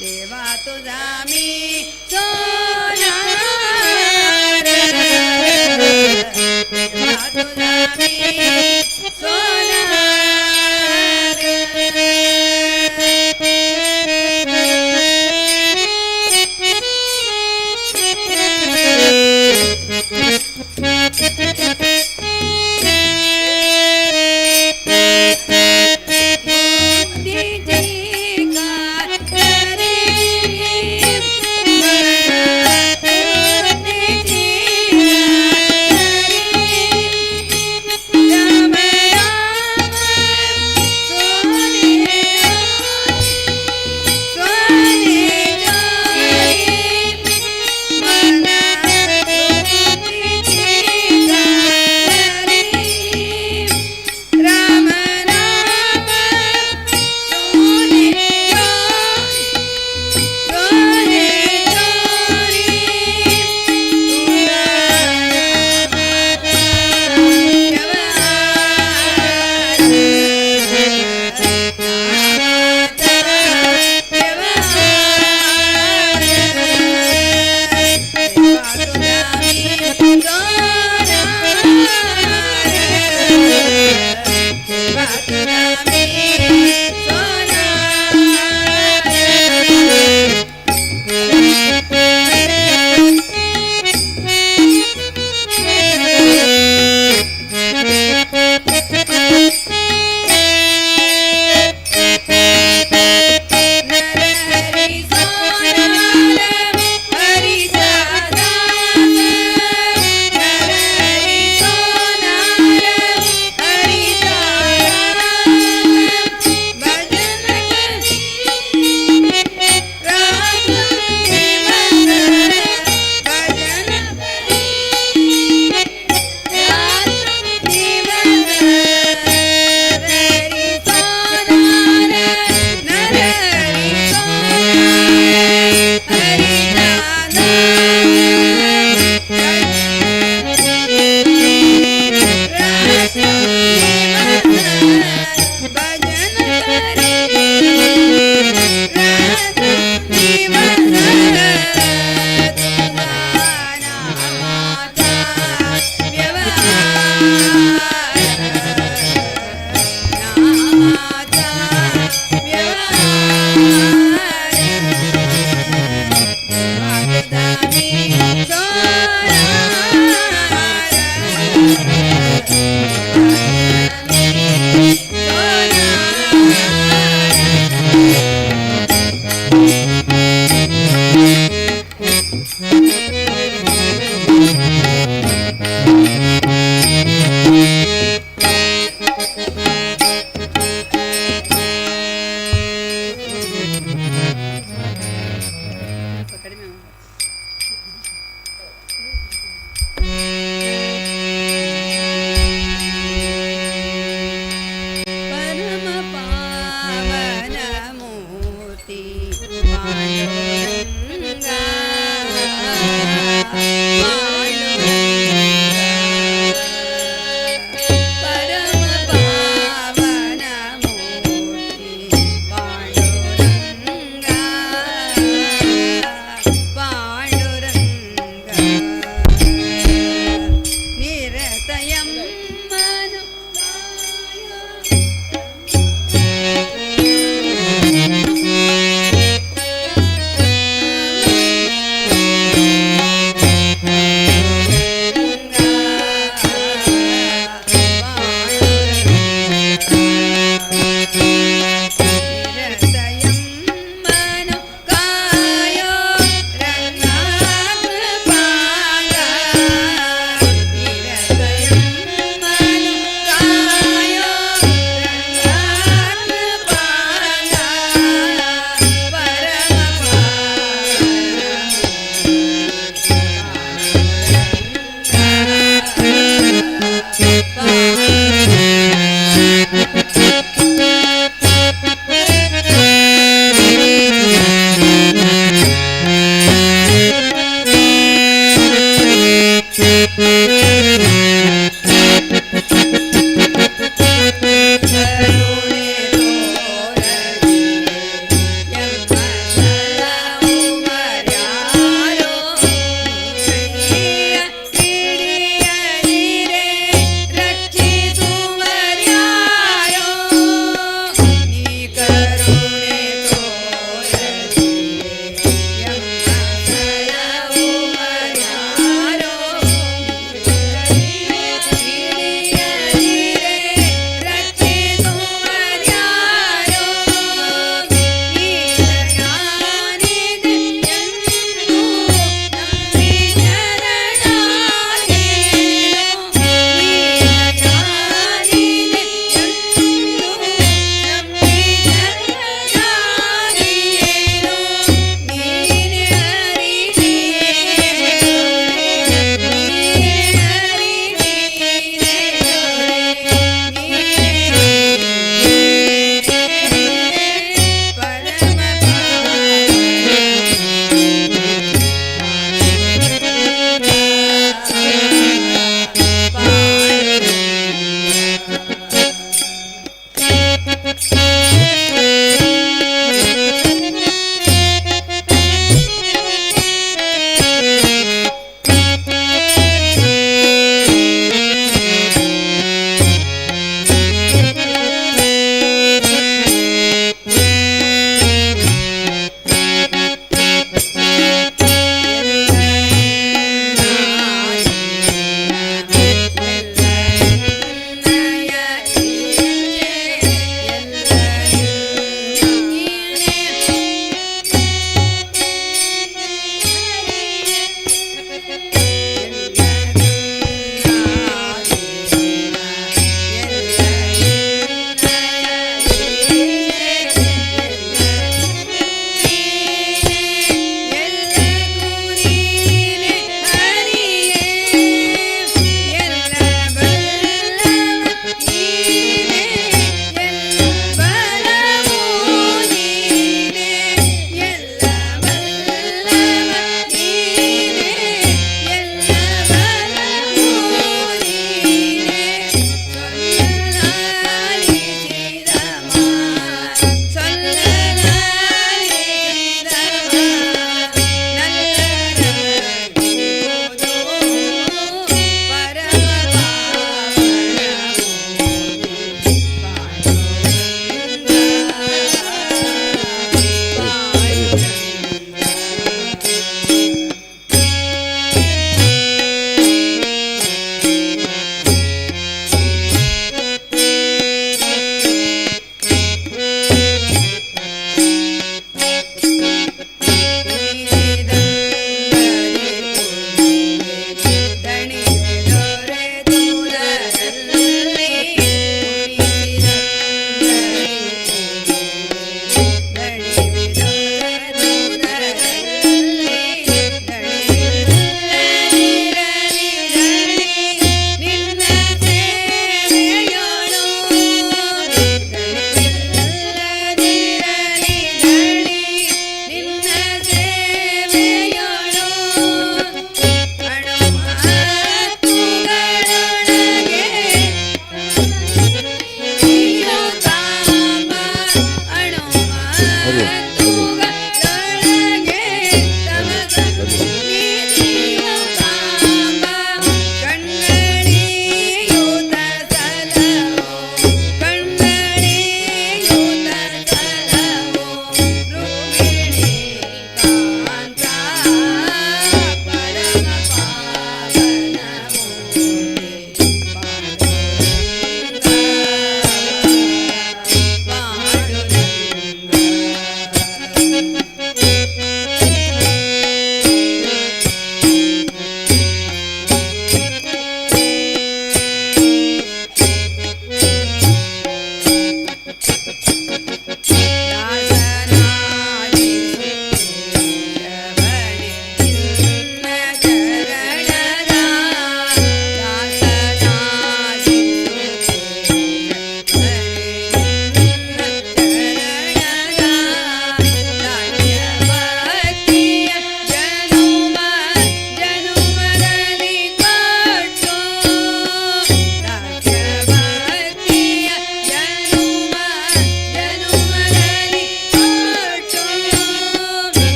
देवा तुझा मी सोनार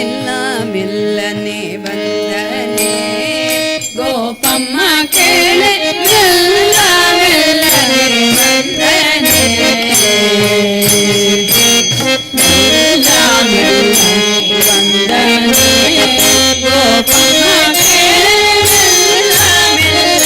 ಮೆಲ್ಲ ಮೆಲ್ಲನೆ ಬಂದನೆ ಗೋಪಮ್ಮ ಕೇಳೆ ಮೆಲ್ಲ ಮೆಲ್ಲನೆ ಬಂದನೆ ಮೆಲ್ಲ ಮೆಲ್ಲನೆ ಬಂದನೆ ಗೋಪಮ್ಮ ಕೇಳೆ ಮೆಲ್ಲ ಮೆಲ್ಲನೆ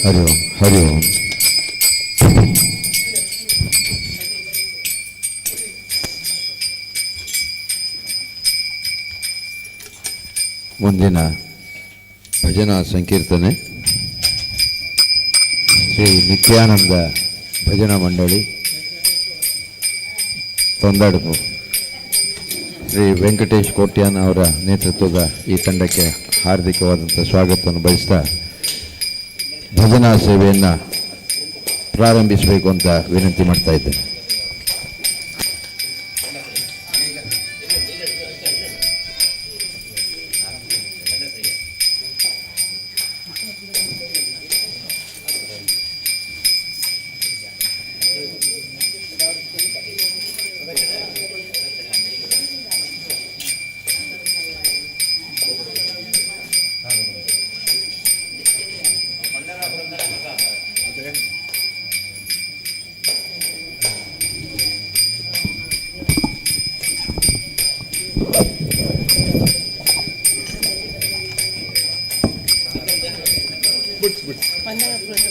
ಹರಿ ಓಂ ಹರಿ ಓಂ. ಮುಂದಿನ ಭಜನಾ ಸಂಕೀರ್ತನೆ ಶ್ರೀ ನಿತ್ಯಾನಂದ ಭಜನಾ ಮಂಡಳಿ ತೊಂದಾಡುಪು ಶ್ರೀ ವೆಂಕಟೇಶ್ ಕೋಟ್ಯಾನ್ ಅವರ ನೇತೃತ್ವದ ಈ ತಂಡಕ್ಕೆ ಹಾರ್ದಿಕವಾದಂಥ ಸ್ವಾಗತವನ್ನು ಬಯಸ್ತಾ ಭಜನಾ ಸೇವೆಯನ್ನು ಪ್ರಾರಂಭಿಸಬೇಕು ಅಂತ ವಿನಂತಿ ಮಾಡ್ತಾ ಇದ್ದೇನೆ.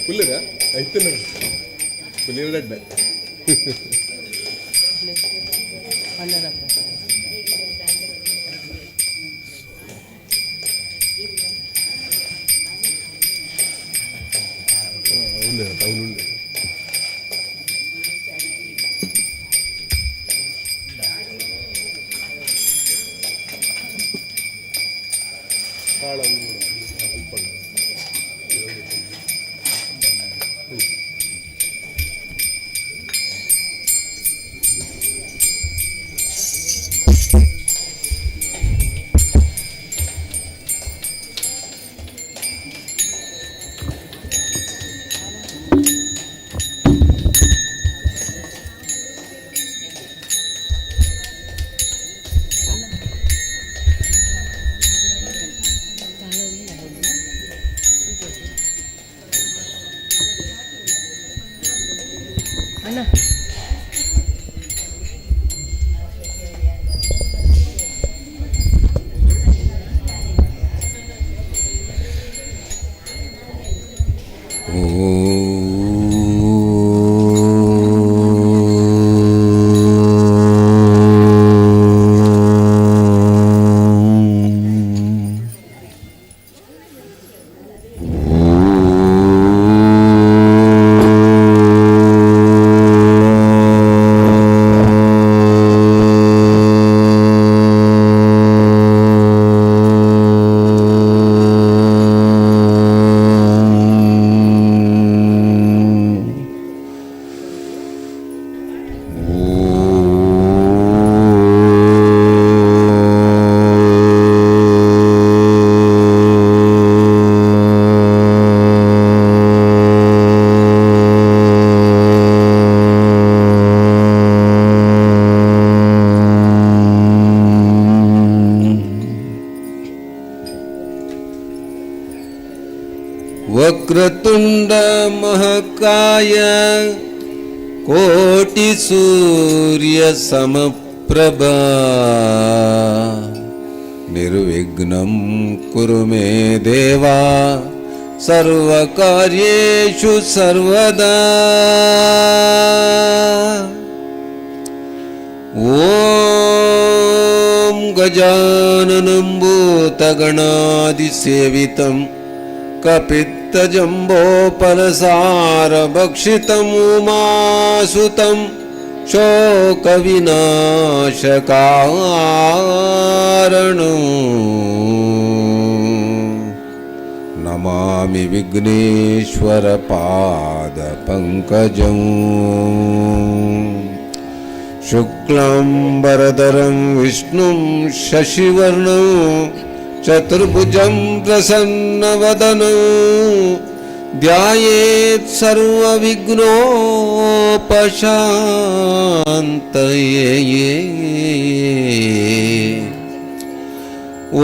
పుల్లిరా అయితే పుల్లిరడ్డ అవును वक्रतुंड महकाय कोटि सूर्य समप्रभा निर्विघ्नं कुरु मे देवा सर्वकार्येषु सर्वदा। ओम गजाननं भूतगणादिसेवितं कपित्तजम्बोफलसारभक्षितम् उमासुतं शोकविनाशकारणं नमामि विघ्नेश्वरपादपङ्कजम्। शुक्लाम्बरधरं विष्णुं शशिवर्णं चतुर्भुजं प्रसन्नवदनं ध्यायेत् सर्वविघ्नोपशान्तये।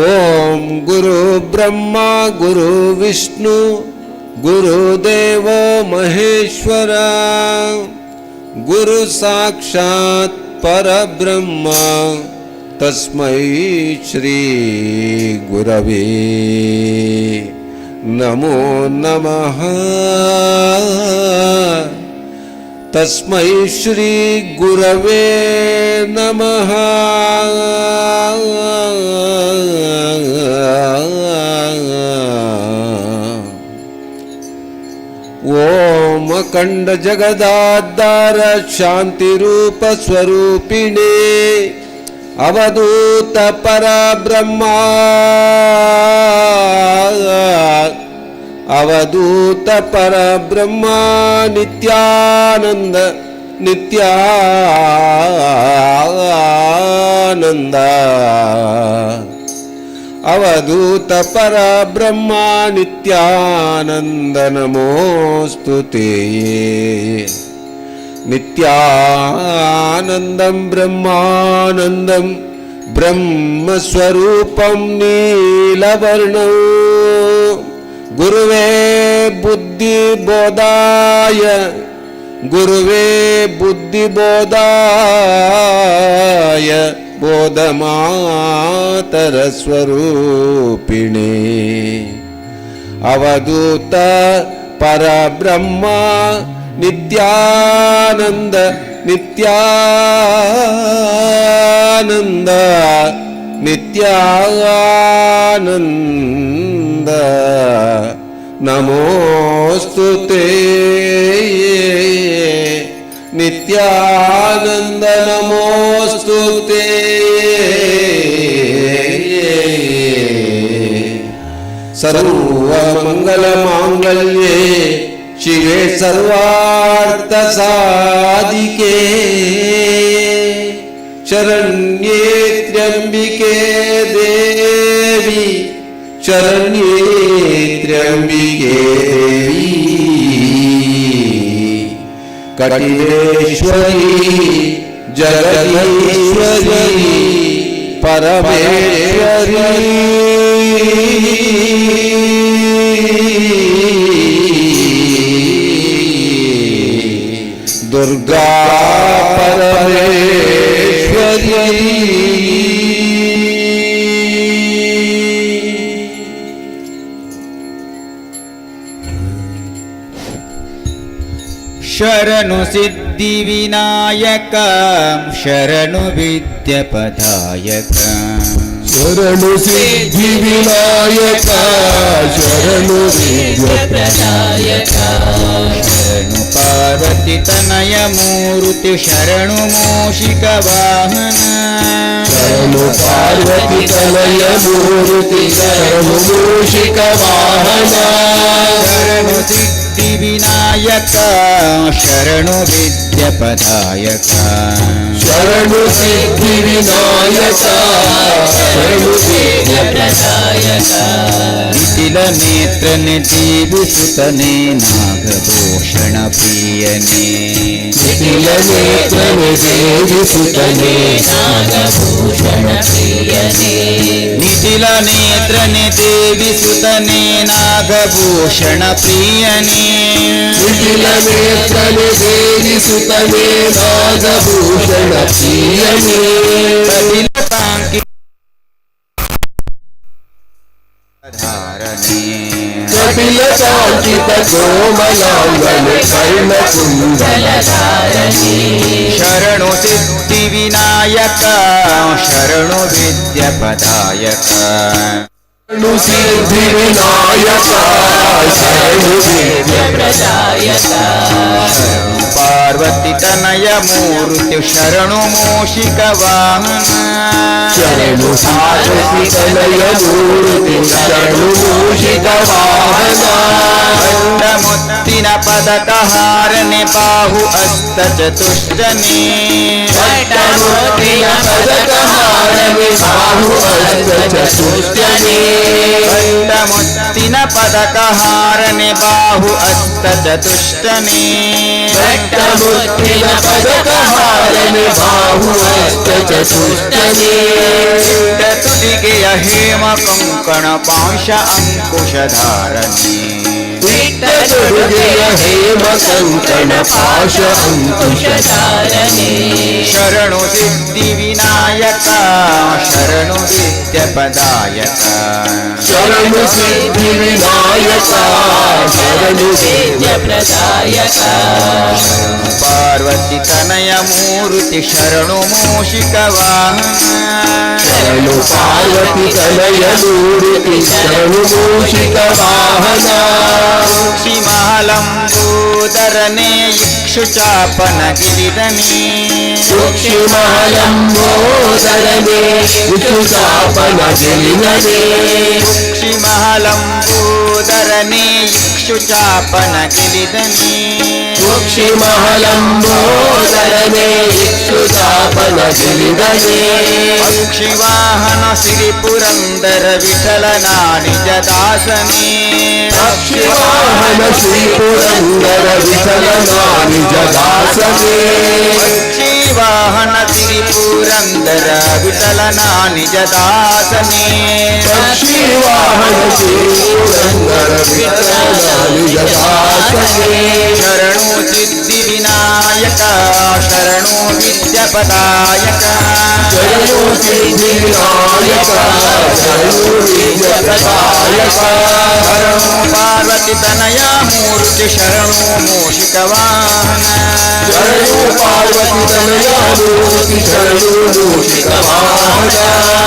ओम गुरु ब्रह्मा गुरु विष्णु गुरुदेवो महेश्वरा गुरु साक्षात् परब्रह्म तस्मै श्री गुरवे नमो नमः तस्मै श्री गुरवे नमः ओम अखंड जगदाधार शांति रूप स्वरूपिणे अवधूत परब्रह्मा अवधूत परब्रह्मा नित्यानंद नित्यानंद अवधूत परब्रह्मा नित्यानंद नमोस्तुते नित्यानंदं ब्रह्मानंदं ब्रह्मस्वरूपं नीलवर्णं गुरुवे बुद्धिबोधाय गुरुवे बुद्धिबोधाय बोधमातरस्वरूपिणे अवधूत परब्रह्मा नित्यानंद नित्यानंद नित्यानंद नमोस्तुते नित्यानंद नमोस्तुते सर्वमंगलमांगल्ये शिवे सर्वार्थसाधिके शरण्ये त्र्यंबिके देवी शरण्ये त्र्यंबिके देवी कटिलेश्वरी जगदीश्वरी परमेश्वरी दुर्गा परमेश्वरी शरणु सिद्धि विनायक शरणु विद्यापदायक शरणु सिद्धि विनायक शरणु विद्याप्रदायक शरणु पार्वती तनय मूर्ति शरणु मूषिक वाहन शरणु पार्वती तनय मूर्ति शरणु मूषिक वाहन शरणु सिद्धि विनायक शरणु विद्यापदायक शरणु सिद्धि विनायक शरणु विद्याप्रदायक नितिल नेत्रने देवी सुतने नागभूषण प्रियने नितिल नेत्रने देवी सुतने नागभूषण प्रियने नितिल नेत्रने देवी सुतने नागभूषण प्रियने नितिल नेत्रने देवी सुतने नागभूषण प्रियने कपिलतांकी धारणे कपिलकांचित कोमलांगन कर्णकुंडल धारणे शरणु सिद्धि विनायक शरणु विद्यापदायक शरणु सिद्धि विनायक शरणु विद्याप्रदायक शरणु पार्वती तनय मूर्ति शरणु मूषिक वाहन शरणु पार्वती तनय मूर्ति शरणु मूषिक वाहन मुत्तिन पदक हारने बाहु अस्त चतुष्टने मुत्तिन पदक हारने बाहु अस्त चतुष्टने मुत्तिन पदक हारने बाहु अस्त चतुष्टने मुत्तिन पदक हारने बाहु अस्त चतुष्टने तुदिगे हेम कंकण पांश अंकुश धारणे हेम कंकण पाश अंकुश धारणे शरणु ಸಿದ್ಧಿ ವಿನಾಯಕ ಶರಣು ವಿದ್ಯಪದಾಯಕ ಶರಣು ಸಿದ್ಧಿ ವಿನಾಯಕ ಶರಣು ಪ್ರದಾಯಕ ಪಾರ್ವತಿ ತನಯ ಮೂರ್ತಿ ಶರಣು ಮೂಷಿಕ ವಾಹನ ಶರಣು ಪಾರ್ವತಿ ತನಯ ಮೂರ್ತಿ ಶರಣು ಮೂಷಿಕ ವಾಹನ ಕ್ಷಿಮಹಲಂಬೂದರನೇ ಇಕ್ಷು ಚಾಪನ ಗಿರಿದನಿ ಕ್ಷಿಮಹಲಂಬೋದರನೇ ಇಕ್ಷು ಚಾಪನ ಗಿರಿದನಿ ಕ್ಷಿಮಹಲಂಬೂದರನೇ ಇಕ್ಷು ಚಾಪನ ಗಿರಿದನಿ ಕ್ಷಿಮಹಲಂಬೋದರನೇ ಇಕ್ಷು ಚಾಪನ ಗಿರಿದನಿ ಪಕ್ಷಿವಾಹನ ಸಿರಿ ಪುರಂದರ ವಿಠಲನ ನಿಜ ದಾಸನೇ ಪಕ್ಷಿವಾಹನ ಶ್ರೀ ಪುರಂದರ ವಿಠಲನ ನಿಜ ದಾಸನೇ ಪಕ್ಷಿವಾಹನ ಸಿರಿ ಪುರಂದರ ವಿಠಲನ ನಿಜ ದಾಸನೇ ಪಕ್ಷಿವಾಹನ ಶ್ರೀ ಪುರಂದರ ವಿಠಲನ ನಿಜ ದಾಸನೇ ಶರಣು ಸಿದ್ಧಿ ವಿನಾಯಕ ಶರಣು ವಿದ್ಯಪದಾಯಕ ಶರಣು ಸಿದ್ಧಿ ವಿನಾಯಕ ಶರಣು ವಿದ್ಯಪದಾಯಕ ಶರಣು ಪಾರ್ವತಿ ತನಯ ಮೂರ್ತಿ ಶರಣು ಮೂಷಿಕ ವಾಹನ ಶರಣು ಪಾರ್ವತಿ ತನಯ ಮೂರ್ತಿ ಶರಣು ಮೂಷಿಕ ವಾಹನ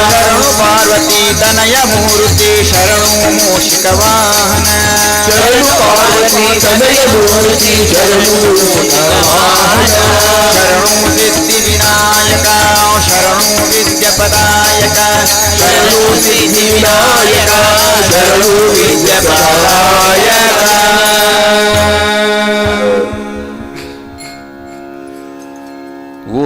ಶರಣು ಪಾರ್ವತಿ ತನಯ ಮೂರ್ತಿ ಶರಣು ಮೂಷಿಕ ವಾಹನ ಶರಣು ಪಾರ್ವತಿ ತನಯ ಮೂರ್ತಿ ಶರಣು ಮೂಷಿಕ ವಾಹನ ಶರಣು ಸಿದ್ಧಿ ವಿನಾಯಕ ಶರಣು ವಿದ್ಯಪದಾಯಕ ಶರಣು ಸಿದ್ಧಿ ವಿನಾಯಕ ಶರಣು ವಿದ್ಯಪದಾಯಕ ಓ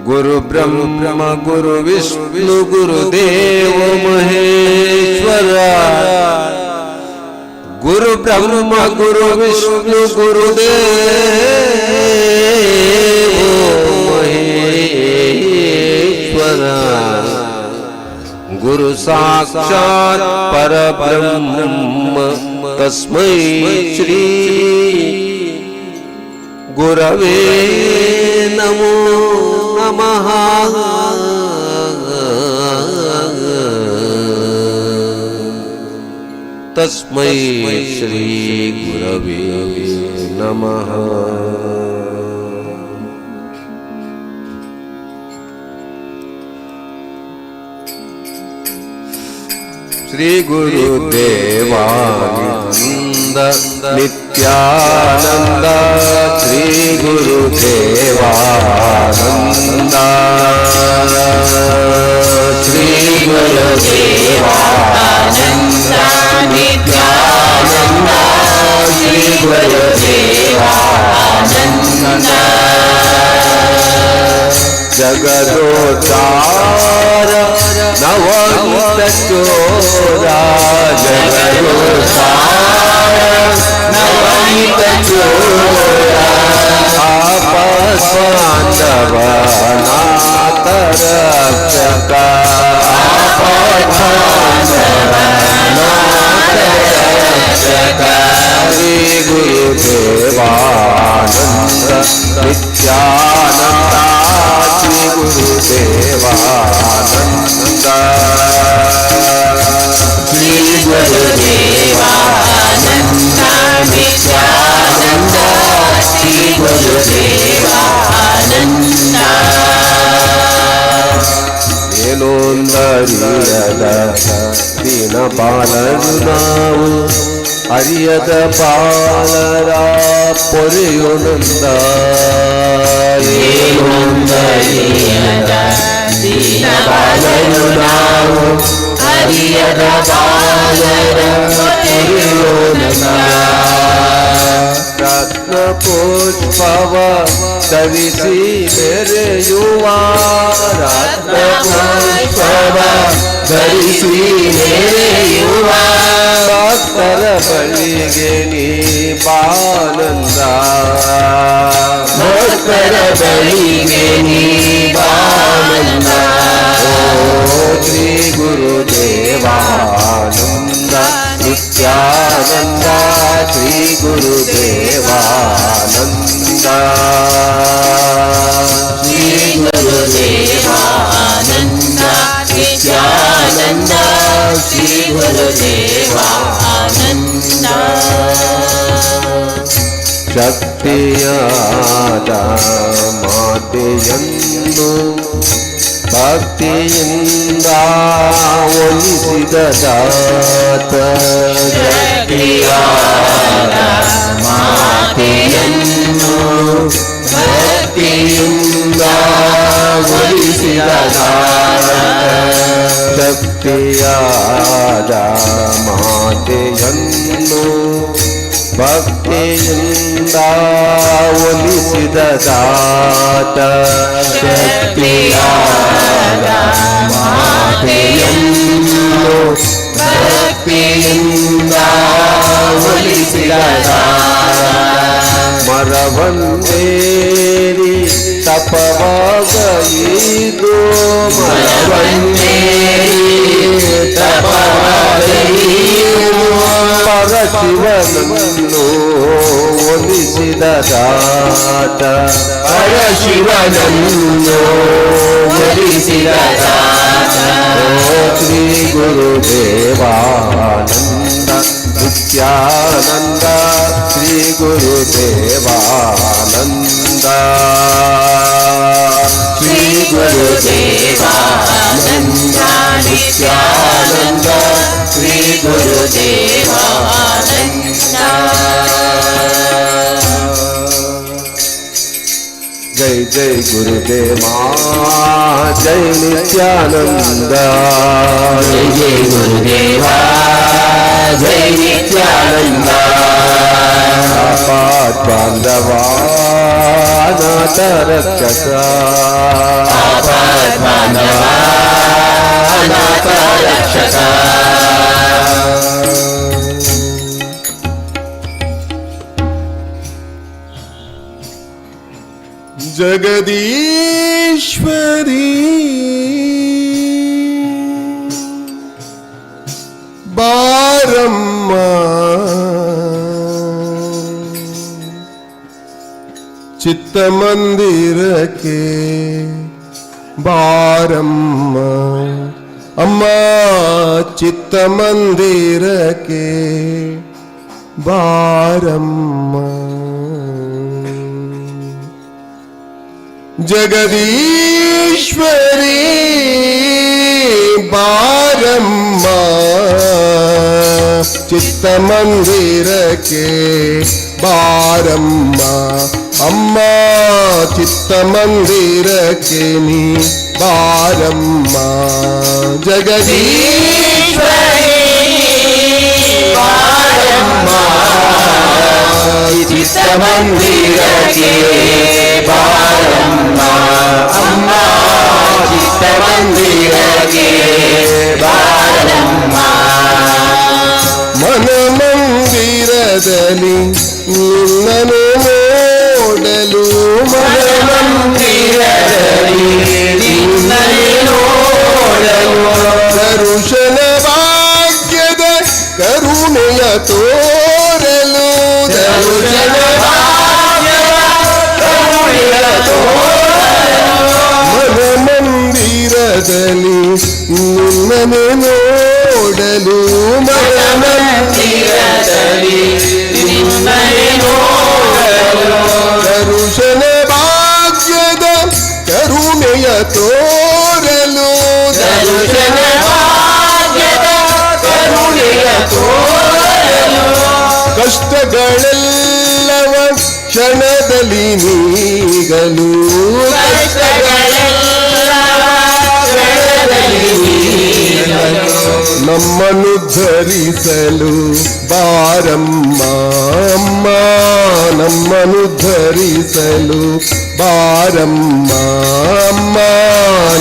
ಗುರು ಬ್ರಹ್ಮ ಗುರು ವಿಷ್ಣು ಗುರುದೇವ ಮಹೇಶ್ವರ ಗುರು ಬ್ರಹ್ಮ ಗುರು ವಿಷ್ಣು ಗುರುದೇವ ಮಹೇಶ್ವರ ಗುರು ಸಾಕ್ಷಾತ್ ಪರಬ್ರಹ್ಮ ತಸ್ಮೈ ಶ್ರೀ ಗುರವೇ ನಮೋ ನಮಃ ತಸ್ಮೈ ಶ್ರೀ ಗುರವೇ ನಮಃ ಶ್ರೀ ಗುರುದೇವಾನಂದ ನಿತ್ಯಾನಂದ ಶ್ರೀ ಗುರುದೇವಾನಂದ ಶ್ರೀ ಗುರುದೇವಾನಂದ ನಿತ್ಯಾನಂದ ಶ್ರೀ ಗುರುದೇವಾನಂದ ಜಗದೋಚಾರ ನವನಿತ ಚೋರ ಜಗದೋಚಾರ ನವನಿತ ಚೋರ ಆಪಸ್ವಾಂಧವ ನಾಥ ರಕ್ಷಕ ಆಪಸ್ವಾಂಧವ ನಾಥ ರಕ್ಷಕ ಶ್ರೀ ಗುರುದೇವಾನಂದ ನಿತ್ಯಾನಂದ ಶ್ರೀ ಗುರುದೇವಾನಂದ ಶ್ರೀ ಗುರುದೇವಾನಂದ ನಿತ್ಯಾನಂದ ಶ್ರೀ ಗುರುದೇವಾನಂದ ಏನೊಂದರಿಯದ ದೀನ ಬಾಲರು ನಾವು ಅರಿಯದ ಬಾಲರ ಪೊರೆಯೊನಂದ ಏನೊಂದರಿಯದ ದೀನ ಬಾಲರು ನಾವು ಅರಿಯದ ಬಾಲರ ಪೊರೆಯೊನಂದ ರತ್ನ ಪುಷ್ಪವ ಧರಿಸಿ ಮೆರೆಯುವ ರತ್ನ ಪುಷ್ಪವ ಧರಿಸಿ ಮೆರೆಯುವ ಭಕ್ತರ ಬಳಿಗೆ ನೀ ಬಾನಂದ ಭಕ್ತರ ಬಳಿಗೆ ನೀ ಬಾನಂದ ಓ ಶ್ರೀ ಗುರುದೇವಾನಂದ ನಿತ್ಯಾನಂದ ಶ್ರೀ ಗುರುದೇವಾನಂದ ಶ್ರೀ ಗುರುದೇವಾನಂದ ನಿತ್ಯಾನಂದ ಶ್ರೀ ಗುರುದೇವಾನಂದ ಶಕ್ತಿಯಾದ ಮಾತೆಯನ್ನು ಭಕ್ತಿಯಿಂದ ಒಲಿಸಿದ ದಾತ ಶಕ್ತಿಯಾದ ಮಾತೆಯನ್ನು ಭಕ್ತಿಯಿಂದ ಒಲಿಸಿದ ದಾತ ಶಕ್ತಿಯಾದ ಮಾತೆಯನ್ನು ಭಕ್ತಿಯಿಂದ ಒಲಿಸಿದ ದಾತ ಶಕ್ತಿಯಾದ ಮಾತೆಯನ್ನು ಭಕ್ತಿಯಿಂದ ಒಲಿಸಿದ ಮರವನ್ನೇರಿ ತಪವಾಗೈದು ಪರಶಿವನನ್ನು ಒಲಿಸಿದ ದಾತ ಪರಶಿವನನ್ನು ಒಲಿಸಿದ ದಾತ ಶ್ರೀ ಗುರುದೇವಾನಂದ ನಿತ್ಯಾನಂದ ಶ್ರೀ ಗುರುದೇವಾನಂದ ಶ್ರೀ ಗುರುದೇವಾನಂದ ನಿತ್ಯಾನಂದ ಶ್ರೀ ಗುರುದೇವಾನಂದ ಜೈ ಜೈ ಗುರುದೇವಾ ಜೈ ನಿತ್ಯಾನಂದ ಜೈ ಜೈ ಗುರುದೇವಾ ಜೈ ನಿತ್ಯಾನಂದ ಬಾಂಧವಾ ನಾಥ ರಕ್ಷಕ ಮಾನವ ಅನಾಥ ರಕ್ಷಕ ಜಗದೀಶ್ವರಿ ಬಾರಮ್ಮ ಚಿತ್ತಮಂದಿರಕ್ಕೆ ಬಾರಮ್ಮ ಅಮ್ಮ ಚಿತ್ತಮಂದಿರಕ್ಕೆ ಬಾರಮ್ಮ ಜಗದೀಶ್ವರಿ ಬಾರಮ್ಮ ಚಿತ್ತಮಂದಿರಕ್ಕೆ ಬಾರಮ್ಮ ಅಮ್ಮ ಚಿತ್ತಮಂದಿರಕ್ಕೆ ನೀ ಬಾರಮ್ಮ ಜಗದೀಶ್ವರಿ ಬಾರಮ್ಮ ಚಿತ್ತಮಂದಿರಕ್ಕೆ ಬಾರಮ್ಮ ಅಮ್ಮ ಚಿತ್ತಮಂದಿರಕ್ಕೆ ಬಾರಮ್ಮ ಮನಮಂದಿರದಲ್ಲಿ ನಿನ್ನನು ನೋಡಲು ಮನಮಂದಿರದಲ್ಲಿ ನಿನ್ನನ್ನು ನೋಡಲು ದರುಶನ ಭಾಗ್ಯದ ಕರುಣೆಯ ತೋರಲು ದರುಶನ ಭಾಗ್ಯದ ಕರುಣೆಯ ತೋರಲು ಮನಮಂದಿರದಲ್ಲಿ ನಿನ್ನನು ನೋಡಲು ಮನಮಂದಿರದಲ್ಲಿ ನಿನ್ನನ್ನು ನೋಡಲು ದರುಶನ ಭಾಗ್ಯದ ಕರುಣೆಯ ತೋರಲು ದರುಶನ ಭಾಗ್ಯದ ಕರುಣೆಯ ತೋರಲು ಕಷ್ಟಗಳೆಲ್ಲವ ಕ್ಷಣದಲ್ಲಿ ನೀಗಲು ನಮ್ಮನ್ನು ಧರಿಸಲು ಬಾರಮ್ಮ ಅಮ್ಮ ನಮ್ಮನ್ನು ಧರಿಸಲು ಬಾರಮ್ಮ ಅಮ್ಮ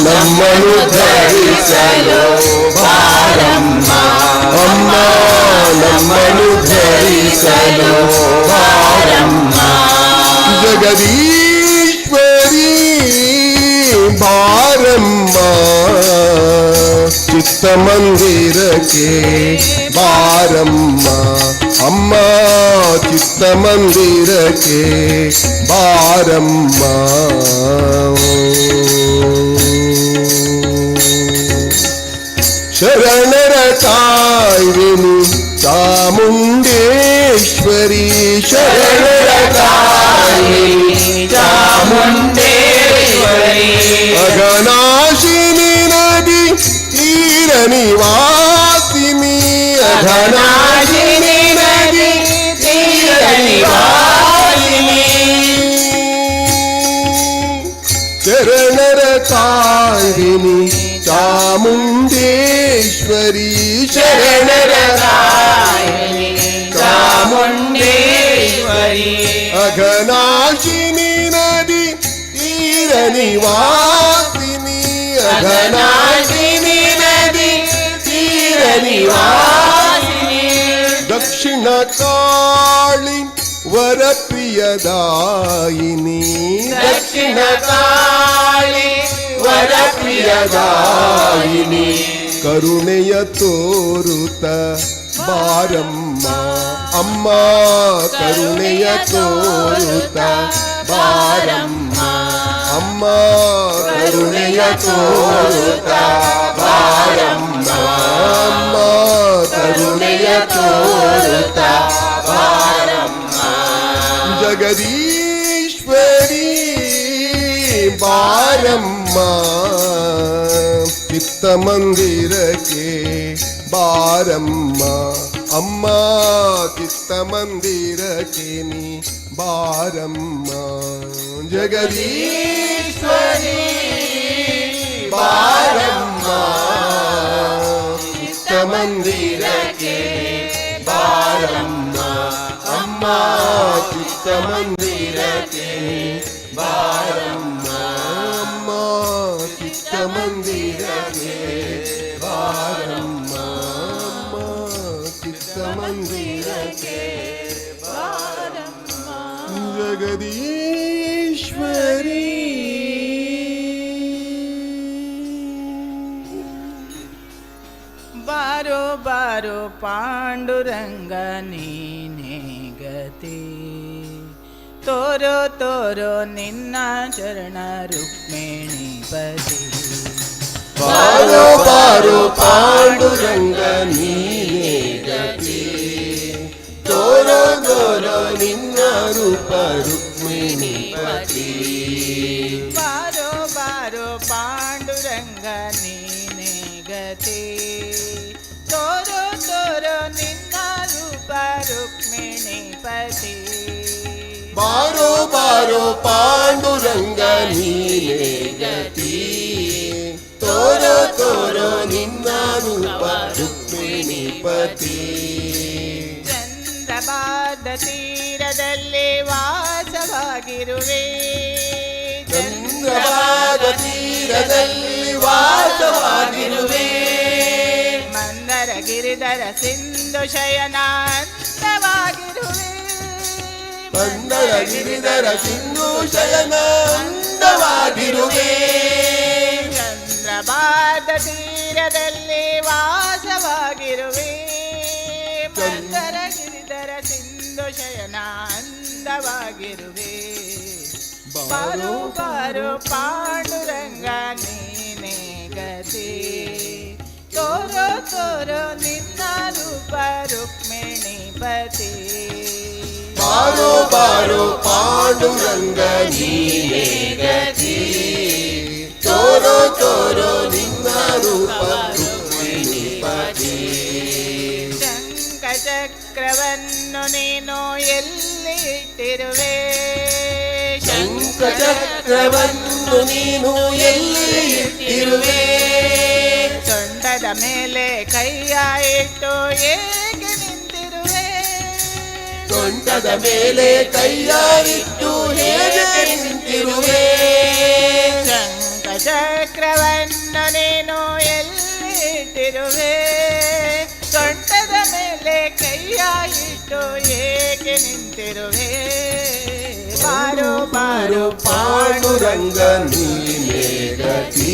ನಮ್ಮನ್ನು ಧರಿಸಲು ಬಾರಮ್ಮ ಅಮ್ಮ ನಮ್ಮನ್ನು ಧರಿಸಲು ಬಾರಮ್ಮ ಜಗದೀಶ್ವರಿ ಬಾರಮ್ಮ ಚಿತ್ತಮಂದಿರಕ್ಕೆ ಬಾರಮ್ಮ ಅಮ್ಮ ಚಿತ್ತ ಮಂದಿರಕ್ಕೆ ಬಾರಮ್ಮ ಶರಣರ ಕಾಯ್ವೆನು ಚಾಮುಂಡೇಶ್ವರಿ ಶರಣರ ಚಾಮುಂಡೇಶ್ವರಿ ಅಘನಾಶಿನಿ ನದಿ ತೀರ ನಿವಾಸಿನಿ ಘನಾಶಿನಿ ನದಿ ತೀರ ನಿವಾಸಿನಿ ಶರಣರ ಕಾಯ್ವೆನಿ ಚಾಮುಂಡೇಶ್ವರಿ ಶರಣರ ಚಾಮುಂಡೇಶ್ವರಿ ಅಘನಾಶಿನಿ ನದಿ ತೀರ ನಿವಾಸಿನಿ ಘನಾಶಿನಿ ನದಿ ತೀರ ನಿವಾಸಿನಿ ದಕ್ಷಿಣ ಕಾಳಿ ವರಪ್ರಿಯದಾಯಿನಿ ದಕ್ಷಿಣ ಕಾಳಿ ವರಪ್ರಿಯದಾಯಿನಿ ಕರುಣೆಯ ತೋರುತ ಬಾರಮ್ಮ ಅಮ್ಮ ಕರುಣೆಯ ತೋರುತ ಬಾರಮ್ಮ ಅಮ್ಮ ಕರುಣೆಯ ತೋರುತ ಬಾರಮ್ಮ ಅಮ್ಮ ಕರುಣೆಯ ತೋರುತ ಬಾರಮ್ಮ ಜಗದೀಶ್ವರಿ ಬಾರಮ್ಮ ಚಿತ್ತ ಮಂದಿರಕ್ಕೆ ಬಾರಮ್ಮ ಅಮ್ಮ ಚಿತ್ತ ಮಂದಿರಕ್ಕೆ ನೀ ಬಾರಮ್ಮ ಜಗದೀಶ್ವರಿ ಬಾರಮ್ಮ ಚಿತ್ತ ಮಂದಿರಕ್ಕೆ ಬಾರಮ್ಮ ಅಮ್ಮ ಚಿತ್ತ ಮಂದಿರಕ್ಕೆ ನೀ ಬಾರಮ್ಮ ಅಮ್ಮ ಚಿತ್ತ ಮಂದಿರಕ್ಕೆ ಬಾರಮ್ಮ ಅಮ್ಮ ಚಿತ್ತ ಮಂದಿರಕ್ಕೆ ಬಾರಮ್ಮ ಜಗದೀಶ್ವರಿ ಬಾರೋ ಬಾರೋ ಪಾಂಡುರಂಗ ನೀನೇ ಗತಿ ತೋರೋ ತೋರೋ ನಿನ್ನ ಚರಣ ರುಕ್ಮಿಣಿ ಪತಿ ಬಾರೋ ಬಾರೋ ಪಾಂಡುರಂಗ ನೀನೇ ಗತಿ ತೋರೋ ತೋರೋ ನಿನ್ನ ರೂಪ ರುಕ್ಮಿಣಿ ಪತಿ ಬಾರೋ ಬಾರೋ ಪಾಂಡುರಂಗ ನೀನೇ ಗತಿ ತೋರೋ ತೋರೋ ನಿನ್ನ ರೂಪ ರುಕ್ಮಿಣಿ ಪತಿ ಬಾರೋ ಬಾರೋ ಪಾಂಡುರಂಗ ನೀನೇ ಗತಿ ತೋರೋ ತೋರೋ ನಿನ್ನ ರೂಪ ರುಕ್ಮಿಣಿ ಪತಿ ಚಂದ್ರಪಾದ ತೀರದಲ್ಲಿ ವಾಸವಾಗಿರುವೆ ಚಂದ್ರಭಾಗ ತೀರದಲ್ಲಿ ವಾಸವಾಗಿರುವೆ ಮಂದರ ಗಿರಿಧರ ಸಿಂಧು ಶಯನ ಅಂತವಾಗಿರುವೆ ಮಂದಳ ಗಿರಿಧರ ಸಿಂಧು ಶಯನ ಅಂದವಾಗಿರುವೆ ಚಂದ್ರಪಾದ ತೀರದಲ್ಲಿ ವಾಸವಾಗಿರುವೆ ಮಂದರ ಗಿರಿಧರ ಸಿಂಧು ಶಯನ ಅಂದವಾಗಿರುವೆ ಬಾರೋ ಬಾರೋ ಪಾಂಡುರಂಗ ನೀನೇ ಗತಿ ತೋರೋ ತೋರೋ ನಿನ್ನ ರೂಪ ರುಕ್ಮಿಣಿ ಪತಿ ಬಾರೋ ಬಾರೋ ಪಾಂಡುರಂಗ ನೀನೇ ಗತಿ ತೋರೋ ತೋರೋ ನಿನ್ನ ರೂಪ ರುಕ್ಮಿಣಿ ಪತಿ ಶಂಖ ಚಕ್ರವನ್ನು ನೀನು ಎಲ್ಲಿ ಇಟ್ಟಿರುವೆ ಶಂಖ ಚಕ್ರವನ್ನು ನೀನು ಎಲ್ಲಿ ಇಟ್ಟಿರುವೆ ಸೊಂಟದ ಮೇಲೆ ಕೈಯ ಇಟ್ಟು ಏಕೆ ನಿಂತಿರುವೆ ಸೊಂಟದ ಮೇಲೆ ಕೈಯ ಇಟ್ಟು ಹೇಗೆ ನಿಂತಿರುವೆ ಶಂಖ ಚಕ್ರವನ್ನು ನೀನು ಎಲ್ಲಿ ಇಟ್ಟಿರುವೆ ಸೊಂಟದ ಮೇಲೆ ಕೈಯ ಇಟ್ಟು ಏಕೆ ನಿಂತಿರುವೆ ಬಾರೋ ಬಾರೋ ಪಾಂಡುರಂಗ ನೀನೇ ಗತಿ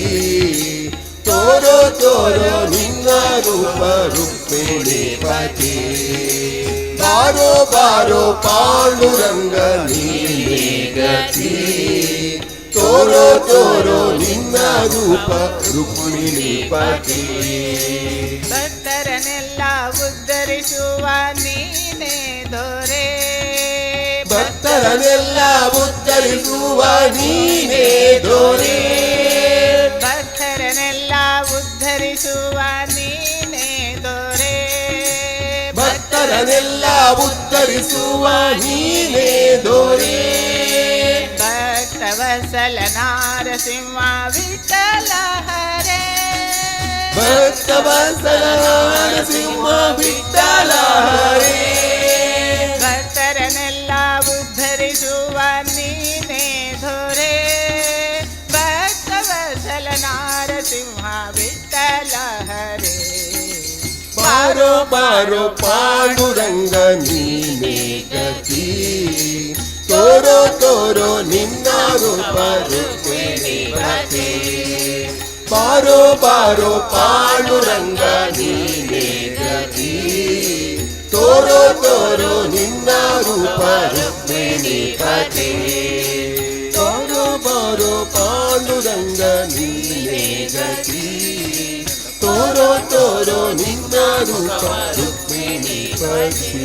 ತೋರೋ ತೋರೋ ನಿನ್ನ ರೂಪ ರುಕ್ಮಿಣಿ ಪತಿ ಬಾರೋ ಬಾರೋ ಪಾಂಡುರಂಗ ನೀನೇ ಗತಿ ತೋರೋ ತೋರೋ ನಿನ್ನ ರೂಪ ರುಕ್ಮಿಣಿ ಪತಿ ಭಕ್ತರನ್ನೆಲ್ಲ ಉದ್ಧರಿಸುವ ನೀನೇ ದೊರೆ ಭಕ್ತರನ್ನೆಲ್ಲ ಉದ್ಧರಿಸುವ ನೀನೇ ದೊರೆ ಭಕ್ತರನ್ನೆಲ್ಲ ಉದ್ಧರಿಸುವ ನೀನೇ ದೊರೆ ಭಕ್ತರನ್ನೆಲ್ಲ ಉದ್ಧರಿಸುವ ನೀನೇ ದೊರೆ ಭಕ್ತವತ್ಸಲ ನಾರಸಿಂಹ ವಿಠಲ ಹರೇ ಭಕ್ತವತ್ಸಲ ನರಸಿಂಹ ವಿಠಲ ಹರೇ ಭಕ್ತರನ್ನೆಲ್ಲ ಉದ್ಧರಿಸುವ ನೀನೇ ದೊರೆ ಭಕ್ತವತ್ಸಲ ನಾರಸಿಂಹ ವಿಠಲ ಹರೇ ಬಾರೋ ಬಾರೋ ಪಾಂಡುರಂಗ ನೀನೇ ಗತಿ ತೋರೋ ತೋರೋ ನಿನ್ನ ರೂಪ ರುಕ್ಮಿಣಿ ಪತಿ ಬಾರೋ ಬಾರೋ ಪಾಂಡುರಂಗ ನೀನೇ ಗತಿ ತೋರೋ ತೋರೋ ನಿನ್ನ ರೂಪ ರುಕ್ಮಿಣಿ ಪತಿ ತೋರೋ ಬಾರೋ ಪಾಂಡುರಂಗ ನೀನೇ ಗತಿ ತೋರೋ ತೋರೋ ನಿನ್ನ ರೂಪ ರುಕ್ಮಿಣಿ ಪತಿ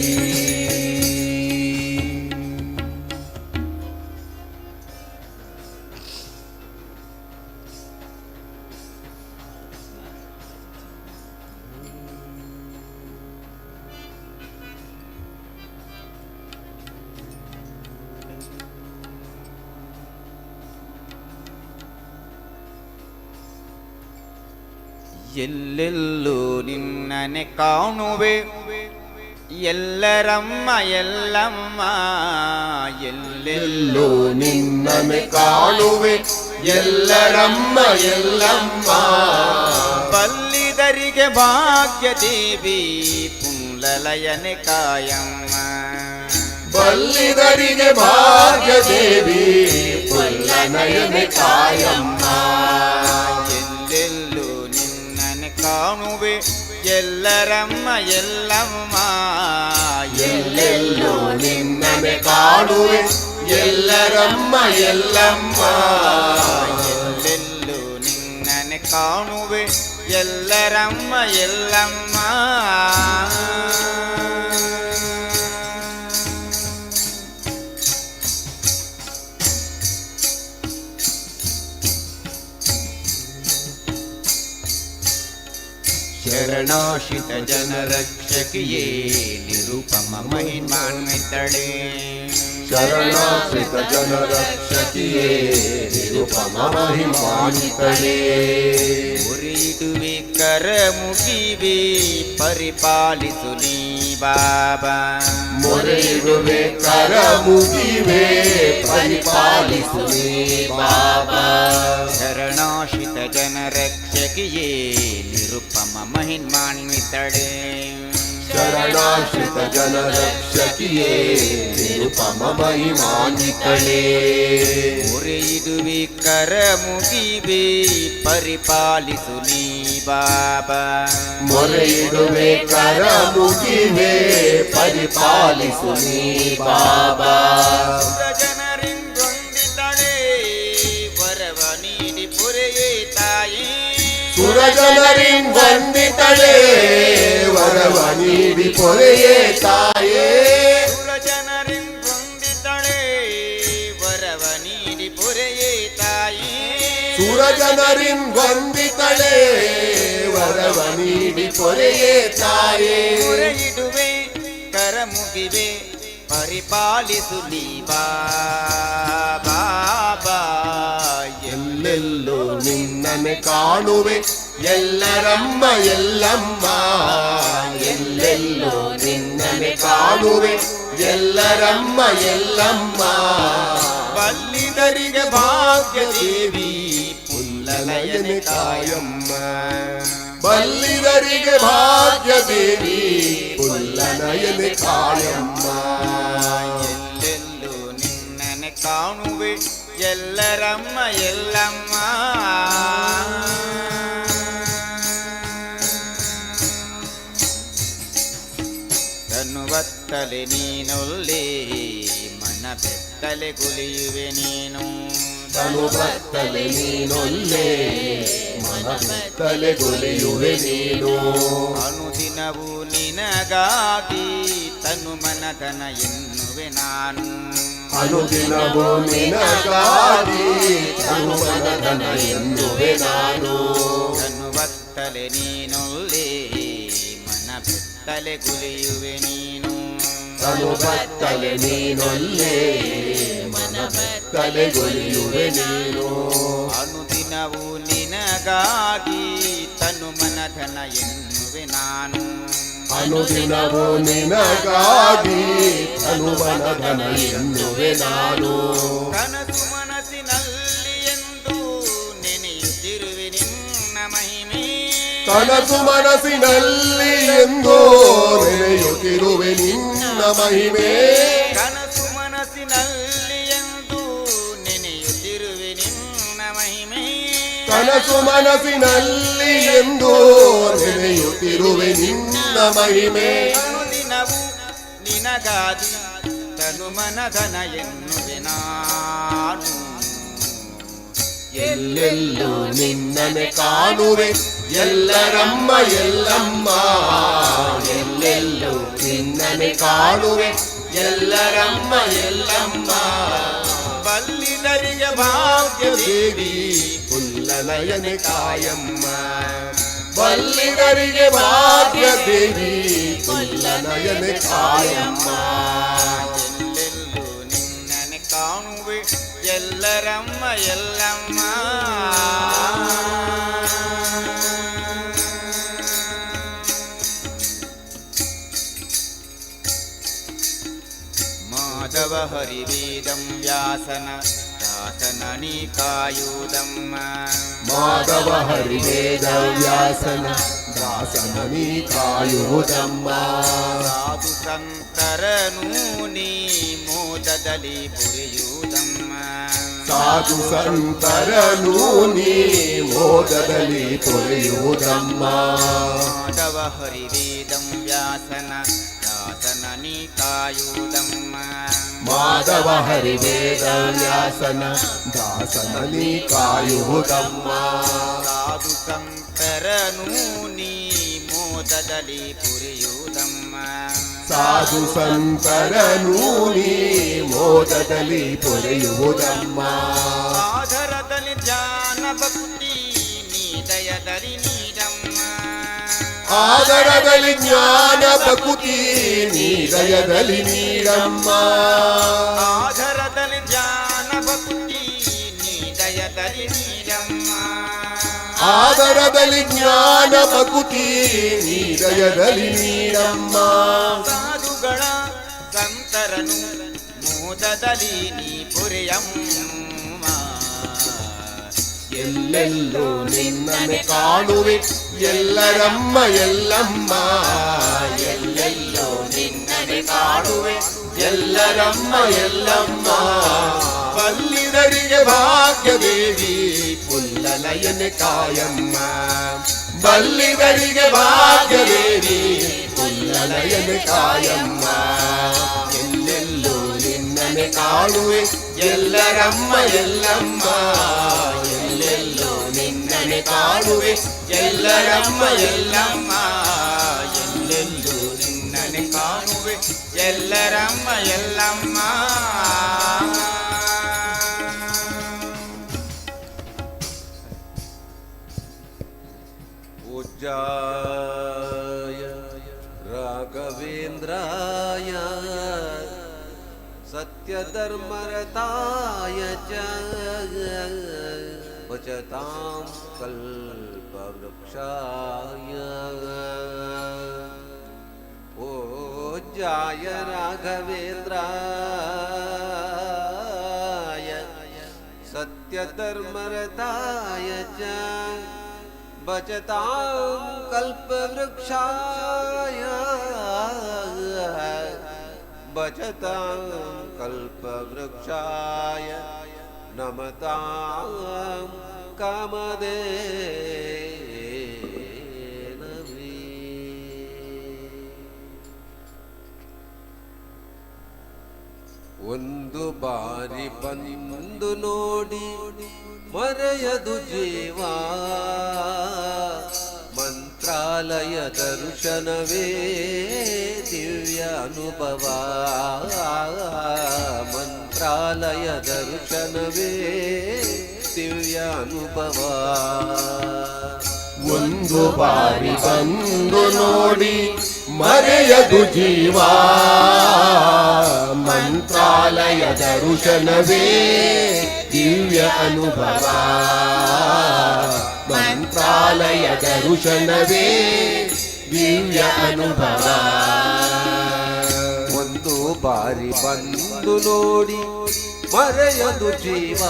ಎಲ್ಲೆಲ್ಲೂ ನಿನ್ನನೆ ಕಾಣುವೆ ಎಲ್ಲರಮ್ಮ ಎಲ್ಲಮ್ಮ ಎಲ್ಲೆಲ್ಲೂ ನಿನ್ನನೆ ಕಾಣುವೆ ಎಲ್ಲರಮ್ಮ ಎಲ್ಲಮ್ಮ ಬಲ್ಲಿದರಿಗೆ ಭಾಗ್ಯ ದೇವಿ ಪುಂಲಲಯನೆ ಕಾಯಮ್ಮ ಬಲ್ಲಿದರಿಗೆ ಭಾಗ್ಯ ದೇವಿ ಪುಲ್ಲನಯನೆ ಕಾಯಮ್ಮ ಎಲ್ಲೆಲ್ಲೂ ನಿನ್ನನೆ ಕಾಣುವೆ ಎಲ್ಲರಮ್ಮ ಎಲ್ಲಮ್ಮ ಎಲ್ಲೆಲ್ಲೋ ನಿನ್ನನೆ ಕಾಣುವೆ ಎಲ್ಲರಮ್ಮ ಎಲ್ಲಮ್ಮ ಎಲ್ಲೆಲ್ಲೂ ನಿನ್ನನೆ ಕಾಣುವೆ ಎಲ್ಲರಮ್ಮ ಎಲ್ಲಮ್ಮ ಶರಣಾಶ್ರಿತ ಜನರಕ್ಷಕಿಯೇ ನಿರುಪಮ ಮಹಿಮಾನ್ವಿತಳೆ ಶರಣಾಶ್ರಿತ ಜನರಕ್ಷಕಿಯೇ ನಿರುಪಮ ಮಹಿಮಾನ್ವಿತಳೆ ಮುರಿದುವೆ ಕರ ಮುಗಿವೆ ಪರಿಪಾಲಿಸು ನೀ ಬಾಬಾ ಮೊರೆಯಿಡುವೆ ಕರ ಮುಗಿವೆ ಪರಿಪಾಲಿಸು ನೀ ಬಾಬಾ ಶರಣಾಶ್ರಿತ ಜನರಕ್ಷಕಿಯೇ ನಿರುಪಮ ಮಹಿಮಾನ್ವಿತಳೆ ಶರಣಾಶ್ರಿತ ಜನರಕ್ಷಕಿಯೇ ನಿರುಪಮ ಮಹಿಮಾನ್ವಿತಳೆ ಮುರಿದುವೆ ಕರ ಮುಗಿವೆ ಪರಿಪಾಲಿಸು ನೀ ಬಾಬಾ ಮೊರೆಯಿಡುವೆ ಕರ ಮುಗಿವೆ ಪರಿಪಾಲಿಸು ನೀ ಬಾಬಾ ಜನರಿಂದೊಂದಿತಳೆ ವರವ ನೀಡಿ ಪುರೆಯೇ ತಾಯಿ ಸುರಜನರಿಂದೊಂದಿತಳೆ ವರವ ನೀಡಿ ಪೊರೆಯೇ ತಾಯೇ ಸುರಜನರಿಂದೊಂದಿತಳೆ ವರವ ನೀಡಿ ಪುರೆಯೇ ತಾಯಿ ಸುರಜನರಿಂದೊಂದಿತಳೆ ವರವ ನೀಡಿ ಪೊರೆಯೇ ತಾಯೇ ಮುರೆಯಿಡುವೆ ಕರ ಮುಗಿವೆ ಪರಿಪಾಲಿಸು ನೀ ಬಾಬಾ ಎಲ್ಲೆಲ್ಲೋ ನಿನ್ನನೆ ಕಾಣುವೆ ಎಲ್ಲರಮ್ಮ ಎಲ್ಲಮ್ಮ ಎಲ್ಲೆಲ್ಲೋ ನಿನ್ನನೆ ಕಾಣುವೆ ಎಲ್ಲರಮ್ಮ ಎಲ್ಲಮ್ಮ ಬಲ್ಲಿದರಿಗೆ ಭಾಗ್ಯ ದೇವಿ ಪುಲ್ಲಲಯನೆ ಕಾಯಮ್ಮ ಬಲ್ಲಿದರಿಗೆ ಭಾಗ್ಯ ದೇವಿ ಪುಲ್ಲನಯನೆ ಕಾಯಮ್ಮ ಎಲ್ಲೆಲ್ಲೂ ನಿನ್ನನೆ ಕಾಣುವೆ ಎಲ್ಲರಮ್ಮ ಎಲ್ಲಮ್ಮ ತನುವತ್ತಲ ಬತ್ತಲೆ ನೀನೊಲ್ಲೆ ಮನ ಬೆತ್ತಲೆ ಕುಲಿಯುವೆ ನೀನು ತನು ಬತ್ತಲೆ ನೀನೊಲ್ಲೆ ಮನ ಬೆತ್ತಲೆ ಕೊಲೆಯುವೆ ನೀನು ಅನುದಿನವೂ ನಿನಗಾಗಿ ತನು ಮನಧನ ಎನ್ನುವೆ ನಾನು ಅನುದಿನವೂ ನಿನಗಾಗಿ ತನು ಮನಧನ ಎನ್ನುವೆ ನಾನು ತನು ಬತ್ತಲೆ ನೀನೊಲ್ಲೆ ಮನ ಬೆತ್ತಲೆ ಕುಲಿಯುವೆ ನೀನು ತನು ಬತ್ತಲೆ ನೀನೊಲ್ಲೆ ಮನ ಬೆತ್ತಲೆ ಕೊಲೆಯುವೆ ನೀನು ಅನುದಿನವೂ ನಿನಗಾಗಿ ತನು ಮನಧನ ಎನ್ನುವೆ ನಾನು ಅನುದಿನವೂ ನಿನಗಾಗಿ ತನು ಮನಧನ ಎನ್ನುವೆ ನಾನು ಕನಸು ಮನಸ್ಸಿನಲ್ಲಿ ಎಂದು ನೆನೆಯುತ್ತಿರುವೆ ನಿನ್ನ ಮಹಿಮೆ ಕನಸು ಮನಸ್ಸಿನಲ್ಲಿ ಎಂದು ನೆನೆಯುತ್ತಿರುವೆ ನಿನ್ನ ಮಹಿಮೆ ಕನಸು ಮನಸ್ಸಿನಲ್ಲಿ ಎಂದು ನೆನೆಯುತ್ತಿರುವೆ ನಿನ್ನ ಮಹಿಮೆ ಕನಸು ಮನಸ್ಸಿನಲ್ಲಿ ಎಂದು ನೆನೆಯುತ್ತಿರುವೆ ನಿನ್ನ ಮಹಿಮೆ ಅನುದಿನವೂ ನಿನಗಾಗಿ ತನು ಮನಧನ ಎನ್ನುವೆ ನಾನು ಎಲ್ಲೆಲ್ಲೂ ನಿನ್ನನೆ ಕಾಣುವೆ ಎಲ್ಲರಮ್ಮ ಎಲ್ಲಮ್ಮ ಎಲ್ಲೆಲ್ಲೂ ನಿನ್ನನೆ ಕಾಣುವೆ ಎಲ್ಲರಮ್ಮ ಎಲ್ಲಮ್ಮ ಬಲ್ಲಿದರಿಗೆ ಭಾಗ್ಯ ದೇವಿ ಪುಲ್ಲನಯನೆ ಕಾಯಮ್ಮ ಬಲ್ಲಿಗರಿಗೆ ಭಾಗ್ಯ ದೇವಿ ಪುಲ್ಲನಯನೆ ಕಾಯಮ್ಮ ಎಲ್ಲೆಲ್ಲೂ ನಿನ್ನನೆ ಕಾಣುವೆ ಎಲ್ಲರಮ್ಮ ಎಲ್ಲಮ್ಮ ಮಾಧವ ಹರಿವೇದಂ ವ್ಯಾಸನ ದಾಸನ ನೀ ಕಾಯುವುದಮ್ಮ ಮಾಧವ ಹರಿವೇದ ವ್ಯಾಸನ ದಾಸನ ನೀ ಕಾಯುವುದಮ್ಮ ಸಾಧು ಸಂತರನು ನೀ ಮೋದದಲ್ಲಿ ಪುರಿಯುವುದಮ್ಮ ಸಾಧು ಸಂತರನು ನೀ ಮೋದದಲ್ಲಿ ತೊರೆಯುವುದಮ್ಮ ಮಾಧವ ಹರಿವೇದಂ ವ್ಯಾಸನ ದಾಸನ ನೀ ಕಾಯುವುದಮ್ಮ ಮಾಧವ ಹರಿವೇದ ವ್ಯಾಸನ ದಾಸನ ನೀ ಕಾಯುವುದಮ್ಮ ಸಾಧು ಸಂತರನು ನೀ ಮೋದದಲ್ಲಿ ಪುರಿಯುವುದಮ್ಮ ಸಾಧು ಸಂತರನು ನೀ ಮೋದದಲ್ಲಿ ಪೊರೆಯುವುದಮ್ಮ ಆಧರದಲ್ಲಿ ಜ್ಞಾನ ಭಕ್ತಿ ನೀ ದಯದಲ್ಲಿ ನೀಡಮ್ಮ ಆದರದಲ್ಲಿ ಜ್ಞಾನ ಭಕುತಿ ನೀ ದಯದಲ್ಲಿ ನೀಡಮ್ಮ ಆಧರದಲ್ಲಿ ಜ್ಞಾನ ಭಕ್ತಿ ನೀ ದಯದಲ್ಲಿ ನೀಡಮ್ಮ ಆದರದಲ್ಲಿ ಜ್ಞಾನ ಭಕುತಿ ನೀ ದಯದಲ್ಲಿ ನೀಡಮ್ಮ ಸಾಧುಗಳ ಸಂತರನು ಮೋದದಲ್ಲಿ ನೀ ಪುರಿಯಮ್ಮ ಎಲ್ಲೆಲ್ಲೂ ನಿನ್ನನೆ ಕಾಣುವೆ ಎಲ್ಲರಮ್ಮ ಎಲ್ಲಮ್ಮ ಎಲ್ಲೆಲ್ಲೂ ನಿನ್ನನೆ ಕಾಣುವೆ ಎಲ್ಲರಮ್ಮ ಎಲ್ಲಮ್ಮ ಬಲ್ಲಿದರಿಗೆ ಭಾಗ್ಯ ದೇವಿ ಪುಲ್ಲನಯನೆ ಕಾಯಮ್ಮ ಬಲ್ಲಿದರಿಗೆ ಭಾಗ್ಯ ದೇವಿ ಪುಲ್ಲನಯನೆ ಕಾಯಮ್ಮ ಎಲ್ಲೆಲ್ಲೂ ನಿನ್ನನೆ ಕಾಣುವೆ ಎಲ್ಲರಮ್ಮ ಎಲ್ಲಮ್ಮ ಎಲ್ಲೆಲ್ಲೂ ನಿನ್ನನೆ ಕಾಣುವೆ ಎಲ್ಲರಮ್ಮ ಎಲ್ಲಮ್ಮ ಎಲ್ಲೆಲ್ಲೂ ನಿನ್ನನೆ ಕಾಣುವೆ ಎಲ್ಲರಮ್ಮ ಎಲ್ಲಮ್ಮ पूज्याय राघवेन्द्राय सत्यधर्मरताय च भजतां कल्पवृक्षाय पूज्याय राघवेन्द्राय सत्यधर्मरताय च भजतां कल्पवृक्षाय भजतां कल्पवृक्षाय नमतां कामधेनवे ಒಂದು ಬಾರಿ ಬಂದು ನೋಡಿ ಮರೆಯದು ಜೀವ ಮಂತ್ರಾಲಯ ದರ್ಶನವೇ ದಿವ್ಯ ಅನುಭವ ಮಂತ್ರಾಲಯ ದರ್ಶನವೇ ದಿವ್ಯ ಅನುಭವ ಒಂದು ಬಾರಿ ಬಂದು ನೋಡಿ ಮರೆಯದು ಜೀವ ಮಂತ್ರಾಲಯ ದರ್ಶನವೇ ದಿವ್ಯ ಅನುಭವ ಮಂತ್ರಾಲಯ ದರ್ಶನವೇ ದಿವ್ಯ ಅನುಭವ ಒಂದು ಬಾರಿ ಬಂದು ನೋಡಿ ಮರೆಯದು ಜೀವ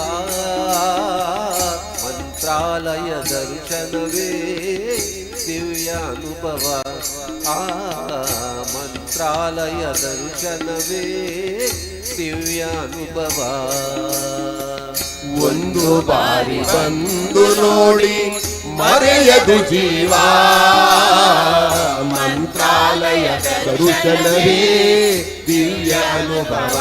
ಮಂತ್ರಾಲಯ ದರ್ಶನವೇ ದಿವ್ಯ ಅನುಭವ ಮಂತ್ರಾಲಯ ದರ್ಶನವೇ ದಿವ್ಯ ಅನುಭವ ಒಂದು ಬಾರಿ ಬಂದು ನೋಡಿ ಮರೆಯದು ಜೀವ ಮಂತ್ರಾಲಯ ದರ್ಶನವೇ ದಿವ್ಯ ಅನುಭವ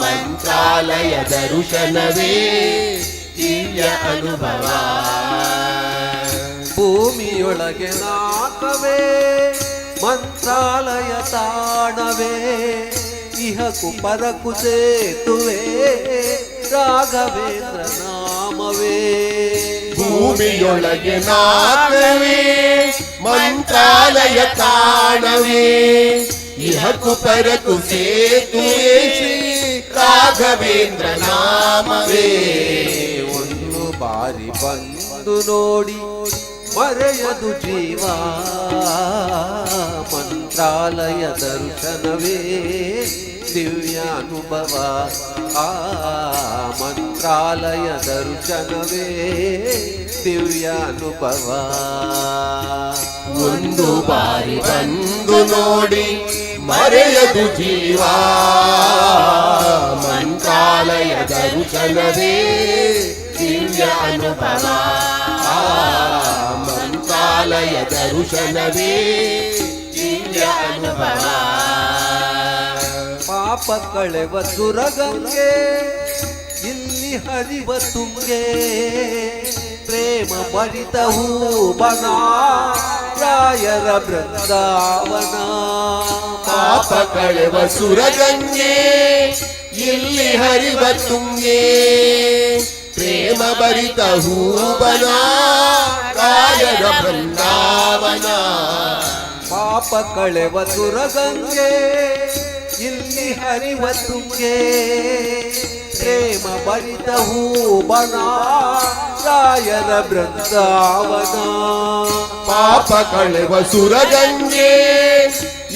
ಮಂತ್ರಾಲಯ ದರ್ಶನವೇ ದಿವ್ಯ ಅನುಭವ ಭೂಮಿಯೊಳಗೆ ನಾಕವೇ ಮಂತ್ರಾಲಯ ತಾಣವೇ ಇಹಕು ಪರಕು ಸೇತುವೆ ರಾಘವೇಂದ್ರ ನಾಮವೇ ಭೂಮಿಯೊಳಗೆ ನಾಕವೇ ಮಂತ್ರಾಲಯ ತಾಣವೇ ಇಹಕು ಪರಕು ಸೇತುವೆ ಶ್ರೀ ರಾಘವೇಂದ್ರ ನಾಮವೇ ಒಂದು ಬಾರಿ ಬಂದು ನೋಡಿ ಮರೆಯದು ಜೀವ ಮಂತ್ರಾಲಯ ದರ್ಶನವೇ ದಿವ್ಯ ಅನುಭವ ಮಂತ್ರಾಲಯ ದರ್ಶನವೇ ದಿವ್ಯ ಅನುಭವ ಒಂದು ಬಾರಿ ಬಂದು ನೋಡಿ ಮರೆಯದು ಜೀವ ಮಂತ್ರಾಲಯ ದರ್ಶನವೇ ದಿವ್ಯ ಅನುಭವ ಮಂತ್ರಾಲಯ ದರ್ಶನವೇ ದಿವ್ಯ ಅನುಭವ ಪಾಪ ಕಳೆವ ಸುರಗಂಗೆ ಇಲ್ಲಿ ಹರಿವ ತುಂಗೆ ಪ್ರೇಮ ಭರಿತ ಹೂಬನ ರಾಯರ ಬೃಂದಾವನ ಪಾಪ ಕಳೆವ ಸುರಗಂಗೆ ಇಲ್ಲಿ ಹರಿವ ತುಂಗೆ ಪ್ರೇಮ ಭರಿತ ಹೂಬನ ರಾಯರ ಬೃಂದಾವನ ಪಾಪ ಕಳೆವ ಸುರಗಂಗೆ ಇಲ್ಲಿ ಹರಿವ ತುಂಗೆ ಪ್ರೇಮ ಭರಿತ ಹೂಬನ ರಾಯರ ಬೃಂದಾವನ ಪಾಪ ಕಳೆವ ಸುರಗಂಗೆ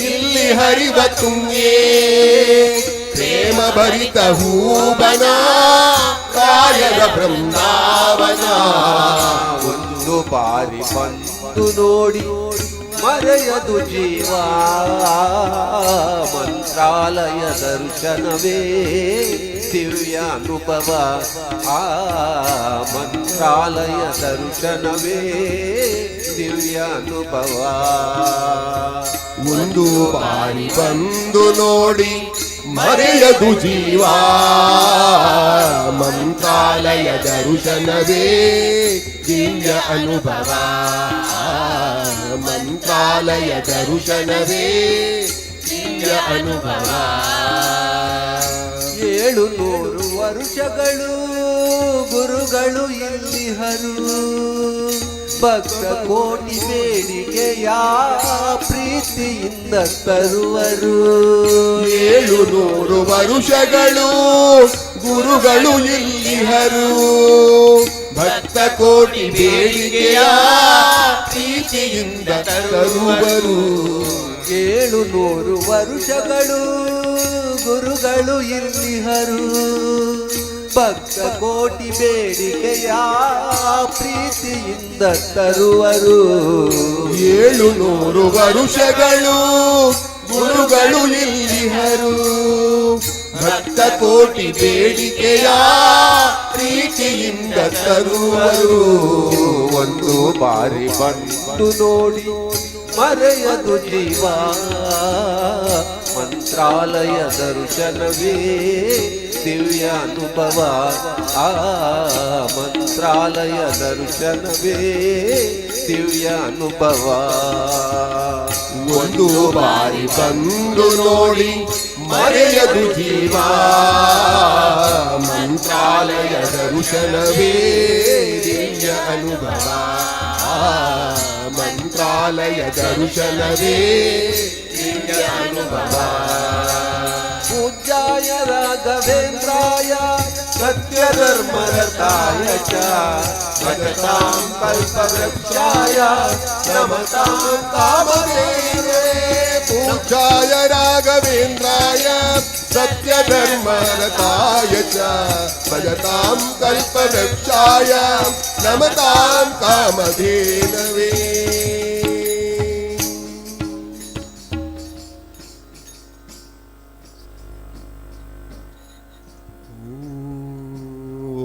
ಇಲ್ಲಿ ಹರಿವ ತುಂಗೆ ಪ್ರೇಮ ಭರಿತ ಹೂಬನ ರಾಯರ ಬೃಂದಾವನ ಒಂದು ಬಾರಿ ಬಂದು ನೋಡಿ ಮರೆಯದು ಜೀವ ಮಂತ್ರಾಲಯ ದರ್ಶನವೇ ದಿವ್ಯ ಅನುಭವ ಮಂತ್ರಾಲಯ ದರ್ಶನವೇ ದಿವ್ಯ ಅನುಭವ ಒಂದು ಬಾರಿ ಬಂದು ನೋಡಿ ಮರೆಯದು ಜೀವ ಮಂತ್ರಾಲಯ ದರ್ಶನವೇ ದಿವ್ಯ ಅನುಭವ ಮಂತ್ರಾಲಯ ದರ್ಶನವೇ ದಿವ್ಯ ಅನುಭವ 700 ವರುಷಗಳು ಗುರುಗಳು ಇಲ್ಲಿಹರು ಭಕ್ತ ಕೋಟಿ ಬೇಡಿಕೆಯ ಪ್ರೀತಿಯಿಂದ ತರುವರು 700 ವರುಷಗಳು ಗುರುಗಳು ಇಲ್ಲಿಹರು ಭಕ್ತ ಕೋಟಿ ಬೇಡಿಕೆಯ ಪ್ರೀತಿಯಿಂದ ತರುವರು 700 ವರುಷಗಳು ಗುರುಗಳು ಇಲ್ಲಿಹರು ಭಕ್ತ ಕೋಟಿ ಬೇಡಿಕೆಯ ಪ್ರೀತಿಯಿಂದ ತರುವರು 700 ವರುಷಗಳು ಗುರುಗಳು ಇಲ್ಲಿಹರು ಭಕ್ತ ಕೋಟಿ ಬೇಡಿಕೆಯ ಪ್ರೀತಿಯಿಂದ ತರುವರು ಒಂದು ಬಾರಿ ಬಂದು ನೋಡಿ ಮರೆಯದು ಜೀವ ಮಂತ್ರ ಮಂತ್ರಾಲಯ ದರ್ಶನವೇ ದಿವ್ಯ ಅನುಭವ ಆ ಮಂತ್ರಾಲಯ ದರ್ಶನವೇ ದಿವ್ಯ ಅನುಭವ. ಒಂದು ಬಾರಿ ಬಂದು ನೋಡಿ ಮರೆಯದು ಜೀವ, ಮಂತ್ರಾಲಯ ದರ್ಶನವೇ ದಿವ್ಯ ಅನುಭವ, ಮಂತ್ರಾಲಯ ದರ್ಶನವೇ ದಿವ್ಯ ಅನುಭವ. पूज्याय राघवेन्द्राय सत्यधर्मरताय च भजतां कल्पवृक्षाय नमतां कामधेनवे. पूज्याय राघवेन्द्राय सत्यधर्मरताय च भजतां कल्पवृक्षाय नमतां कामधेनवे.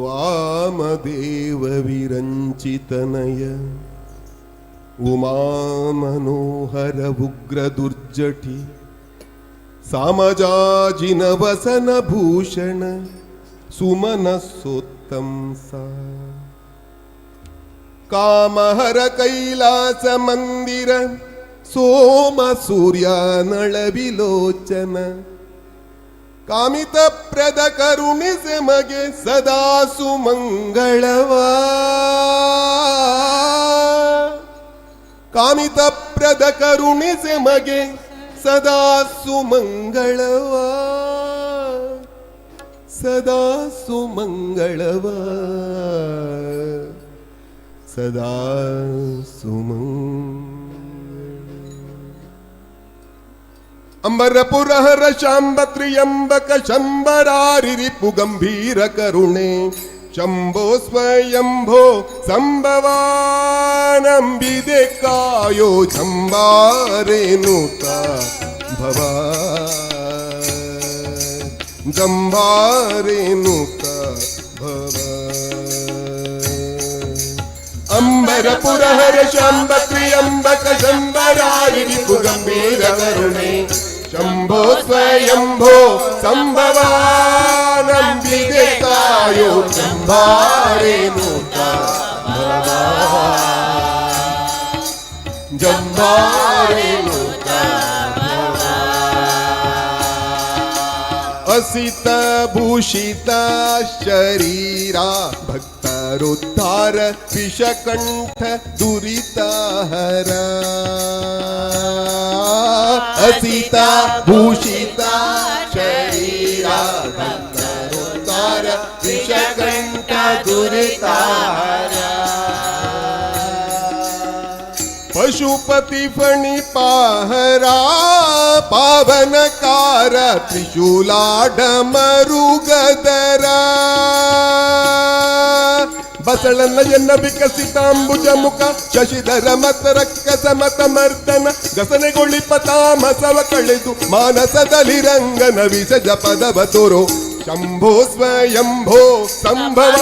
वामदेव विरञ्चितनय उमा मनोहर उग्र दुर्जटी सामजाजिन वसन भूषण सुमनसोत्तंसा कामहर कैलास मंदिर सोम सूर्यानळ विलोचन कामित प्रद करुणिसे मगे सदा सुमंगळवा कामित प्रद करुणिसे मगे सदा सुमंगळवा सदा सुमंगळवा सदा अंबरपुर हर शांब त्र्यंबक शंबरारि रिपु गंभीर करुणे शंभो स्वयंभो संभवानंबिदे कायो जंबारेनुता भवा जंबारेनुता भवा अंबरपुर हर शांब त्र्यंबक शंबरारि रिपु गंभीर करुणे शंभो स्वयंभो संभवानंबिदे कायो जंबारेनुता भवा जंबारेनुता भवा असित भूषित शरीरा भक्तरुद्धार विषकंठ दुरिताहर असिता भूषिता शरीरा भक्तरुद्धार विषकंठ दुरिताहर पशुपति फणी पाहरा पावनकार त्रिशूलाडमरुगदरा बसळनयन विकसितांबुज मुख शशिधर मत ರಕ್ಕಸ ಮತ ಮರ್ದನ ಗಸನೆಗೊಳಿಪ ತಾಮಸವ ಕಳೆದು ಮಾನಸದಲ್ಲಿ ರಂಗನ ವಿಷಜ ಪದವ ತೋರೋ ಶಂಭೋ ಸ್ವಯಂಭೋ ಸಂಭವ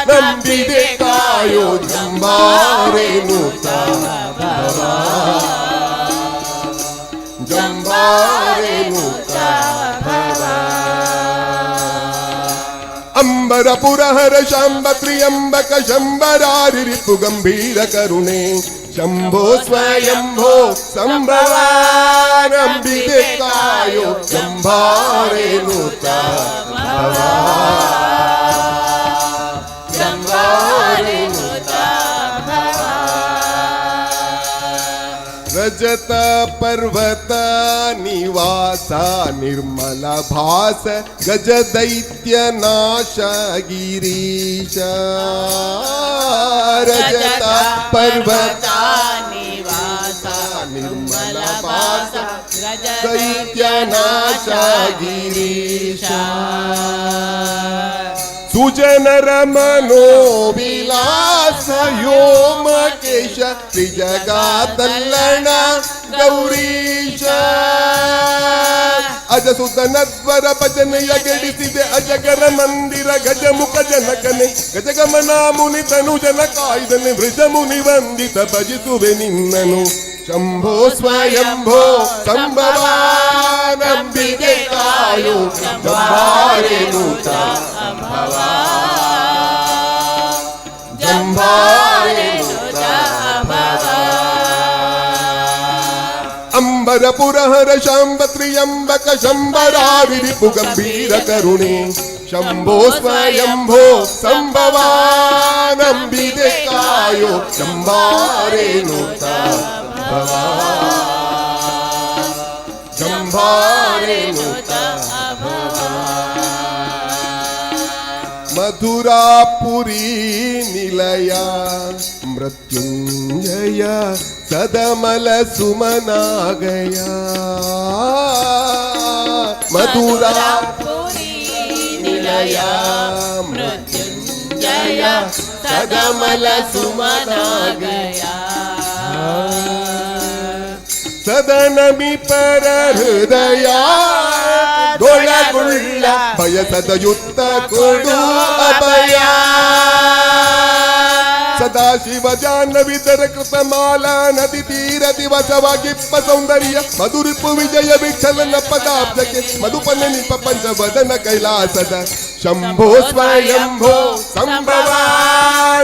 ನಂಬಿದೆ ಕಾಯೋ ಜಂಬಾರೇನುತಾ ಭವಾ ಜಂಬಾರೇನುತಾ ಭವಾ अंबरपुर हर शांब त्र्यंबक शंबरारि रिपु गंभीर करुणे शंभो स्वयंभो संभवानंबिदे कायो जंबारेनुता भवा जंबारेनुता भवा रजत पर्वत निवासा निर्मल भास गज दैत्य नाश गिरीश रजत पर्वत निवासा निर्मल भास दैत्य नाश गिरीश सुजनर मनोविलास योमकेश त्रिजगातल्लण गौरीश अजसुतनद्वर भजನೆಯ ಗೆಡಿಸಿದೆ ಅಜಗರ ಮಂದಿರ ಗಜಮುಖ ಜನಕನೆ ಗಜಗಮನ ಮುನಿ ತನುಜನ ಕಾಯ್ದನೆ ವೃಷ ಮುನಿ ವಂದಿತ ಭಜಿಸುವೆ ನಿನ್ನನು ಶಂಭೋ ಸ್ವಯಂಭೋ ಸಂಭವಾನಂಬಿಕೆ ಕಾಯೋ ಜಂಭಾರೇನುತ ಜಂಭಾರೇನುತ ಅಂಬರಪುರಹರ ಶಾಂಬ ತ್ರಿಯಂಬಕ ಶಂಬರಾರಿ ರಿಪು ಗಂಭೀರ ಕರುಣೆ ಶಂಭೋ ಸ್ವಯಂಭೋ ಸಂಭವಾನಂಬಿಕೆ ಕಾಯೋ ಜಂಭಾರೇನುತ ಜಂಭಾರೇನುತ ಮಧುರಾಪುರಿ ನಿಲಯ ಮೃತ್ಯುಂಜಯ ಸದಮಲ ಸುಮನಾಗಯ ಮಧುರಾಪುರಿ ನಿಲಯ ಮೃತ್ಯುಂಜಯ ಸದಮಲ ಸುಮನಾಗಯ ಸದನಮಿ ಪರ ಹೃದಯ ಗೊಳಗುಳ್ಳ ಬಯಸದ ಯುದ್ಧ ಕೊಡು ಅಭಯ ಸದಾಶಿವ ಜಾಹ್ನವಿತರ ಕೃತ ಮಾಲಾ ನದಿ ತೀರ ದಿವಸವಾಗಿಪ್ಪ ಸೌಂದರ್ಯ ಮಧುರಿಪು ವಿಜಯ ವಿಠಲನ ಪದಾಬ್ಜಕ್ಕೆ ಮಧುಪನ ನಿಪ ಪಂಚವದನ ಕೈಲಾಸದ ಶಂಭೋ ಸ್ವಯಂಭೋ ಸಂಭವಾನಂಬಿದೆ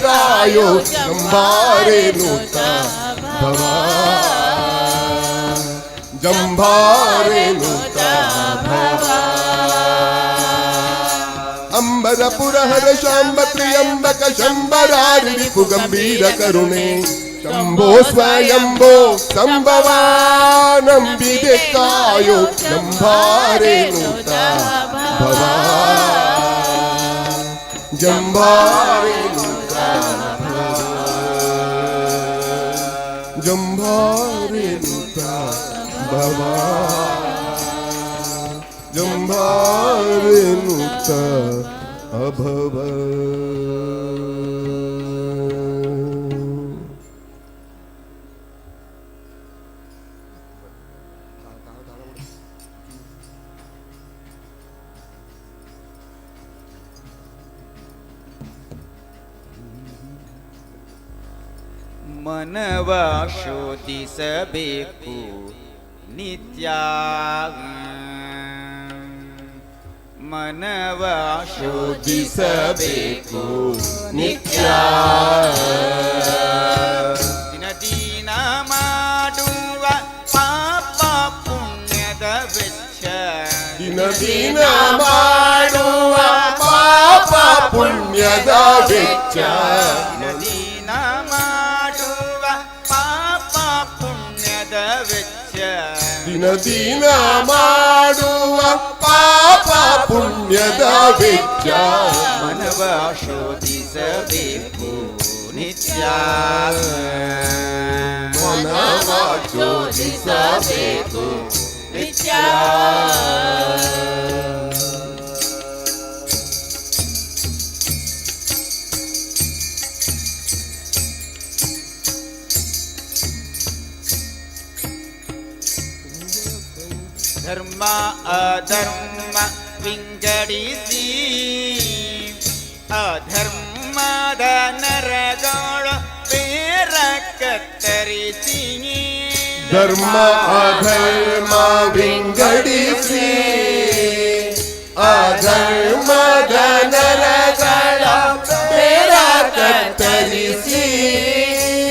ಕಾಯೋ ಜಂಭಾರೇನುತ ಭವಾ ಜಂಭಾರೇನುತ ಅಂಬರಪುರಹರ ಶಾಂಬ ತ್ರಿಯಂಬಕ ಶಂಬರಾರಿ ರಿಪು ಗಂಭೀರ ಕರುಣೆ ಶಂಭೋ ಸ್ವಯಂಭೋ ಸಂಭವಾನಂಬಿದೆ ಕಾಯೋ ಜಂಭಾರೇನುತ ಭವಾ ಜಂಭಾರೇನುತ ಜಂಭಾರೇನುತ ಭವಾ ಜಂಭಾರೇನುತ ಅಭವ ಮನವ ಶೋಧಿಸಬೇಕು ನಿತ್ಯ ಮನವ ಶೋಧಿಸಬೇಕು ನಿತ್ಯ ದಿನ ದಿನ ಮಾಡುವ ಪಾಪ ಪುಣ್ಯದ ವೆಚ್ಚ ದಿನ ದಿನ ಮಾಡುವ ಪಾಪ ಪುಣ್ಯದ ವೆಚ್ಚ ದಿನ ಮಾಡುವ ಪಾಪ ಪುಣ್ಯದ ವೆಚ್ಚ ದಿನ ದಿನ ಮಾಡುವ ಪಾಪ ಪುಣ್ಯದ ವೆಚ್ಚ ಮನವ ಶೋಧಿಸಬೇಕು ನಿತ್ಯ ಮನವ ಶೋಧಿಸಬೇಕು ನಿತ್ಯ ಧರ್ಮ ಅಧರ್ಮ ವಿಂಗಡಿಸಿ ಅಧರ್ಮದ ನರಗಳು ಬೇರ ಕತ್ತರಿಸಿ ಧರ್ಮ ಅಧರ್ಮ ವಿಂಗಡಿಸಿ ಅಧರ್ಮದ ನರಗಳ ಬೇರ ಕತ್ತರಿಸಿ ಧರ್ಮ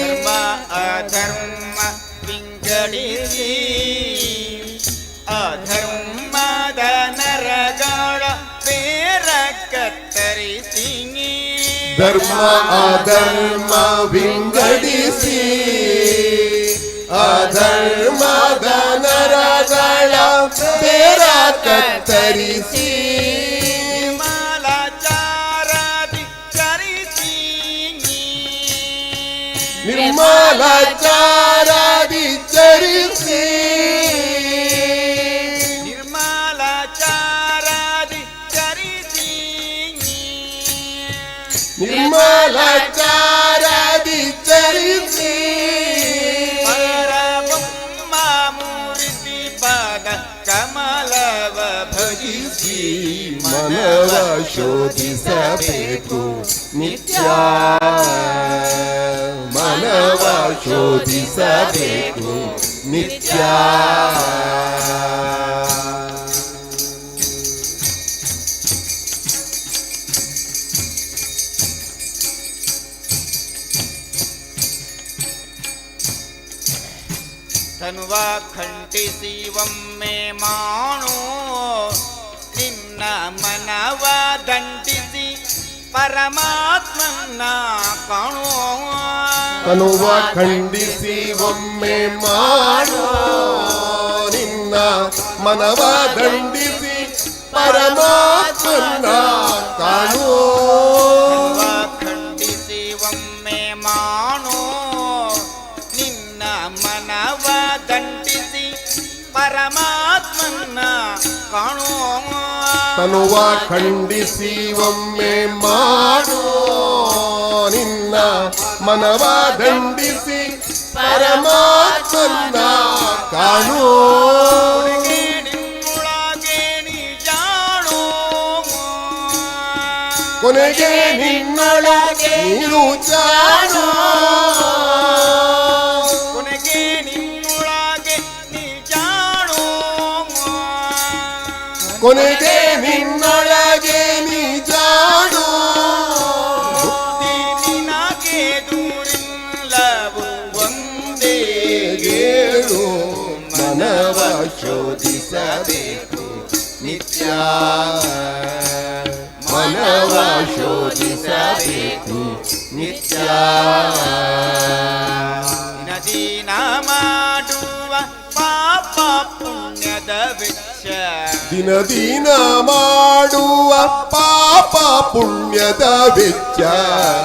ಅಧರ್ಮ ವಿಂಗಡಿಸಿ ಅಧರ್ಮದ ನರಗಳ ಬೇರ ಕತ್ತರಿಸಿ ಧರ್ಮ ಅಧರ್ಮ ವಿಂಗಡಿಸಿ ಅಧರ್ಮದ ನರಗಳ ಬೇರ ಕತ್ತರಿಸಿ ನಿರ್ಮಲಾಚಾರಾದಿ ಚರಿಸಿ ನಿರ್ಮಲಾಚಾರಾದಿ ಚರಿಸಿ ನಿರ್ಮಲಾಚಾರಾದಿ ಚರಿಸಿ ನಿರ್ಮಲಾಚಾರಾದಿ ಚರಿಸಿ ಪರಬ್ರಹ್ಮ ಮೂರ್ತಿ ಪದ ಕಮಲವ ಭಜಿಸಿ ಮನವ ಶೋಧಿಸಬೇಕು ನಿತ್ಯ ಮನವ ಮನವ ಶೋಧಿಸಬೇಕು ನಿತ್ಯ. ತನುವ ಖಂಡಿಸಿ ಒಮ್ಮೆ ಮಾಣೋ ನಿನ್ನ ಮನವ ದಂಡಿಸಿ ಪರಮಾತ್ಮನ ಕಾಣೋ. ತನುವ ಖಂಡಿಸಿ ಒಮ್ಮೆ ಮಾಡೋ ನಿನ್ನ ಮನವ ದಂಡಿಸಿ ಪರಮಾತ್ಮನ ಕಾಣೋ. ತನುವ ಖಂಡಿಸಿ ಒಮ್ಮೆ ಮಾಣೋ ನಿನ್ನ ಮನವ ದಂಡಿಸಿ ಪರಮಾತ್ಮನ ಕಾಣೋ. ತನುವ ಖಂಡಿಸಿ ಒಮ್ಮೆ ಮಾಡೋ ನಿನ್ನ ಮನವ ದಂಡಿಸಿ ಪರಮಾತ್ಮನ ಕಾಣೋ. ನಿನ್ನೊಳಗೆ ನೀ ಜಾಣೋ ಕೊನೆಗೆ ನಿನ್ನೊಳಗೆ ನೀನು ಜಾಣೋ. ಕೊನೆಗೆ ನಿನ್ನೊಳಗೆ ನೀ ಜಾಣೋ ಕೊನೆಗೆ ನಿನ್ನೊಳಗೆ ನೀ ಜಾಣೋ. ನಿನಗೆ ದೂರಿಲ್ಲವು ಒಂದೇ ಗೇಳು ಮನವ ಶೋಧಿಸಬೇಕು ನಿತ್ಯ. ಮನವ ಶೋಧಿಸಬೇಕು ನಿತ್ಯ. ದಿನ ಮಾಡುವ ಪಾಪ ಪುಣ್ಯದ ವೆಚ್ಚ ದಿನ ದಿನ ಮಾಡುವ ಪಾಪ ಪುಣ್ಯದ ವೆಚ್ಚ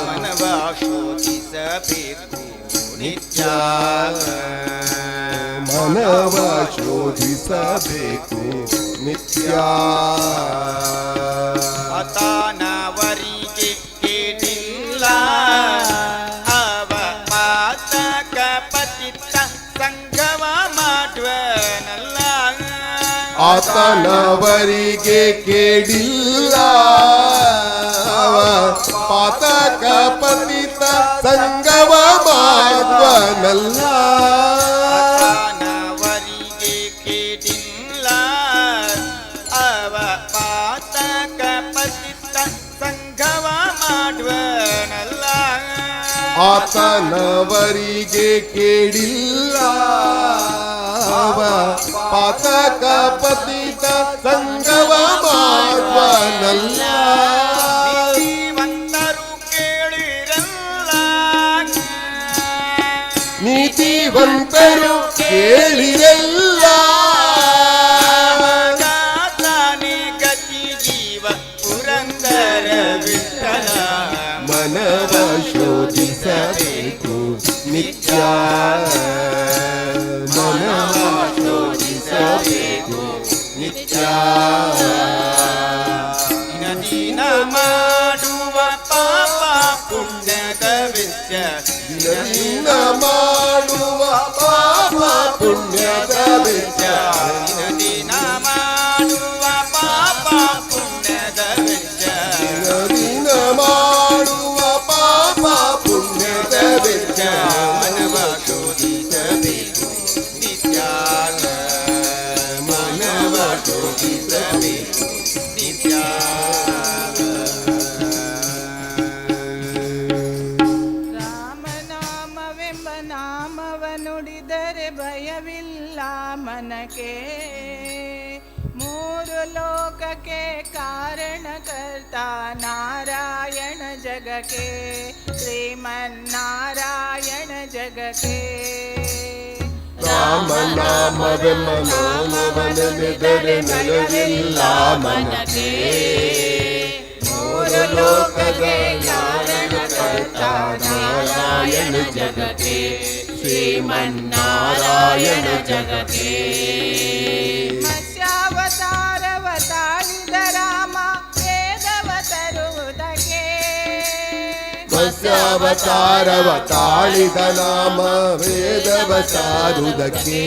ಮನವ ಶೋಧಿಸಬೇಕು ನಿತ್ಯ. ಮನವ ಶೋಧಿಸಬೇಕು ನಿತ್ಯ. ಆತನವರಿಗೆ ಕೇಳಿಲ್ಲ ಅವ ಪಾತಕ ಪತಿತ ಸಂಗಮ ಮಾಡುವನಲ್ಲ. ಆತನವರಿಗೆ ಕೇಳಿಲ್ಲ ಅವ ಪಾತಕ ಪತಿತ ಸಂಗವ ಮಾಡುವನಲ್ಲ. ಆತನವರಿಗೆ ಕೇಳಿಲ್ಲ ಅವ ಪಾತಕ ಪತಿತ ಸಂಗಮ ಮಾಡುವನಲ್ಲ. ಆತನವರಿಗೆ ಕೇಳಿಲ್ಲ ಅವ ಪಾತಕ ಪತಿತ ಸಂಗವ ಮಾಡುವನಲ್ಲ. ನೀತಿವಂತರು ಕೇಳಿರಲ್ಲ ನೀತಿವಂತರು ಕೇಳಿರಲ್ಲ. ತಾನೇ ಗತಿ ಜೀವ ಪುರಂದರ ವಿಠಲ. ಮನವ ಶೋಧಿಸಬೇಕು ನಿತ್ಯ. ಮನವ ಶೋಧಿಸಬೇಕು ನಿತ್ಯ. ದಿನ ದಿನ ಮಾಡುವ ಪಾಪ ಪುಣ್ಯದ ವೆಚ್ಚ. ದಿನ ದಿನ ಮಾಡುವ ಪಾಪ ಪುಣ್ಯದ ವೆಚ್ಚ. ದಿನ ದಿನ ಮಾಡುವ ಪಾಪ ಪುಣ್ಯದ ವೆಚ್ಚ. ದಿನ ದಿನ ಮಾಡುವ ಪಾಪ ಪುಣ್ಯದ ವೆಚ್ಚ. ಮನವ ಶೋಧಿಸಬೇಕು ನಿತ್ಯ. ಮನವ ಶೋಧಿಸಬೇಕು ನಿತ್ಯ. ರಾಮನಾಮವೆಂಬ ನಾಮವ ನುಡಿದರೆ ಭಯವಿಲ್ಲ ಮನಕ್ಕೆ. ಮೂರು ಲೋಕಕ್ಕೆ ಕಾರಣಕರ್ತ ನಾರಾಯಣ ಜಗಕ್ಕೆ. ಶ್ರೀಮನ್ನಾರಾಯಣ ಜಗಕ್ಕೆ. ರಾಮನಾಮವೆಂಬ ನಾಮವನೆನೆದರೆ ನೆಲವಿಲ್ಲ ಮನಕ್ಕೆ. ಮೂರು ಲೋಕಕ್ಕೆ ಕಾರಣಕರ್ತ ನಾರಾಯಣ ಜಗಕ್ಕೆ. ಶ್ರೀಮನ್ನಾರಾಯಣ ಜಗಕ್ಕೆ. ಮತ್ಸ್ಯಾವತಾರವ ತಾಳಿದ ರಾಮ ವೇದವ ತರುವುದಕ್ಕೆ. ಮತ್ಸ್ಯಾವತಾರವ ತಾಳಿದ ನಾಮ ವೇದವ ಸಾರುವುದಕ್ಕೆ.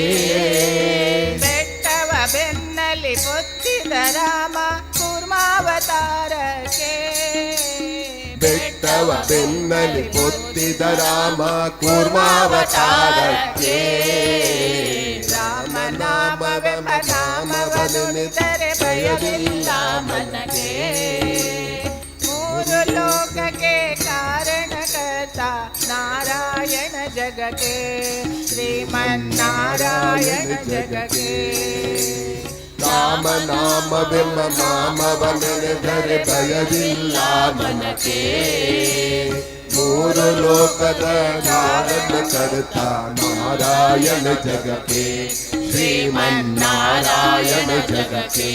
ಬೆಟ್ಟವ ಬೆನ್ನಲಿ ಪೊತ್ತಿದ ರಾಮ ಕೂರ್ಮಾವತಾರಕ್ಕೆ. ಬೆಟ್ಟವ ಖಡ್ಗವ ಬೆನ್ನಲಿ ಪೊತ್ತಿದ ರಾಮ ಕೂರ್ಮಾವತಾರಕ್ಕೆ ರಾಮನಾಮವೆಂಬ ನಾಮವನುಳಿದರೆ ಭಯವಿಲ್ಲ ಮನಗೆ ಮೂರು ಲೋಕಕ್ಕೆ ಕಾರಣಕರ್ತ ನಾರಾಯಣ ಜಗಕ್ಕೆ ಶ್ರೀಮನ್ನಾರಾಯಣ ಜಗಕ್ಕೆ ರಾಮನಾಮವೆಂಬ ನಾಮವನೆಳೆದರೆ ಭಯವಿಲ್ಲ ಮನಕ್ಕೆ ಮೂರು ಲೋಕದ ಕಾರಣ ಕರ್ತ ನಾರಾಯಣ ಜಗಕ್ಕೆ ಶ್ರೀಮನ್ನಾರಾಯಣ ಜಗಕ್ಕೆ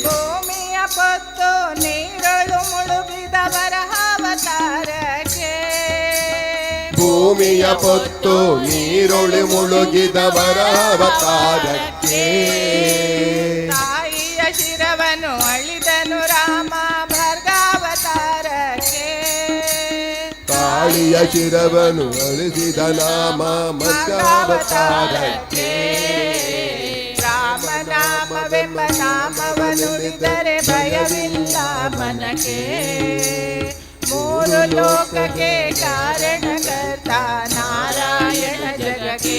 ಭೂಮಿಯ ಪೊತ್ತು ನೀರಳು ಮುಳುಗಿದವರ ಅವತಾರಕ್ಕೆ ಭೂಮಿಯ ಪೊತ್ತು ನೀರೊಳಿ ಮುಳುಗಿದವರ ಅವತಾರಕ್ಕೆ ತಾಯಿಯ ಶಿರವನ್ನು ಅಳಿದನು ರಾಮ ಭರ್ಗಾವತಾರಕ್ಕೆ ಕಾಳಿಯ ಶಿರವನು ಅಳಿಸಿದ ನಾಮ ಮಧ್ಯಾವತಾರಕ್ಕೆ ರಾಮನಾಮವೆಂಬ ನಾಮವನುಳಿದರೆ ಭಯವಿಲ್ಲ ಮನಕ್ಕೆ ಮೂರು ಲೋಕಕ್ಕೆ ಕಾರಣಕರ್ತ ನಾರಾಯಣ ಜಗಕ್ಕೆ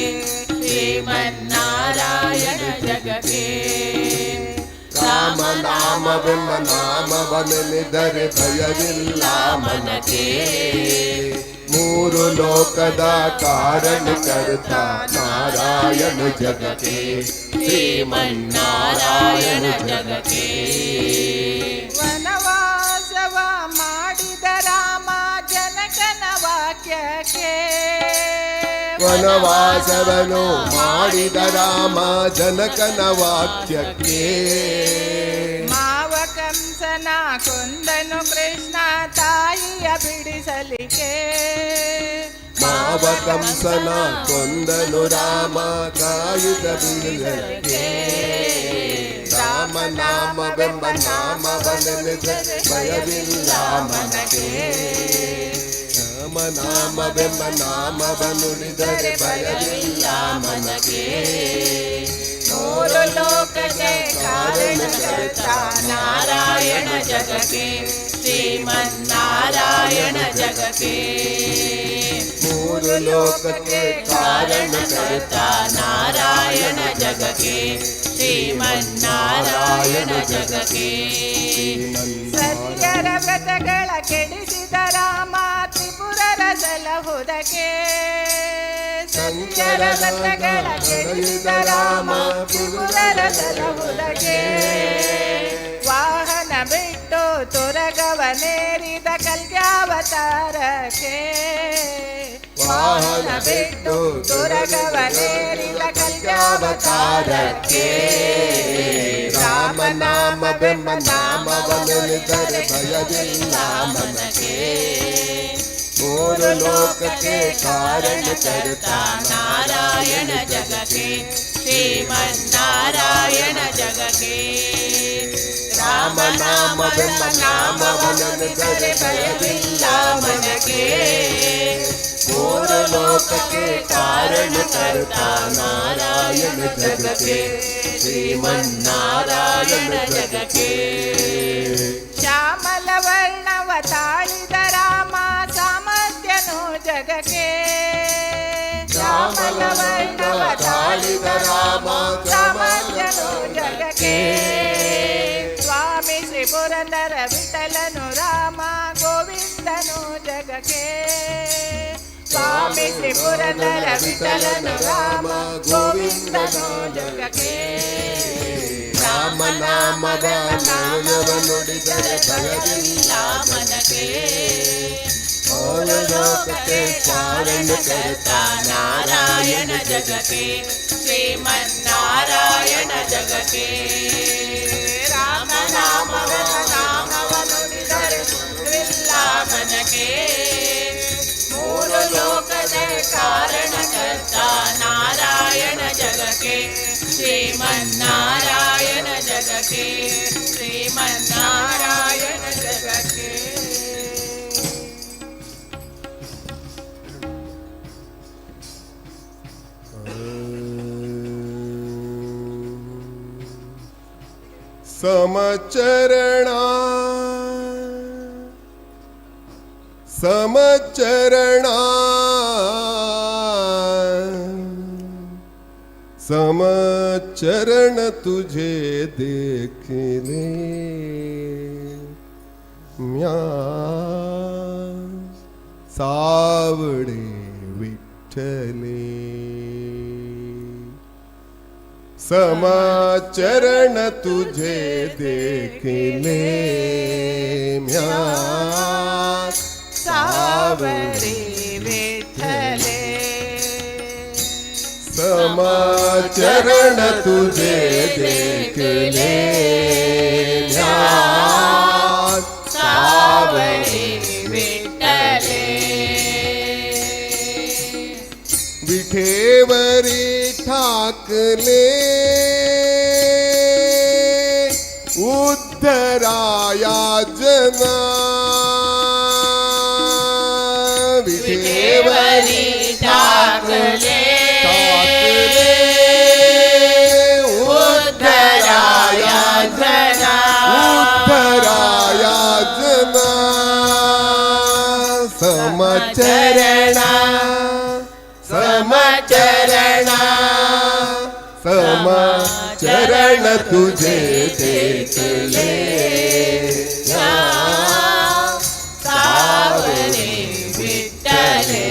ಶ್ರೀಮನ್ನಾರಾಯಣ ಜಗಕ್ಕೆ ರಾಮನಾಮವೆಂಬ ನಾಮವನೆಳೆದರೆ ಭಯವಿಲ್ಲ ಮನಕ್ಕೆ ಮೂರು ಲೋಕದ ಕಾರಣ ಕರ್ತ ನಾರಾಯಣ ಜಗಕ್ಕೆ ಶ್ರೀಮನ್ನಾರಾಯಣ ಜಗಕ್ಕೆ ವನವಾಸವ ಮಾಡಿದ ರಾಮ ಜನಕನ ವಾಕ್ಯಕ್ಕೆ ವನವಾಸವನು ಮಾಡಿದ ರಾಮ ಜನಕನ ವಾಕ್ಯಕ್ಕೆ ಮಾವ ಕಂಸನ ಕೊಂದನು ಕೃಷ್ಣ ತಾಯಿಯ ಬಿಡಿಸಲಿಕ್ಕೆ ಮಾವ ಕಂಸನ ಕೊಂದನು ರಾಮ ಕಾಯುಧ ಬೀಳಲಿಕ್ಕೆ ರಾಮನಾಮವೆಂಬ ನಾಮವನೆಳೆದರೆ ಭಯವಿಲ್ಲ ಮನಕ್ಕೆ ರಾಮನಾಮವೆಂಬ ನಾಮವನುಳಿದರೆ ಭಯವಿಲ್ಲ ಮನಕ್ಕೆ ಮೂರು ಲೋಕಕ್ಕೆ ಕಾರಣಕರ್ತ ನಾರಾಯಣ ಜಗಕ್ಕೆ ಶ್ರೀಮನ್ನಾರಾಯಣ ಜಗಕ್ಕೆ ಮೂರು ಲೋಕಕ್ಕೆ ಕಾರಣ ಕರ್ತ ನಾರಾಯಣ ಜಗಕ್ಕೆ ಶ್ರೀಮನ್ನಾರಾಯಣ ಜಗಕ್ಕೆ ಸತ್ಯರ ವ್ರತಗಳ ಕೆಡಿಸಿದ ರಾಮ ತ್ರಿಪುರರ ಸಲಹುದಕ್ಕೆ ಸತ್ಯರ ವ್ರತಗಳ ಕೆಡಿಸಿದ ರಾಮ ತ್ರಿಪುರರ ಸಲಹುದಕ್ಕೆ ವಾಹನ ಬಿಟ್ಟು ತುರಗವನೇರಿದ ಕಲ್ಯಾವತಾರಕ್ಕೆ ವಾಹನ ಬಿಟ್ಟು ತುರಗವನೇರಿದ ಕಲ್ಯಾವತಾರಕ್ಕೆ ರಾಮನಾಮವೆಂಬ ನಾಮವನೆಳೆದರೆ ಭಯವಿಲ್ಲ ಮನಕ್ಕೆ ಮೂರು ಲೋಕಕ್ಕೆ ಕಾರಣ ಕರ್ತ ನಾರಾಯಣ ಜಗಕ್ಕೆ ಶ್ರೀಮನ್ನಾರಾಯಣ ಜಗಕ್ಕೆ ರಾಮನಾಮವೆಂಬ ನಾಮವನೆಳೆದರೆ ಭಯವಿಲ್ಲ ಮನಕ್ಕೆ ಮೂರು ಲೋಕಕ್ಕೆ ಕಾರಣ ಕರ್ತ ನಾರಾಯಣ ಜಗಕ್ಕೆ ಶ್ರೀಮನ್ನಾರಾಯಣ ಜಗಕ್ಕೆ ಶ್ಯಾಮಲ ವರ್ಣವ ತಾಳಿದ ರಾಮ ಸಾಮರ್ಥ್ಯನು ಜಗಕ್ಕೆ ಶ್ಯಾಮಲ ವರ್ಣವ ತಾಳಿದ ರಾಮ ಸಾಮರ್ಥ್ಯನು ಜಗಕ್ಕೆ ಸ್ವಾಮಿ ಶ್ರೀ ಪುರಂದರ ವಿಠಲನು ರಾಮ ಗೋವಿಂದನು ಜಗಕ್ಕೆ ಸ್ವಾಮಿ ಶ್ರೀ ಪುರಂದರ ವಿಠಲನು ರಾಮ ಗೋವಿಂದನು ಜಗಕ್ಕೆ ರಾಮನಾಮವ ನುಡಿದರೆ ಭಯವಿಲ್ಲ ಮನಕ್ಕೆ ಮೂರು ಲೋಕಕ್ಕೆ ಕಾರಣ ಕರ್ತ ನಾರಾಯಣ ಜಗಕ್ಕೆ ಶ್ರೀಮನ್ನಾರಾಯಣ ಜಗಕ್ಕೆ ರಾಮನಾಮವೆಂಬ ನಾಮವನುಳಿದರೆ ಇಲ್ಲ ಮನಕ್ಕೆ ಮೂರು ಲೋಕದ ಕಾರಣಕರ್ತ ನಾರಾಯಣ ಜಗಕ್ಕೆ ಶ್ರೀಮನ್ನಾರಾಯಣ ಜಗಕ್ಕೆ ಶ್ರೀಮನ್ನಾರಾಯಣ ಜಗಕ್ಕೆ ಸಮಚರಣ समचरणा समचरण तुझे देखले म्या सावडे विठ्ठले समचरण तुझे देखले म्या सावरे विठ्ठले समचरण तुझे देखले म्या सावरे विठ्ठले विठेवरी ठाकले उद्धराया जना विठेवरी ठाकले उद्धराया जना उद्धराया जना समचरणा समचरणा समचरण तुझे देखले सावरे विठ्ठले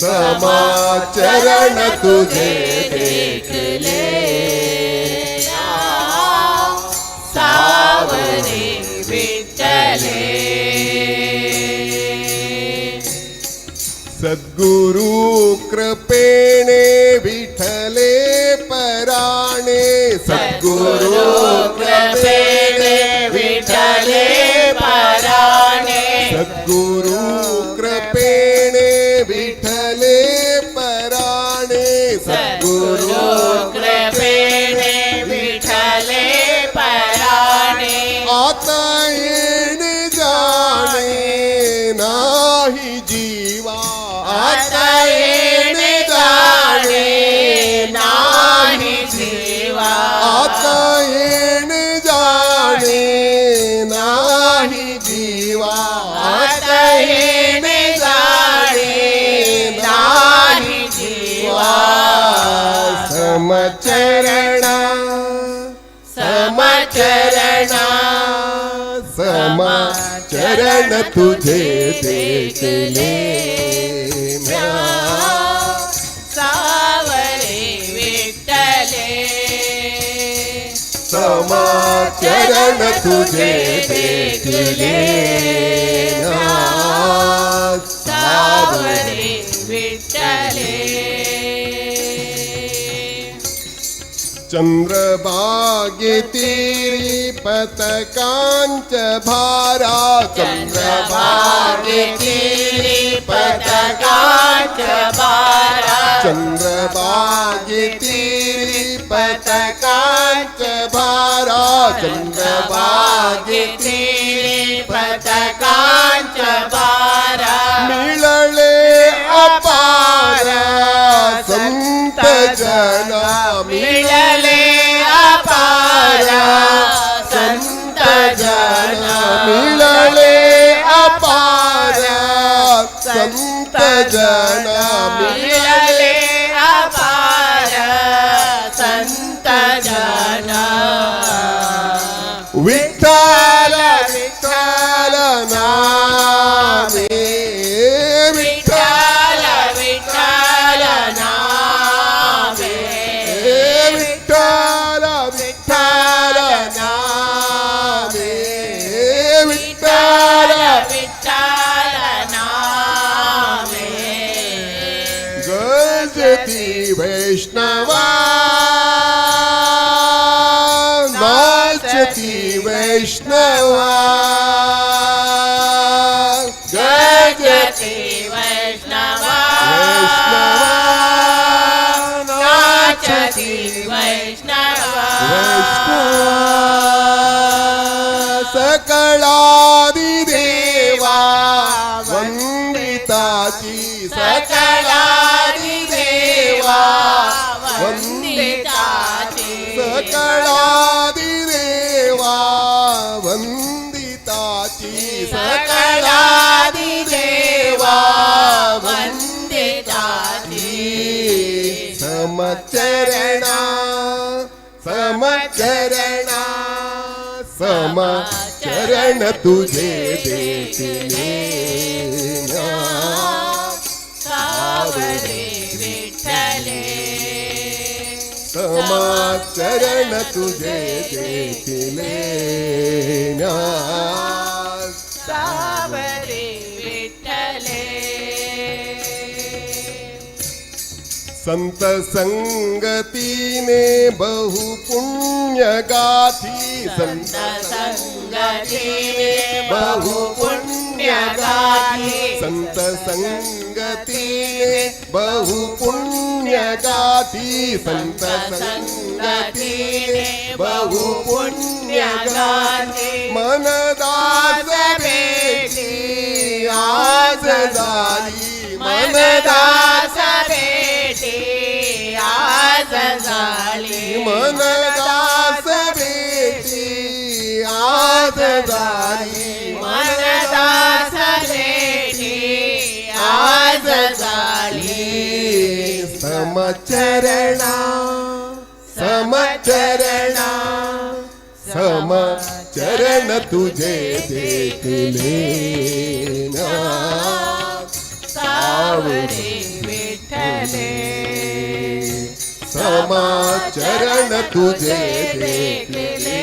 समचरण तुझे देखले सावरे विठ्ठले सद्गुरु कृपेने विठ्ठले पराणे सद्गुरु कृपेने विठ्ठले पराणे सद्गुरु कृपेने विठ्ठले पराणे सद्गुरु कृपेने विठ्ठले पराणे आता येणे जाणे नाही जीवा आता येणे जाणे नाही जीवा आता येणे जाणे नाही जीवा आता येणे जाणे नाही जीवा समचरणा समचरणा समचरण तुझे देखले म्या सावरे विठ्ठले समचरण तुझे देखले म्या सावरे विठ्ठले चंद्रभागेतीरी पतकांच भारा चंद्रभागेतीरी पतकांच भारा चंद्रभागेतीरी पतकांच भारा चंद्रभागेतीरी पतकांच भारा मिळले अपार संत जना मिळले अपार संत जन मिळले अपार संत जना मिळले अपार संत जन विठ्ठल विठ्ठल नामे विठ्ठल विठ्ठल नामे विठ्ठल विठ्ठल नामे विठ्ठल विठ्ठल नामे गजती वैष्णवा नाचती वैष्णवा गजती वैष्णवा नाचती वैष्णवा सकळादि देवा वंदिताची सकळादि देवा वंदिताची सकळादि देवा वंदिताची सकळा वन्दिताति समचरणा समचरणा समचरण तुझे देखले सावरे विठ्ठले समाचरण तुझे देखले सावरे विठ्ठले संत संगतीने बहु पुण्य गाथी संत संगतीने बहु पुण्य गाथी संत संगतीने बहु पुण्य गाथी संत संगतीने बहु पुण्य गाथी मनदास भेटी आज झाली मनदास भेटी आज झाली मनदास भेटी आज झाली मनदास भेटी आज झाली समचरणा समचरणा समचरण तुझे देखले सावरे विठ्ठले समाचरण तुझे देखले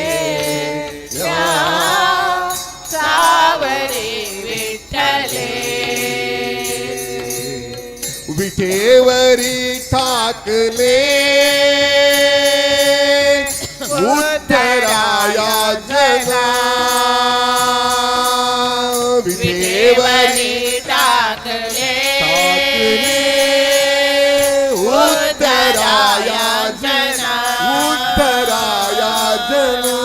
सावरे विठ्ठले विठेवरी ठाकले उद्धराया जना विठेवरी टाकले उद्धराया जना उद्धराया जना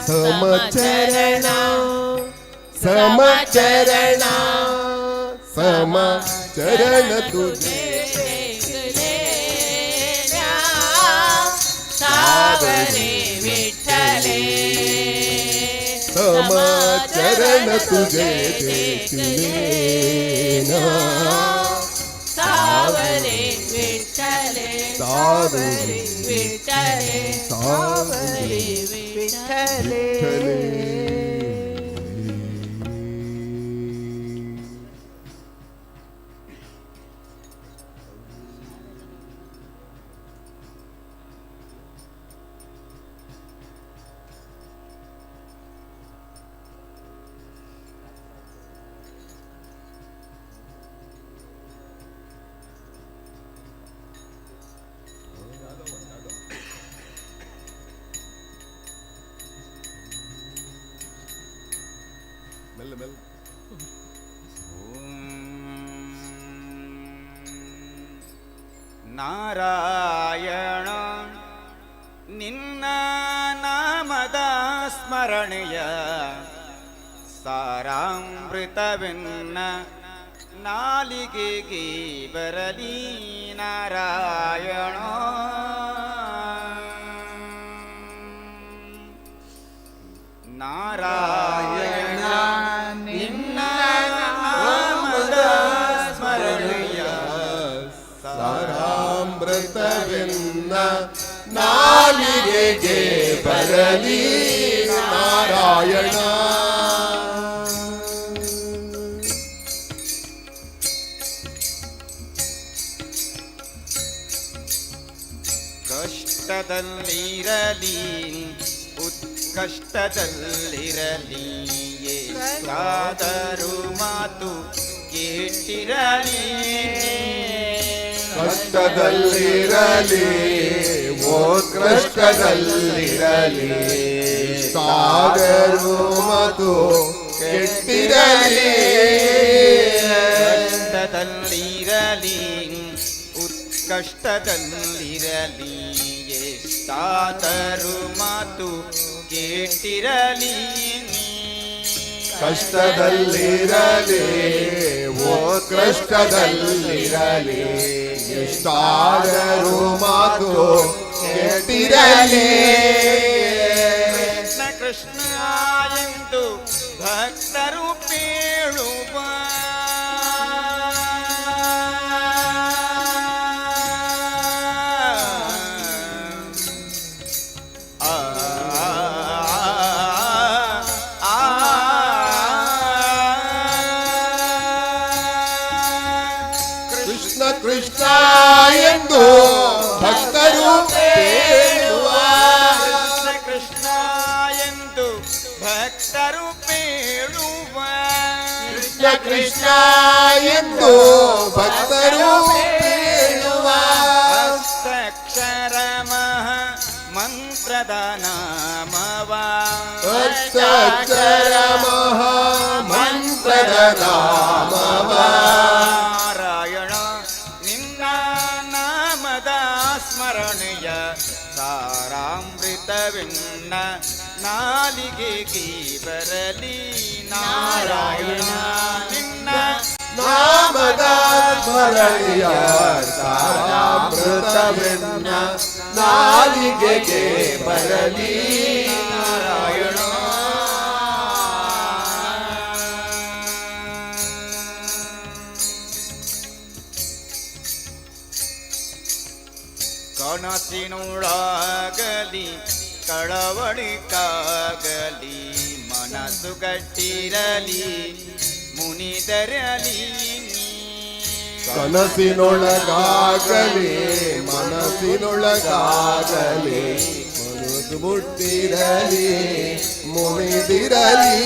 समचरणा समचरणा समचरण तुझे सावरे विठ्ठले समचरण तुझे देखले सावरे विठ्ठले सावरे विठ्ठले सावरे विठ्ठले ನಾರಾಯಣ ನಿನ್ನ ನಾಮದ ಸ್ಮರಣೆಯ ಸಾರಾಮೃತವೆನ್ನ ನಾಲಿಗೆಗೆ ಬರಲಿ ನಾರಾಯಣ ನಾರಾಯಣ ನಿನ್ನ ನಾಮದ ಸ್ಮರಣೆಯ ಸಾರಾಮೃತವೆನ್ನ ನಾಲಿಗೆಗೆ ಬರಲಿ ನಾರಾಯಣ ಕಷ್ಟದಲ್ಲಿರಲಿ ಉತ್ಕಷ್ಟದಲ್ಲಿರಲಿ ಎಷ್ಟಾದರೂ ಮಾತು ಕೇಳಿರಲಿ ಕಷ್ಟದಲ್ಲಿರಲಿ ಓ ಕಷ್ಟದಲ್ಲಿರಲಿ ಸಾಗರು ಮತ್ತು ಕೆಟ್ಟಿರಲಿ ಕಷ್ಟದಲ್ಲಿರಲಿ ಉತ್ಕಷ್ಟದಲ್ಲಿರಲಿ ಎಷ್ಟಾದರೂ ಮಾತು ಕೇಳಿರಲಿ ಕಷ್ಟದಲ್ಲಿರಲಿ ಓ ಕಷ್ಟದಲ್ಲಿರಲಿ ಎಷ್ಟಾದರೂ ಮಾತು ಕೆಟ್ಟಿರಲಿ ಕೃಷ್ಣ ಕೃಷ್ಣ ಎಂದು ಭಕ್ತರು ಪೇಳುವ ಭಕ್ತರು ಬೇಡುವ ಕೃಷ್ಣ ಕೃಷ್ಣ ಎಂದು ಭಕ್ತರು ಬೇಡುವ ಅಷ್ಟಾಕ್ಷರ ಮಹ ಮಂತ್ರದ ನಾಮವ ಅಷ್ಟಾಕ್ಷರ ಮಹಾ ಮಂತ್ರದ ನಾಮವ ನಾರಾಯಣ ನಿನ್ನ ನಾಮದ ಸ್ಮರಣೆಯ ಸಾರಾಮೃತವೆನ್ನ ನಾಲಿಗೆಗೆ ಬರಲಿ ನಾರಾಯಣ ನಿನ್ನ ನಾಮದ ಸ್ಮರಣೆಯ ಸಾರಾಮೃತವೆನ್ನ ನಾಲಿಗೆಗೆ ಬರಲಿ ನಾರಾಯಣ ಕನಸಿನೊಳಗಲಿ ಕಳವಳಿಕಾಗಲಿ ಮನಸ್ಸು ಗಟ್ಟಿರಲಿ ಮುನಿದರಲಿ ಕನಸಿನೊಳಗಾಗಲಿ ಮನಸ್ಸಿನೊಳಗಾಗಲಿ ಮನಸ್ಸು ಮುಟ್ಟಿರಲಿ ಮುನಿದಿರಲಿ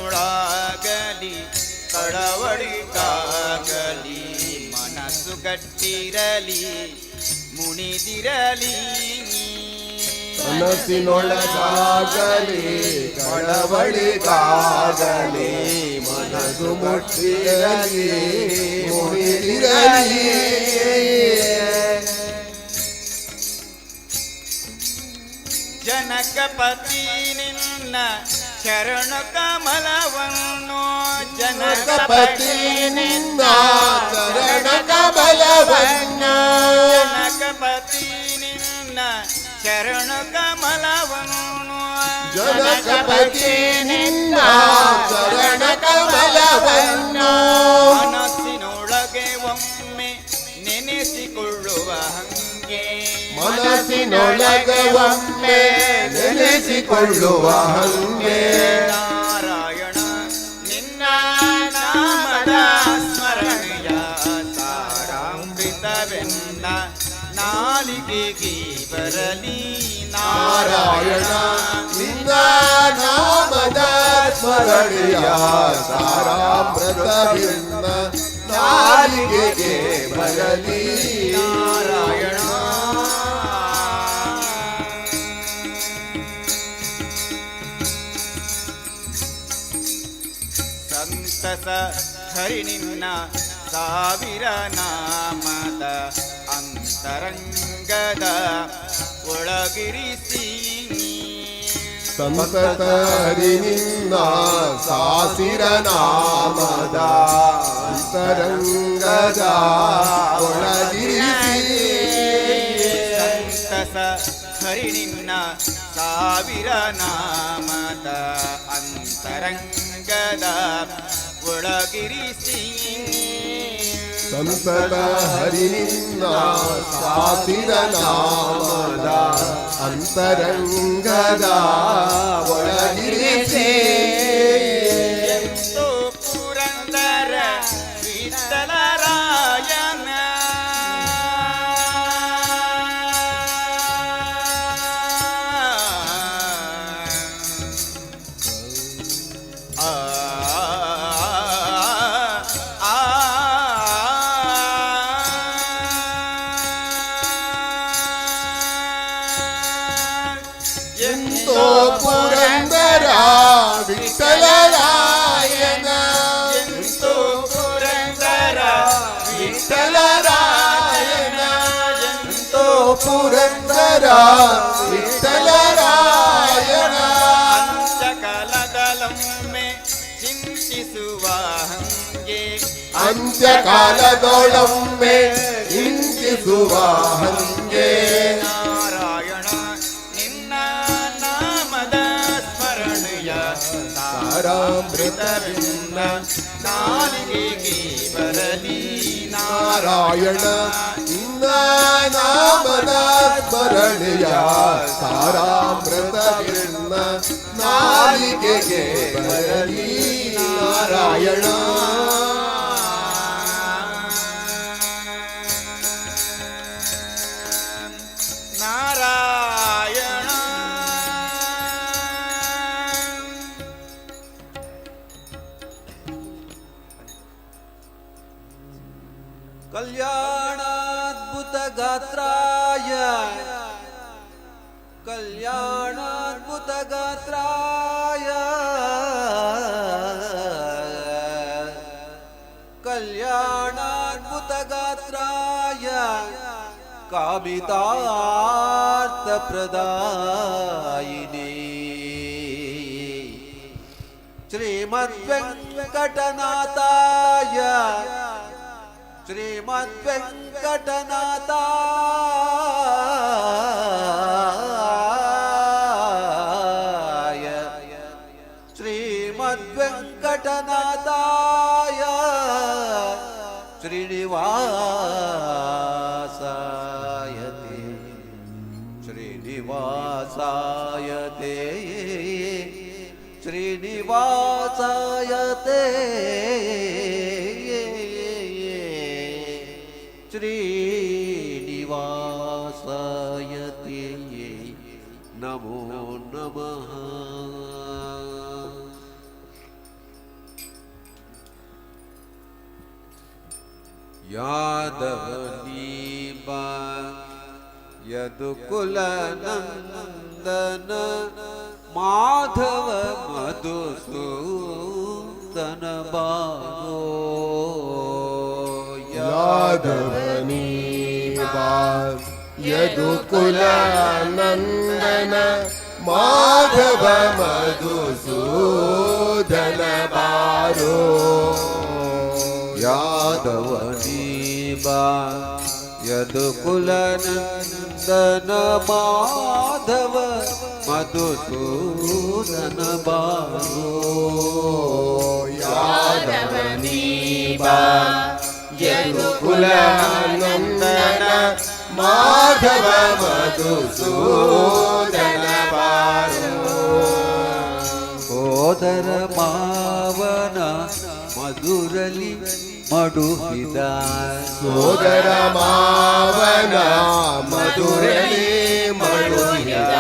ಕನಸಿನೊಳಗಲಿ ಕಳವಳಿಕಾಗಲಿ ಮನಸ್ಸು ಗಟ್ಟಿರಲಿ ಮುನಿದಿರಲಿ ಕನಸಿನೊಳಗಾಗಲಿ ಕಳವಳಿಗಾಗಲಿ ಮನಸ್ಸು ಮುಟ್ಟಿರಲಿ ಮುನಿದಿರಲಿ ಜನಕಪತಿ ನಿನ್ನ ಶರಣ ಕಮಲವನ್ನು ಜನಕಪತಿ ಜನಕಪತಿ ನಿನ್ನ ಚರಣ ಕಮಲವನ್ನು ಜನಕಪತಿ ನಿನ್ನ ಶರಣ ಕಮಲವನ್ನು ಜನಕಪತಿ ನಿನ್ನ ಚರಣ ಕಮಲವನ್ನು ಮನಸ್ಸಿನೊಳಗೆ ಒಮ್ಮೆ ನೆನೆಸಿಕೊಳ್ಳುವ ಹಂಗೆ ಮನಸ್ಸಿನೊಳಗೆ ಒಮ್ಮೆ ನೆನೆಸಿಕೊಳ್ಳುವ ಹಂಗೆ ನಾರಾಯಣ ನಿನ್ನ ನಾಮದ ಸ್ಮರಣೆಯ ಸಾರಾಮೃತವೆನ್ನ ನಾಲಿಗೆಗೆ ಬರಲಿ ನಾರಾಯಣ ನಿನ್ನ ನಾಮದ ಸ್ಮರಣೆಯ ಸಾರಾಮೃತವಿನ್ನ ನಾಲಿಗೆಗೆ ಬರಲಿ ನಾರಾಯಣ ಸಂತಸ ಹರಿ ನಿನ್ನ ಸಾವಿರ ನಾಮದ ಅಂತರಂಗದ ಒಳಗಿರಿಸಿ ಸಂತತ ಹರಿ ನಿನ್ನ ಸಾಸಿರ ನಾಮದ ಅಂತರಂಗದ ಒಳಗಿರಿಸಿ ಸಂತಸ ಹರಿ ನಿನ್ನ ಸಾವಿರ ನಾಮದ ಅಂತರಂಗದ ಒಳಗಿರಿಸಿ ಸಂತತ ಹರಿ ನಿನ್ನ ಸಾಸಿರ ನಾಮದ ಅಂತರಂಗದ ಒಳಗಿರಿಸಿ ಎಂತೋ ಪುರಂದರ ವಿಠಲರಾಯನ ಎಂತೋ ಪುರಂದರ ವಿಠಲರಾಯನ ಎಂತೋ ಪುರಂದರ ವಿಠಲರಾಯನ ಎಂತೋ ಪುರಂದರ ವಿಠಲರಾಯನ ಅಂತ್ಯಕಾಲದಲ್ಲೊಮ್ಮೆ ಚಿಂತಿಸುವ ಹಂಗೆ ಅಂತ್ಯಕಾಲದೊಳೊಮ್ಮೆ ಇಂತಿಸುವ ಹಂಗೆ ನಾರಾಯಣ ನಿನ್ನ ನಾಮದ ಸ್ಮರಣೆಯ ಸಾರಾಮೃತವಿನ್ನ ನಾಲಿಗೆಗೆ ಬರಲಿ ನಾರಾಯಣ ನಿನ್ನ ನಾಮದ ಸ್ಮರಣೆಯ ಸಾರಾಮೃತವಿನ್ನ ನಾಲಿಗೆಗೆ ಬರಲಿ ನಾರಾಯಣ ನಾರಾಯಣ कामितार्थप्रदायिनी श्रीमद्वेङ्कटनाथाय श्रीमद्वेङ्कटनाथाय श्रीमद्वेङ्कटनाथाय श्रीनिवासाय श्रीनिवासाय ते श्रीनिवासाय ते श्रीनिवासाय ते नमो नमः। यादवनीबा यदुकुलनन्दन माधव मधुसूदन बारो यादवनीबा यदुकुलनन्दन माधव मधुसूदन बारो यादवनीबा यदुकुलनन्दन माधव मधुसूदन बारो यादवनीबा यदुकुलनन्दन माधव मधुसूदन बारो ಸೋದರ ಮಾವನ ಮಧುರಲಿ ಮಡುಹಿದ ಸೋದರ ಮಾವನ ಮಧುರಲಿ ಮಡುಹಿದ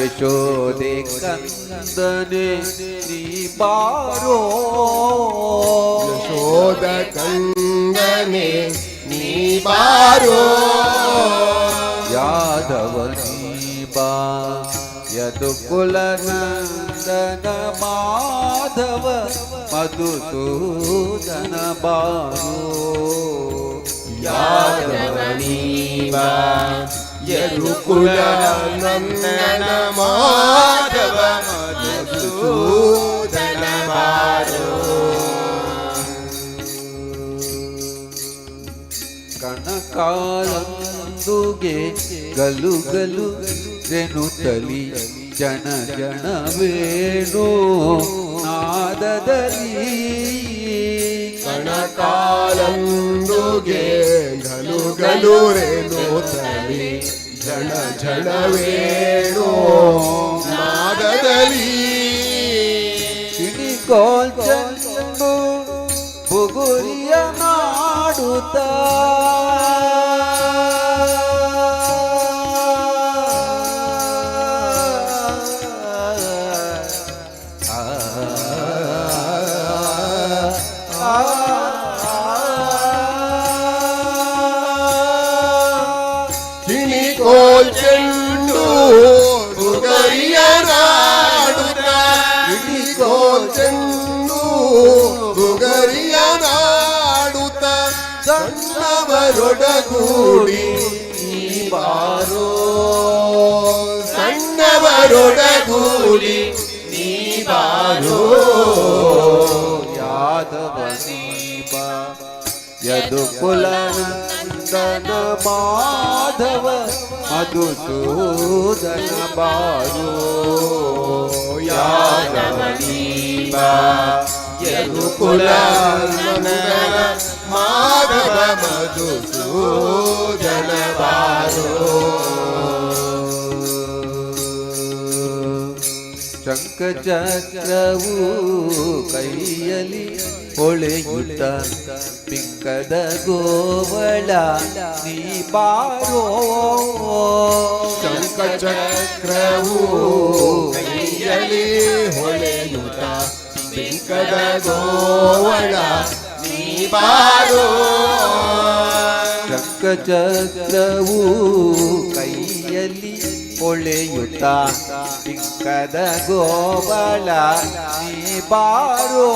ಯಶೋದೆ ಕಂದನೆ ನೀ ಬಾರೋ ಯಶೋದ ಕಂದನೆ ನೀ ಬಾರೋ ಯಾದವ ಬಾ ಯದುಕುಲನಂದನ ಮಾಧವ ಮಧುಸೂದನ ಬಾರೋ ಯಾದವನೀಬಾ ಯದುಕುಲನಂದನ ಮಾಧವ ಮಧುಸೂದನ ಬಾರೋ ಕಣಕಾಲಂದುಗೆ ಗಲು ಗಲು ರೆನುತಲಿ ಜನ ಜನ ವೇಣು ನಾದದಲ್ಲಿ ಕಣಕಾಲಂದುಗೆ ಗಲು ಗಲು ರೇಣುತಲಿ ಝಣ ಝಣ ವೇಣು ನಾದದಲ್ಲಿ ಕಿಡಿಕೋಲ್ ಚಂಡು ಬುಗುರಿಯ ನಾಡುತ್ತ ಕಿಣಿಕೋಲ್ ಚೆಂಡು ಬುಗುರಿಯ ನಾಡುತ್ತ ಕಿಣಿಕೋಲ್ ಚೆಂಡು ಬುಗುರಿಯ ನಾಡುತ್ತ ಸಣ್ಣವರೊಡಗೂಡಿ ನೀ ಬಾರೋ ಸಣ್ಣವರೊಡಗೂಡಿ ನೀ ಬಾರೋ ಯಾದವನೀಬಾ ಯದುಕುಲನಂದನ ಮಾಧವ ಮಧುಸೂದನ ಬಾರೋ ಯಾದವನೀಬಾ ಯದುಕುಲನಂದನ ಮಾಧವ ಮಧುಸೂದನ ಬಾರೋ ಶಂಖಚಕ್ರವು ಕೈಯಲ್ಲಿ ಹೊಳೆಯುತ್ತ ಪಿಂಕದ ಗೋವಳ ನೀ ಬಾರೋ ಶಂಖಚಕ್ರವು ಕೈಯಲ್ಲಿ ಹೊಳೆಯುತ್ತ ಪಿಂಕದ ಗೋವಳ ನೀ ಬಾರೋ ಶಂಖಚಕ್ರವು ಕೈಯಲ್ಲಿ ಹೊಳೆಯುತ್ತ ಪಿಂಕದ ಗೋವಳ ನೀ ಬಾರೋ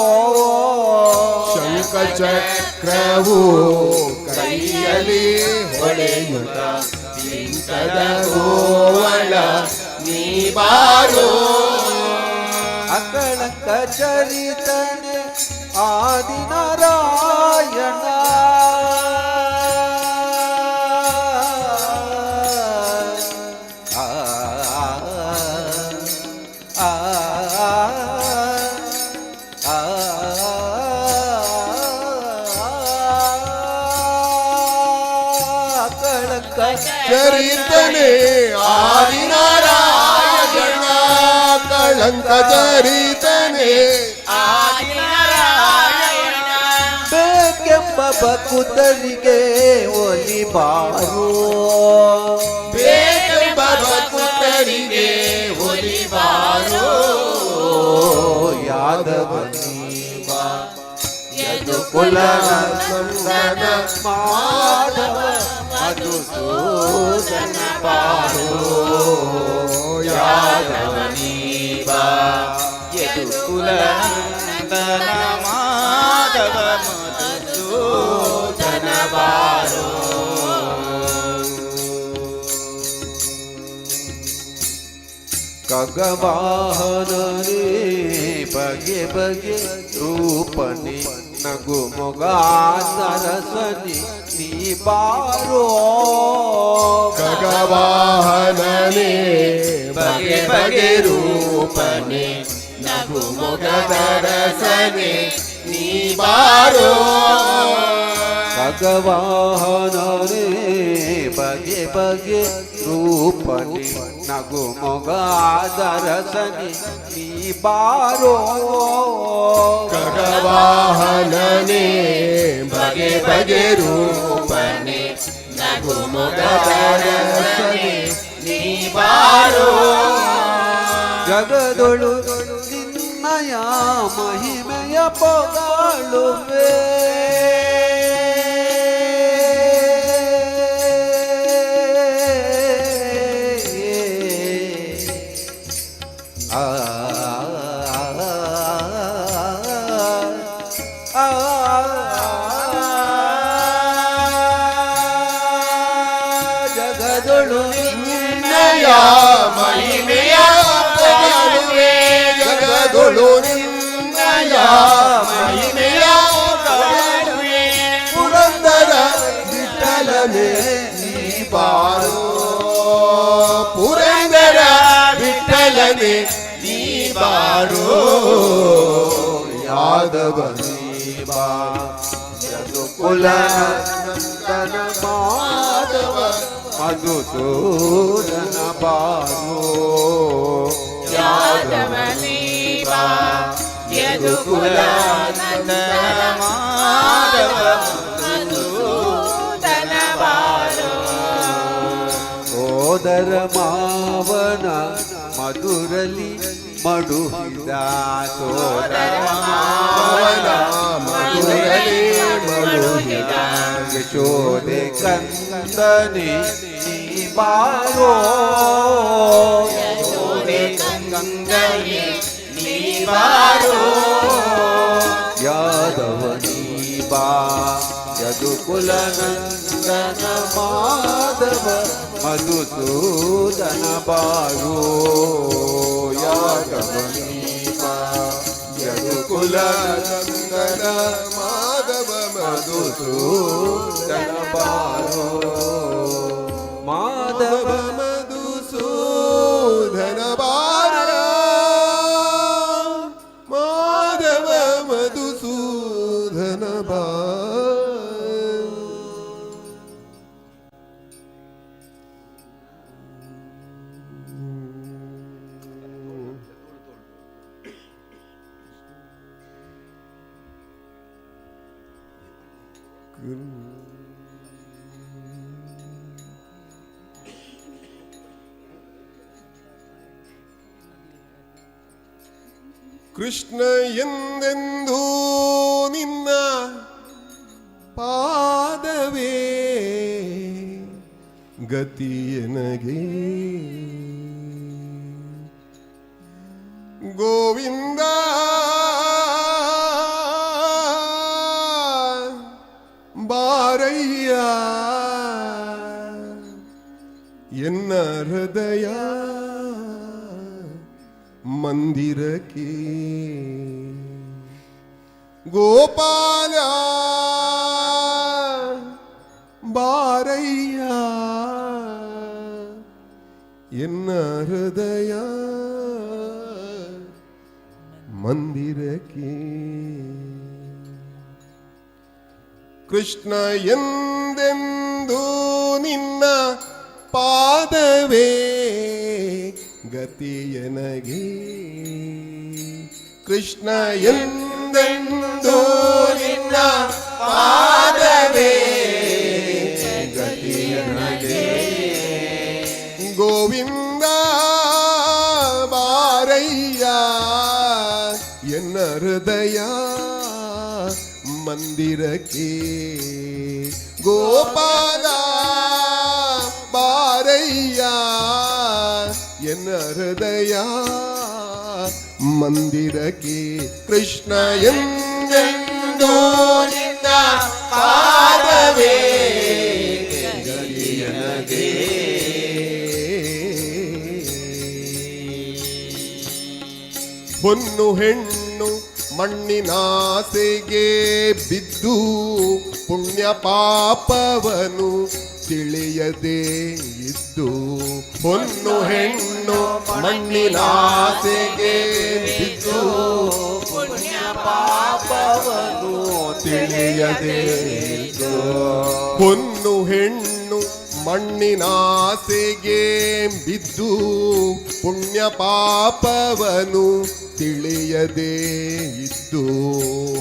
ಶಂಖಚಕ್ರವು ಕೈಯಲ್ಲಿ ಹೊಳೆಯುತ್ತ ಕದ ಗೋವಳ ನೀ ಬಾರೋ ಅಕಳಂಕ ಚರಿತನೆ ಆದಿನಾರಾಯಣ ಚರಿತನೆ ಆದಿನಾರಾಯಣ ಕಳಂಕ ಚರಿತನೆ ಬೇಕೆಂಬ ಭಕ್ತರಿಗೆ ಒಲಿಬಾರು ಬೇಕೆಂಬ ಭಕ್ತರಿಗೆ ಒಲಿಬಾರೋ ಯಾದವನೀವ ಯದುಕುಲ ನಂದನ ಮಾಧವ ಮಧುಸೂದನ ಬಾರೋ ಯಾದವನೀವ ಯದುಕುಲ ನಂದನ ಮಾಧವ ಮಧುಸೂದನ ಬಾರೋ ಖಗವಾಹನನೇ ಬಗೆ ಬಗೆ ರೂಪನೆ ನಗು ಮೊಗ ಸರಸನಿ ನೀ ಬಾರೋ ಖಗವಾಹನನೇ ಬಗೆ ಬಗೆ ರೂಪನೆ ನಗು ಮೊಗದ ರಸನೆ ನೀ ಬಾರೋ ಖಗವಾಹನನೇ ಬಗೆ ಬಗೆ ರೂಪನೆ ನಗು ಮೊಗ ದರಸನಿ ನೀ ಬಾರೋ ಖಗವಾಹನನೇ ಬಗೆ ಬಗೆ ರೂಪನೆ ನಗು ಮೊಗದ ರಸನೆ ನೀ ಬಾರೋ ಜಗದೊಳು ನಿನ್ನಯ ಮಹಿಮೆಯ ಪೊಗಳುವೆ ಜಗದೊಳು ನಿನ್ನಯ ಮಹಿಮೆಯ ಪೊಗಳುವೆ ಜಗದೊಳು ನಿನ್ನಯ ಮಹಿಮೆಯ ಪೊಗಳುವೆ ಪುರಂದರ ವಿಠಲನೆ ನೀ ಬಾರೋ ಪುರಂದರ ವಿಠಲನೆ ನೀ ಬಾರೋ ಯಾದವನೀವ ಯದುಕುಲ ನಂದನ ಮಾಧವ ಮಧುಸೂದನ ಬಾರೋ ಯಾದವನೀವ ಯದುಕುಲ ನಂದನ ಮಾಧವ ಮಧುಸೂದನ ಬಾರೋ ಸೋದರ ಮಾವನ ಮಧುರಲಿ ಮಡುಹಿದ ಸೋದರ ಮಾವನ ಮಧುರಲಿ ಮಡುಹಿದ ಯಶೋದೆ ಕಂದನೆ ನೀ ಬಾರೋ ಯಶೋದೆ ಕಂದನೆ ನೀ ಬಾರೋ ಯಾದವನೀವ ಯದುಕುಲ ನಂದನ ಮಾಧವ ಮಧುಸೂದನ ಬಾರೋ ಯಾದವನೀವ ಯದುಕುಲ ನಂದನ ಮಾಧವ ಮಧುಸೂದನ ಬಾರೋ ಮಾಧವ ಮಧುಸೂದನ ಬಾರ ಮಾಧವ ಮಧುಸೂದನ ಬಾರ ಕೃಷ್ಣ ಎಂದೆಂದೂ ನಿನ್ನ ಪಾದವೇ ಗತಿಯನಗೆ ಗೋವಿಂದ ಬಾರಯ್ಯ ಹೃದಯ ಮಂದಿರಕ್ಕೆ ಗೋಪಾಲ ಬಾರಯ್ಯ ಎನ್ನ ಹೃದಯ ಮಂದಿರಕ್ಕೆ ಕೃಷ್ಣ ಎಂದೆಂದು ನಿನ್ನ ಪಾದವೇ ಗತಿಯನಗೆ ಕೃಷ್ಣ ಎಂದೆಂದು ನಿನ್ನ ಪಾದವೇ ಗತಿಯನಗೆ ಗೋವಿಂದ ಬಾರಯ್ಯ ಎನ್ನ ಹೃದಯ ಮಂದಿರಕ್ಕೆ ಗೋಪಾಲ ಬಾರಯ್ಯ ಎನ್ನ ಹೃದಯ ಮಂದಿರಕ್ಕೆ ಕೃಷ್ಣ ಎಂದೆಂದು ನಿನ್ನ ಪಾದವೇ ಗತಿಯನಗೆ ಹೊನ್ನು ಹೆಣ್ಣು ಮಣ್ಣಿನಾಸೆಗೆ ಬಿದ್ದು ಪುಣ್ಯ ಪಾಪವನು ತಿಳಿಯದೆ ಇದ್ದು ಹೊನ್ನು ಹೆಣ್ಣು ಮಣ್ಣಿನಾಸೆಗೆ ಬಿದ್ದು ಪುಣ್ಯ ಪಾಪವನು ತಿಳಿಯದೆ ಇದ್ದು ಹೊನ್ನು ಹೆಣ್ಣು ಮಣ್ಣಿನಾಸೆಗೆ ಬಿದ್ದು ಪುಣ್ಯ ಪಾಪವನು ತಿಳಿಯದೆ ಇದ್ದು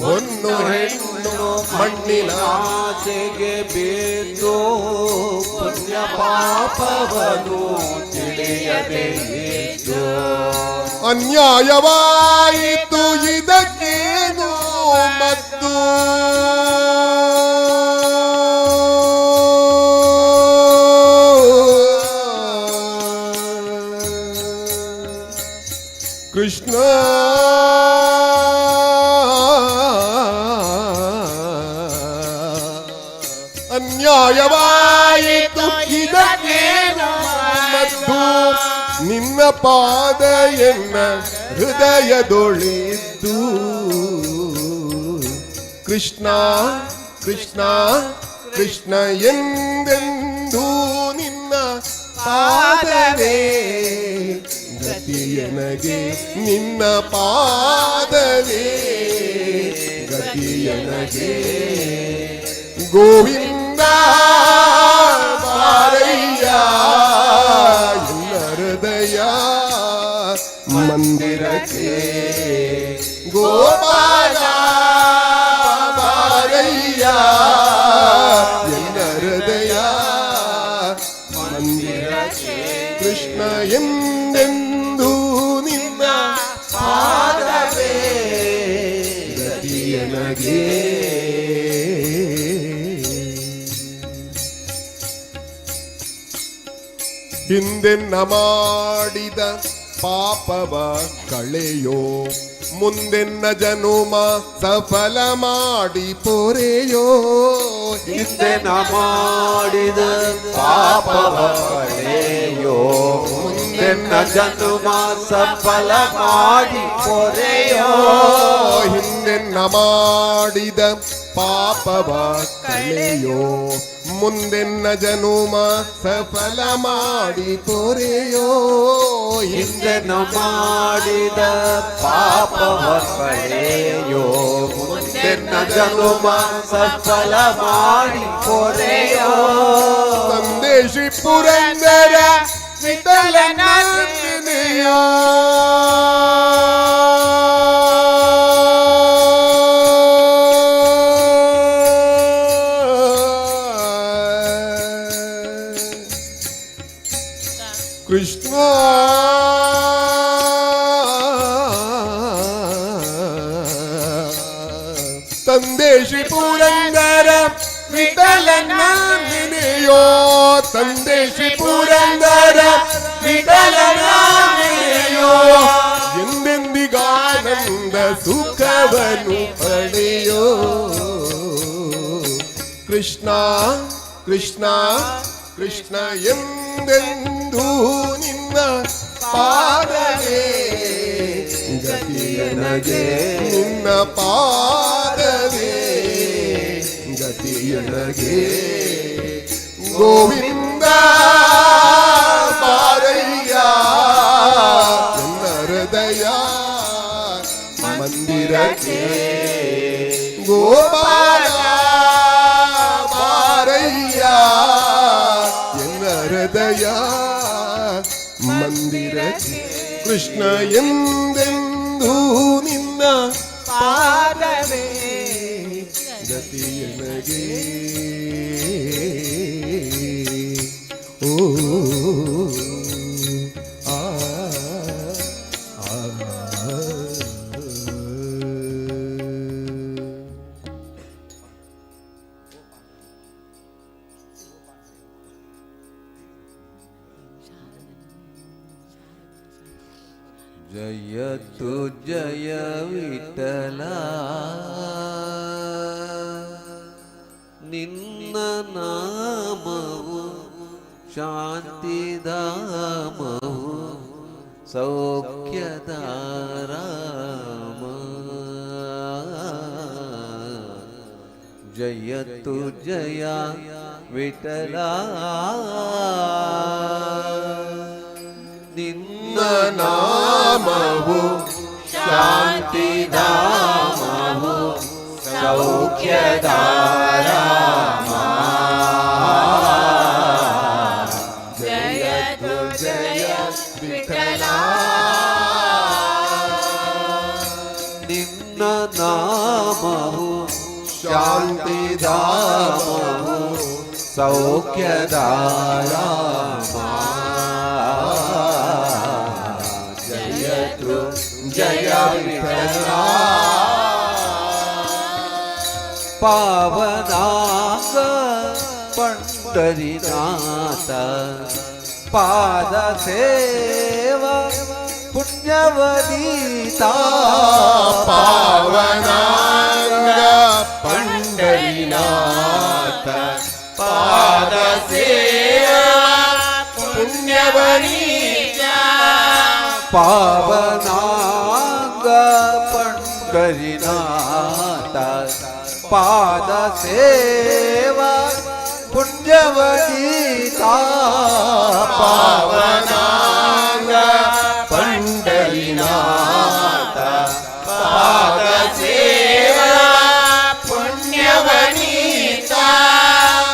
ಹೊನ್ನು ಹೆಣ್ಣು ಮಣ್ಣಿನಾಸೆಗೆ ಬಿದ್ದು ಪುಣ್ಯ ಪಾಪವನು ತಿಳಿಯದೆ ಇದ್ದು ಅನ್ಯಾಯವಾಯಿತು ಇದಕ್ಕೇನು ಮತ್ತು ಕೃಷ್ಣ ಅನ್ಯಾಯವಾಯಿತು ಇದಕ್ಕೇನು ಮತ್ತು ನಿನ್ನ ಪಾದ ಎನ್ನ ಹೃದಯದೊಳಿದ್ದು ಕೃಷ್ಣ ಕೃಷ್ಣ ಕೃಷ್ಣ ಎಂದೆಂದು ನಿನ್ನ ಪಾದವೇ ಗತಿಯನಗೆ ನಿನ್ನ ಪಾದವೇ ಗತಿಯನಗೆ ಗೋವಿಂದ ಬಾರಯ್ಯ ಎನ್ನ ಹೃದಯ ಮಂದಿರಕ್ಕೆ ಗೋಪಾಲ ಬಾರಯ್ಯ ಎನ್ನ ಹೃದಯ ಮಂದಿರಕ್ಕೆ ಕೃಷ್ಣ ಎಂದೆಂದು ನಿನ್ನ ಪಾದವೇ ಗತಿಯನಗೆ ಹಿಂದೆನ್ನ ಮಾಡಿದ ಪಾಪವ ಕಳೆಯೋ ಮುಂದೆನ್ನ ಜನುಮ ಸಫಲ ಮಾಡಿ ಪೊರೆಯೋ ಹಿಂದೆನ ಮಾಡಿದ ಪಾಪವ ಕಳೆಯೋ ಮುಂದೆನ್ನ ಜನುಮ ಸಫಲ ಮಾಡಿ ಪೊರೆಯೋ ಹಿಂದೆನ್ನ ಮಾಡಿದ ಪಾಪವ ಕಳೆಯೋ ಮುಂದೆನ್ನ ಜನುಮ ಸಫಲ ಮಾಡಿ ಪೊರೆಯೋ ಹಿಂದೆನ ಮಾಡಿದ ಪಾಪವ ಕಳೆಯೋ ಮುಂದೆನ್ನ ಜನುಮ ಸಫಲ ಮಾಡಿ ಪೊರೆಯೋ ಸಂದೇಶಿ ಪುರಂದರ ವಿಠಲನ ನೆನೆಯ ಕೃಷ್ಣ ಸಂದೇಶಿ ಪುರಂದರ ವಿಠಲನ ನೆನೆಯೋ ಸಂದೇಶಿ ಪುರಂದರ ವಿಠಲನ ನೆನೆಯೋ ಎಂದೆಂದಿಗಾನಂದ ಸುಖವನ್ನು ಪಡೆಯೋ ಕೃಷ್ಣ ಕೃಷ್ಣ ಕೃಷ್ಣ ಎಂದೆಂದೂ ನಿನ್ನ ಪಾದವೇ ಗತಿಯನಗೆ ನಿನ್ನ ಪಾದವೇ ಗತಿಯನಗೆ ಗೋವಿಂದ ಬಾರಯ್ಯ ನನ್ನ ಹೃದಯ ಮಂದಿರಕ್ಕೆ ಗೋಪಾಲ ಬಾರಯ್ಯ ಎನ್ನ ಹೃದಯ ಮಂದಿರಕ್ಕೆ ಕೃಷ್ಣ ಎಂದೆಂದೂ ನಿನ್ನ ಪಾದವೇ ಗತಿಯನಗೆ ಓ ಆ ಜಯತು ಜಯ ವಿಠಲ ನಿನ್ನ ನಾಮವು ಶಾಂತಿಧಾಮವು ಸೌಖ್ಯದಾರಾಮ ಜಯತು ಜಯ ವಿಠಲ ನಿನ್ನ ನಾಮವು ಶಾಂತಿಧಾಮವು ಸೌಖ್ಯದಾರಾಮ ಜಯತು ಜಯ ವಿಠಲ ನಿನ್ನ ನಾಮವು ಶಾಂತಿಧಾಮವು ಸೌಖ್ಯದಾರಾಮ ಜಯತು ಜಯ ವಿಠಲ ಪಾವನಾಂಗ ಪಂಡರಿನಾಥ ಪಾದ ಸೇವ ಪುಣ್ಯವದೀತ ಪಾವನಾಂಗ ಪಂಡರಿನಾಥ ಪಾದ ಸೇವಾ ಪುಣ್ಯವನೀತ ಪಾವನಾಂಗ ಪಂಡರಿನಾಥ ಪಾದ ಸೇವ ಪುಣ್ಯವದೀತ ಪಾವನಾಂಗ ಪಂಡರಿನಾಥ ಪಾದ ಸೇವಾ ಪುಣ್ಯವನೀತ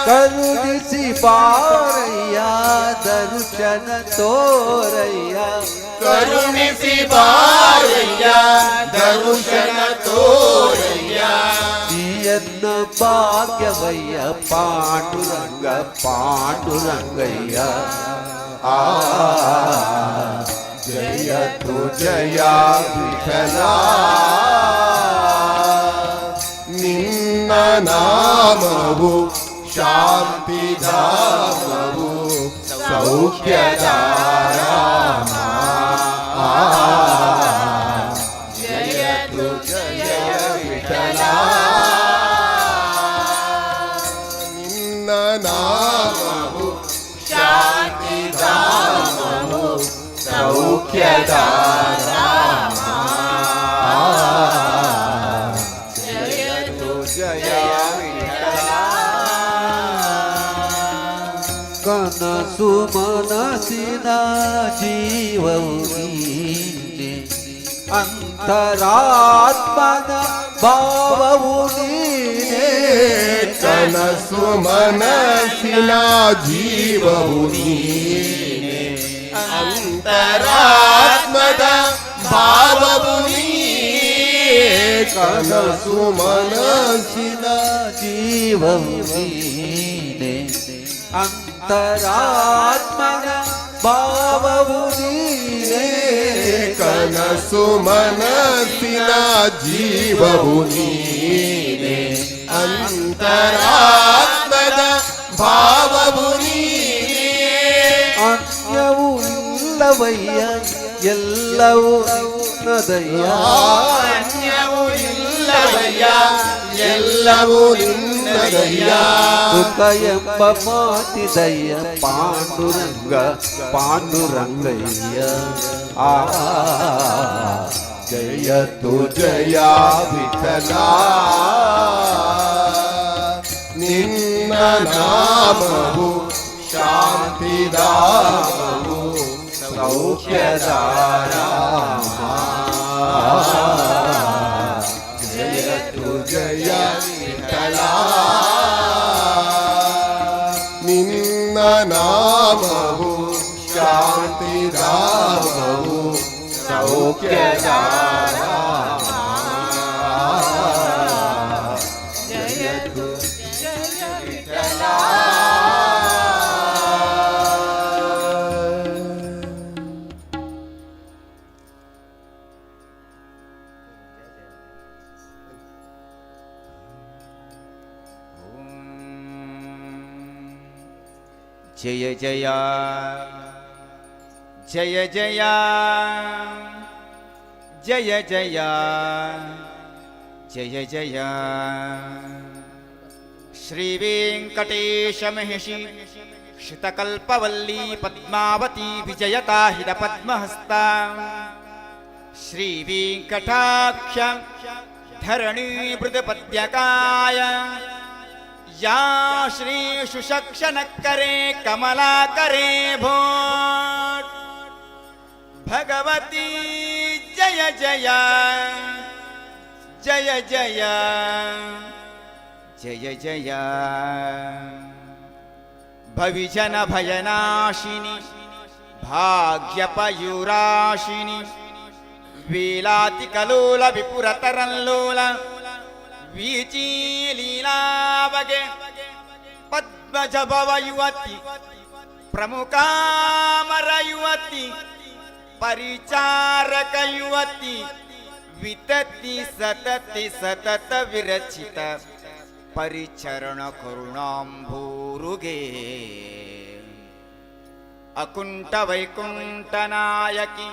ಕರುಣಿಸಿ ಬಾರಯ್ಯ ದರ್ಶನ ತೋರಯ್ಯ ಕರುಣಿಸಿ ಬಾರಯ್ಯ ದರ್ಶನ ತೋರಯ್ಯ ನೀಯನ್ನ ಭಾಗ್ಯವಯ್ಯ ಪಾಂಡುರಂಗ ಪಾಂಡುರಂಗಯ್ಯ ಆ ಜಯತು ಜಯ ವಿಠಲ ನಿನ್ನ ನಾಮವು ಶಾಂತಿಧಾಮವು ಸೌಖ್ಯದಾರಾಮ ಜಯತು ಜಯ ವಿಠಲ ನಿನ್ನ ನಾಮವು ಶಾಂತಿಧಾಮವು ಸೌಖ್ಯದಾರಾಮ ಜಯತು ಜಯ ವಿಠಲ ಕನಸು ಮನಸ್ಸಿನ ಜೀವವು ನೀನೆ ಅಂತರಾತ್ಮನ ಭಾವವು ನೀನೆ ಕನಸು ಮನಸ್ಸಿನ ಜೀವವು ನೀನೆ ಅಂತರಾತ್ಮದ ಭಾವವು ನೀನೆ ಕನಸು ಮನಸ್ಸಿನ ಜೀವವು ನೀನೆ ಅಂತರಾತ್ಮನ ಭಾವವು ನೀನೆ ಕನಸು ಮನಸ್ಸಿನ ಜೀವವು ನೀನೆ ಅಂತರಾತ್ಮದ ಭಾವವು ನೀನೆ ಅನ್ಯವು ಇಲ್ಲವಯ್ಯ ಎಲ್ಲವೂ ನಿನ್ನದಯ್ಯ ಅನ್ಯವು ಇಲ್ಲವಯ್ಯ ಎಲ್ಲವೂ ನಿನ್ನ ಎನ್ನದಯ್ಯ ಸುಖ ಎಂಬ ಮಾತಿದಯ್ಯ ಪಾಂಡುರಂಗ ಪಾಂಡುರಂಗಯ್ಯ ಆ ಜಯತು ಜಯ ವಿಠಲ ನಿನ್ನ ನಾಮವು ಶಾಂತಿದಾಮವು ಸೌಖ್ಯದಾರ ಜಯತು ಜಯ ವಿಠಲ ನಿನ್ನ ನಾಮವು ಶಾಂತಿದಾಮವು ಸೌಖ್ಯದಾರ ಜಯತು ಜಯ ವಿಠಲ ಜಯ ಜಯ ಜಯ ಜಯ ಜಯ ಜಯ ಜಯ ಜಯ ಶ್ರೀ ವೆಂಕಟೇಶ ಮಹಿಷಿ ಶ್ರಿತಕಲ್ಪವಲ್ಲೀ ಪದ್ಮಾವತಿ ವಿಜಯತಾಹಿತ ಪದ್ಮಹಸ್ತ ಶ್ರೀ ವೆಂಕಟಾಕ್ಷ ಧರಣಿ ಮೃದ ಪದ್ಯಕಾಯ या श्री सुषक्षणकरे कमलाकरे भोट भगवती जय जय जय जय जय जय भविजन भयनाशिनी भाग्यपयुराशिनी वीलातिकलोल विपुरतरल्लोल वीची लीलावगे पद्मजभव युवती प्रमुखामर युवती परिचारक युवती वितति सतति सतत विरचित परिचरण करुणांभूरुगे अकुंठ वैकुंठ नायकी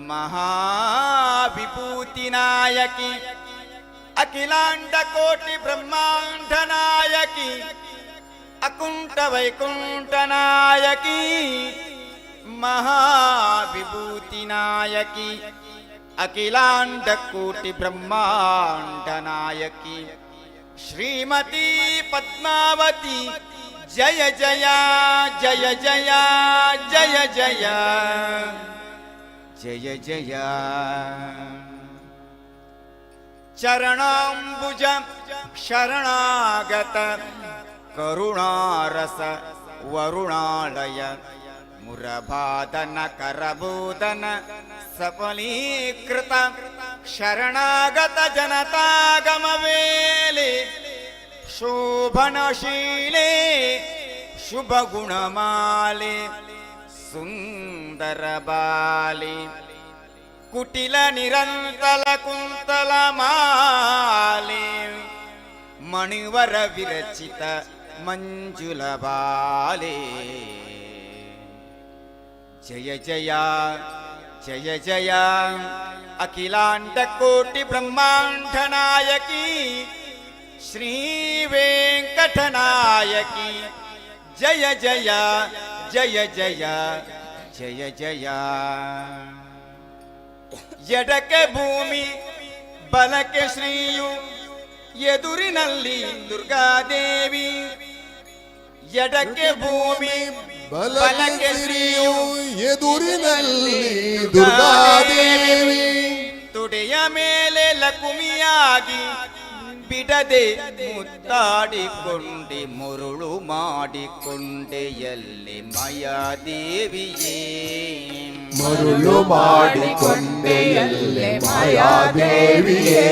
महाविभूति नायकी अखिलांड कोटि ब्रह्मांड नायकी अकुंठ वैकुंठ नायकी महाविभूति नायकी अखिलांड कोटि ब्रह्मांड नायकी श्रीमती पद्मावती जय जय जय जय जय जय जय जय चरणांबुज शरणागत करुणारस वरुणालय मुरबादन करबोदन सफलीकृत शरणागत जनतागमवेले शोभनशीले शुभगुणमाले सुंदर बाले कुटिल निरंतल कुंतल माले मणिवर विरचित मंजुल बाले जय जय जय जय अखिलांड कोटि ब्रह्मांड नायकी श्री वेंकट नायकी जय जय जय जय जय जय ಎಡಕ್ಕೆ ಭೂಮಿ ಬಲಕ್ಕೆ ಶ್ರೀಯು ಎದುರಿನಲ್ಲಿ ದುರ್ಗಾದೇವಿ ಎಡಕ್ಕೆ ಭೂಮಿ ಬಲಕ್ಕೆ ಶ್ರೀಯು ಎದುರಿನಲ್ಲಿ ದುರ್ಗಾದೇವಿ ತುಡೆಯ ಮೇಲೆ ಲಕುಮಿಯಾಗಿ ಬಿಡದೆ ಮುತ್ತಾಡಿಕೊಂಡೆ ಮುರುಳು ಮಾಡಿಕೊಂಡೆ ಎಲ್ಲಿ ಮಾಯಾದೇವಿಯೇ ಮರುಳು ಮಾಡಿಕೊಂಡೆಯಲ್ಲೇ ಮಾಯಾದೇವಿಯೇ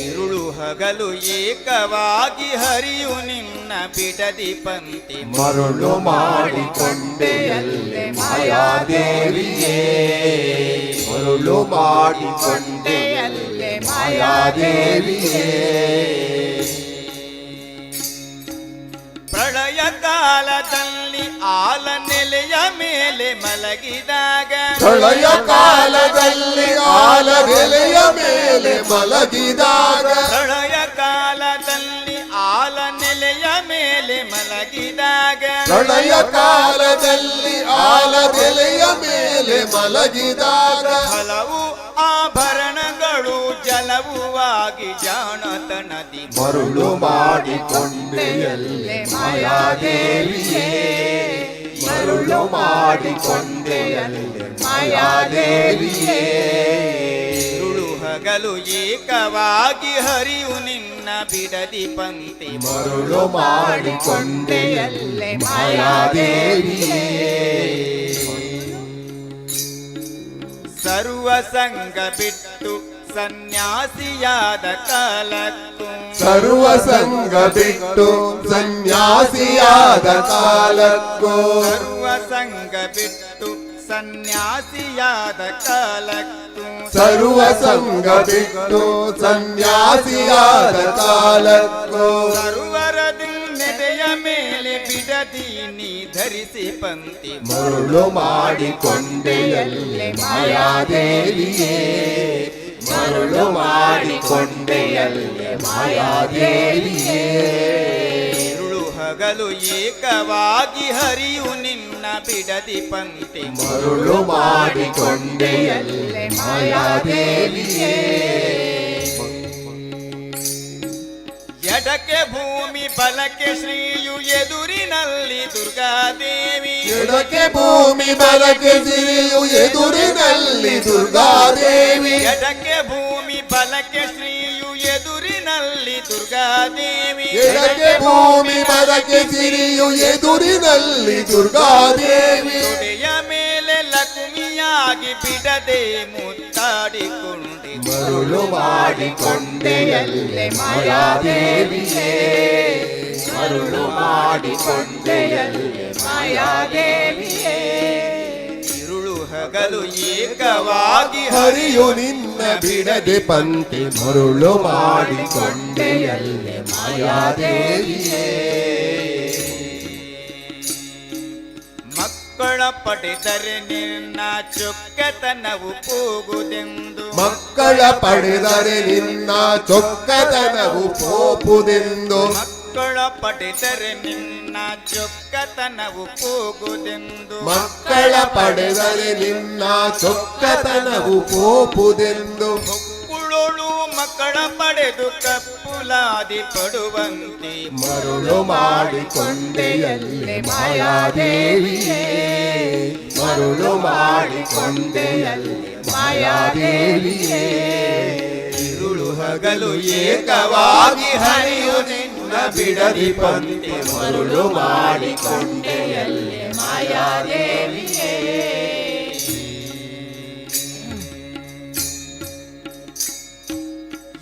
ಇರುಳು ಹಗಲು ಏಕವಾಗಿ ಹರಿಯು ನಿನ್ನ ಬಿಡದಿ ಪಂಕ್ತಿ ಮರುಳು ಮಾಡಿಕೊಂಡೆಯಲ್ಲೇ ಮಾಯಾದೇವಿಯೇ ಮರುಳು ಮಾಡಿಕೊಂಡೆಯಲ್ಲೇ ಮಾಯಾದೇವಿಯೇ ಪ್ರಳಯ ಕಾಲದಲ್ಲಿ ಆಲ ನೆಲೆಯ ಮೇಲೆ ಮಲಗಿದಾಗ ಪ್ರಳಯ ಕಾಲದಲ್ಲಿ ಆಲನೆಲೆಯ ಮೇಲೆ ಮಲಗಿದಾಗ ಪ್ರಳಯ ಕಾಲದಲ್ಲಿ ಮಲಗಿದಾಗ ಪ್ರಳಯ ಕಾಲದಲ್ಲಿ ಆಲದೆಲೆಯ ಮೇಲೆ ಮಲಗಿದಾಗ ಹಲವು ಆಭರಣಗಳು ಜಲವು ಆಗಿ ಜಾಣತನದಿ ಮರುಳು ಮಾಡಿಕೊಂಡೆಯಲ್ಲೇ ಮಾಯಾದೇವಿಯೇ ಮರುಳು ಮಾಡಿಕೊಂಡೆಯಲ್ಲೇ ಮಾಯಾದೇವಿಯೇ ಇರುಳು ಹಗಲು ಏಕವಾಗಿ ಹರಿಯು ನಿನ್ನ ಬಿಡದಿ ಪಂಕ್ತಿ ಮರುಳು ಮಾಡಿಕೊಂಡೆಯಲ್ಲೇ ಮಾಯಾದೇವಿಯೇ ಸರ್ವ ಸಂಗ ಬಿಟ್ಟು ಸನ್ಯಾಸಿಯಾದ ಕಾಲಕ್ಕೂ ಸರ್ವ ಸಂಗ ಬಿಟ್ಟು ಸನ್ಯಾಸಿಯಾದ ಕಾಲಕ್ಕೂ ಸರ್ವ ಸಂಗ ಬಿಟ್ಟು ಸನ್ಯಾಸಿಯಾದ ಕಾಲಕ್ಕೂ ಸರ್ವ ಸಂಗ ಬಿಟ್ಟು ಸನ್ಯಾಸಿಯಾದ ಕಾಲಕ್ಕೂ ಸರ್ವರದಿನ್ನೆದೆಯ ಮೇಲೆ ಬಿಡದಿ ನೀ ಧರಿಸಿ ಪಂಕ್ತಿ ಮರುಳು ಮಾಡಿಕೊಂಡೆಯಲ್ಲೇ ಮಾಯಾದೇವಿಯೇ ಮರುಳು ಮಾಡಿಕೊಂಡೆಯಲ್ಲೇ ಮಾಯಾದೇವಿಯೇ ಇರುಳು ಹಗಲು ಏಕವಾಗಿ ಹರಿಯು ನಿನ್ನ ಬಿಡದಿ ಪಂಕ್ತಿ ಮರುಳು ಮಾಡಿಕೊಂಡೆಯಲ್ಲೇ ಮಾಯಾದೇವಿಯೇ ಎಡಕ್ಕೆ ಭೂಮಿ ಬಲಕ್ಕೆ ಶ್ರೀಯು ಎದುರಿನಲ್ಲಿ ದುರ್ಗಾದೇವಿ ಎಡಕ್ಕೆ ಭೂಮಿ ಬಲಕ್ಕೆ ಸಿರಿಯು ಎದುರಿನಲ್ಲಿ ದುರ್ಗಾದೇವಿ ಎಡಕ್ಕೆ ಭೂಮಿ ಬಲಕ್ಕೆ ಶ್ರೀಯು ಎದುರಿನಲ್ಲಿ ದುರ್ಗಾದೇವಿ ಎಡಕ್ಕೆ ಭೂಮಿ ಬಲಕ್ಕೆ ಸಿರಿಯು ಎದುರಿನಲ್ಲಿ ದುರ್ಗಾದೇವಿ ತೊಡೆಯ ಮೇಲೆ ಲಕ್ಷ್ಮಿಯಾಗಿ ಬಿಡದೆ ಮುತ್ತಾಡಿಕೊಂಡೆ ಮರುಳು ಮಾಡಿಕೊಂಡೆಯಲ್ಲೇ ಮಾಯಾದೇವಿಯೇ ಮರುಳು ಮಾಡಿಕೊಂಡೆಯಲ್ಲೇ ಮಾಯಾದೇವಿಯೇ ಇರುಳು ಹಗಲು ಏಕವಾಗಿ ಹರಿಯು ನಿನ್ನ ಬಿಡದೆ ಪಂಕ್ತಿ ಮರುಳು ಮಾಡಿಕೊಂಡೆಯಲ್ಲೇ ಮಾಯಾದೇವಿಯೇ ಮಕ್ಕಳ ಪಡೆದರೆ ನಿನ್ನ ಚೊಕ್ಕತನವು ಕೂಗುದೆಂದು ಮಕ್ಕಳ ಪಡೆದರೆ ನಿನ್ನ ಚೊಕ್ಕತನವು ಪೋಪುದೆಂದು ಮಕ್ಕಳ ಪಡೆದರೆ ನಿನ್ನ ಚೊಕ್ಕತನವು ಕೂಗುದೆಂದು ಮಕ್ಕಳ ಪಡೆದರೆ ನಿನ್ನ ಚೊಕ್ಕತನವು ಪೋಪುದೆಂದು ಹೊಕ್ಕುಳೋಳು ಮಕ್ಕಳ ಪಡೆದು ಕಪ್ಪುಲಾದಿ ಪಡುವಂತೆ ಮರುಳು ಮಾಡಿಕೊಂಡೆಯಲ್ಲೇ ಮಾಯಾದೇವಿಯೇ ಮರುಳು ಮಾಡಿಕೊಂಡೆಯಲ್ಲೇ ಮಾಯಾದೇವಿಯೇ ಇರುಳು ಹಗಲು ಏಕವಾಗಿ ಹರಿಯು ನಿನ್ನ ಬಿಡದಿ ಪಂಕ್ತಿ ಮರುಳು ಮಾಡಿಕೊಂಡೆಯಲ್ಲೇ ಮಾಯಾದೇವಿಯೇ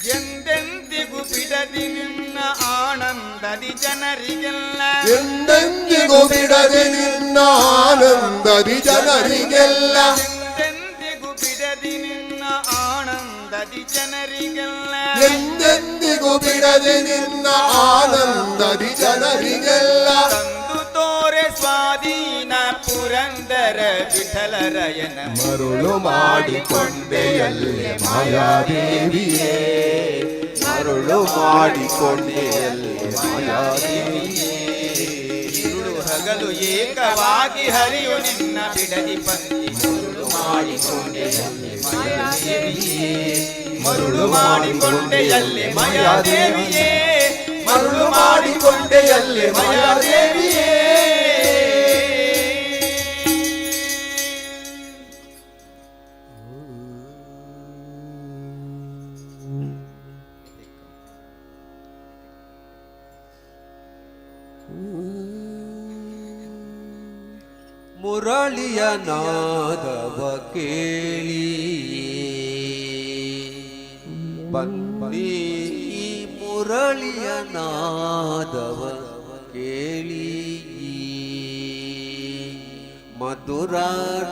ಎಂದೆಂದಿಗೂ ಬಿಡದಿ ನಿನ್ನ ಆನಂದದಿ ಜನರಿಗೆಲ್ಲ ಎಂದೆಂದಿಗೂ ಬಿಡದೆ ನಿನ್ನ ಆನಂದದಿ ಜನರಿಗೆಲ್ಲ ಎಂದೆಂದಿಗೂ ಬಿಡದಿ ನಿನ್ನ ಆನಂದದಿ ಜನರಿಗೆಲ್ಲ ಎಂದೆಂದಿಗೂ ಬಿಡದೆ ನಿನ್ನ ಆನಂದದಿ ಜನರಿಗೆಲ್ಲ ತಂದು ತೋರೆ ಸ್ವಾಧೀನ ಪುರಂದರ ವಿಠಲರಯನ ಮರುಳು ಮಾಡಿಕೊಂಡೆಯಲ್ಲೇ ಮಾಯಾದೇವಿಯೇ ಮರುಳು ಮಾಡಿಕೊಂಡೆಯಲ್ಲೇ ಮಾಯಾದೇವಿಯೇ ಇರುಳು ಹಗಲು ಏಕವಾಗಿ ಹರಿಯು ನಿನ್ನ ಬಿಡದಿ ಪಂಕ್ತಿ ಮರುಳು ಮಾಡಿಕೊಂಡೆಯಲ್ಲೇ ಮಾಯಾದೇವಿಯೇ ಮರುಳು ಮಾಡಿಕೊಂಡೆಯಲ್ಲೇ ಮಾಯಾದೇವಿಯೇ ಮರುಳು ಮಾಡಿಕೊಂಡೆಯಲ್ಲೇ ಮಾಯಾದೇವಿಯೇ ಮುರಳಿಯ ನಾದವ ಕೇಳಿ ಬನ್ನಿ ಈ ಮುರಳಿಯ ನಾದವ ಕೇಳಿ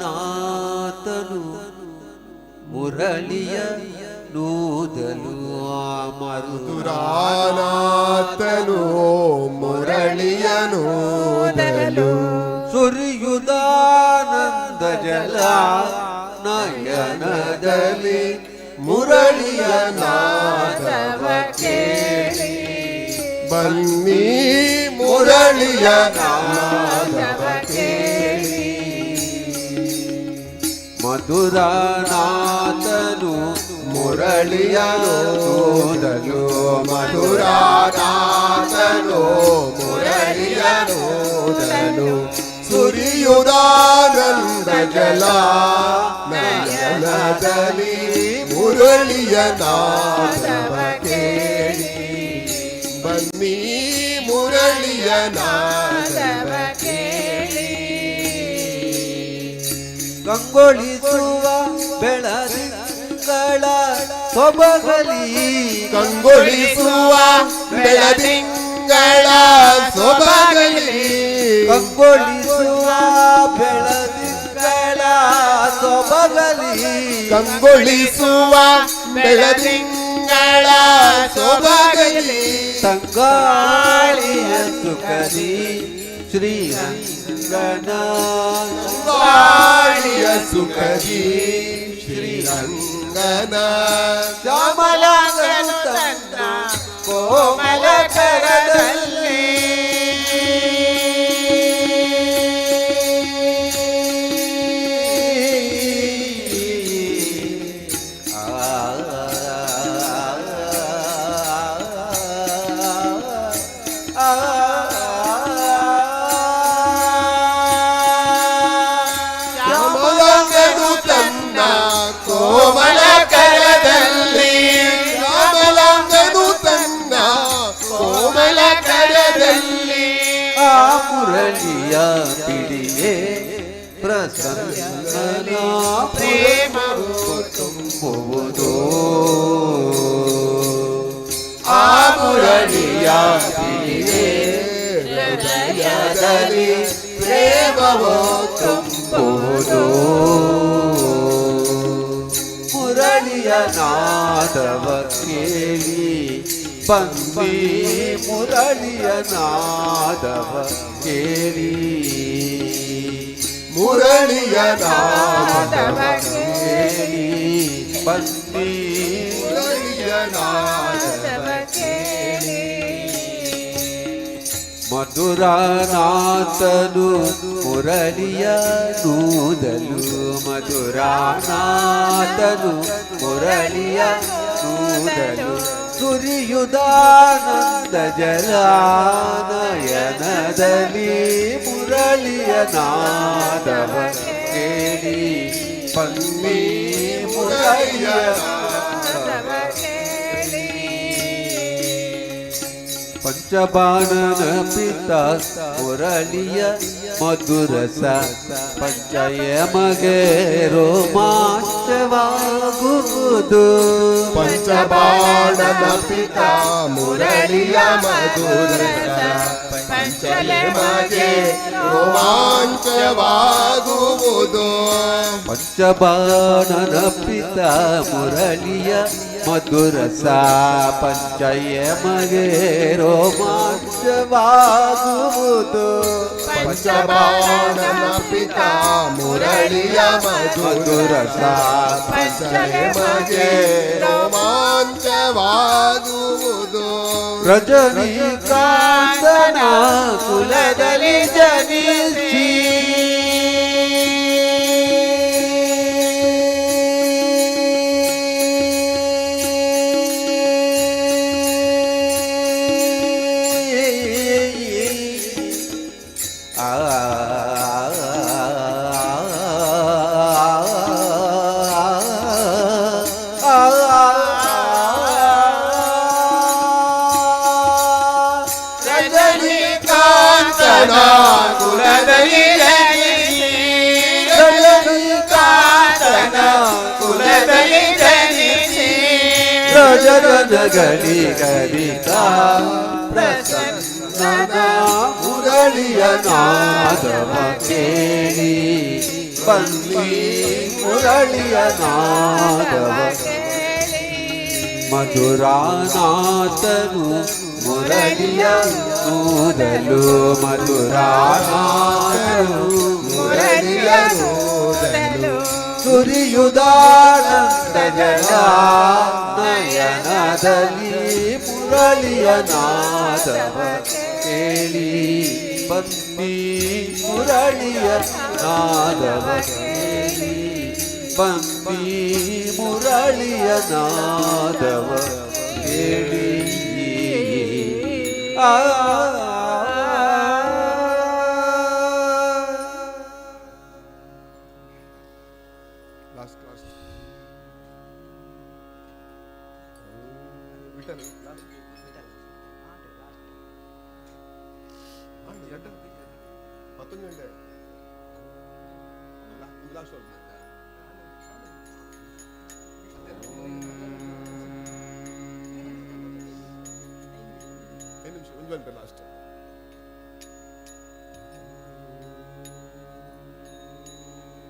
ಮಧುರನಾಥನು ಮುರಳಿಯ ನೂದಲು ಮಧುರಾನಾಥನು ಮುರಳಿಯನೂದಲು ಸುರಿಯುದಾನಂದ ಜಲ ನಯನದಲ್ಲಿ ಮುರಳಿಯ ನಾದವ ಕೇಳಿ ಬನ್ನಿ ಮುರಳಿ ಮುರಳಿಯ ನಾದವ ಕೇಳಿ ಮಧುರನಾಥನು ಮುರಳಿಯ ನೋದಲು ಮಧುರಾನಾಥನು ಮುರಳಿಯ ನೋದಲು ಸುರಿಯುದಾನಂದ ಜಲ ನಯನದಲ್ಲಿ ಮುರಳಿಯ ನಾದವ ಕೇಳಿ ಬನ್ನಿ ಮುರಳಿಯ ನಾದವ ಕೇಳಿ ಕಂಗೊಳಿಸುವ ಬೆಳದಿಂಗಳ ಸೊಬಗಲಿ ಕಂಗೊಳಿಸುವ ಬೆಳದಿಂಗಳ ಸೊಬಗಲಿ ಕಂಗೊಳಿಸುವ ಬೆಳದಿಂಗಳ ಸೊಬಗಲಿ ಕಂಗೊಳಿಸುವ ಬೆಳದಿಂಗಳ ಸೊಬಗಲಿ ತಂಗಾಳಿಯ ಸುಖದಿ ಶ್ರೀರಂಗನ ಗಾಳಿಯ ಸುಖದಿ ಶ್ರೀರಂಗನ ಶ್ಯಾಮಲಾಂಗನು ತನ್ನ ಕೋಮಲ ಕರದಲ್ಲಿ ಶ್ಯಾಮಲಾಂಗನು ತನ್ನ ಕೋಮಲ ಕರದಲ್ಲಿ ಶ್ಯಾಮಲಾಂಗನು ತನ್ನ ಕೋಮಲ ಕರದಲ್ಲಿ ಆ ಮುರಳಿಯ ಪಿಡಿಯೇ ಪ್ರಸನ್ನ ಪ್ರೇಮವು ತುಂಬುವುದು ಆ ಮುರಳಿಯ ಪಿಡಿಯೇ ಹೃದಯದಲ್ಲಿ ಪ್ರೇಮವು ತುಂಬುವುದು ಮುರಳಿಯ ನಾದವ ಕೇಳಿ ಬನ್ನಿ ಮುರಳಿಯ ನಾದವ ಕೇಳಿ ಮುರಳಿಯ ನಾದವ ಕೇಳಿ ಬನ್ನಿ ಮುರಳಿಯ ನಾದವ ಮಧುರನಾಥನು ಮುರಳಿಯ ನೂದಲು ಮಧುರನಾಥನು ಮುರಳಿಯ ನೂದಲು ಸುರಿಯುದಾನಂದ ಜಲಾನಯನದಲ್ಲಿ ಮುರಳಿಯ ನಾದವ ಕೇಳಿ ಬನ್ನಿ ಮುರಳಿಯ ನಾದವ ಪಂಚಬಾಣನ ಪಿತ ಮುರಳಿಯ ಮಧುರಸ ಪಂಚಯಮಗೆ ರೋಮಾಂಚವಾಗುವುದು ಪಂಚಬಾಣನ ಪಿತ ಮುರಳಿಯ ಮಧುರಸ ಪಂಚಯಮಗೆ ರೋಮಾಂಚವಾಗುವುದು ಪಂಚಬಾಣನ ಪಿತ ಮುರಳಿಯ ಮಧುರಸ ಪಂಚಯಮಗೆ ರೋಮಾಂಚವಾಗುವುದು ಪಂಚಬಾಣನ ಪಿತ ಮುರಳಿಯ ಮಧುರಸ ಪಂಚಯಮಗೆ ರೋಮಾಂಚವಾಗುವುದು ರಜನಿಕಾಂತನ ಕುಲದಲ್ಲಿ ಜನಿಸಿ ರಜನಿಕಾಂತನ ಕುಲದಲ್ಲಿ ಜನಿಸಿ ರಜನಿಕಾಂತನ ಕುಲದಲ್ಲಿ ಜನಿಸಿ ರಜನಗಳಿಗಳಿಗ ಪ್ರಸನ್ನ ಮುರಳಿಯ ನಾದವ ಕೇಳಿ ಬನ್ನಿ ಮುರಳಿಯ ನಾದವ ಮಧುರಾನಾಥನು ಮುರಳಿಯ ನೂದಲು ಮಧುರಾನಾಥನು ಮುರಳಿಯ ನೂದಲು ಸುರಿಯುದಾನಂದ ಜಲ ನಯನದಲ್ಲಿ ಮುರಳಿಯ ನಾದವ ಕೇಳಿ ಬಂದಿ ಮುರಳಿಯ ನಾದವ ಕೇಳಿ ಬಂದಿ ಮುರಳಿಯ ನಾದವ ಕೇಳಿ ಆ ಲಾಸ್ಟ್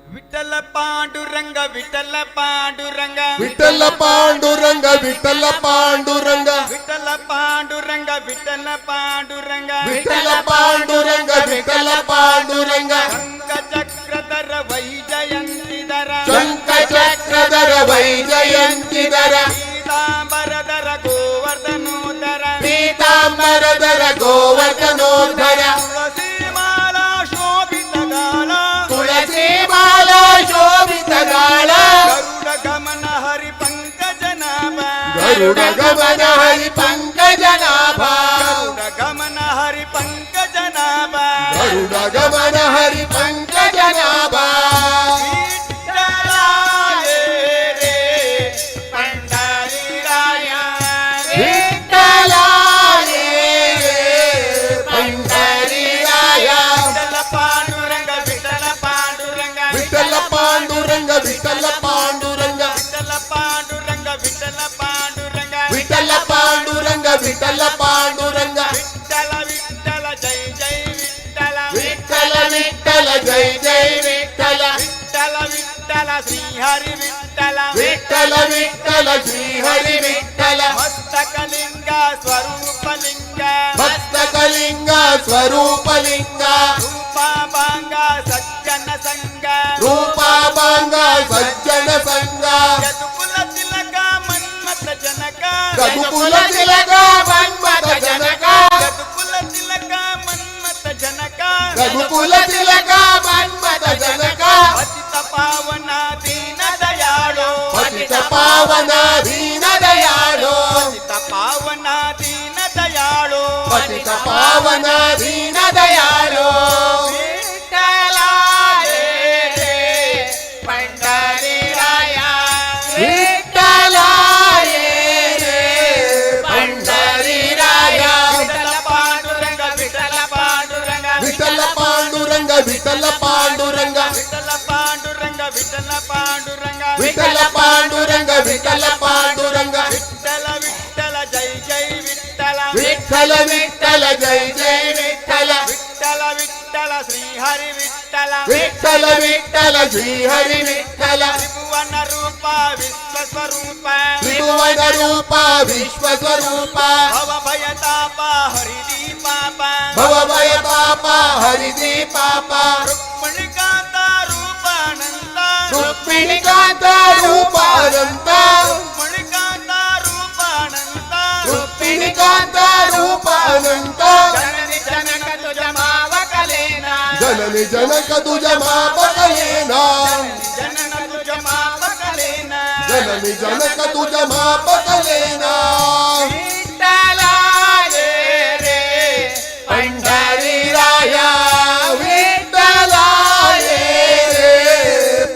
ವಿಠಲ ಪಾಂಡುರಂಗ ವಿಠಲ ಪಾಂಡುರಂಗ ವಿಠಲ ಪಾಂಡುರಂಗ ವಿಠಲ ಪಾಂಡುರಂಗ ವಿಠಲ ಪಾಂಡುರಂಗ ವಿಠಲ ಪಾಂಡುರಂಗ ವಿಠಲ ಪಾಂಡುರಂಗ ವಿಠಲ ಪಾಂಡುರಂಗ ಶಂಖ ಚಕ್ರಧರ ವೈಜಯಂತಿಧರ ಶಂಖ ಚಕ್ರಧರ ವೈಜಯಂತಿಧರ ಪೀತಾಂಬರಧರ ಗೋವರ್ಧನೋಧರ ಪೀತಾಂಬರಧರ ಗೋವರ್ಧನೋಧರ ತುಳಸಿ ಮಾಲಾ ಶೋಭಿತ ಗಾಳ ತುಳಸಿ ಮಾಲಾ ಶೋಭಿತ ಗಾಳ ಗರುಡ ಗಮನ ಹರಿ ಪಂಕಜನಾಭ ಗರುಡ ಗಮನ ಹರಿ ಪಂಕಜನಾಭ ಗರುಡ ಗಮನ ಹರಿ ಪಂಕಜನಾಭ ಗರುಡ ಗಮನ ಹರಿ ಪಂಕಜನಾಭ ವಿಠಲ ಪಾಂಡುರಂಗ ವಿಠಲ ಪಾಂಡುರಂಗ ವಿಠಲ ಪಾಂಡುರಂಗ ವಿಠಲ ಪಾಂಡುರಂಗ ವಿಠಲ ಪಾಂಡುರಂಗ ವಿಠಲ ಪಾಂಡುರಂಗ ವಿಠಲ ವಿಠಲ ಜೈ ಜೈ ವಿಠಲ ವಿಠಲ ವಿಠಲ ಜೈ ಜೈ ವಿಠಲ ವಿಠಲ ವಿಠಲ ಶ್ರೀ ಹರಿ ವಿಠಲ ವಿಠಲ ವಿಠಲ ಶ್ರೀ ಹರಿ ವಿಠಲ ಮಸ್ತಕಲಿಂಗ ಸ್ವರೂಪಲಿಂಗ ಮಸ್ತಕಲಿಂಗ ಸ್ವರೂಪಲಿಂಗ ರೂಪಾಭಂಗ ಸಜ್ಜನ ಸಂಗ ರೂಪಾಭಂಗ ಸಜ್ಜನ ಸಂಗ ಯದುಕುಲ ತಿಲಕ ಮನ್ಮಥ ಜನಕ ರಘುಕುಲ ತಿಲಕ ಮನ್ಮಥ ಜನಕ ಯದುಕುಲ ತಿಲಕ ಮನ್ಮಥ ಜನಕ ರಘುಕುಲ ತಿಲಕ ಮನ್ಮಥ ಜನಕ ಪತಿತ ಪಾವನ ದೀನ ದಯಾಳು ಪತಿತ ಪಾವನ ದೀನ ದಯಾಳು ಪತಿತ ಪಾವನ ದೀನ ದಯಾಳು ಪತಿತ ಪಾವನ ದೀನ ದಯಾಳು ಪಂಡರಿರಾಯ ವಿಠಲ ಪಂಡರಿರಾಯ ವಿಠಲ ಪಾಂಡುರಂಗ ವಿಠಲ ಪಾಂಡುರಂಗ ವಿಠಲ ಪಾಂಡುರಂಗ ವಿಠಲ ಪಾಂಡುರಂಗ ವಿಠಲ ಪಾಂಡುರಂಗ ವಿಠಲ ಪಾಂಡುರಂಗ ವಿಠಲ ಪಾಂಡುರಂಗ ವಿಠಲ ಪಾಂಡುರಂಗ ವಿಠಲ ವಿಠಲ ಜೈ ಜೈ ವಿಠಲ ವಿಠಲ ವಿಠಲ ಜೈ ಜೈ ವಿಠಲ ವಿಠಲ ವಿಠಲ ಶ್ರೀ ಹರಿ ವಿಠಲ ವಿಠಲ ವಿಠಲ ಶ್ರೀ ಹರಿ ವಿಠಲ ತ್ರಿಭುವನ ರೂಪ ವಿಶ್ವಸ್ವರೂಪ ತ್ರಿಭುವನ ರೂಪ ವಿಶ್ವಸ್ವರೂಪ ಭವ ಭಯತಾಪ ಹರಿದೀಪಾಪ ಭವಭಯ ಪಾಪ ಹರಿದಿ ಪಾಪ ರುಕ್ಮಿಣಿಕಾಂತ ರೂಪಾನಂದ ರುಕ್ಮಿಣಿಕಾಂತ ರೂಪಾನಂತ ರುಕ್ಮಿಣಿಕಾಂತ ರೂಪಾನಂದ ರುಕ್ಮಿಣಿಕಾಂತ ರೂಪಾನಂತ ಜನನಿ ಜನಕ ತುಜ ಮಾವಕಲೇನ ಜನನಿ ಜನಕ ತುಜ ಮಾಪಕಲೇನ ಜನನ ತುಜ ಮಾವಕಲೇನ ಜನನಿ ಜನಕ ತುಜ ಮಾಪಕಲೇನ ಪಂಡರಿರಾಯ ವಿಠಲ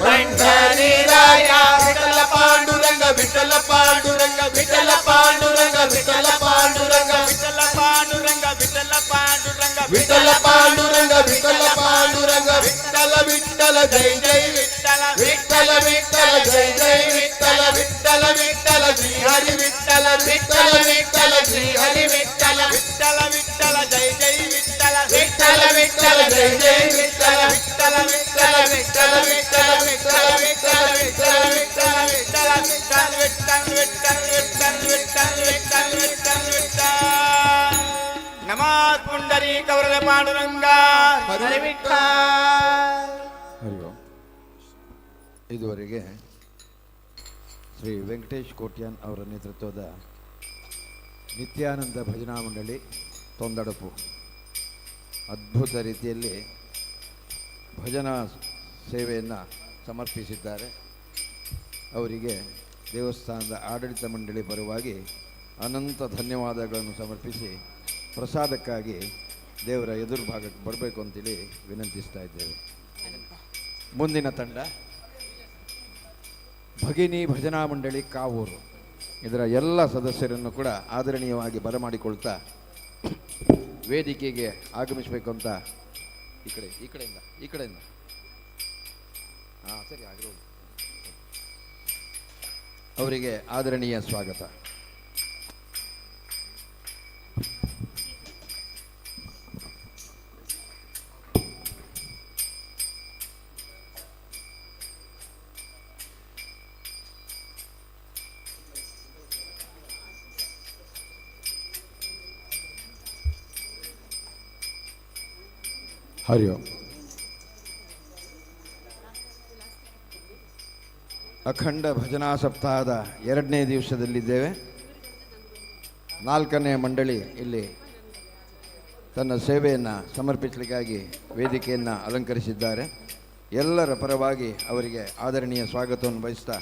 ಪಂಡರಿರಾಯ ವಿಠಲ ಪಾಂಡುರಂಗ ವಿಠಲ ಪಾಂಡುರಂಗ ವಿಠಲ ಪಾಂಡುರಂಗ ವಿಠಲ ಪಾಂಡುರಂಗ ವಿಠಲ ಪಾಂಡುರಂಗ ವಿಠಲ ಪಾಂಡುರಂಗ ವಿಠಲ ಪಾಂಡುರಂಗ ವಿಠಲ ಪಾಂಡುರಂಗ ವಿಠಲ ವಿಠಲ ಜೈ ಜೈ ವಿಠಲ ವಿಠಲ ವಿಠಲ ಜೈ ಜೈ ವಿಠಲ ವಿಠಲ ವಿಠಲ ಶ್ರೀ ಹರಿ ವಿಠಲ ವಿಠಲ ವಿಠಲ ಶ್ರೀ ಹರಿ ವಿಠಲ ವಿಠಲ ವಿಠಲ ಜೈ ಜೈ ವಿಠಲ ವಿಠಲ ವಿಠಲ ಜೈ ಜೈ ವಿಠಲ ವಿಠಲ ವಿಠಲ ವಿಠಲ ವಿಠಲ ವಿಠಲ ವಿಠಲ ವಿಠಲ ವಿಠಲ ವಿಠಲ ವಿಠಲ ವಿಠಲ ವಿಠಲ ವಿಠಲ ವಿಠಲ ವಿಠಲ ವಿಠಲ ನಮಃ ಪುಂಡರೀ ಕವರದ ಪಾಂಡುರಂಗ ಹರಿ ವಿಠಲ ಹರಿ ಓಂ. ಇದುವರೆಗೆ ಶ್ರೀ ವೆಂಕಟೇಶ್ ಕೋಟ್ಯಾನ್ ಅವರ ನೇತೃತ್ವದ ನಿತ್ಯಾನಂದ ಭಜನಾ ಮಂಡಳಿ ತೊಂದಡಪು ಅದ್ಭುತ ರೀತಿಯಲ್ಲಿ ಭಜನಾ ಸೇವೆಯನ್ನು ಸಮರ್ಪಿಸಿದ್ದಾರೆ. ಅವರಿಗೆ ದೇವಸ್ಥಾನದ ಆಡಳಿತ ಮಂಡಳಿ ಪರವಾಗಿ ಅನಂತ ಧನ್ಯವಾದಗಳನ್ನು ಸಮರ್ಪಿಸಿ ಪ್ರಸಾದಕ್ಕಾಗಿ ದೇವರ ಎದುರು ಭಾಗಕ್ಕೆ ಬರಬೇಕು ಅಂತೇಳಿ ವಿನಂತಿಸ್ತಾ ಇದ್ದೇವೆ. ಮುಂದಿನ ತಂಡ ಭಗಿನಿ ಭಜನಾ ಮಂಡಳಿ ಕಾವೂರು. ಇದರ ಎಲ್ಲ ಸದಸ್ಯರನ್ನು ಕೂಡ ಆದರಣೀಯವಾಗಿ ಬರಮಾಡಿಕೊಳ್ತಾ ವೇದಿಕೆಗೆ ಆಗಮಿಸಬೇಕು ಅಂತ ಈ ಕಡೆಯಿಂದ ಹಾಂ ಸರಿ ಆಗಿರೋದು ಅವರಿಗೆ ಆದರಣೀಯ ಸ್ವಾಗತ. ಹರಿ ಓಂ. ಅಖಂಡ ಭಜನಾ ಸಪ್ತಾಹದ 2ನೇ ದಿವಸದಲ್ಲಿದ್ದೇವೆ. 4ನೇ ಮಂಡಳಿ ಇಲ್ಲಿ ತನ್ನ ಸೇವೆಯನ್ನು ಸಮರ್ಪಿಸಲಿಕ್ಕಾಗಿ ವೇದಿಕೆಯನ್ನು ಅಲಂಕರಿಸಿದ್ದಾರೆ. ಎಲ್ಲರ ಪರವಾಗಿ ಅವರಿಗೆ ಆದರಣೀಯ ಸ್ವಾಗತವನ್ನು ಬಯಸ್ತಾ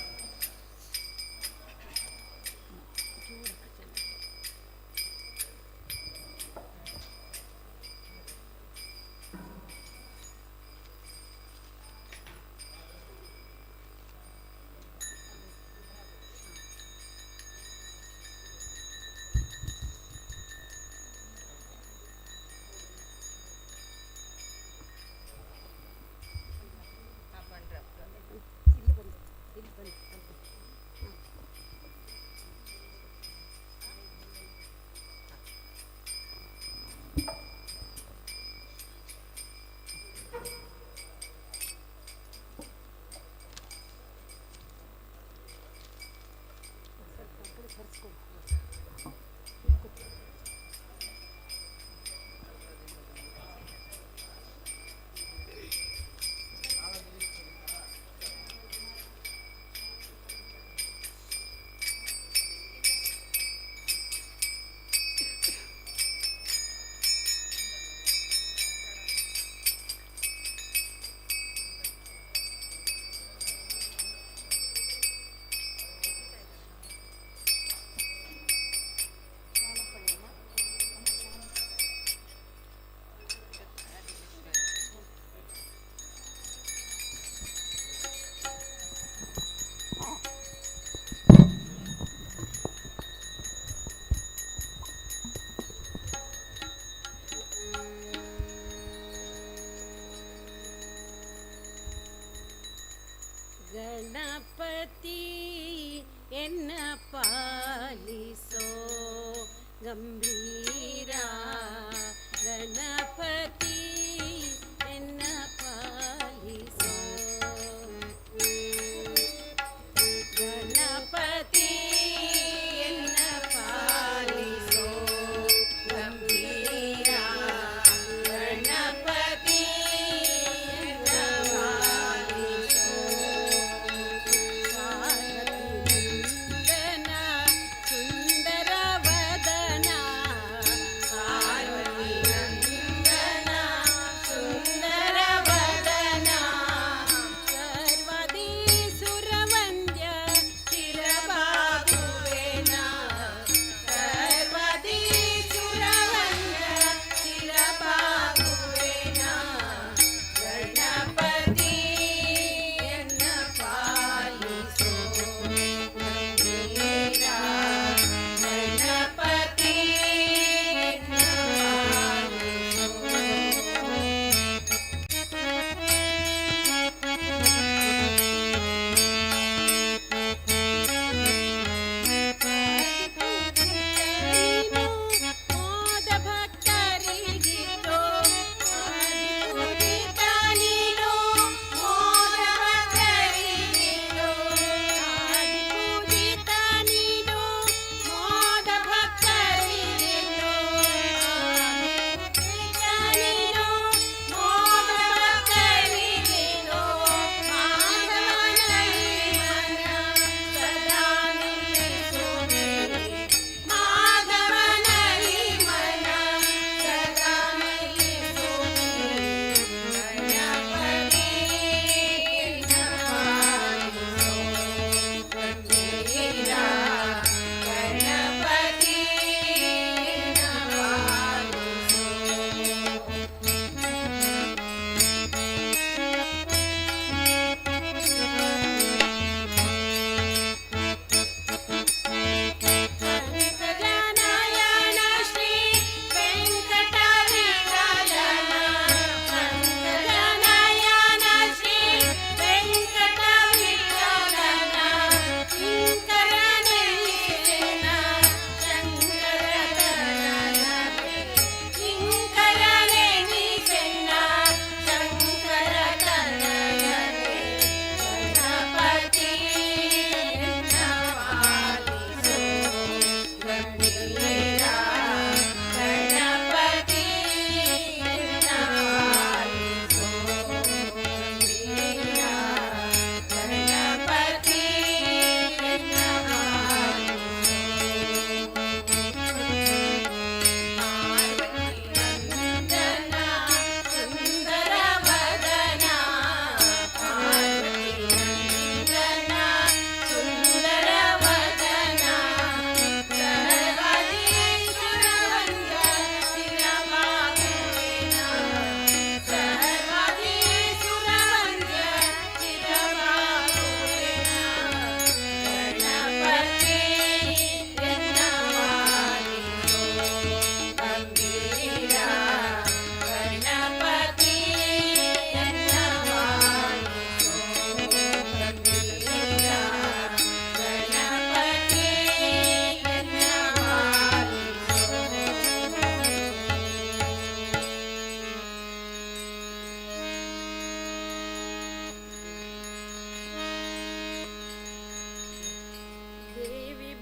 ಗಣಪತಿ ಎನ್ನ ಪಾಲಿಸೋ ಗಂಭೀರ ಗಣಪತಿ ಎನ್ನ ಪಾಲಿಸೋ ಗಣಪತಿ ಎನ್ನ ಪಾಲಿಸೋ ಗಂಭೀರ ಗಣಪತಿ ಎನ್ನ ಪಾಲಿಸೋ ಪಾರ್ವತಿ ನಂದನ ಸುಂದರ ವದನ ಪಾರ್ವತಿ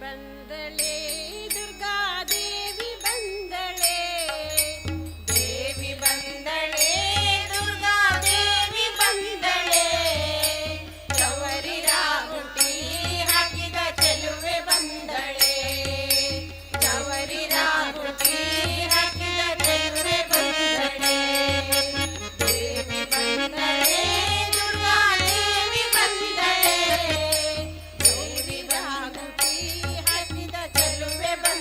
ಬಂದಳೆ ದುರ್ಗಾದೇವಿ ಬಂದಳೆ ದೇವಿ ಬಂದಳೆ ದುರ್ಗಾದೇವಿ ಬಂದಳೆ ಚವರಿ ರಾಗುಟಿ ಹಾಕಿದ ಚೆಲುವೆ ಬಂದಳೆ ಚವರಿ ರಾಗುಟಿ ಹಾಕಿದ ಚೆಲುವೆ ಬಂದಳೆ ದೇವಿ ಬಂದಳೆ ದುರ್ಗಾದೇವಿ ಬಂದಳೆ ಚೌರಿ ರಾಗುಟಿ ಹಾಕಿದ ಚೆಲುವೆ ಬಂದಳೆ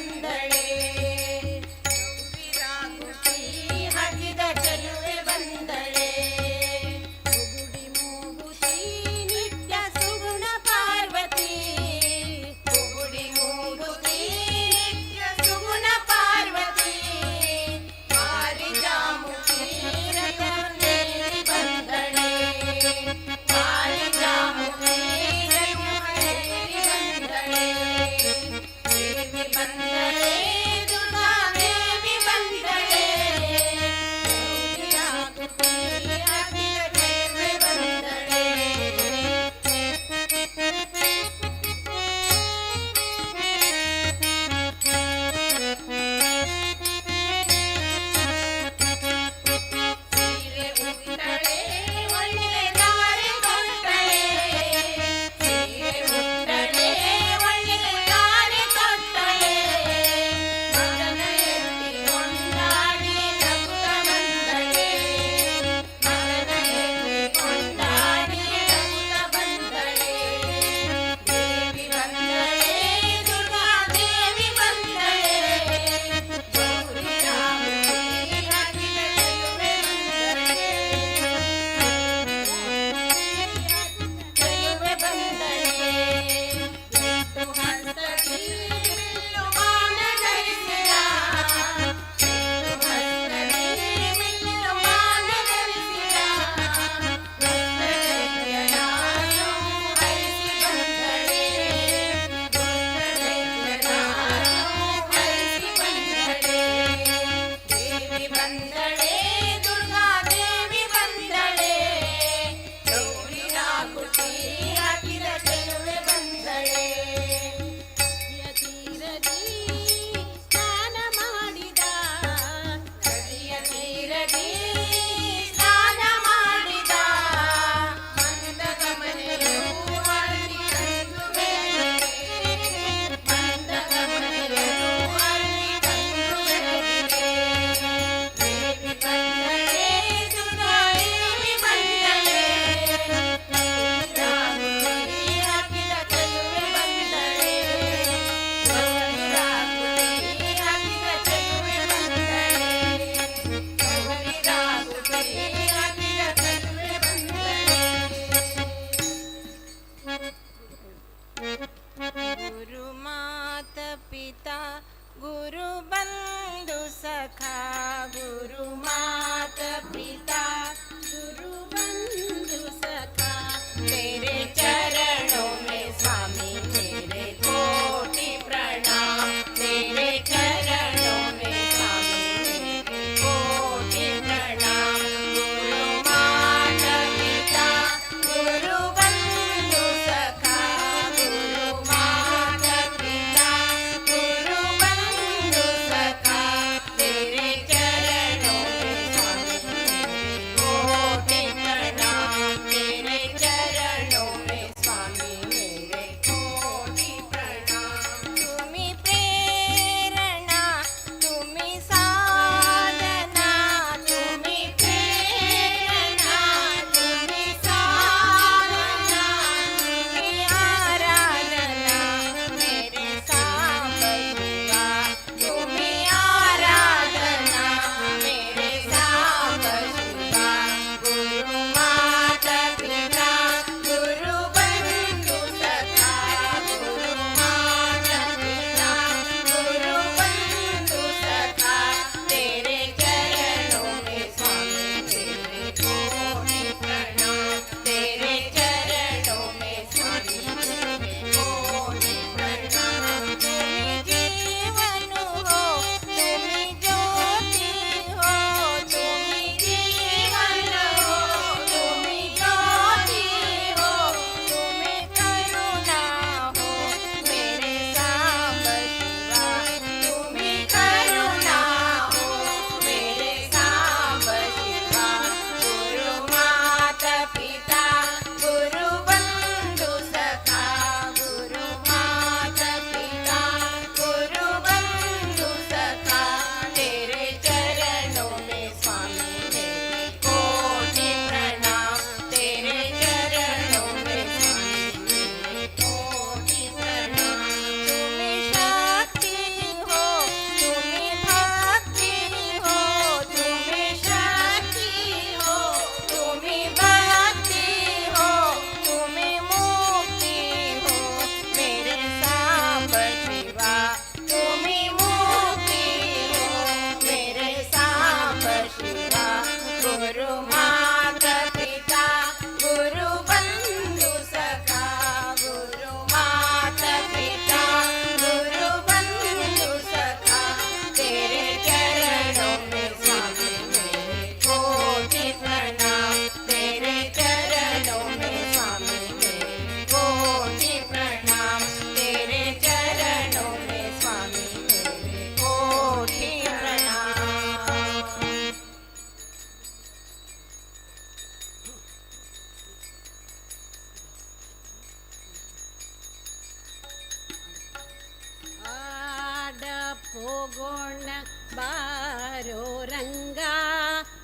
ಹೋಗೋಣ ಬಾರೋ ರಂಗ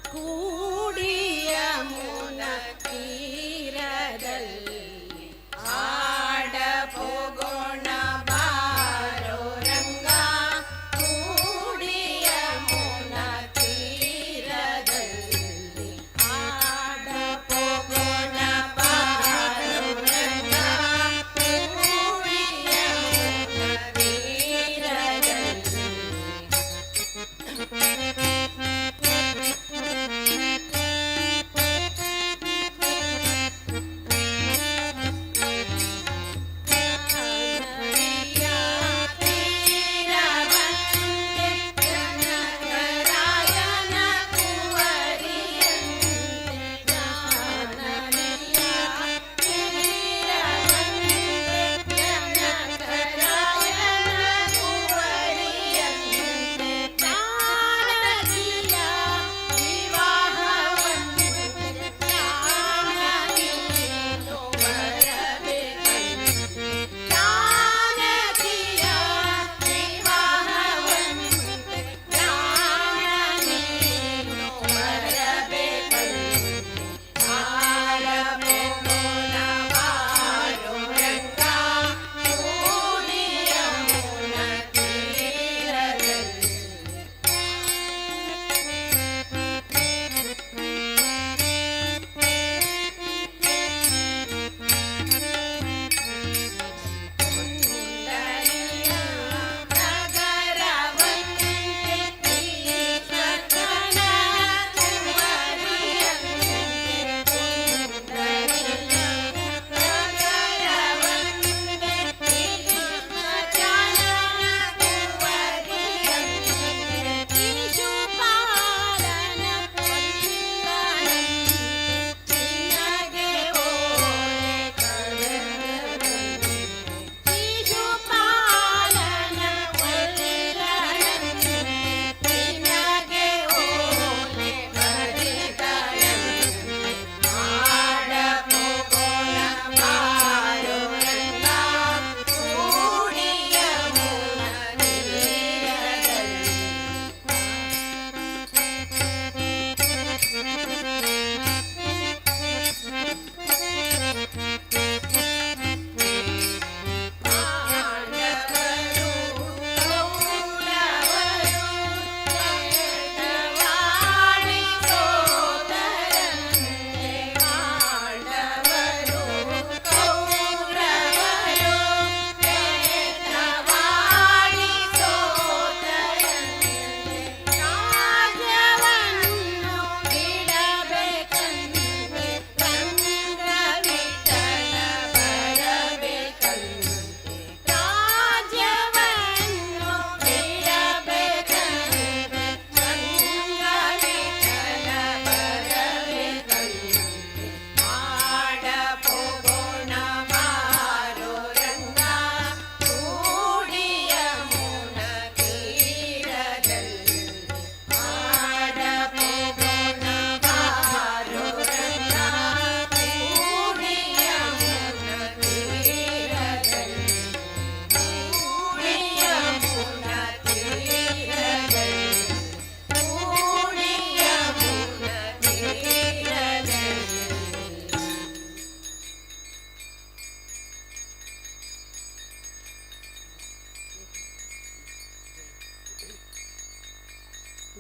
ಕೂಡಿಯ ಮುನ ತೀರದಲ್ಲಿ ಆಡ ಹೋಗೋಣ ಬಾರೋ ರಂಗ ಕೂಡಿಯ ಮುನ ತೀರದಲ್ಲಿ ಆಡ ಹೋಗೋಣ ಬಾರೋ ರಂಗ ಕೂಡಿಯ ಮುನ ತೀರದಲ್ಲಿ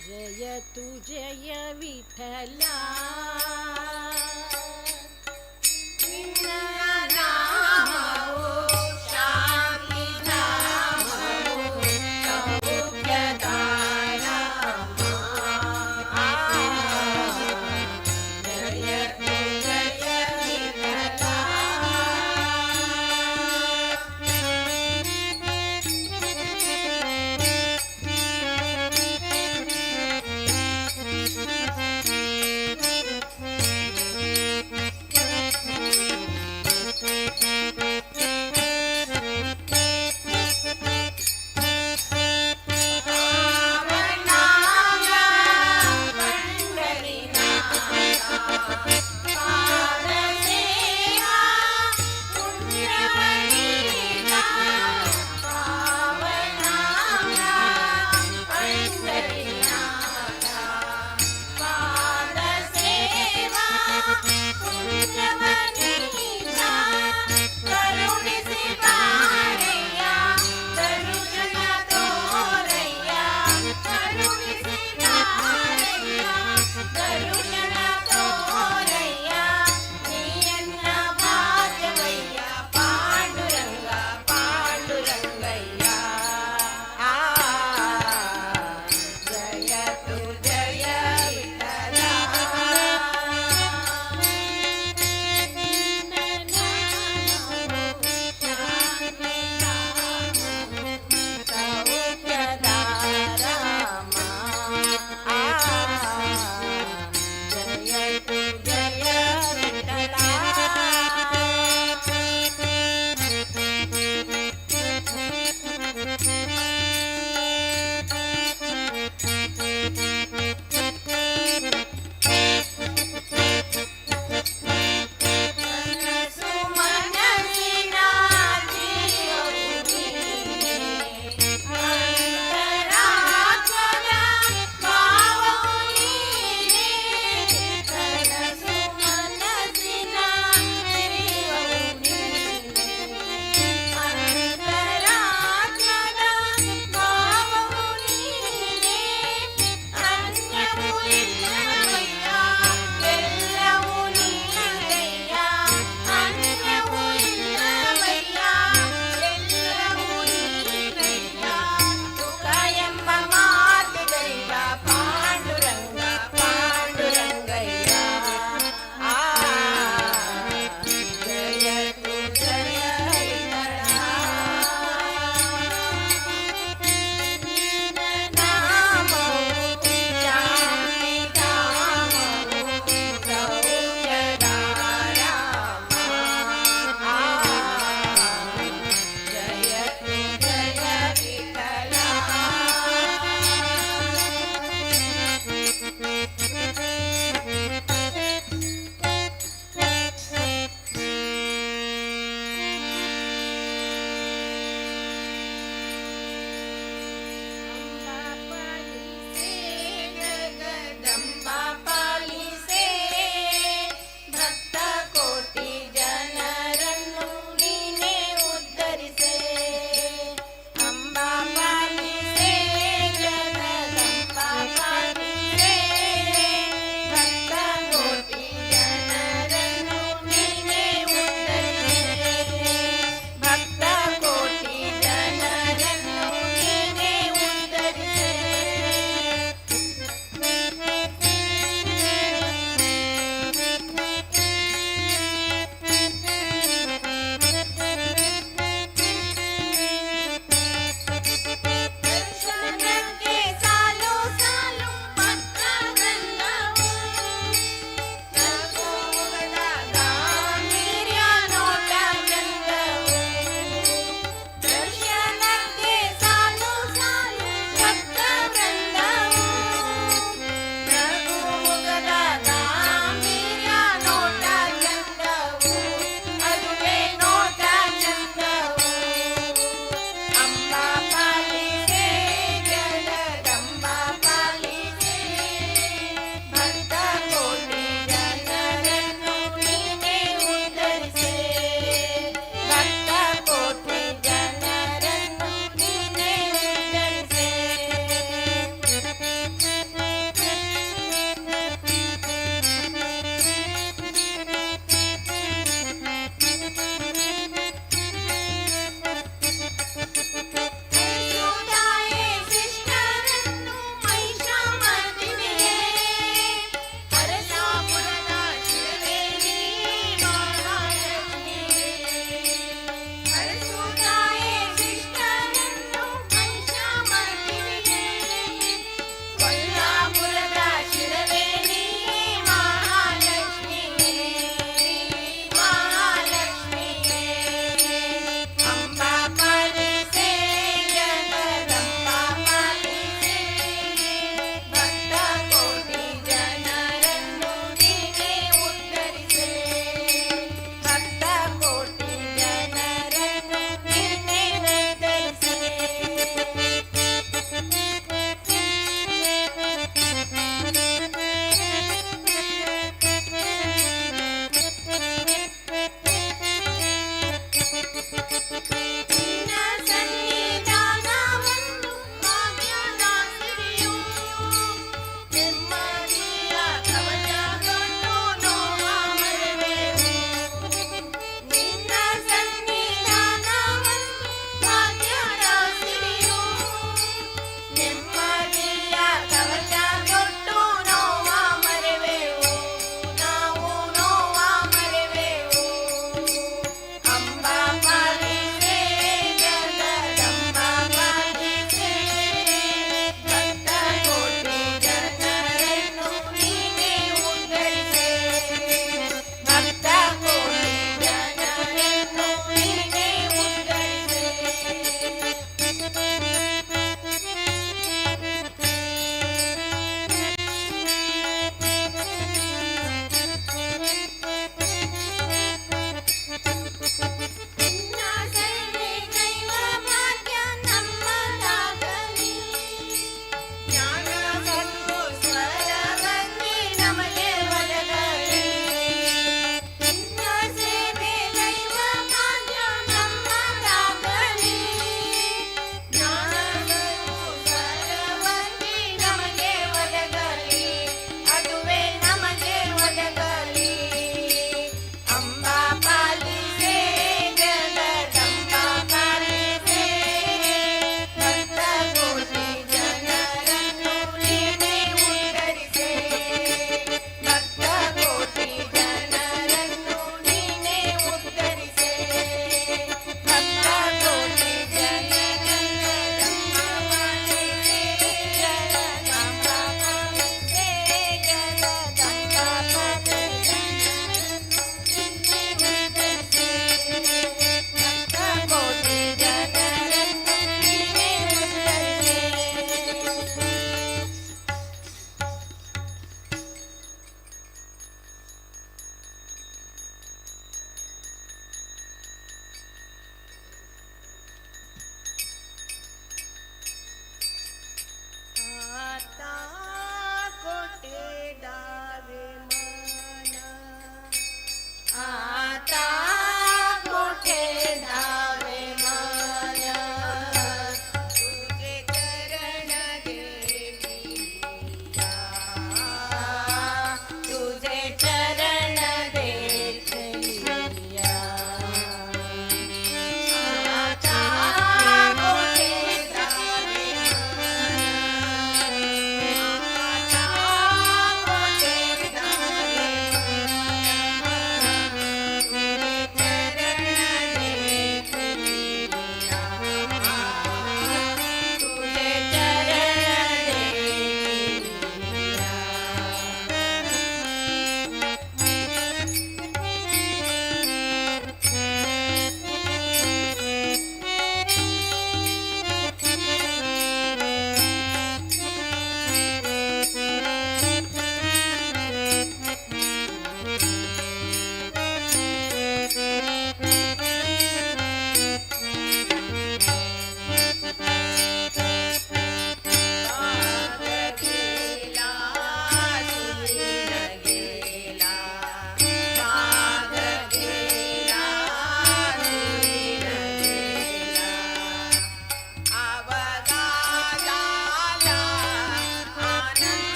जयतु जय विठला निನ್ನ ನಾಮವು ಶಾಂತಿ ಧಾಮವು ಸೌಖ್ಯದ ನಾಮ. ಜಯತು ಜಯ ವಿಠಲ.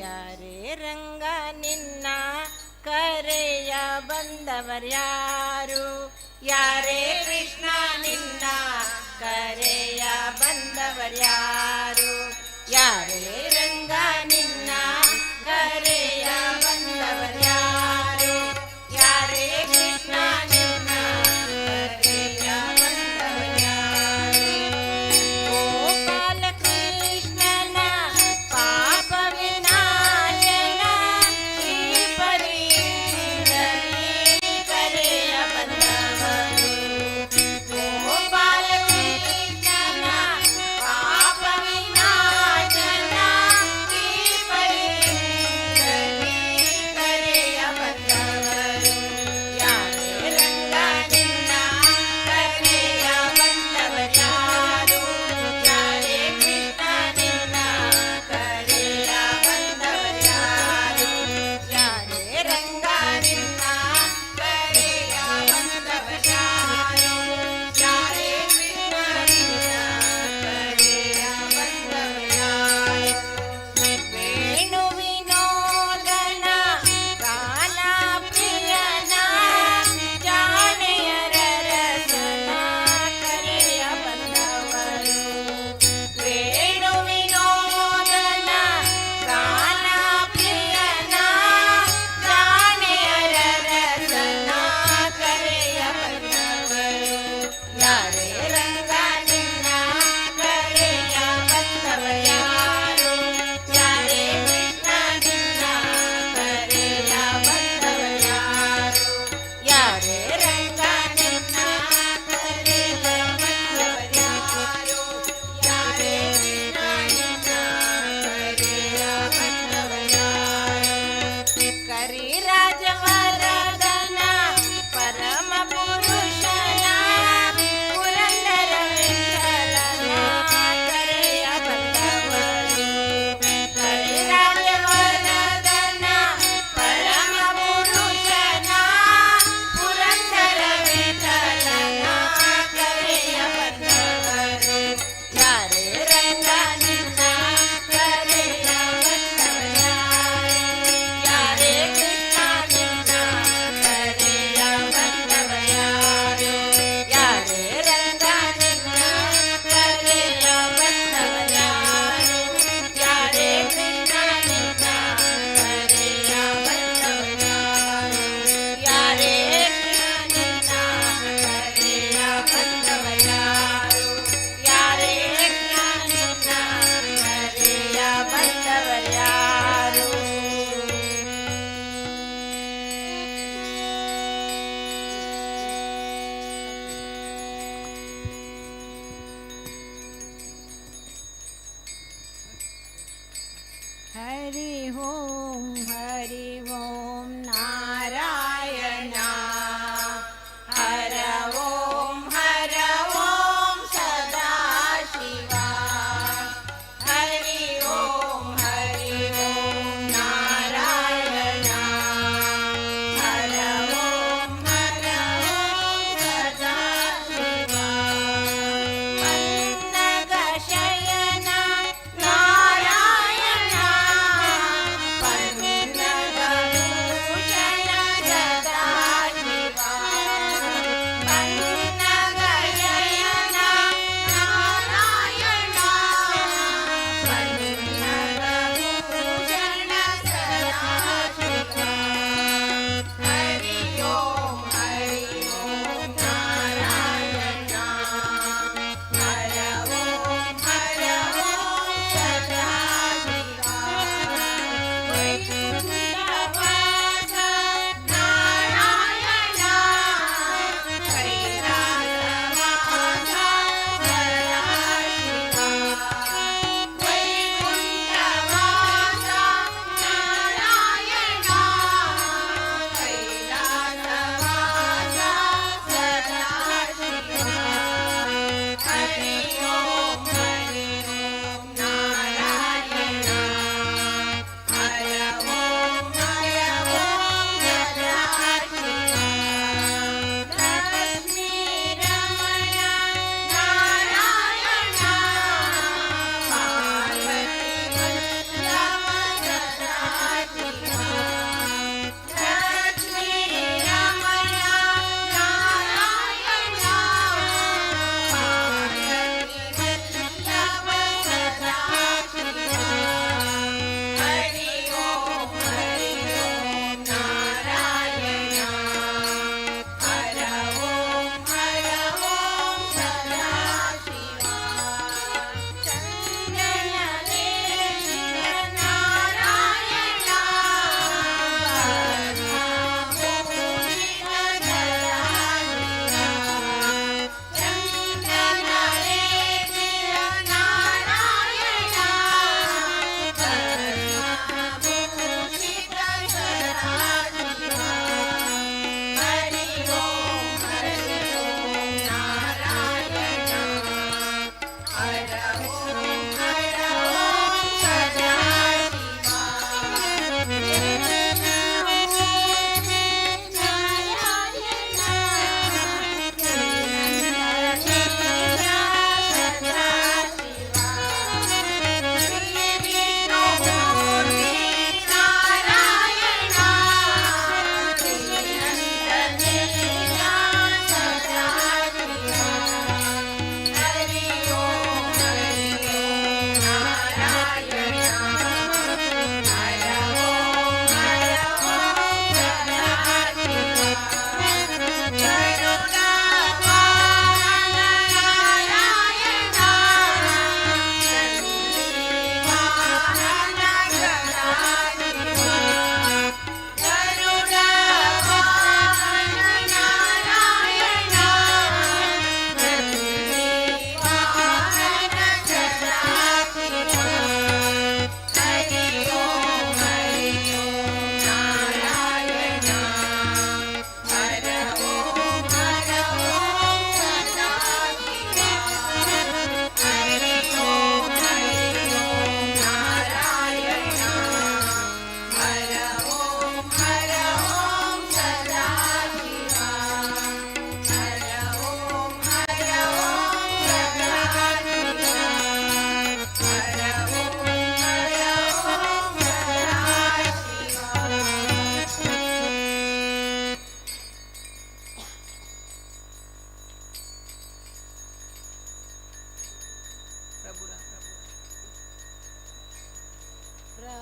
ಯಾರೇ ರಂಗ ನಿನ್ನ ಕರೆಯ ಬಂದವರ್ಯಾರು ಯಾರೇ ಕೃಷ್ಣ ನಿನ್ನ ಕರೆಯ ಬಂದವರ್ಯಾರು ಯಾರೇ ರಂಗ ನಿನ್ನ ಕರೆಯ ಬಂದವರ್ಯಾರು ಯಾರೇ ಕೃಷ್ಣ ನಿನ್ನ ಕರೆಯ ಬಂದವರ್ಯಾರು ಗೋಪಾಲ ಕೃಷ್ಣನ ಪಾಪ ವಿನಾಶನ ಈ ಪರೀಕ್ಷೆಯಲ್ಲಿ ಕರೆಯ ಬಂದವರು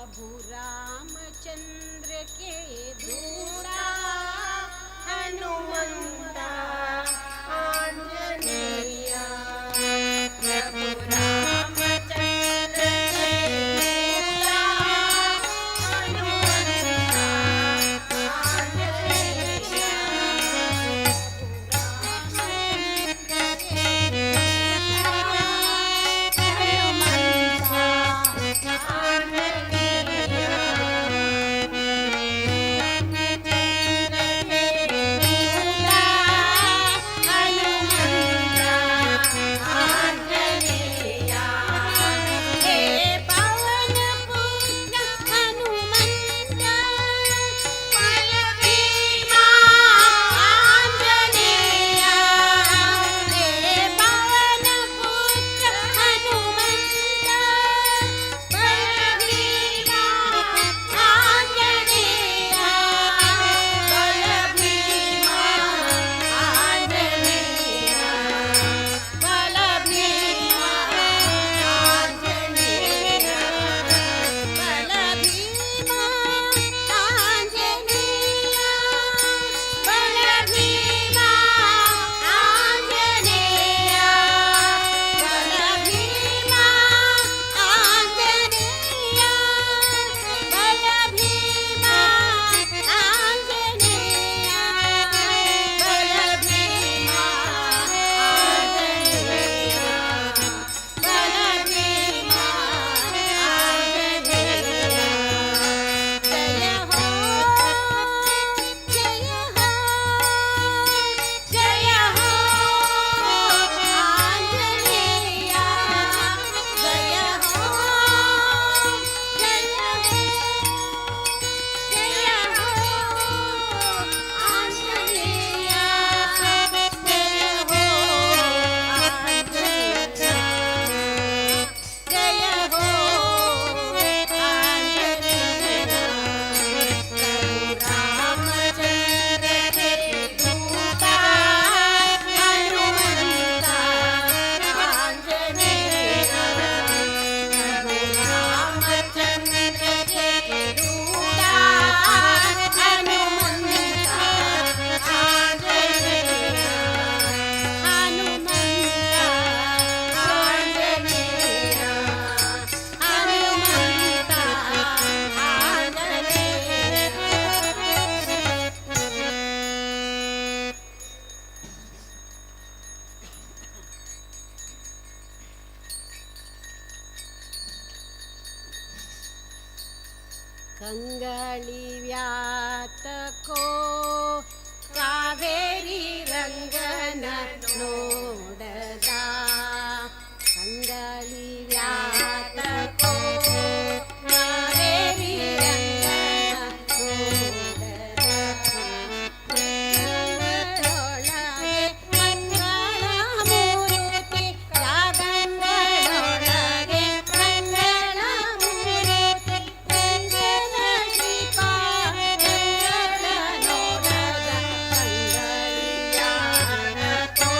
प्रभु रामचंद्र के दूरा हनुमंता आंजनेय प्रभु रामचंद्र के दूरा हनुमंता आंजनेय ಕಂಗಳಿ ವ್ಯಾತಕೋ ಕಾವೇರಿ ರಂಗನ ನೋಡದ ಕಂಗಳಿ ವ್ಯಾತಕೋ ಕಾವೇರಿ ರಂಗನ ನೋಡದ ಗಂಗಳೊಳಗೆ ಮಂಗಳ ಮೂರ್ತಿ ರಾಗಂಗಳೊಳಗೆ ಮಂಗಳ ಮೂರ್ತಿ ರಂಗನ ದೀಪ ರಂಗನ ನೋಡದ ಕಂಗಳಿಯಾನಕೋ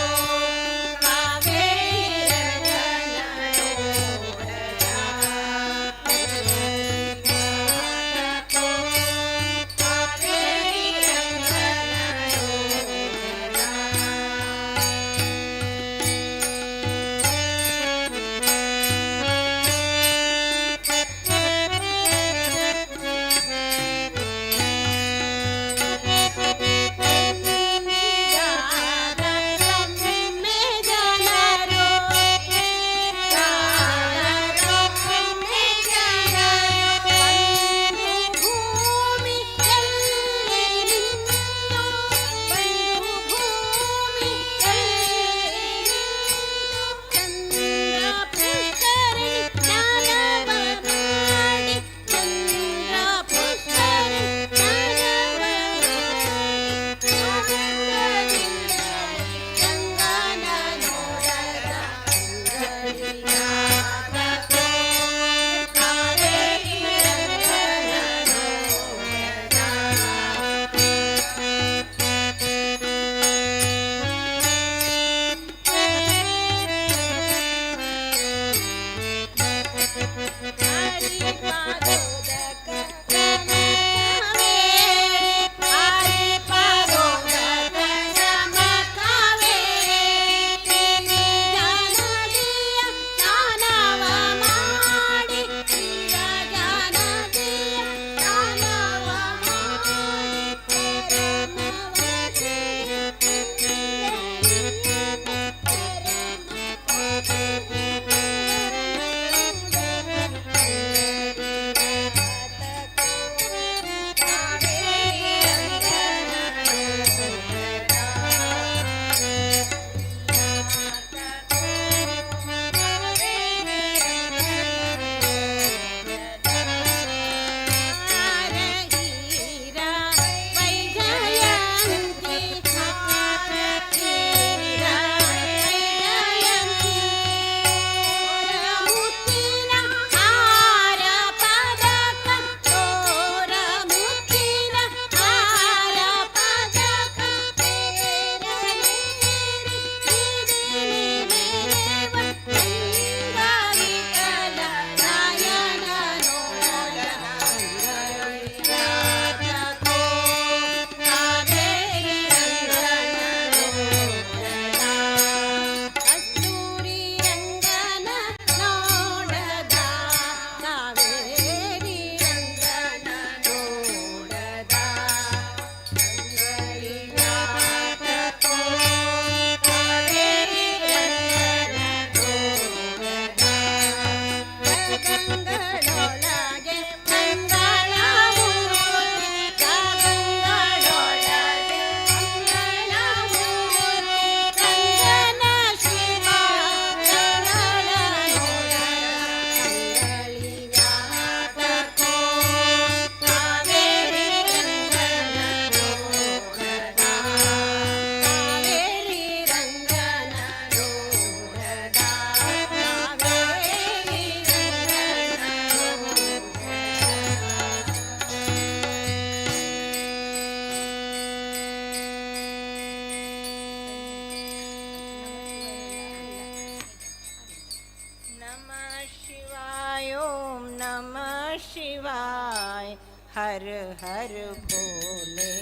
हर हर भोले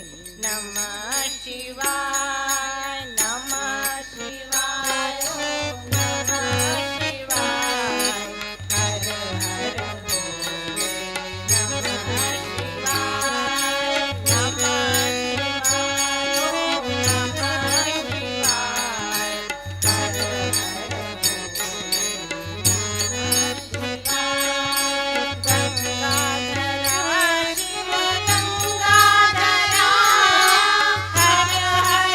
नमः शिवाय नमः शिवाय ओम नमः शिवाय हर हर भोले नमः शिवाय नमः शिवाय ओम नमः शिवाय हर हर भोले नमः शिवाय गंगाधरा शिव गंगाधरा हर हर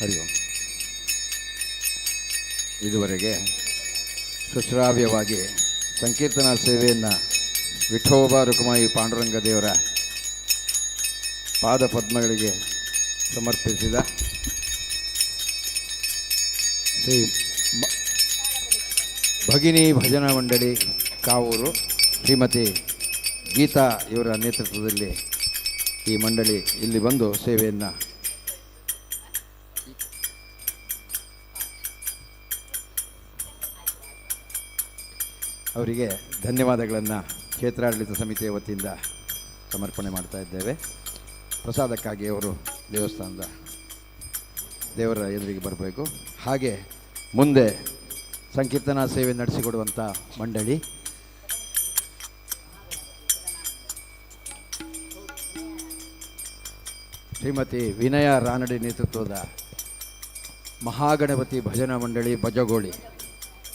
ಹರಿ ಓಂ. ಇದುವರೆಗೆ ಸುಶ್ರಾವ್ಯವಾಗಿ ಸಂಕೀರ್ತನಾ ಸೇವೆಯನ್ನು ವಿಠೋಬ ರುಕುಮಾಯಿ ಪಾಂಡುರಂಗ ದೇವರ ಪಾದ ಪದ್ಮಗಳಿಗೆ ಸಮರ್ಪಿಸಿದ ಶ್ರೀ ಭಗಿನಿ ಭಜನಾ ಮಂಡಳಿ ಕಾವೂರು ಶ್ರೀಮತಿ ಗೀತಾ ಇವರ ನೇತೃತ್ವದಲ್ಲಿ ಈ ಮಂಡಳಿ ಇಲ್ಲಿ ಬಂದು ಸೇವೆಯನ್ನು ಅವರಿಗೆ ಧನ್ಯವಾದಗಳನ್ನು ಕ್ಷೇತ್ರಾಡಳಿತ ಸಮಿತಿಯ ವತಿಯಿಂದ ಸಮರ್ಪಣೆ ಮಾಡ್ತಾ ಇದ್ದೇವೆ. ಪ್ರಸಾದಕ್ಕಾಗಿ ಅವರು ದೇವಸ್ಥಾನದ ದೇವರ ಎದುರಿಗೆ ಬರಬೇಕು. ಹಾಗೆ ಮುಂದೆ ಸಂಕೀರ್ತನಾ ಸೇವೆ ನಡೆಸಿಕೊಡುವಂಥ ಮಂಡಳಿ ಶ್ರೀಮತಿ ವಿನಯ ರಾನಡೆ ನೇತೃತ್ವದ ಮಹಾಗಣಪತಿ ಭಜನಾ ಮಂಡಳಿ ಬಜಗೋಳಿ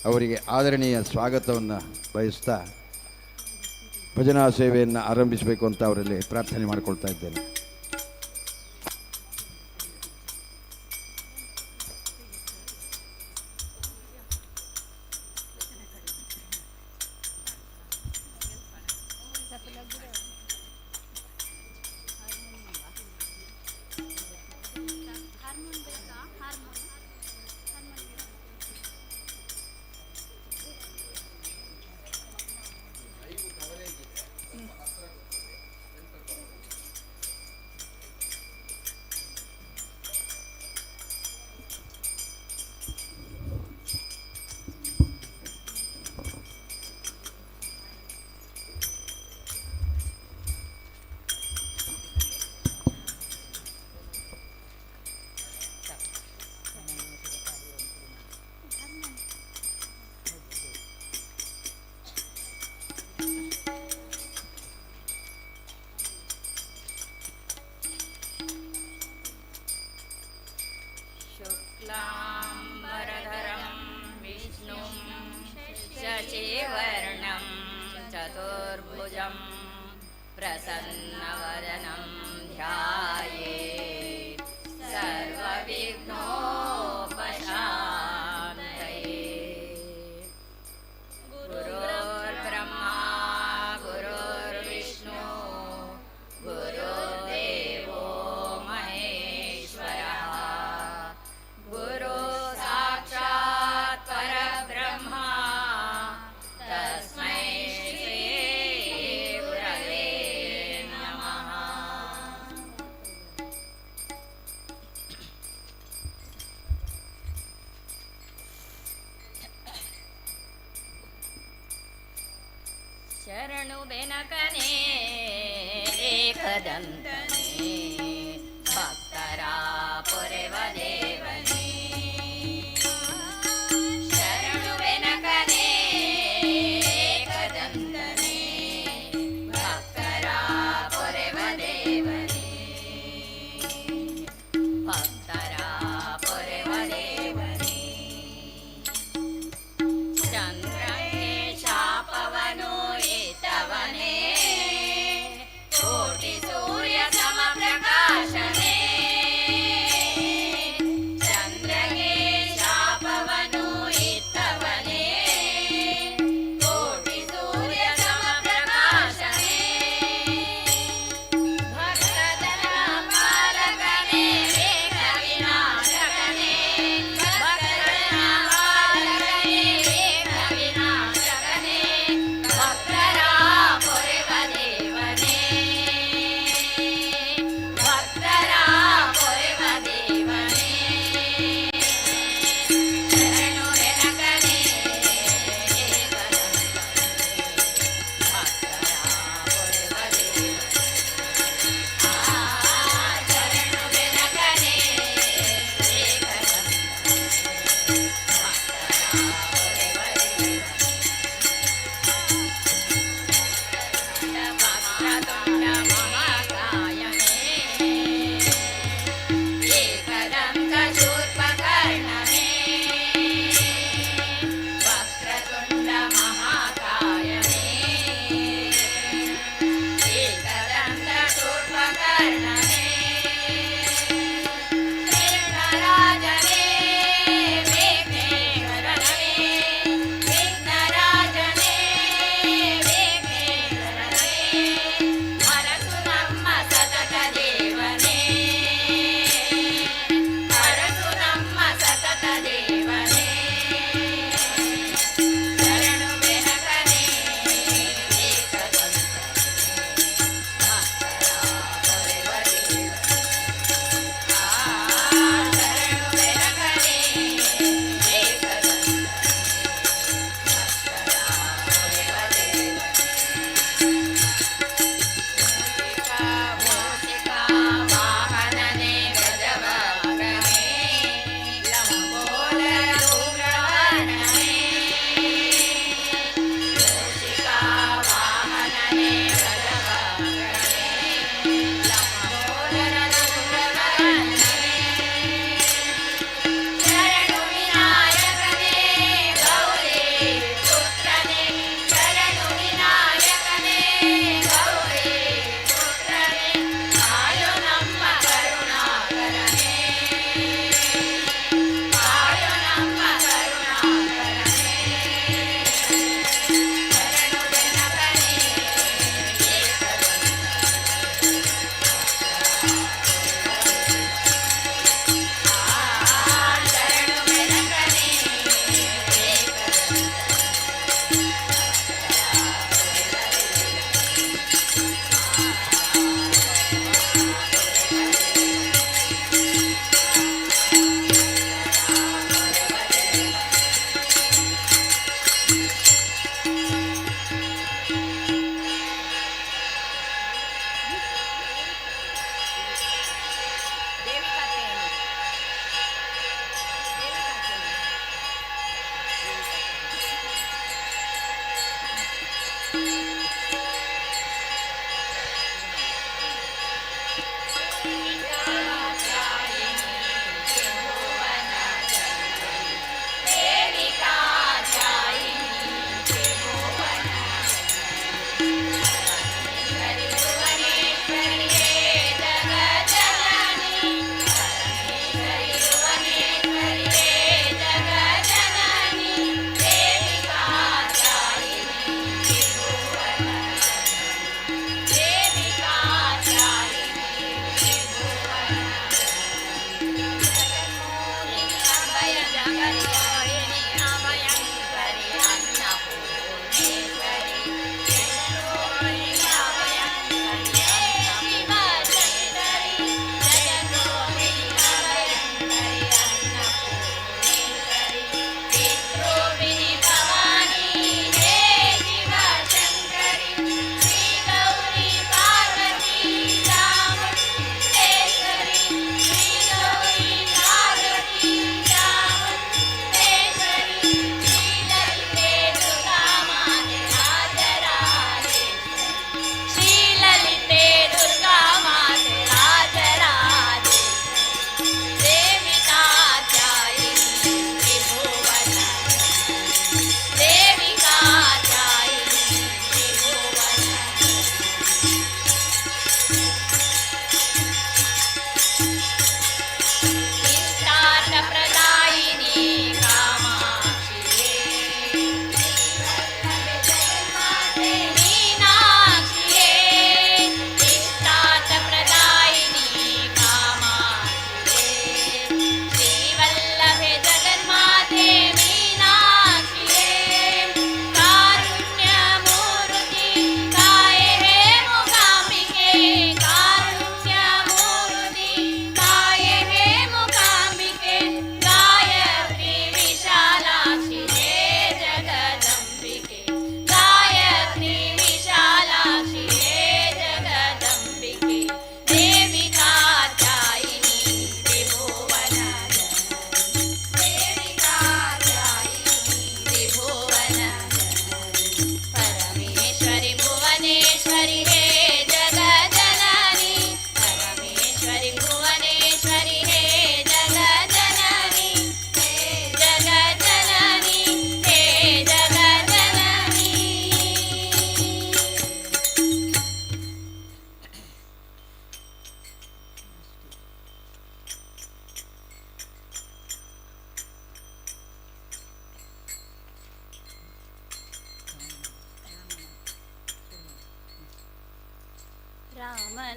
ಅವರಿಗೆ ಆದರಣೀಯ ಸ್ವಾಗತವನ್ನು ಬಯಸ್ತಾ ಭಜನಾ ಸೇವೆಯನ್ನು ಆರಂಭಿಸಬೇಕು ಅಂತ ಅವರಲ್ಲಿ ಪ್ರಾರ್ಥನೆ ಮಾಡಿಕೊಳ್ತಾ ಇದ್ದೇನೆ. शुक्लाम्बरधरं विष्णुं शशिवर्णं चतुर्भुजं प्रसन्नवदनं ध्यायेत् सर्वविघ्नोपशान्तये. गुरुर्ब्रह्मा गुरुर्विष्णु गुरुर्देवो महेश्वरः गुरु साक्षात् परब्रह्मा तस्मै श्री गुरवे नमः. ಶರಣು ಬೆನಕನೇ ಏಕದಂತನೇ ಭಕ್ತರ ಪೊರೆವ ದೇವನೇ. ಶರಣು ಬೆನಕನೇ ಏಕದಂತನೇ ಭಕ್ತರ ಪೊರೆವ ದೇವನೇ. ಭಕ್ತರ ಪೊರೆವ ದೇವನೇ. ಚಂದ್ರಗೆ ಶಾಪವನು ಇತ್ತವನೇ ಕೋಟಿ ಸೂರ್ಯ ಸಮ ಪ್ರಕಾಶ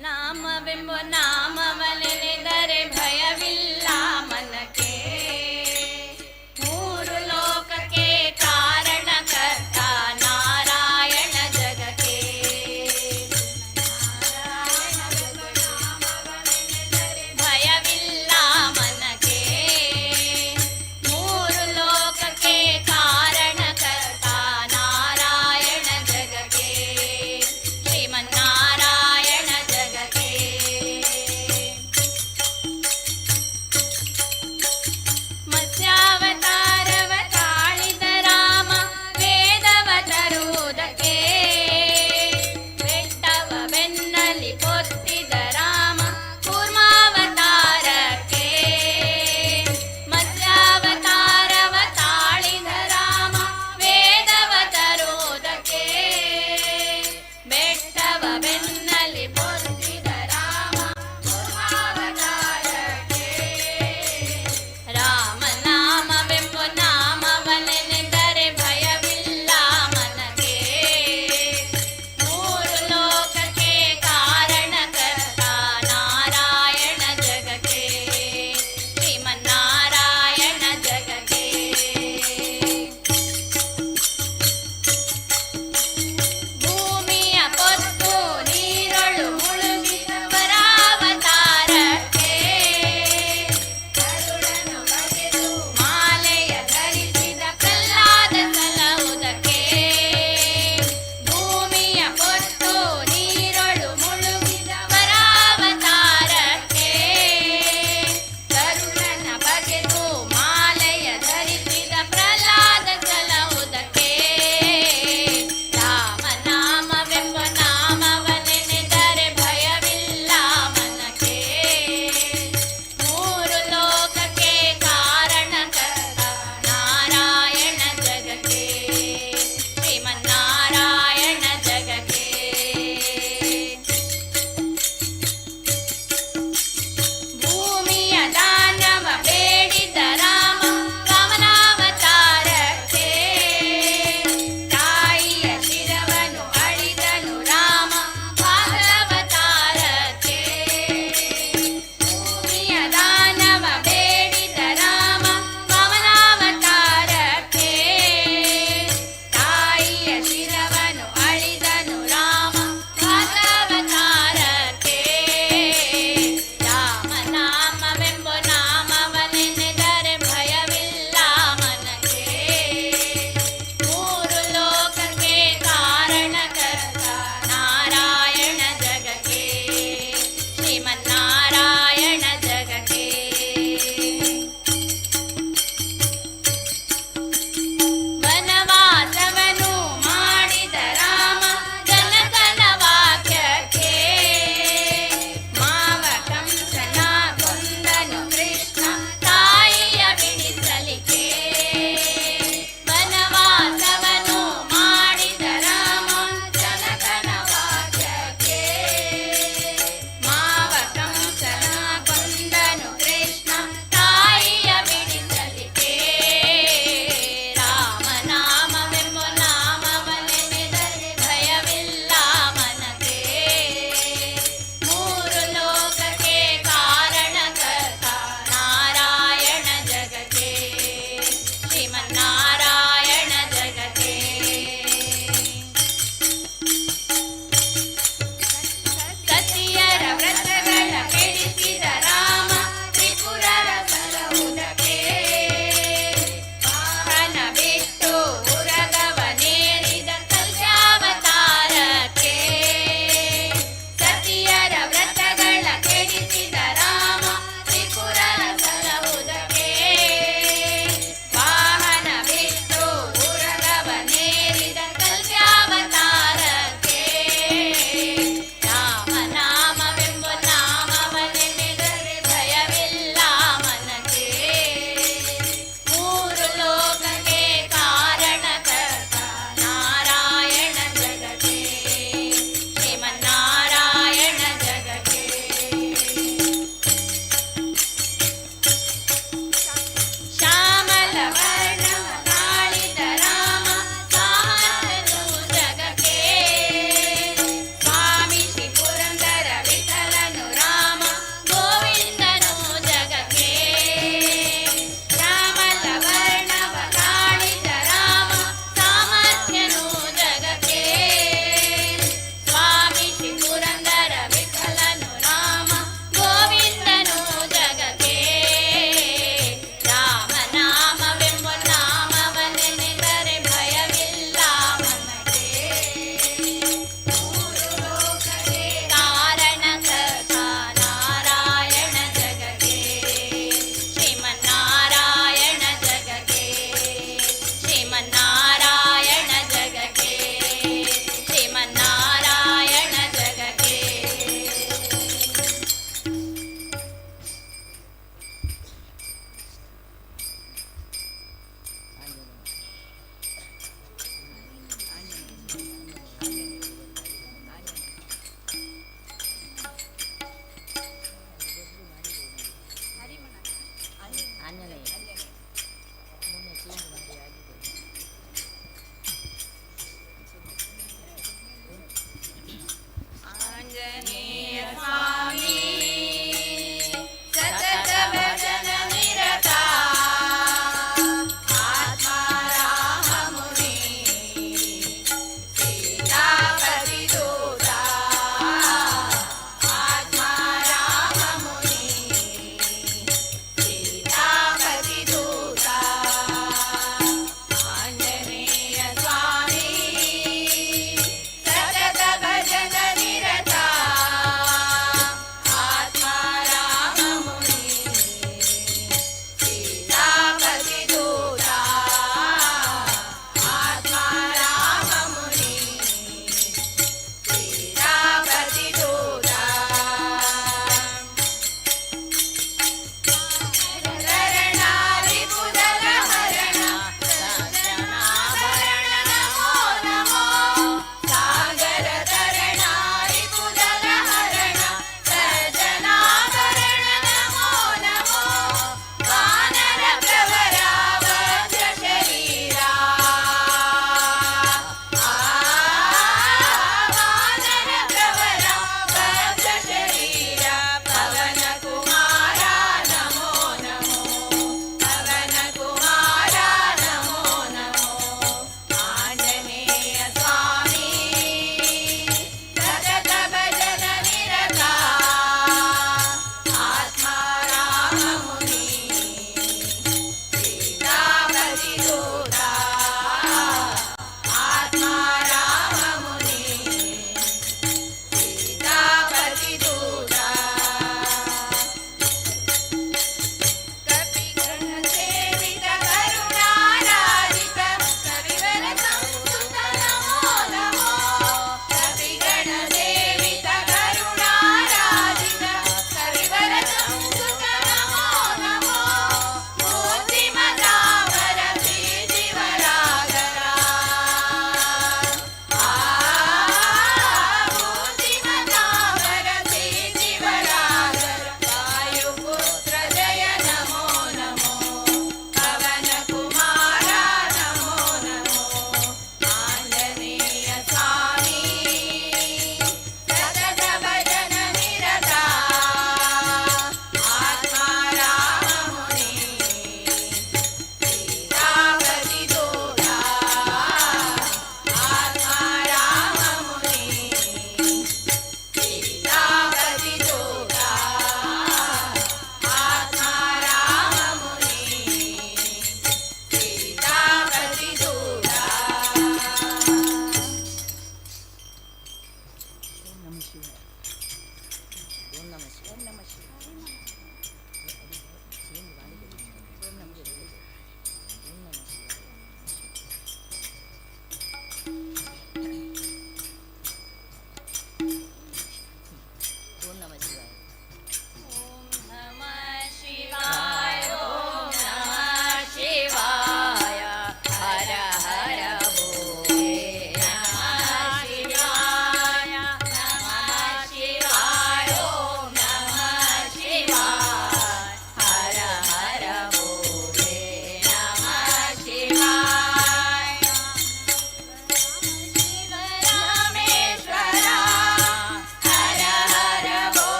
ನಾಮವೆಂಬ ನಾಮವನೆನೆದರೆ ಭಯವಿಲ್ಲ ಮನಕ್ಕೆ. ಮೂರು ಲೋಕಕ್ಕೆ ಕಾರಣಕರ್ತ ನಾರಾಯಣ ಜಗಕ್ಕೆ. ಭಯವಿಲ್ಲ ಮನಕ್ಕೆ. ಮೂರು ಲೋಕಕ್ಕೆ ಕಾರಣಕರ್ತ ನಾರಾಯಣ ಜಗಕ್ಕೆ. ಶ್ರೀಮನ್ನಾರಾಯಣ ಜಗಕ್ಕೆ.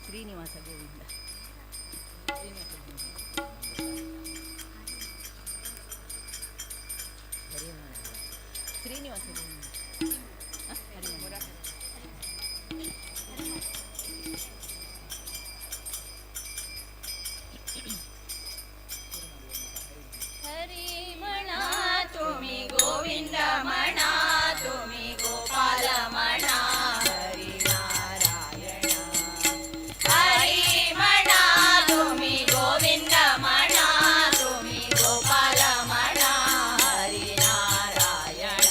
ಶ್ರೀನಿವಾಸ ಗೋವಿಂದ. ಶ್ರೀನಿವಾಸ ಗೋವಿಂದ. ಹರಿಮಣ ತುಮಿ ಗೋವಿಂದ ಮಣ ತುಮಿ ಗೋಪಾಲ ಮಣ ಹರಿನಾರಾಯಣ. ಹರಿಮಣ ತುಮಿ ಗೋವಿಂದ ಮಣ ತುಮಿ ಗೋಪಾಲ ಮಣ ಹರಿನಾರಾಯಣ.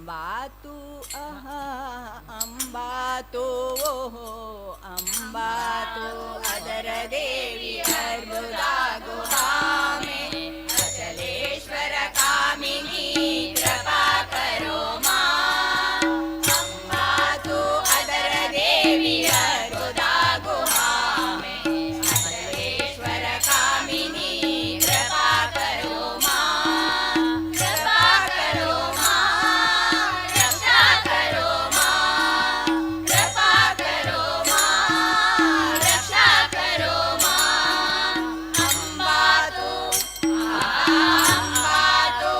ಅಂಬಾತು ಅಹ ಅಂಬಾತು ಓಹೋ ಅಂಬಾತು ಅದರ ದೇವಿ ಅರ್ಬುದ ಗುಹಾಮೆ ಅಚಲೇಶ್ವರ ಕಾಮಿನಿ ಕೃಪಾ ಕರೋ ಮಾ ಅಂಬಾತು ಅದರ ದೇವಿ ಅರ್ಬುದ ಗುಹಾಮೆ ಅಚಲೇಶ್ವರ ಕಾಮಿನಿ ಕೃಪಾ ಕರೋ ಮಾ ಕೃಪಾ ಕರೋ ಮಾ ರಕ್ಷಾ ಕರೋ ಮಾ ಕೃಪಾ ಕರೋ ಮಾ ರಕ್ಷಾ ಕರೋ ಮಾ ಅಂಬಾತು ಅಂಬಾತು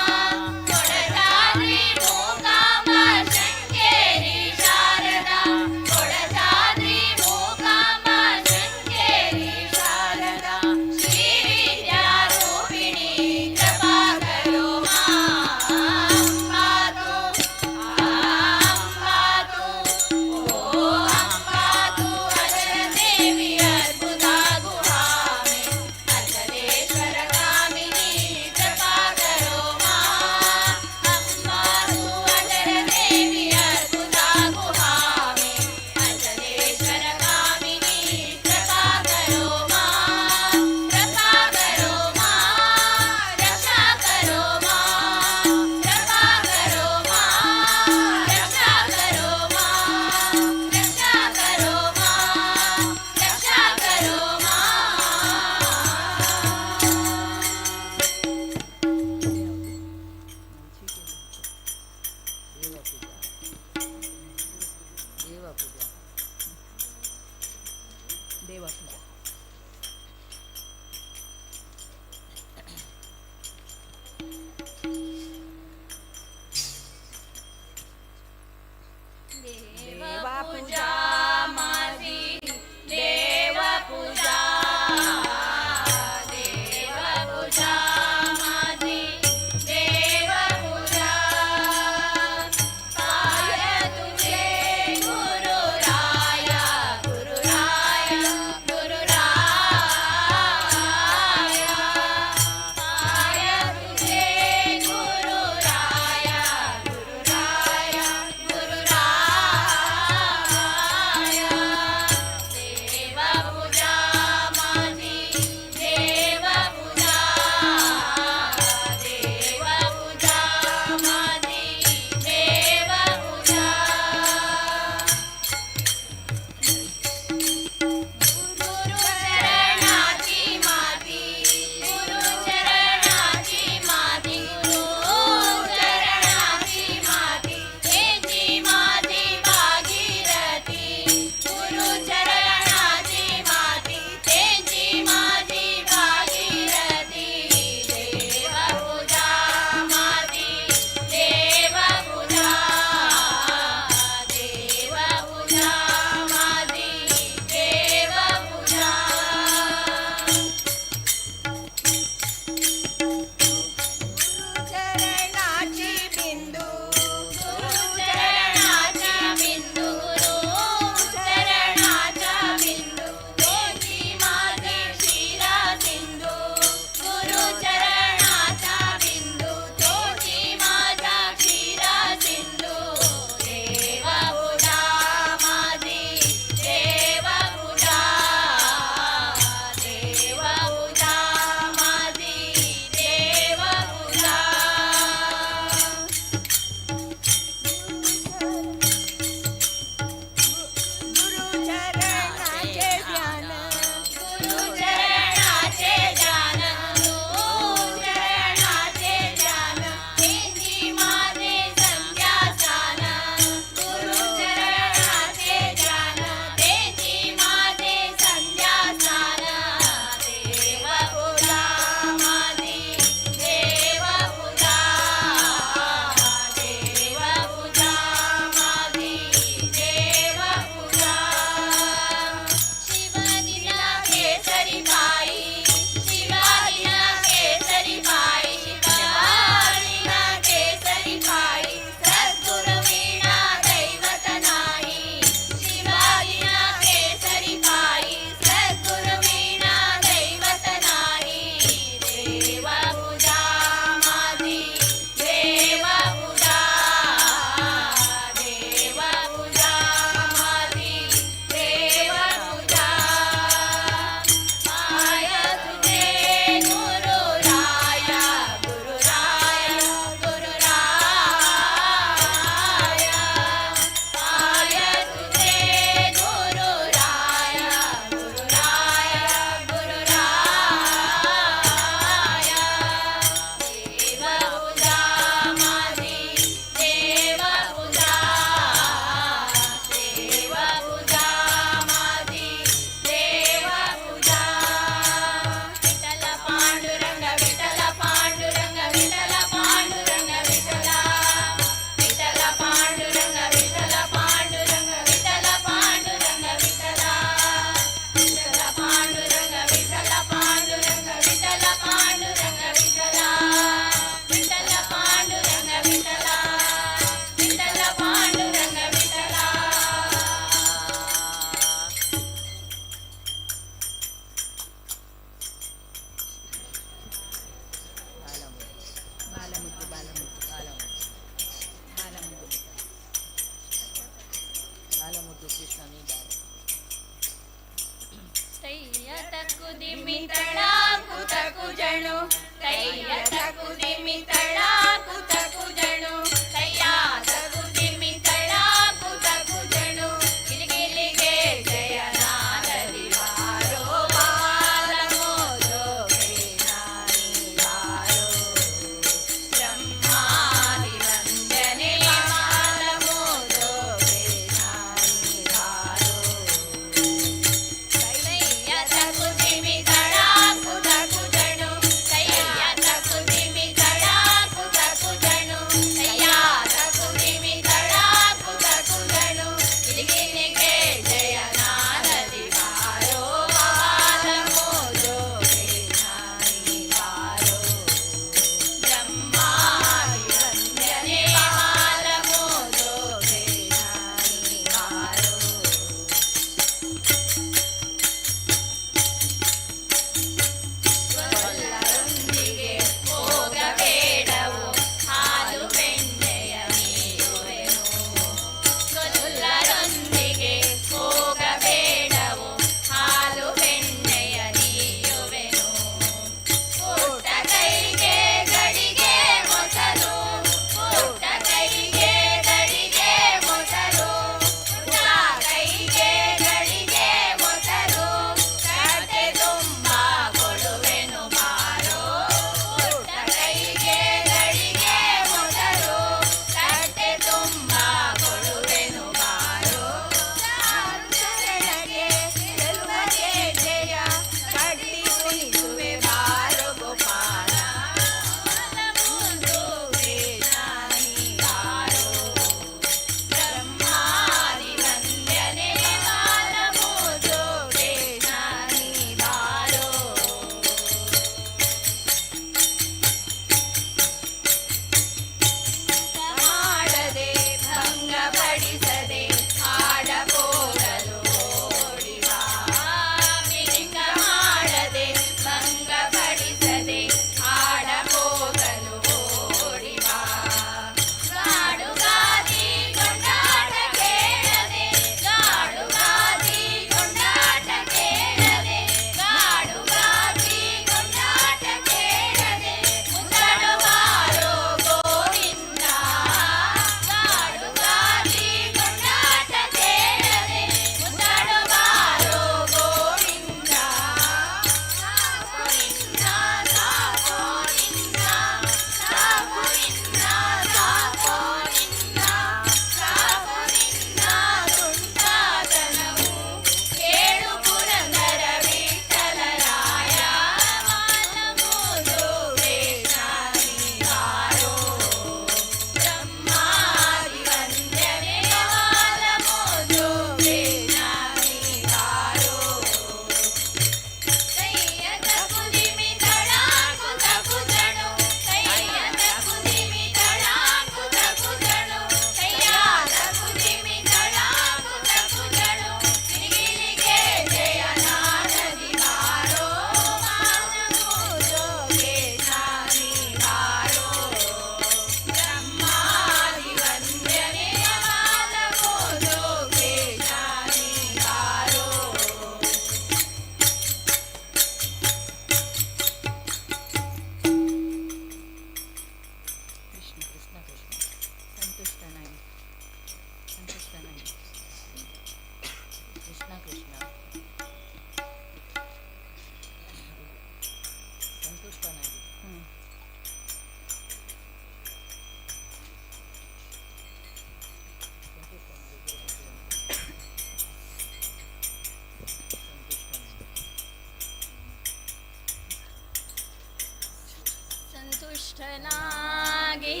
ಸಂತುಷ್ಟನಾಗಿ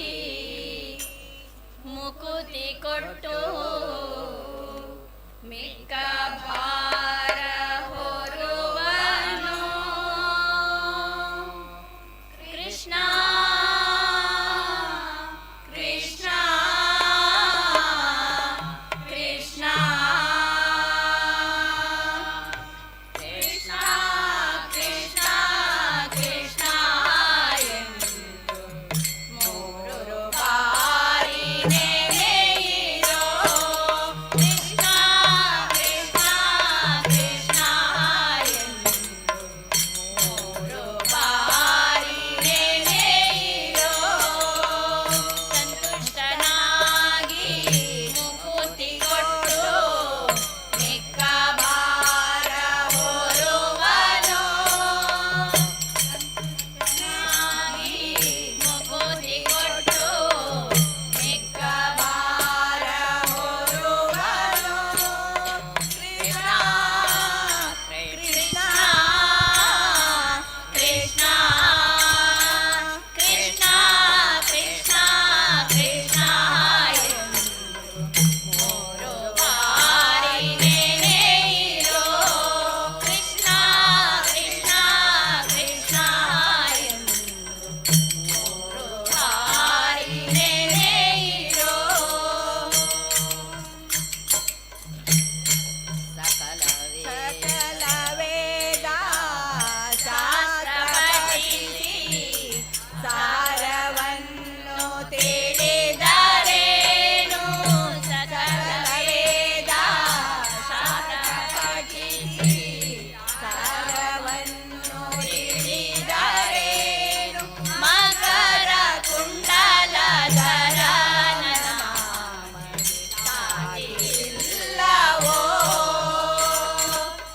ಮುಕುತಿ ಕೊಟ್ಟು ಮಿಕ್ಕ ಭಾರ ಹೊರುವನು ಕೃಷ್ಣ ಕೃಷ್ಣ ಕೃಷ್ಣ ಕೃಷ್ಣ ಕೃಷ್ಣ ಕೃಷ್ಣ ಎಂದು ಮೂರು ಬಾರಿ ನೆನೆಯಿರೋ ಕೃಷ್ಣ ಕೃಷ್ಣ ಕೃಷ್ಣ ಎಂದು ಮೂರು ಬಾರಿ ನೆನೆಯಿರೋ ಸಂತುಷ್ಟನಾಗಿ ಮುಕುತಿ ಕೊಟ್ಟು ಮಿಕ್ಕ ಭಾರ ಹೊರುವನು ಮುಕುತಿ ಕೊಟ್ಟು ಮಿಕ್ಕ ಭಾರ ಹೊರುವನು ಕೃಷ್ಣ ಕೃಷ್ಣ ಕೃಷ್ಣ ಕೃಷ್ಣ ಕೃಷ್ಣ ಕೃಷ್ಣ ಎಂದು ಮೂರು ಬಾರಿ ನೆನೆಯಿರೋ ಕೃಷ್ಣ ಕೃಷ್ಣ ಕೃಷ್ಣ ಎಂದು ಮೂರು ಬಾರಿ ನೆನೆಯಿರೋ ಸಕಲ ವೇದ ಶಾಸ್ತ್ರ ಪಠಿಸಿ ಸಾರವನ್ನು ತಿಳಿದರೇನು ಸಕಲ ವೇದ ಶಾಸ್ತ್ರ ಪಠಿಸಿ ಸಾರವನ್ನು ತಿಳಿದರೇನು ಮಕರ ಕುಂಡಲಧರನ ಇಲ್ಲವೋ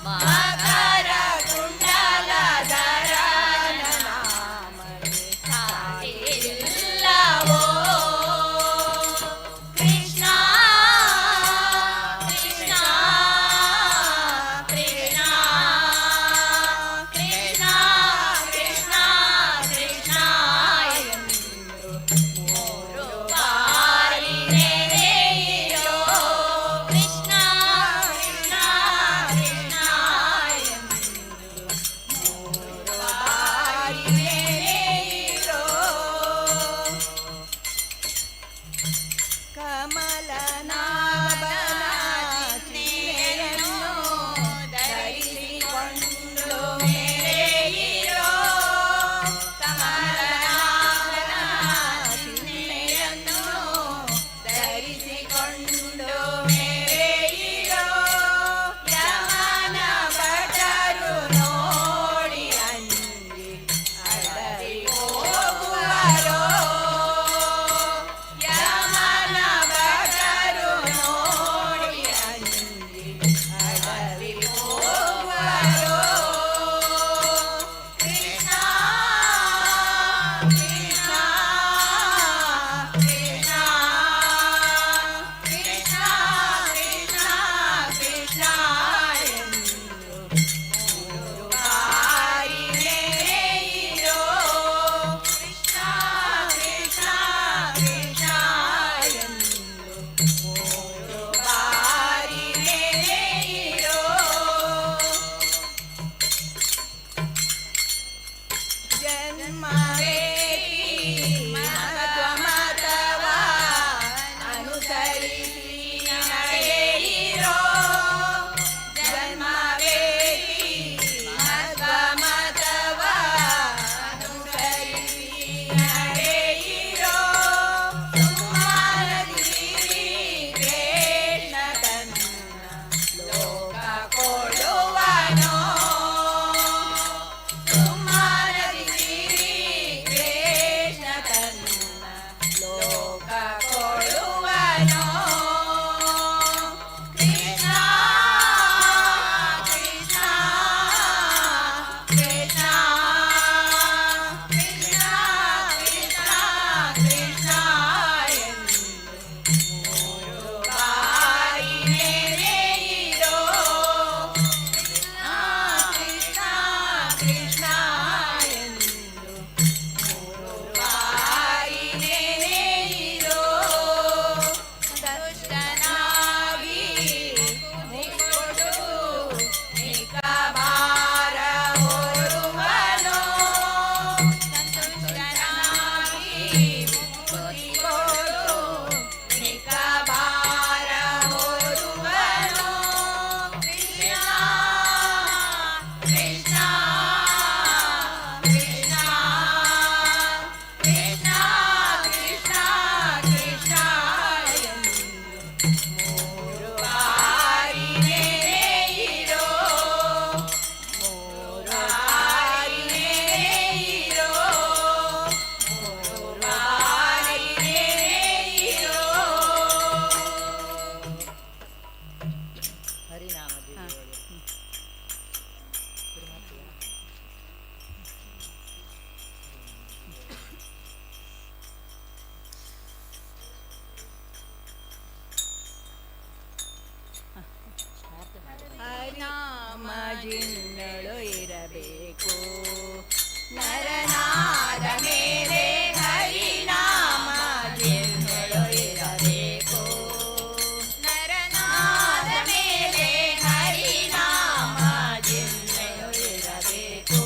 ಮಕರ ಕುಂಡಲಧರನ ಇಲ್ಲವೋ ಕೃಷ್ಣ ಕೃಷ್ಣ ಕೃಷ್ಣ ಕೃಷ್ಣ ಕೃಷ್ಣ ಕೃಷ್ಣ ಎಂದು ಮೂರು ಬಾರಿ ನೆನೆಯಿರೋ ಕೃಷ್ಣ ಕೃಷ್ಣ ಕೃಷ್ಣ ಎಂದು ಮೂರು ಬಾರಿ ನೆನೆಯಿರೋ ಕಮಲನಾಭನ ಚಿಹ್ನೆಯನ್ನು ಧರಿಸಿಕೊಂಡು ಮೆರೆಯಿರೋ ಕಮಲನಾಭನ ಚಿಹ್ನೆಯನ್ನು ಧರಿಸಿಕೊಂಡು ಮೆರೆಯಿರೋ ಯಮನ ಭಟರು ನೋಡಿ ಅಂಜಿ ಅಡರಿ ಹೋಗುವರೋ ಯಮನ ಭಟರು ನೋಡಿ ಅಂಜಿ ಅಡರಿ ಹೋಗುವರೋ ಕೃಷ್ಣ ಕೃಷ್ಣ ಕೃಷ್ಣ ಕೃಷ್ಣ ಕೃಷ್ಣ ಕೃಷ್ಣ ಎಂದು ಮೂರು ಬಾರಿ ನೆನೆಯಿರೋ ಕೃಷ್ಣ ಕೃಷ್ಣ ಕೃಷ್ಣ ಎಂದು ಮೂರು ಬಾರಿ ನೆನೆಯಿರೋ ಜನ್ಮವೇತಿ ಮಹತ್ವಮತವ ಅನುಸರಿಸಿ ನಡೆಯಿರೋ ಜನ್ಮವೇತಿ ಮಹತ್ವಮತವ ಅನುಸರಿಸಿ ನಡೆಯಿರೋ ಸುಮಾರದಿರಿ ಕೃಷ್ಣ ತನ್ನ ಲೋಕ ಕೊಡುವನೋ ಸುಮಾರದಿರಿ ಜಿನ್ನಳು ಇರಬೇಕು. ನರನಾದ ಮೇಲೆ ಹರಿನಾಮ ಜಿನ್ನಳು ಇರಬೇಕು. ನರನಾದ ಮೇಲೆ ಹರಿನಾಮ ಜಿನ್ನಳು ಇರಬೇಕು.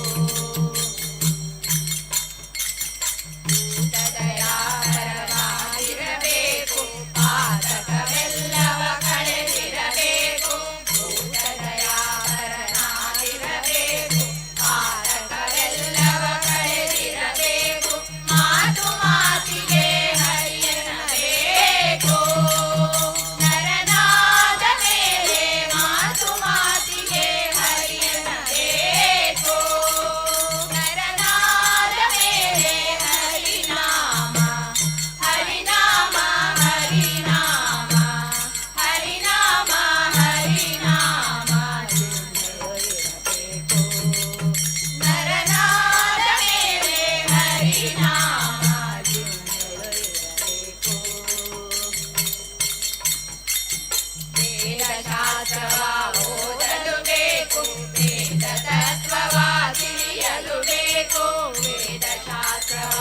ಭೂತದಯಾಪರವಾಗಿರಬೇಕು. ಪಾತಕವೆಲ್ಲವ ಕಳೆದಿರಬೇಕು. ಭೂತದಯಾಪರನಾಗಿರಬೇಕು. ಪಾತಕವೆಲ್ಲವ ಕಳೆದಿರಬೇಕು. ಮಾತು ಮಾತಿಗೆ ಹರಿಯನಬೇಕು. ನರನಾದ ಮೇಲೆ ಮಾತು ಮಾತಿಗೆ ಹರಿಯನಬೇಕು. ನರನಾದ ಮೇಲೆ ಹರಿನಾಮ ಹರಿನಾಮ ಹರಿನಾಮ ಹರಿನಾಮ ಹರಿನಾಮ ಜಿನ್ನಳು ಇರಬೇಕು. ನರನಾದ ಮೇಲೆ ಹರಿನಾಮ ಜಿನ್ನಳು ಇರಬೇಕು. ವೇದಶಾಸ್ತ್ರವ ಓದಲು ಬೇಕು. ವೇದ ತತ್ವವ ತಿಳಿಯಲು ಬೇಕು. ವೇದಶಾಸ್ತ್ರವ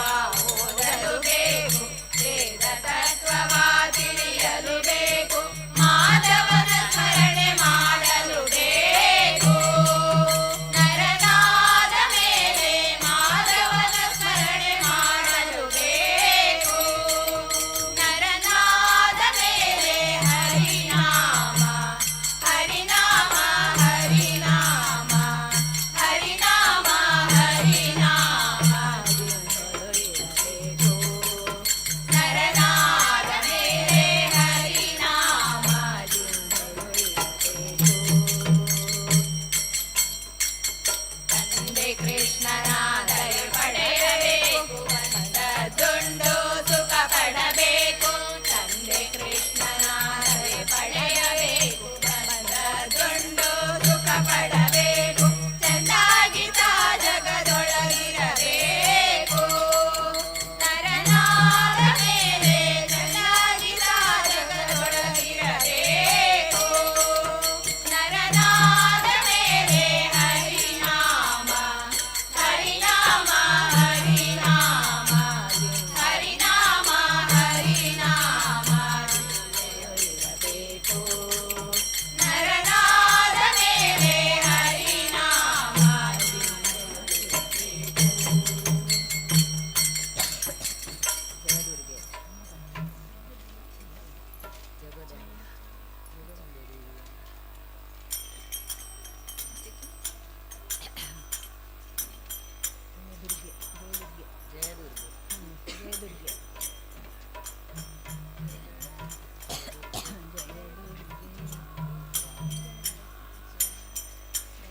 ಓದಲು ಬೇಕು. ವೇದ ತತ್ವವ ತಿಳಿಯಲು ಬೇಕು. ಮಾಧವನ ಸ್ಮರಣೆ ಮಾಡಲು ಬೇಕು. ನರನಾದ ಮೇಲೆ ಮಾಧವನ ಸ್ಮರಣೆ ಮಾಡಲು ಬೇಕು. ನರನಾದ ಮೇಲೆ ಹರಿನಾಮ ಹರಿನಾಮ ಹರಿನಾಮ ಹರಿನಾಮ ಹರಿನಾಮ ಜಿನ್ನಳು ಇರಬೇಕು. ನರನಾದ ಮೇಲೆ ಹರಿನಾಮ ಜಿನ್ನಳು ಇರಬೇಕು. ತಂದೆ ಕೃಷ್ಣನ ದಯೆ ಪಡೆಯಬೇಕು. ಬಂದದ್ದುಂಡು ಸುಖ ಪಡಬೇಕು. ತಂದೆ ಕೃಷ್ಣನ ದಯೆ ಪಡೆಯಬೇಕು. ಬಂದದ್ದುಂಡು ಸುಖ ಪಡಬೇಕು. ಚೆಂದಾಗಿದ್ದ ಜಗದೊಳಗಿರಬೇಕು. ನರನಾದ ಮೇಲೆ ಚೆಂದಾಗಿದ್ದ ಜಗದೊಳಗಿರಬೇಕು. ನರನಾದ ಮೇಲೆ ಹರಿನಾಮ ಹರಿನಾಮ ಹರಿನಾಮ ಹರಿನಾಮ ಹರಿನಾಮ ಜಿನ್ನಳು ಇರಬೇಕು. ನರನಾದ ಮೇಲೆ ಹರಿನಾಮ ಜಿನ್ನಳು ಇರಬೇಕು.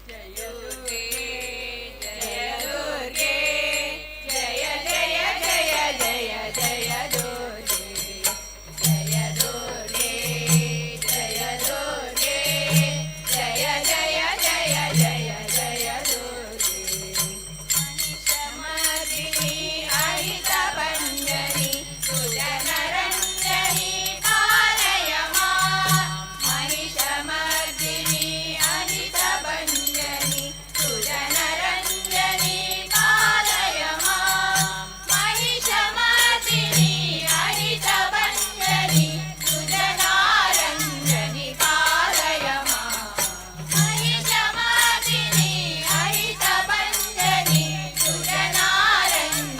ಜಯ ದುರ್ಗೆ ಜಯ ದುರ್ಗೆ ಜಯ ಜಯ ಜಯ ಜಯ ಜಯ ದುರ್ಗೆ ಜಯ ದುರ್ಗೆ ಜಯ ದುರ್ಗೆ ಜಯ ಜಯ ಜಯ ಜಯ ಜಯ ದುರ್ಗೆ. ಮಹಿಷಮರ್ದಿನಿ ಅಹಿತ ಭಂಜನಿ ಸುಜನರಂಜನಿ ಪಾಲಯ ಮಾಂ. ಮಹಿಷಮರ್ದಿನಿ ಅಹಿತ ಭಂಜನಿ ಸುಜನರಂಜನಿ ಪಾಲಯ ಮಾಂ. ಮಹಿಷಮರ್ದಿನಿ ಅಹಿತ ಭಂಜನಿ ಸುಜನಾರಂಜನಿ ಪಾಲಯ ಮಾಂ. ಮಹಿಷಮರ್ದಿನಿ ಅಹಿತ ಭಂಜನಿ ಸುಜನಾರಂಜನಿ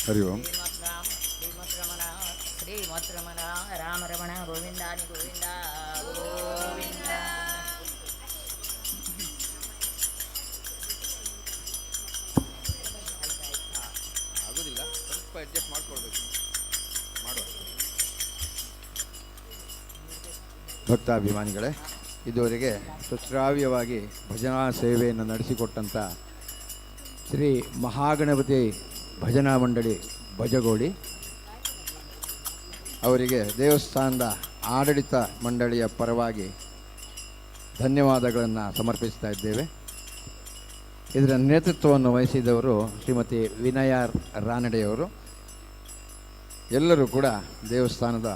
ಹರಿ ಓಂ. ಶ್ರೀಮದ್ರಮಣ ರಾಮರಮಣ ಗೋವಿಂದಾನಿ ಗೋವಿಂದ ಗೋವಿಂದ. ಆಗೋದಿಲ್ಲ, ಸ್ವಲ್ಪ ಅಡ್ಜಸ್ಟ್ ಮಾಡ್ಕೊಳ್ಬೇಕು. ಮಾಡುವ ಭಕ್ತಾಭಿಮಾನಿಗಳೇ, ಇದುವರೆಗೆ ಸುಶ್ರಾವ್ಯವಾಗಿ ಭಜನಾ ಸೇವೆಯನ್ನು ನಡೆಸಿಕೊಟ್ಟಂಥ ಶ್ರೀ ಮಹಾಗಣಪತಿ ಭಜನಾ ಮಂಡಳಿ ಭಜಗೋಳಿ ಅವರಿಗೆ ದೇವಸ್ಥಾನದ ಆಡಳಿತ ಮಂಡಳಿಯ ಪರವಾಗಿ ಧನ್ಯವಾದಗಳನ್ನು ಸಮರ್ಪಿಸ್ತಾ ಇದ್ದೇವೆ. ಇದರ ನೇತೃತ್ವವನ್ನು ವಹಿಸಿದವರು ಶ್ರೀಮತಿ ವಿನಯ ರಾನಡೆಯವರು. ಎಲ್ಲರೂ ಕೂಡ ದೇವಸ್ಥಾನದ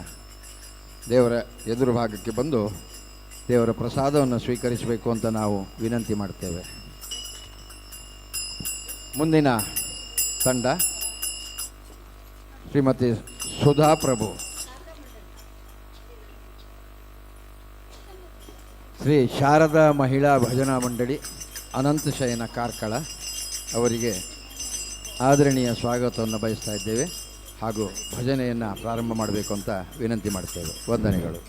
ದೇವರ ಎದುರು ಭಾಗಕ್ಕೆ ಬಂದು ದೇವರ ಪ್ರಸಾದವನ್ನು ಸ್ವೀಕರಿಸಬೇಕು ಅಂತ ನಾವು ವಿನಂತಿ ಮಾಡ್ತೇವೆ. ಮುಂದಿನ ತಂಡ ಶ್ರೀಮತಿ ಸುಧಾ ಪ್ರಭು, ಶ್ರೀ ಶಾರದಾ ಮಹಿಳಾ ಭಜನಾ ಮಂಡಳಿ ಅನಂತಶಯನ ಕಾರ್ಕಳ ಅವರಿಗೆ ಆದರಣೀಯ ಸ್ವಾಗತವನ್ನು ಬಯಸ್ತಾ ಇದ್ದೇವೆ ಹಾಗೂ ಭಜನೆಯನ್ನು ಪ್ರಾರಂಭ ಮಾಡಬೇಕು ಅಂತ ವಿನಂತಿ ಮಾಡ್ತೇವೆ. ವಂದನೆಗಳು.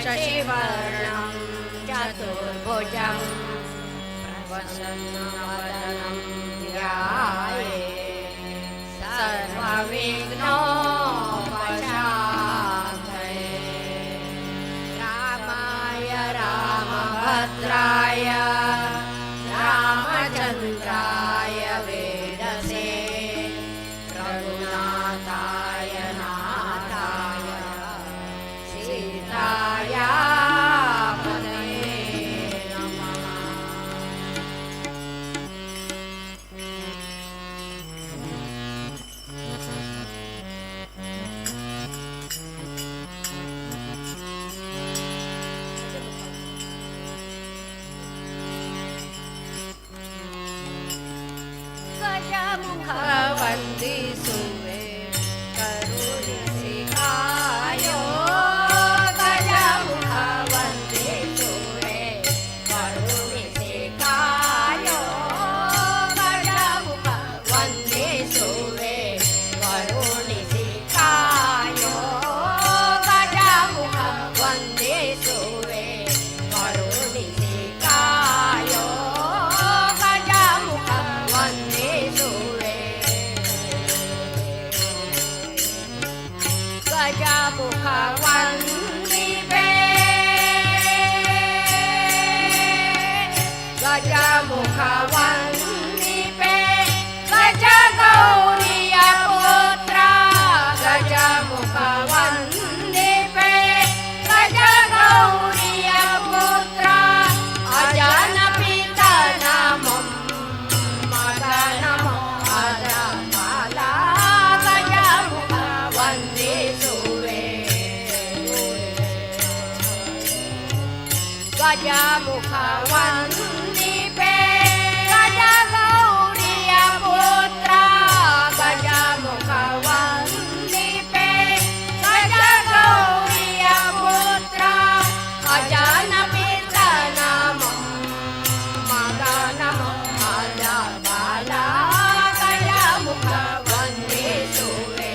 शशिवर्णं चतुर्भुजं प्रसन्नवदनं ध्यायेत् सर्वविघ्नोपशान्तये। रामाय रामभद्राय रामचन्द्राय वेदसे रघुनाथाय नाथाय सीताय पतये नमः। ಗಜಮುಖ ವಂದಿಸುವೆ ಕರುಣಿಸಿ ಕಾಯೋ, ಗಜಮುಖ ವಂದಿಸುವೆ ಕರುಣಿಸಿ ಕಾಯೋ, ಗಜಮುಖ ವಂದಿಸುವೆ ಕರುಣಿಸಿ ಕಾಯೋ, ಗಜಮುಖ ವಂದಿಸುವೆ ಕರುಣಿಸಿ ಕಾಯೋ, ಗಜಮುಖ ವಂದಿಸುವೆ ಗಜಮುಖ ವಂದಿಪೆ ಗಜಗೌರಿಯ ಪುತ್ರ ಗಜಮುಖ ವಂದಿಪೆ ಗಜಗೌರಿಯ ಪುತ್ರ ಅಜಾನ ಪಿತನ ಮಗನ ಅಜ ಬಾಲ ಗಜಮುಖ ವಂದಿಸುವೆ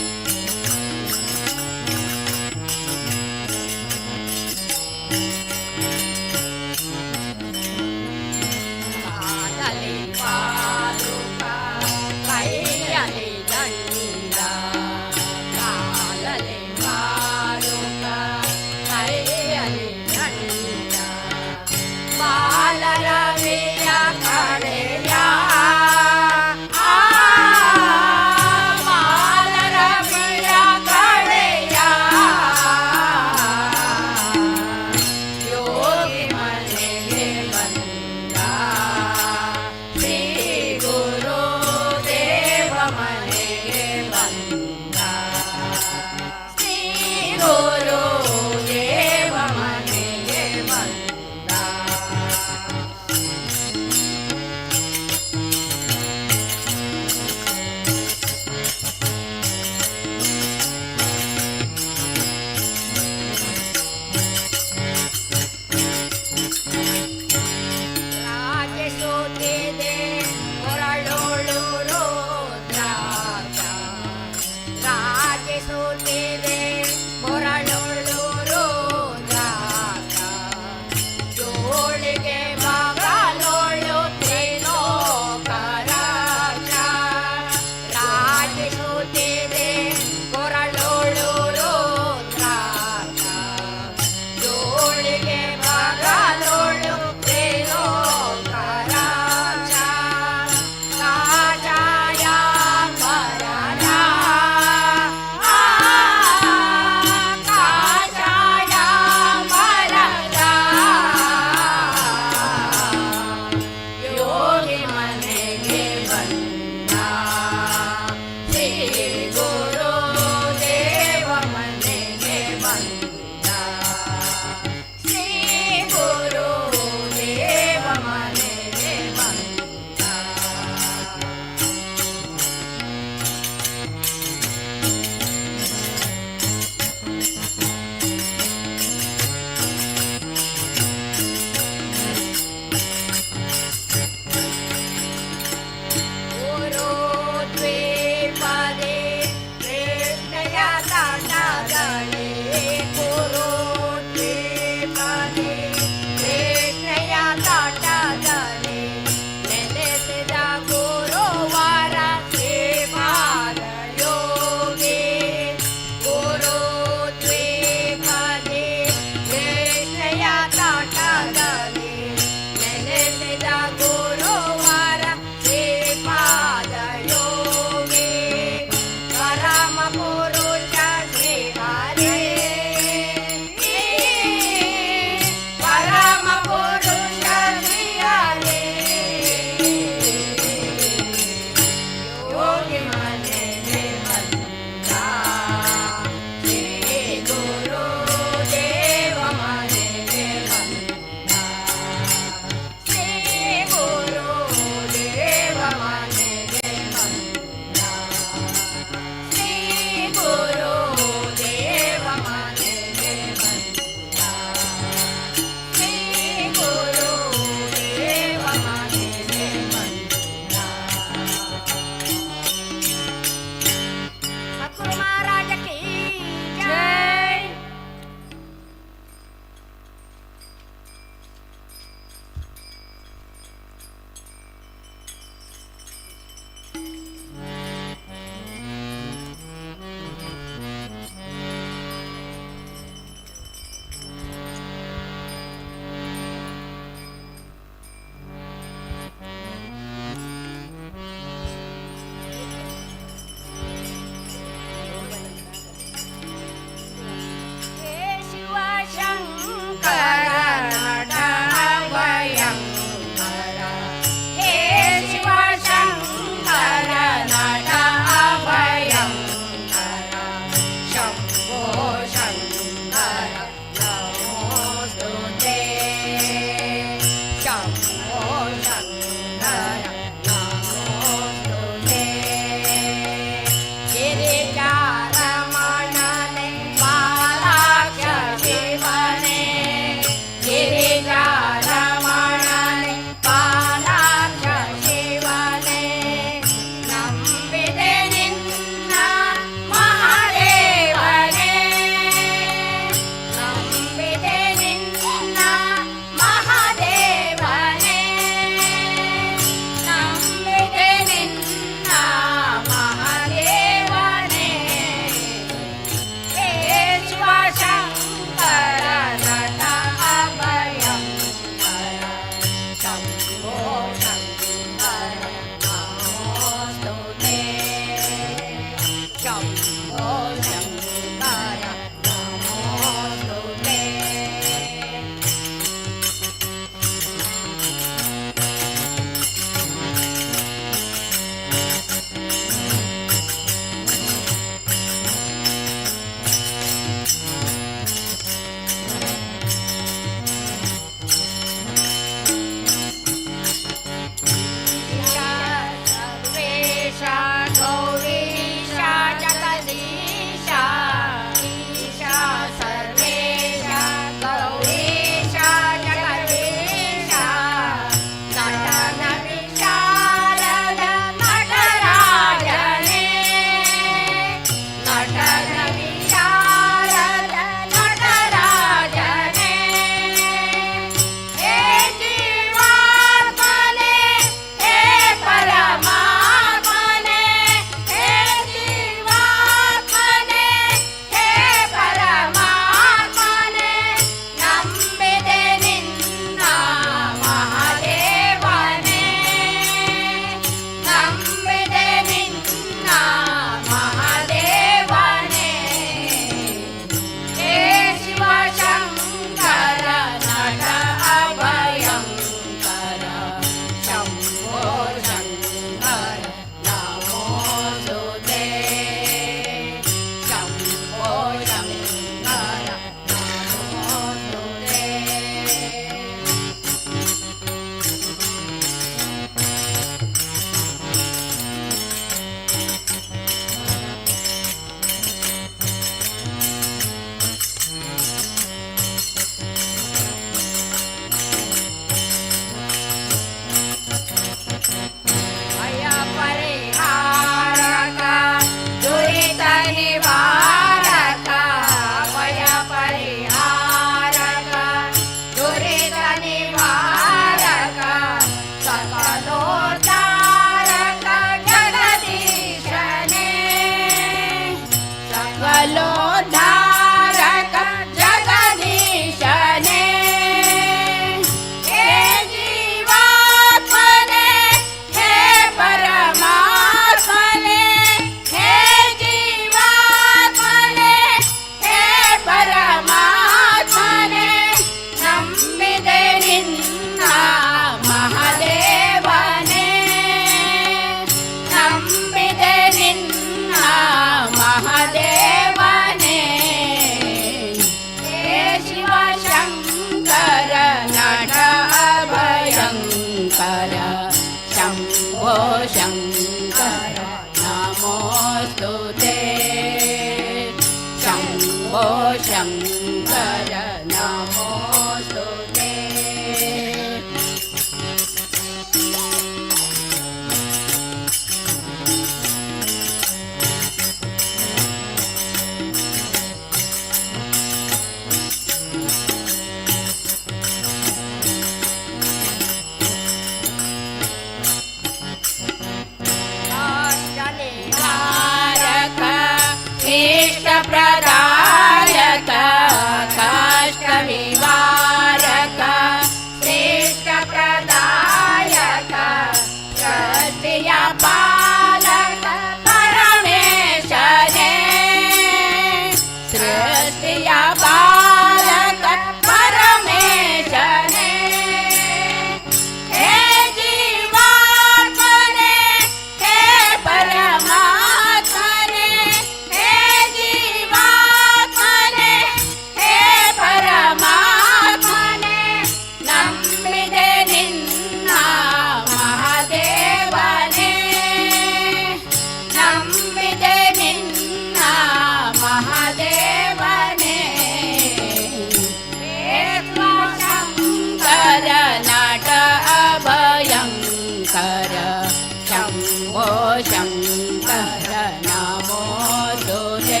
शम्भो शङ्कर नमोऽस्तुते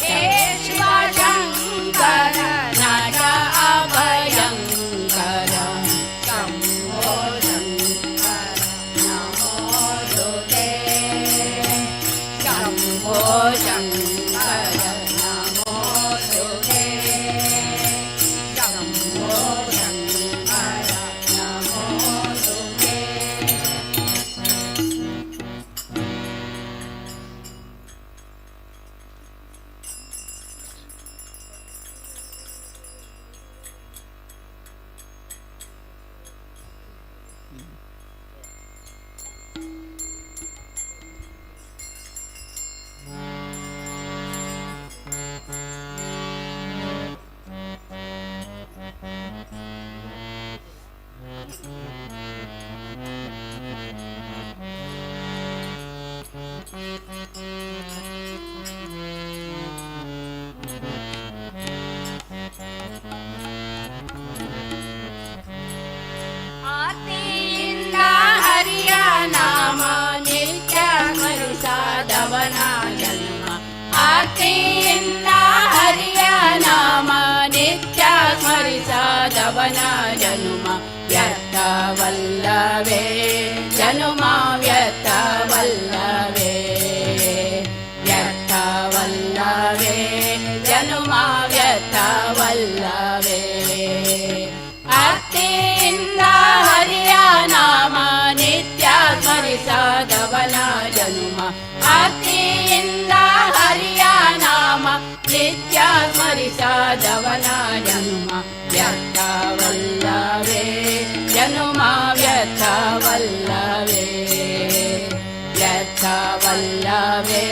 हे शिवशङ्कर नट अभयङ्कर शम्भो शङ्कर नमोऽस्तुते शम्भो शङ्कर नमोऽस्तुते शम्भो शङ्कर नमोऽस्तुते ಆತಿಯಿಂದ ಹರಿಯ ನಾಮ ನಿತ್ಯ ಸ್ಮರಿಸದವನ ಜನ್ಮ ಆತಿಯಿಂದ ಹರಿಯ ನಾಮ ನಿತ್ಯ ಸ್ಮರಿಸದವನ ಜನ್ಮ ವ್ಯರ್ಥವಲ್ಲವೇ ಜನುಮ ವ್ಯರ್ಥವಲ್ಲವೇ ವ್ಯರ್ಥವಲ್ಲವೇ ಜನುಮ ವ್ಯರ್ಥವಲ್ಲವೇ ಅತ್ತಿಯಿಂದ ಹರಿಯ ನಾಮ ನಿತ್ಯ ಸ್ಮರಿಸದವನ ಜನುಮ ಅತ್ತಿಯಿಂದ ಹರಿಯ ನಾಮ ನಿತ್ಯ ಸ್ಮರಿಸದವನ ಜನುಮ ವ್ಯರ್ಥವಲ್ಲವೇ ಜನುಮ ವ್ಯರ್ಥವಲ್ಲವೇ ವ್ಯರ್ಥವಲ್ಲವೇ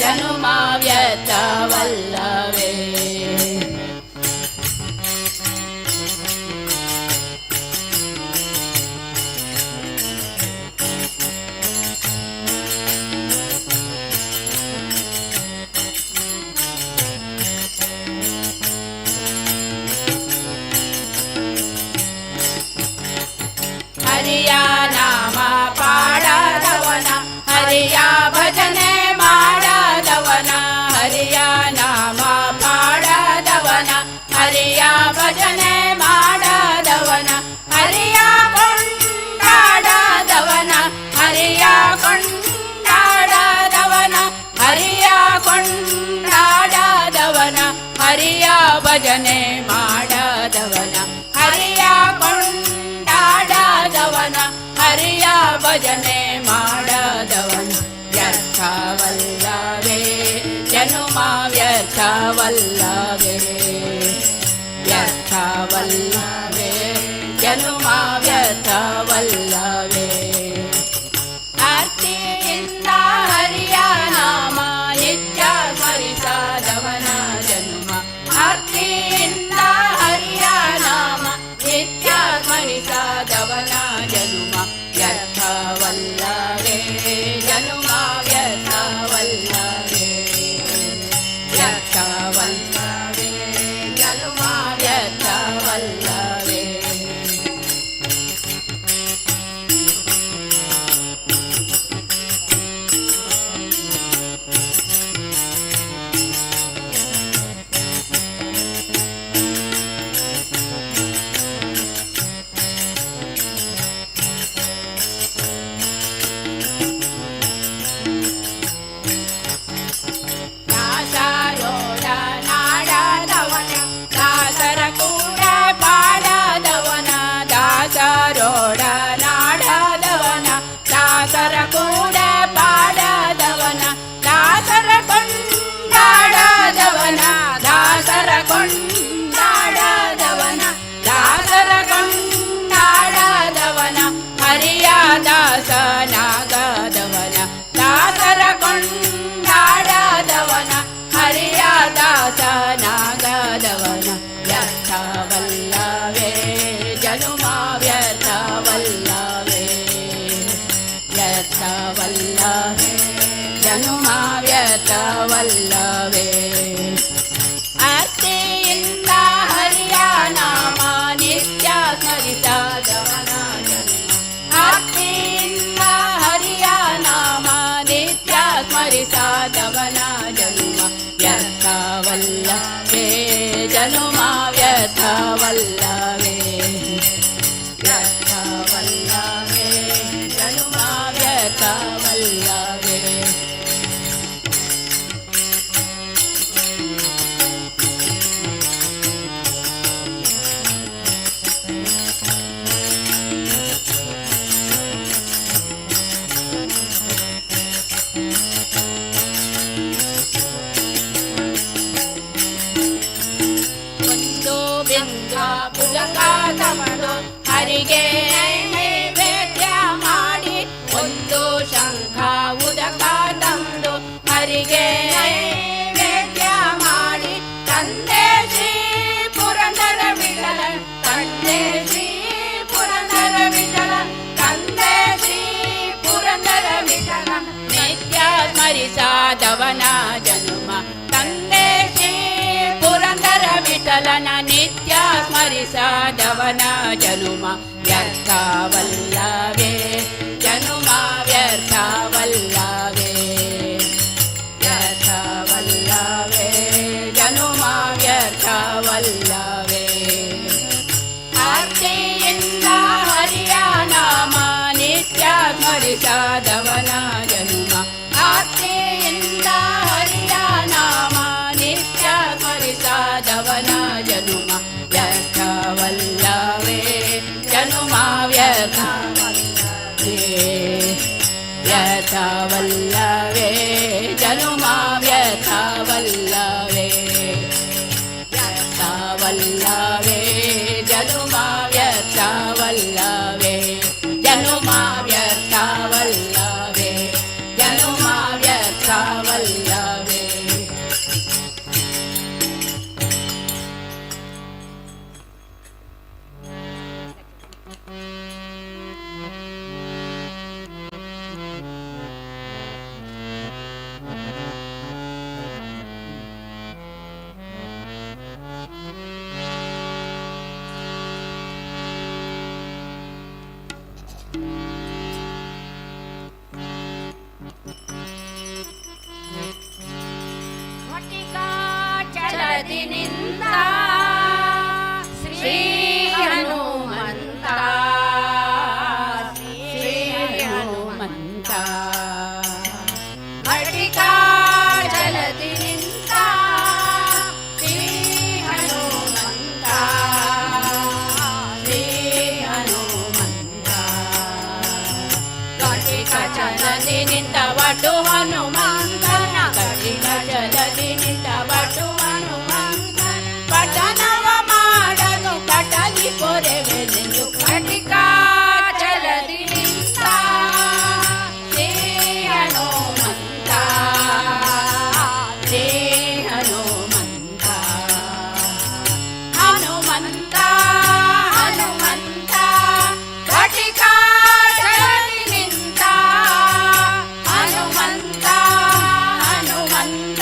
ಜನುಮ ವ್ಯರ್ಥವಲ್ಲವೇ ಹರಿಯ ನಾಮ ಪಾಡದವನ ಹರಿಯ ಭಜನೆ ಮಾಡದವನ ಹರಿಯ ನಾಮ ಪಾಡದವನ ಹರಿಯ ಭಜನೆ ಮಾಡದವನ ಹರಿಯ ಕೊಂಡಾಡದವನ ಹರಿಯ ಕೊಂಡಾಡದವನ ಹರಿಯ ಕೊಂಡಾಡದವನ ಹರಿಯ ಭಜನೆ ಮಾಡದವನ ಹರಿಯ ಕೊಂಡಾಡದವನ ಹರಿಯ ಭಜನೆ ಮಾಡದವನ ವ್ಯರ್ಥವಲ್ಲವೇ ಜನುಮ ವ್ಯರ್ಥವಲ್ಲವೇ ವ್ಯರ್ಥವಲ್ಲವೇ ಜನುಮ ವ್ಯರ್ಥವಲ್ಲವೇ ಅತ್ತಿಯಿಂದ ಹರಿಯ ನಾಮ ನಿತ್ಯ ಸ್ಮರಿಸದವನ ಜನುಮ ಅತ್ತಿಯಿಂದ ಹರಿಯ ನಾಮ ನಿತ್ಯ ಸ್ಮರಿಸದವನ ಜನುಮ ವ್ಯರ್ಥವಲ್ಲವೇ ಜನುಮ ವ್ಯರ್ಥವಲ್ಲವೇ ವ್ಯರ್ಥವಲ್ಲವೇ ಜನುಮ ವ್ಯರ್ಥವಲ್ಲವೇ ದಾಸರೋಡ ನಾಡದವನ ದಾಸರ ಕೂಡ ಪಾಡದವನ ದಾಸರೋಡ ನಾಡದವನ ದಾಸರ ಕೂಡ ಪಾಡದವನ ದಾಸರ ಕೊಂಡಾಡದವನ ದಾಸರ ಕೊಂಡಾಡದವನ ದಾಸರ ಕೊಂಡಾಡದವನ ಹರಿಯ ದಾಸನಾಗದವನ ದಾಸರ ಕೊಂಡಾಡದವನ ಹರಿಯ ದಾಸನಾಗದವನ ವ್ಯರ್ಥವಲ್ಲವೇ ಜನುಮ ವ್ಯರ್ಥವಲ್ಲವೇ ವ್ಯರ್ಥವಲ್ಲವೇ ಜನುಮ ವ್ಯರ್ಥವಲ್ಲವೇ ಅತ್ತಿಯಿಂದ ಹರಿಯ ನಾಮ ನಿತ್ಯ ಸ್ಮರಿಸದವನ ಜನುಮ ಅತ್ತಿಯಿಂದ ವ್ಯರ್ಥವಲ್ಲವೇ ವ್ಯರ್ಥವಲ್ಲವೇ ಜನುಮ ವ್ಯರ್ಥವಲ್ಲವೇ ಒಂದು ಬಿಂಗ ಪುಲಕ ತಮದು ಹರಿಗೆ ನೈವೇದ್ಯ ಮಾಡಿ ಒಂದು ಶಂಖ ಉದಕ ತಂದು ಹರಿಗೆ ನೈವೇದ್ಯ ಮಾಡಿ ತಂದೆ ಶ್ರೀ ಪುರಂದರ ವಿಠಲ ತಂದೆ ಶ್ರೀ ಪುರಂದರ ವಿಠಲ ತಂದೆ ಶ್ರೀ ಪುರಂದರ ವಿಠಲ ನಿತ್ಯ ಸ್ಮರಿಸಾದವನ ಜನುಮ ತಂದೆ ಶ್ರೀ ಪುರಂದರ ವಿಠಲನ ನಿತ್ಯ ಸ್ಮರಿಸಾದವನ ಜನುಮ ವ್ಯರ್ಥವಲ್ಲವೇ ಜನುಮ ವ್ಯರ್ಥವಲ್ಲವೇ ವ್ಯರ್ಥವಲ್ಲವೇ ಜನುಮ ವ್ಯರ್ಥವಲ್ಲವೇ ಆರ್ತಿಯಿಂದ ಹರಿಯ ನಾಮ ನಿತ್ಯ ಸ್ಮರಿಸಾದವನ ಜನುಮ ಆರ್ತಿಯಿಂದ ಹರಿಯ ನಾಮ ನಿತ್ಯ ಸ್ಮರಿಸಾದವನ ಜನುಮ ವ್ಯರ್ಥವಲ್ಲವೇ ಜನುಮ ವ್ಯರ್ಥವಲ್ಲವೇ ವ್ಯರ್ಥವಲ್ಲವೇ ಜನುಮ ವ್ಯರ್ಥವಲ್ಲವೇ ವ್ಯರ್ಥವಲ್ಲವೇ ಜನುಮ ವ್ಯರ್ಥವಲ್ಲವೇ ಜನುಮ ವ್ಯರ್ಥವಲ್ಲವೇ ಜನುಮ ವ್ಯರ್ಥವಲ್ಲವೇ ಚಲದಿನಿಂದ ಶ್ರೀ ಹನುಮಂತ ಶ್ರೀ ಹನುಮಂತ ಮಟಿಕಾ ಚಲದಿನಿಂದ ಶ್ರೀ ಹನುಮಂತ ಶ್ರೀ ಹನುಮಂತ ಕಟಿಕ ಚಲದಿನಿಂದ ವಟು ಹನುಮಂತನ ಕಟಿಕ ಚಲದಿನಿಂದ ವಟು ಪಠನವ ಮಾಡಲು ಕಟಲಿ ಪೊರೆವೆನೆಂದು ಕಟಿಕಾ ಚಲದಿನಿಂದ ಶ್ರೀ ಹನುಮಂತ ಶ್ರೀ ಹನುಮಂತ ಹನುಮಂತ ಹನುಮಂತ ಕಟಿಕಾ ಚಲದಿನಿಂದ ಹನುಮಂತ ಹನುಮಂತ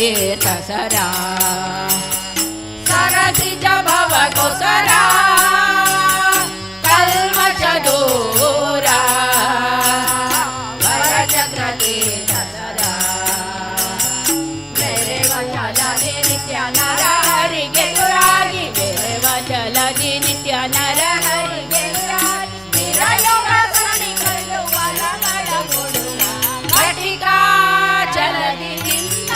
ತೀರ್ಥಸರ ಸರಸಿಜ ಭವ ಕುಸರ ಕಲ್ಮಶ ದೂರ ವರಚಕ್ರ ತೀರ್ಥಸರ ಬೆರೆವ ಜಲದಿ ನಿತ್ಯ ನರ ಹರಿಗೆ ದುರಾಗಿ ಬೆರೆವ ಜಲದಿ ನಿತ್ಯ ನರ ಹರಿಗೆ ದುರಾಗಿ ಸ್ಥಿರಯೋಗ ಸನಿಗಳು ವರಗಳ ಕೊಡುವ ಘಟಿಕಾ ಜಲದಿ ನಿಂತ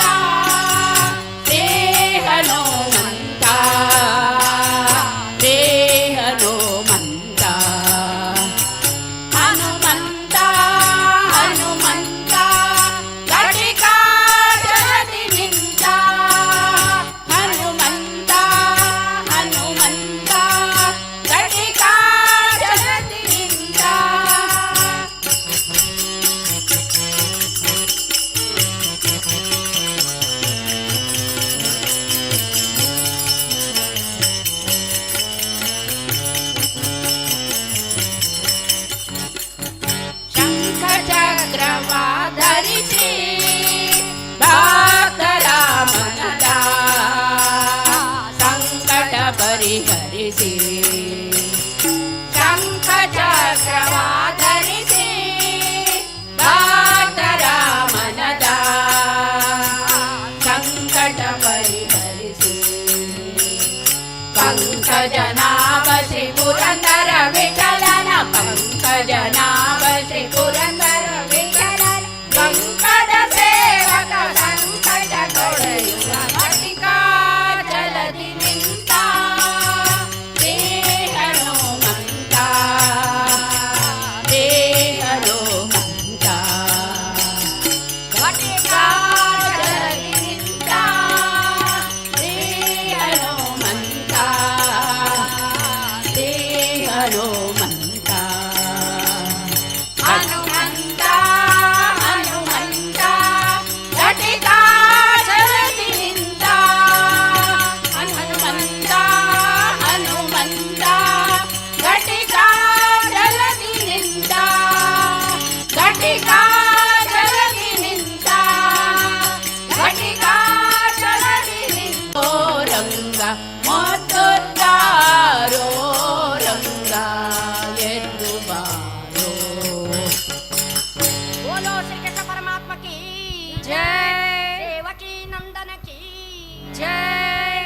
ದೇಹನೋ ಮಂತ ದೇಹನೋ ಮಂತ ಹನುಮಂತ ಹನುಮಂತ ಘಟಿಕಾ ಜಲದಿ ನಿಂತ ಹನುಮಂತ ಹನುಮಂತ ಘಟಿಕಾ ಜಲದಿ ನಿಂತ ಶಂಖ ಚಕ್ರವ ಧರಿಸಿ ಭಕ್ತರ ಮನದ ಸಂಕಟ ಪರಿಹರಿಸಿ ಶಂಖ ಚಕ್ರವ ಧರಿಸಿ ಭಕ್ತರ ಮನದ ಸಂಕಟ ಪರಿಹರಿಸಿ ಪಂಕಜನಾಭ ಶ್ರೀ ಪುರಂದರ ವಿಠಲನ ಪಂಕಜನಾಭ ಶ್ರೀ ಪುರಂದರ ವಿಠಲನ ವೆಂಕಟ ಸೇವಕ ಸಂಕಟ ತೊಡೆಯುವ ಘಟಿಕಾ ಜಲದಿ ನಿಂತ ದೇಹನೋ ಮಂತ ದೇಹನೋ ಮಂತ ಘಟಿಕಾ ಜಲದಿ ನಿಂತ ದೇಹನೋ ಮಂತ ದೇಹನೋ ಮಂತ ಹನುಮಂತ ಹನುಮಂತ ಘಟಿಕಾ ಜಲದಿ ನಿಂತ ಹನುಮಂತ ಹನುಮಂತ ಘಟಿಕಾ ಜಲದಿ ನಿಂತ ಘಟಿಕಾ ಜಲದಿ ನಿಂತ ಘಟಿಕಾ ಜಲದಿ ನಿಂತೋ ರಂಗ ಮೊತ್ತೊದ್ದಾರೋ ರಂಗ ಎಂದು ಬಾರೋ बोलो श्री कृष्ण परमात्मा की जय देवकी नंदन की जय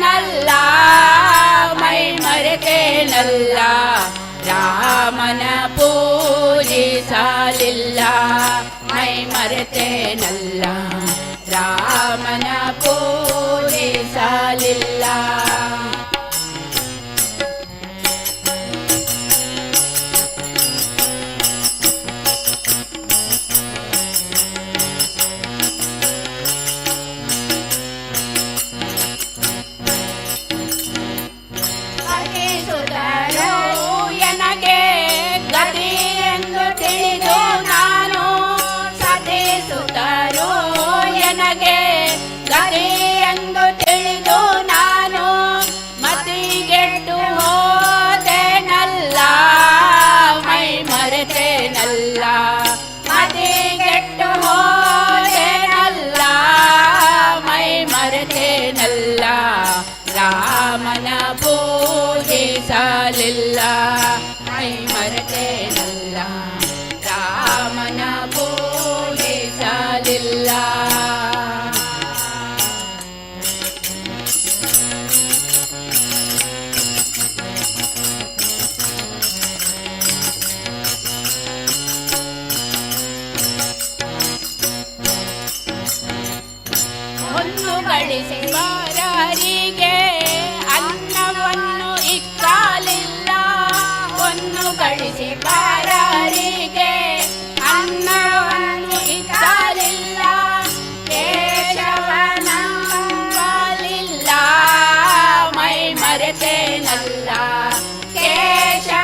ನಲ್ಲ ಮೈ ಮರೆತೇನಲ್ಲ ರಾಮನ ಪೂಜಿಸಲಿಲ್ಲ ಮೈ ಮರೆತೇನಲ್ಲ ರಾಮನ ಪೂಜಿಸಲಿಲ್ಲ ಸಹಿಸುತ್ತರೋ ಎನಗೆ ಗತಿ ಎಂದು ತಿಳಿದು ನಾನು ಸಹಿಸುತ್ತರೋ ಎನಗೆ ಗತಿ ಎಂದು ತಿಳಿದು ನಾನು ಮತಿಗೆಟ್ಟು ಹೋದೆನಲ್ಲ ಮೈ ಮರೆತೇನಲ್ಲ ಮತಿಗೆಟ್ಟು ಹೋದೆನಲ್ಲ ಮೈ ಮರೆತೇನಲ್ಲ ರಾಮನ ಪೂಜಿಸಲಿಲ್ಲ ಮೈ ಮರೆತೇನಲ್ಲ ರಾಮನ ಪೂಜಿಸಲಿಲ್ಲ ಒಂದು ಗಳಿಸಿ ಬಾರರಿಗೆ ಅನ್ನವನ್ನು ಇಕ್ಕಲಿಲ್ಲ ಒಂದು ಗಳಿಸಿ ಬಾರರಿಗೆ ಅನ್ನವನ್ನು ಇಕ್ಕಲಿಲ್ಲ ಕೇಶವನಂಬಲಿಲ್ಲ ಮೈ ಮರೆತೇನಲ್ಲ ಕೇಶವನಂಬಲಿಲ್ಲ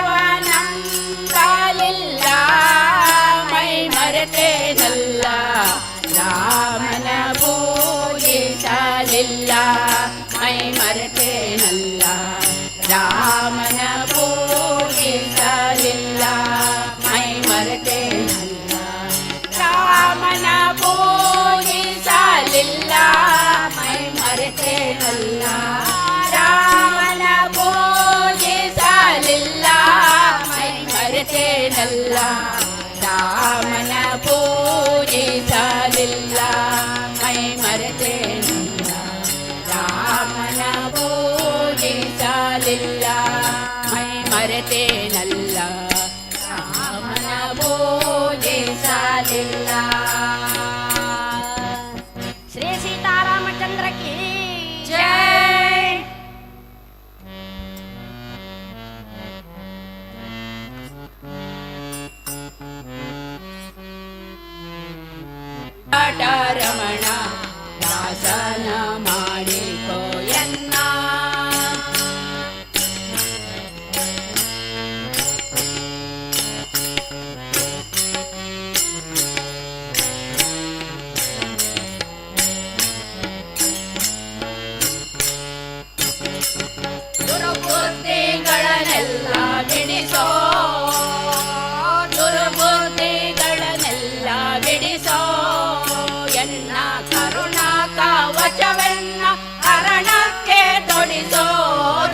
ಮೈ ಮರೆತೇನಲ್ಲ ರಾಮನ ಪೂಜಿಸಲಿಲ್ಲ ಮೈ ರಮಣ ದಾಸನ ಮಾಡಿಕೋಯನ್ನ ದುರ್ಬುದ್ಧಿಗಳನ್ನೆಲ್ಲ ಬಿಡಿಸೋ ದುರ್ಬುದ್ಧಿಗಳನ್ನೆಲ್ಲ ಬಿಡಿಸೋ ಎನ್ನ ಕರುಣಾ ಕವಚವೆನ್ನ ಹರಣಕ್ಕೆ ತೊಡಿಸೋ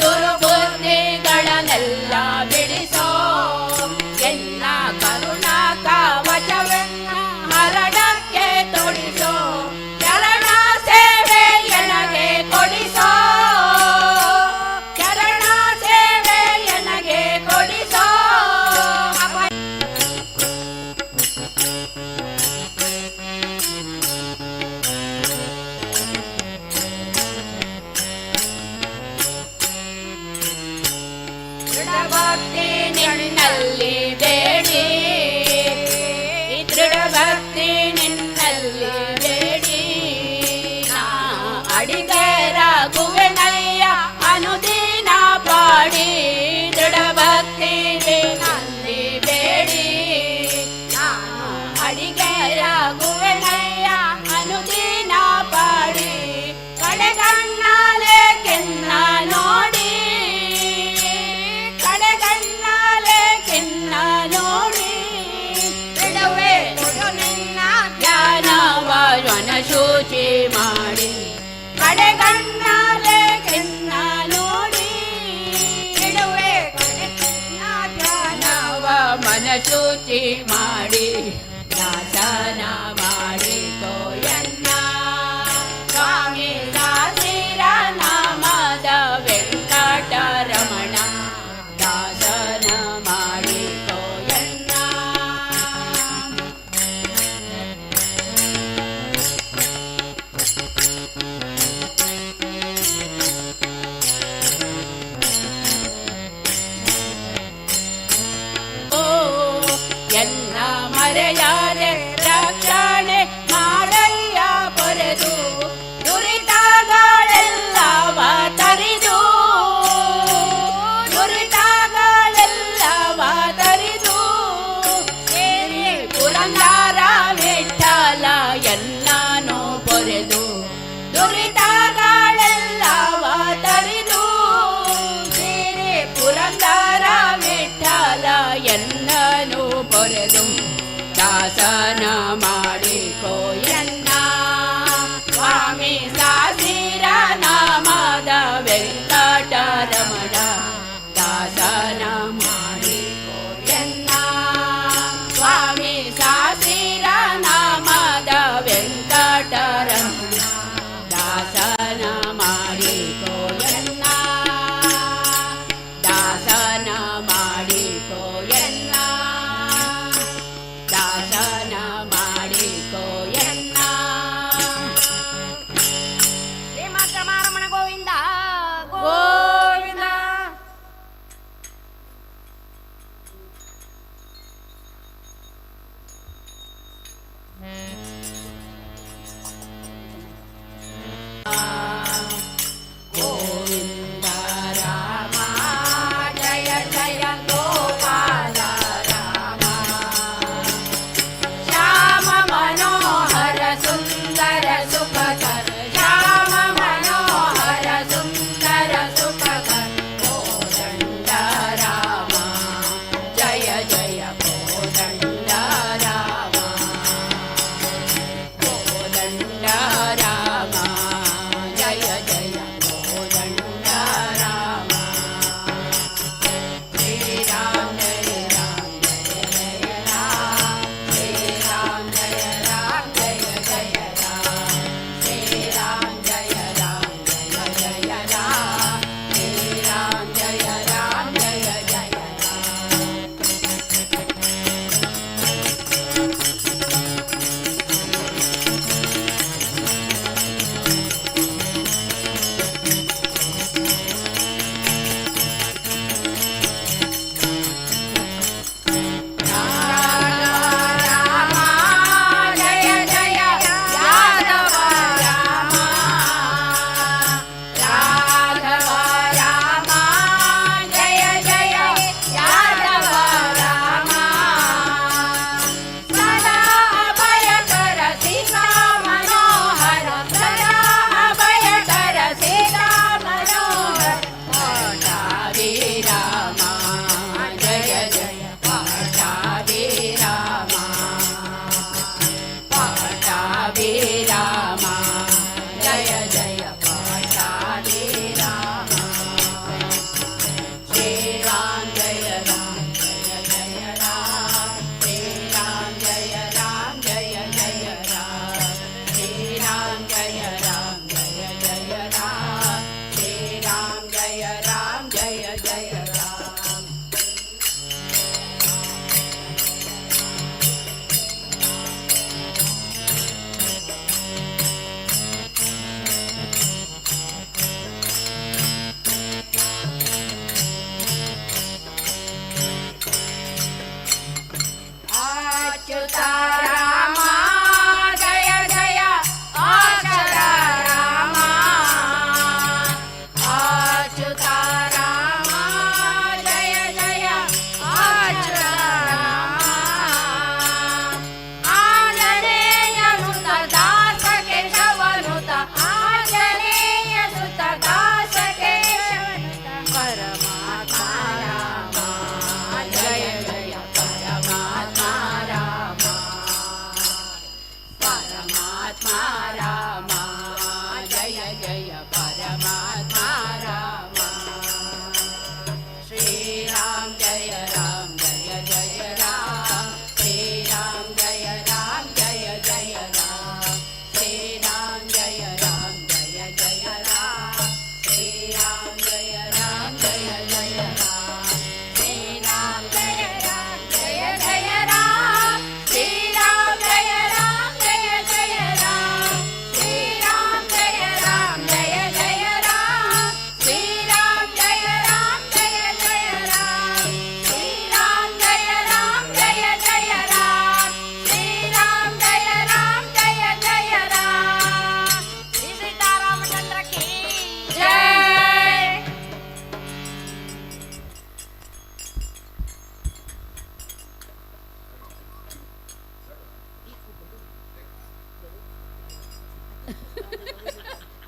ದುರ್ಬುದ್ಧಿಗಳನ್ನೆಲ್ಲ ಬಿಡಿಸೋ ಎನ್ನ ಕರುಣಾ ಕವಚವೆನ್ನ ಹರಣಕ್ಕೆ ತೊಡಿಸೋ ಚರಣ ಸೇವೆ ಎನಗೆ ಕೊಡಿಸೋ ಚರಣ ಸೇವೆ ಎನಗೆ ಕೊಡಿಸೋ ದೃಢಭಕ್ತಿ ನಿನ್ನಲ್ಲಿ ಬೇಡಿ ದೃಢಭಕ್ತಿ ನಿನ್ನಲ್ಲಿ ಬೇಡಿ ನಾ ಅಡಿಗರಾಗುವೆನಯ್ಯ ಅನುದಿನ ಪಾಡಿ ದೃಢಭಕ್ತಿ ನಿನ್ನಲ್ಲಿ ಬೇಡಿ ನಾ ಅಡಿಗರಾಗುವೆನಯ್ಯ ಅನುದಿನ ಪಾಡಿ ಕಡೆಗಣ್ಣಾಲೆ ಕೆನ್ನ ನೋಡಿ ಕಡೆಗಣ್ಣಾಲೆ ಕೆನ್ನ ನೋಡಿ ಬಿಡುವೆ ನಿನ್ನ ಧ್ಯಾನವ ಶುಚಿ ಮಾಡಿ ಕಡೆಗಣ್ಣಾಲೆ ಕೆನ್ನ ನೋಡಿ ಬಿಡುವೆ ನಿನ್ನ ಧ್ಯಾನವ ಶುಚಿ ಮಾಡಿ ದಾಸನ ಮಾಡಿ ಕೋಯನ್ನ ಸ್ವಾಮಿ ದಾಸಿರ ನಾಮದ ವೆಂಕಟರಮಣ ದಾಸನ ಮಾಡಿ ಕೋಯನ್ನ ಓ ಎಲ್ಲ ಮರೆಯಾದೆ ರಕ್ಷಣೆ ಮಾಡಯ್ಯ ಪೊರೆದು ದುರಿತಗಳೆಲ್ಲವ ತರಿದು ದುರಿತಗಳೆಲ್ಲವ ತರಿದು ಸೇರಿ ಪುರಂದರ ವಿಠಲ ಎಲ್ಲನೂ ಪೊರೆದು ದುರಿತಗಳೆಲ್ಲವ ತರಿದು ಸೇರಿ ಪುರಂದರ ವಿಠಲ ಎಲ್ಲನೂ ಪೊರೆದು ದಾಸನ ಮಾಡಿಕೋಯನ್ನ ಸ್ವಾಮಿ ಸಾಸಿರ ನಾಮದ ವೆಂಕಟರಮಣ ದಾಸನ ಮಾಡಿಕೋಯನ್ನ ಸ್ವಾಮಿ ಸಾಸಿರ ನಾಮದ ವೆಂಕಟರಮಣ ದಾಸನ ಮಾಡಿಕೋಯನ್ನ ದಾಸನ ಮಾಡಿಕೋಯನ್ನ ದಾಸನ ಮಾಡಿಕೋಯನ್ನ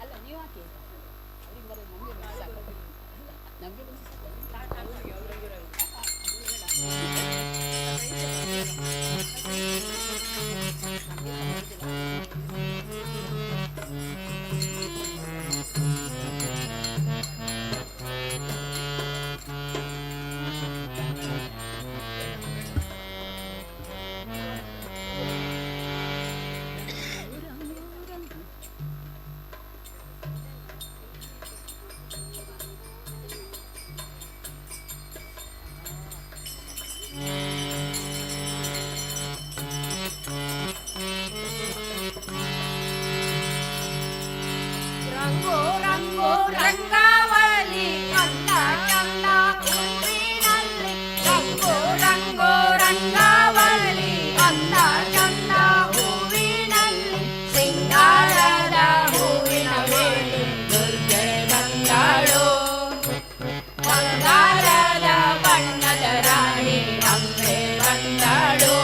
ಅಲ್ಲ ನೀವು ಹಾಕಿ ಅವ್ರಿಗೆ ಬರೋದು ನಮಗೆ ಬಂದು ಸಾಕು ನಮಗೆ ಬಂದು ರಂಗೋ ರಂಗೋ ರಂಗಾವಳಿ ಅಂದ ಚಂದ ಹೂವಿನಲ್ಲಿ ರಂಗೋ ರಂಗೋ ರಂಗಾವಳಿ ಅಂದ ಚಂದ ಹೂವಿನಲ್ಲಿ ಸಿಂಗಾರದ ಹೂವಿನ ವೇಳೆ ದುರ್ಗೆ ಬಂದಾಳು ಬಂಗಾರದ ಬಣ್ಣದ ರಾಣಿ ಅಂಬೆ ಬಂದಾಳು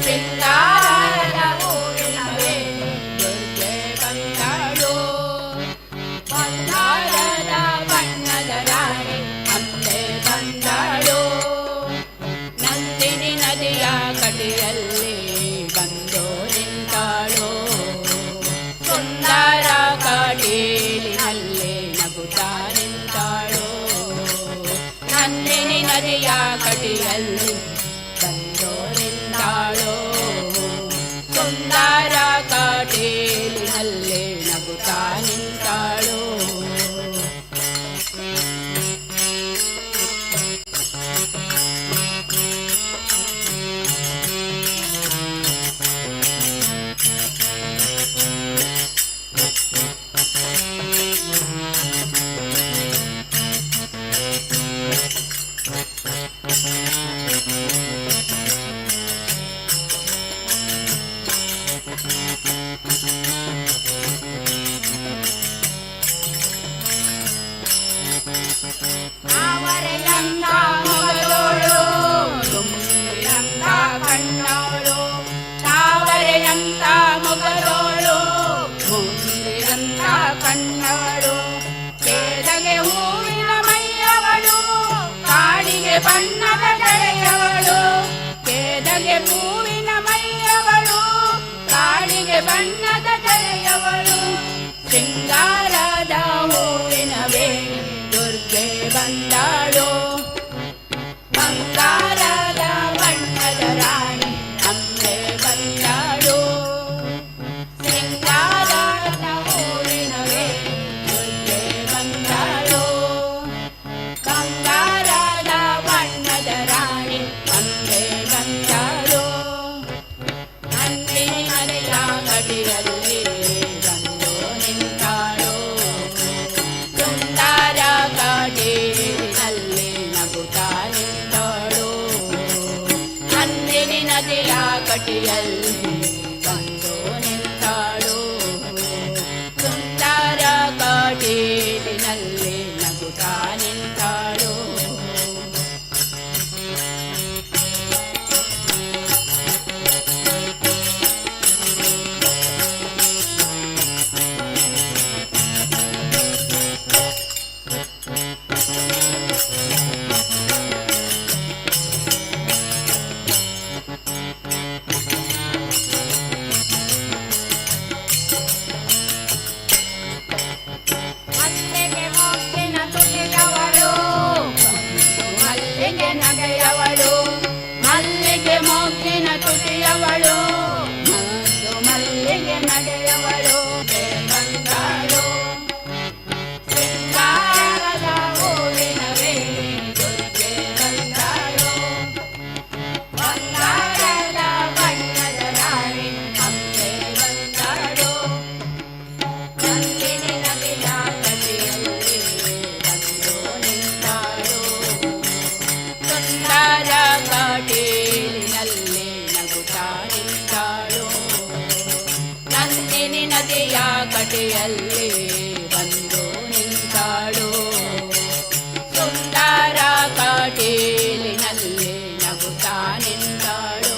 ಸಿಂಗಾರದ ಹೂವಿನ ವೇಳೆ ದುರ್ಗೆ ಬಂದಾಳು ಬಂಗಾರದ ಬಣ್ಣದ ರಾಣಿ ಅಂಬೆ ಬಂದಾಳು ನಂದಿನಿ ನದಿಯ ಕಡೆಯಲ್ಲಿ ಬಂದು ನಿಂತಾಳು ಸುಂದರ ಕಡೀಲಿನಲ್ಲಿ ನಗುತ್ತಾ ನಿಂತಾಳು ನಂದಿನಿ ನದಿಯ ಕಡೆಯಲ್ಲಿ ಬಂದು ನಿಂತಾಳು ಸುಂದರ ಕಡೀಲಿನಲ್ಲಿ ನಗುತ್ತಾ ನಿಂತಾಳು ತಾವರೆಯಂತ ಮೊಗದೋಳು ತುಂಬಿರಂತ ಕಣ್ಣೋಳು ತಾವರೆಯಂತ ಮೊಗದೋಳು ತುಂಬಿರಂತ ಕಣ್ಣೋಳು ಕೇದಗೆ ಹೂವಿನ ಮೈಯವಳು ಕಾಡಿಗೆ ಬಣ್ಣದ ಜಡೆಯವಳು ಕೇದಗೆ ಹೂವಿನ ಮೈಯವಳು ಕಾಡಿಗೆ ಬಣ್ಣದ ಜಡೆಯವಳು ಸಿಂಗಾರದ ಹೂವಿನ ವೇಳೆ ದುರ್ಗೆ ಬಂದಾಳು ಬಂಗಾರದ ಬಣ್ಣದ ರಾಣಿ ಅಂಬೆ ಬಂದಾಳು ಸಿಂಗಾರದ ಹೂವಿನ ವೇಳೆ ದುರ್ಗೆ ಬಂದಾಳು ಬಂಗಾರದ ಬಣ್ಣದ ರಾಣಿ ಅಂಬೆ ಬಂದಾಳು ನಂದಿನಿ ನದಿಯ ಗಡಿಯಲ್ಲಿ ಬಂದು ನಿಂತಾಳು ಸುಂದರ ಕಡೀಲಿನಲ್ಲಿ ನಗುತ್ತಾ ನಿಂತಾಳು ನಂದಿನಿ ನದಿಯ ಕಟಿಯಲ್ಲಿ ಬಂದು ನಿಂತಾಳು ಸುಂದರ ಕಡೀಲಿನಲ್ಲಿ ನಗುತ್ತಾ ನಿಂತಾಳು ಮಲ್ಲಿಗೆ ಮೊಗ್ಗಿನ ತುಟಿಯವಳು ಮಲ್ಲಿಗೆ ನಗೆಯವಳು ಮಲ್ಲಿಗೆ ಮೊಗ್ಗಿನ ತುಟಿಯವಳು ಮತ್ತು ಮಲ್ಲಿಗೆ ನಡೆಯವಳು ಬಂದಾಳು ಸಿಂಗಾರದ ಹೂವಿನ ವೇಳೆ ದುರ್ಗೆ ಬಂದಾಳು ಬಂಗಾರದ ಬಣ್ಣದ ರಾಣಿ ಅಂಬೆ ಬಂದಾಳು ನಂದಿನಿ ನದಿಯ ಕಡೆಯಲ್ಲಿ ಬಂದು ನಿಂತಾಳು ಸುಂದರ ಕಡೀಲಿನಲ್ಲಿ ನಗುತ್ತಾ ನಿಂತಾಳು ನಂದಿನಿ ನದಿಯ ಕಡೆಯಲ್ಲಿ ಬಂದು ನಿಂತಾಳು ಸುಂದರ ಕಡೀಲಿನಲ್ಲಿ ನಗುತ್ತಾ ನಿಂತಾಳು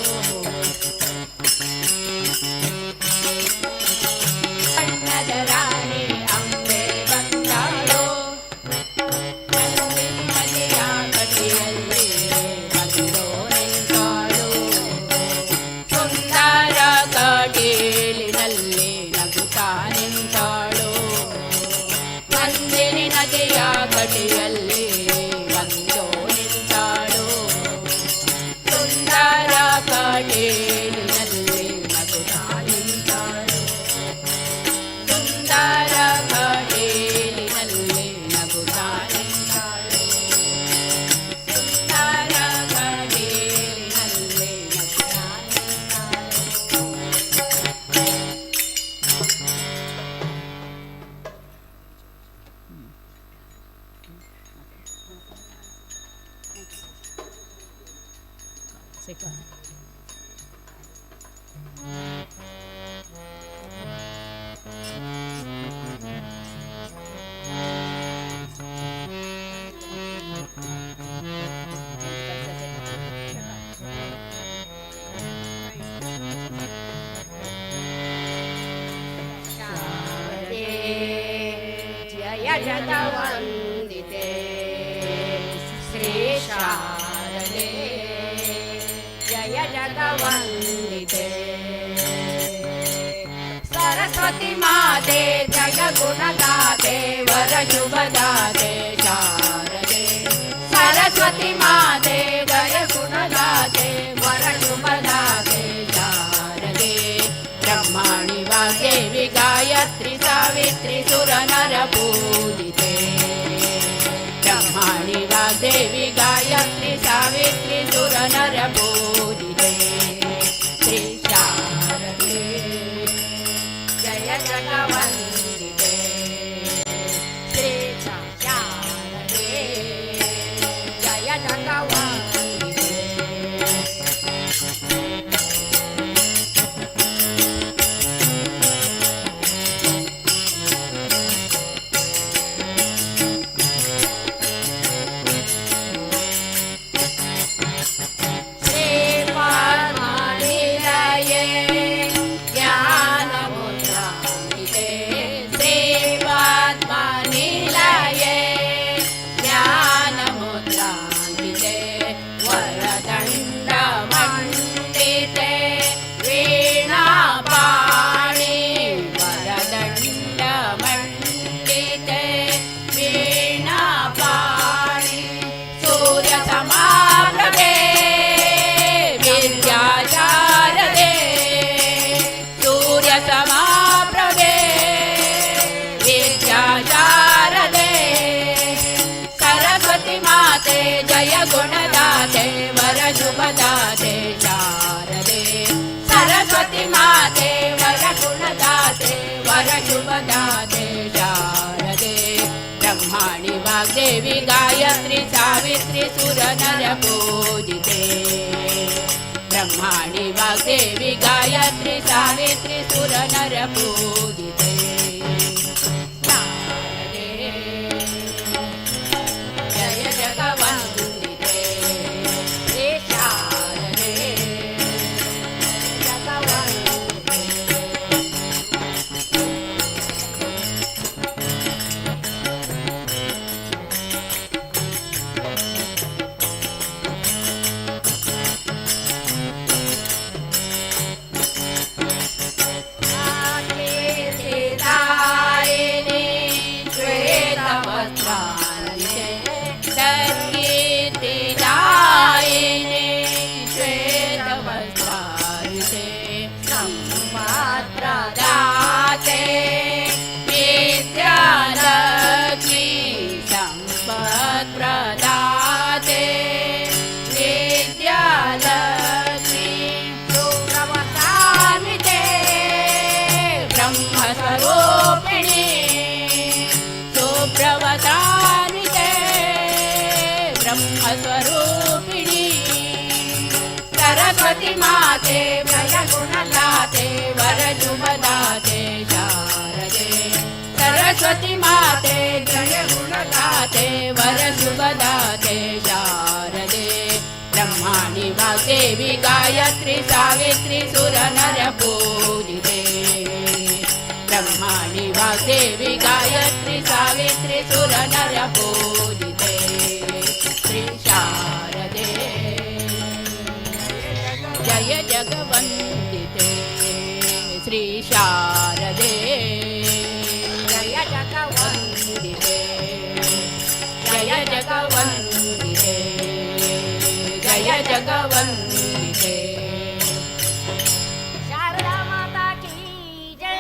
ಶಾರದೆ ಜಯ ಜಗವಂದಿತೆ ಶ್ರೀ ಶಾರದೆ ಜಯ ಜಗವಂದಿತೆ ಸರಸ್ವತಿ ಮಾತೆ ಜಯ ಗುಣದಾತೆ ವರ ಶುಭದಾತೆ ಶಾರದೆ ಸರಸ್ವತಿ ಮಾತೆ ಜಯ ಗುಣದಾತೆ ವರ ಶುಭದಾತೆ ಶಾರದೆ ಬ್ರಹ್ಮಾಣಿ ವಾಗ್ದೇವಿ ಗಾಯತ್ರಿ ಸಾವಿತ್ರಿ ಸುರ ನರ ಪೂಜಿತೆ ಬ್ರಹ್ಮಾಣಿ ವಾಗ್ದೇವಿ ಗಾಯತ್ರಿ ಸಾವಿತ್ರಿ ಸುರ ನರ ಪೂಜಿತೆ ಶ್ರೀ ಶಾರದೆ ಜಯ ಜಗವಂದಿತೆ ಶ್ರೀ ಶಾರದೆ ಜಯ ಜಗವಂದಿತೆ श्रीपादमानिलये ज्ञानमुद्रान्विते श्रीपादमानिलये ज्ञानमुद्रान्विते वरदण्डमण्डिते वीणापाणि वरदण्डमण्डिते वीणापाणि सूर्यसमाप्रभे विद्याचारदे सूर्यसमाप्रभे विद्याचारदे सरस्वती माते जय गुणदाते वर शुभदाते शारदे सरस्वती माते वर गुणदाते वर शुभदाते शारदे ब्रह्माणि वाग्देवी गायत्री सावित्री सुर नर पूजिते ब्रह्माणि वाग्देवी गायत्री सावित्री सुर नर पूजिते शारदे जय जगवन्दिते श्री शारदे जगवन्दिते कीर्तिदायिनी श्वेतवस्त्रान्विते सत्कीर्तिदायिनी श्वेतवस्त्रान्विते सम्पत्प्रदाते विद्यालक्ष्मी सम्पत्प्रदाते विद्यालक्ष्मी सुप्रवतान्विते ब्रह्मस्वरूपिणी सुप्रवतान्विते ब्रह्मस्वरूपिणी सरस्वती माते जय गुणदाते वर शुभदाते शारदे सरस्वती माते जय गुणदाते वर शुभदाते शारदे ब्रह्माणि वाग्देवी गायत्री सावित्री सुर नर पूजिते ब्रह्माणि वाग्देवी गायत्री सावित्री सुर नर पूजिते श्री शारदे जय जगवन्दिते श्री शारदे जय जगवन्दिते जय जगवन्दिते जय जगवन्दिते शारदा माता की जय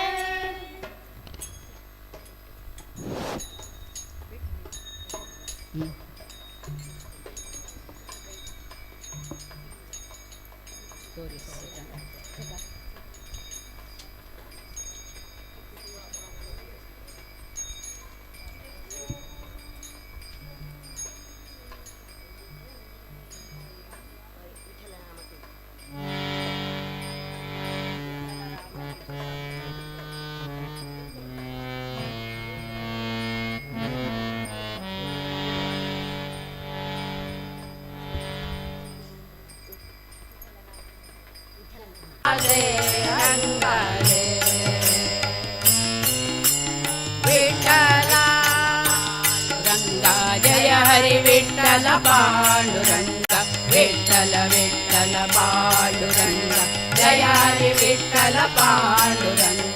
विठ्ठल पांडुरंग विठ्ठल विठ्ठल पांडुरंग जय हरी विठ्ठल पांडुरंग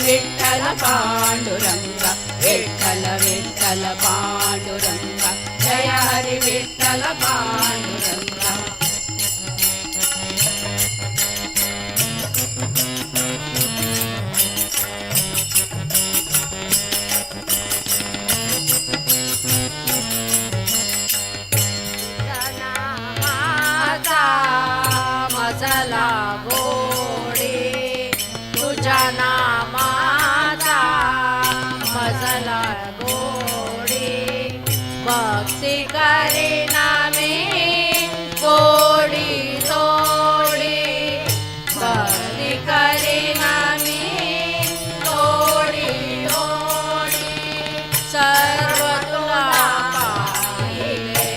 विठ्ठल पांडुरंग विठ्ठल विठ्ठल पांडुरंग जय हरी विठ्ठल पांडुरंग मजला गोडे तुझ्या नामाचा मजला गोडे भक्ती करीना मी गोडी तोडी भक्ती करीना मी गोडी तोडी सर्व तुला पाहिले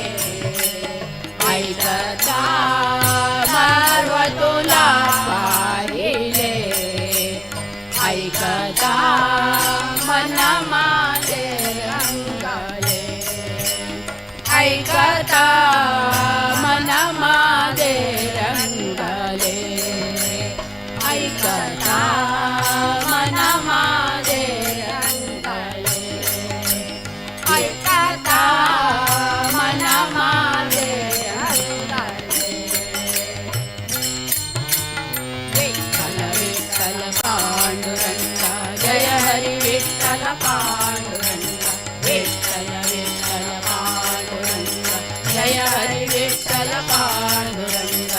ऐकता सर्व तुला पाहिले ऐकता मन माझे रंगले ऐकता मन माझे रंगले ऐकता मन माझे रंगले ऐकता मन माझे रंगले विठ्ठल विठ्ठल पांडुरंग जय हरी विठ्ठल पांडुरंग विठ्ठल विठ्ठल पांडुरंग जय हरी विठ्ठल पांडुरंग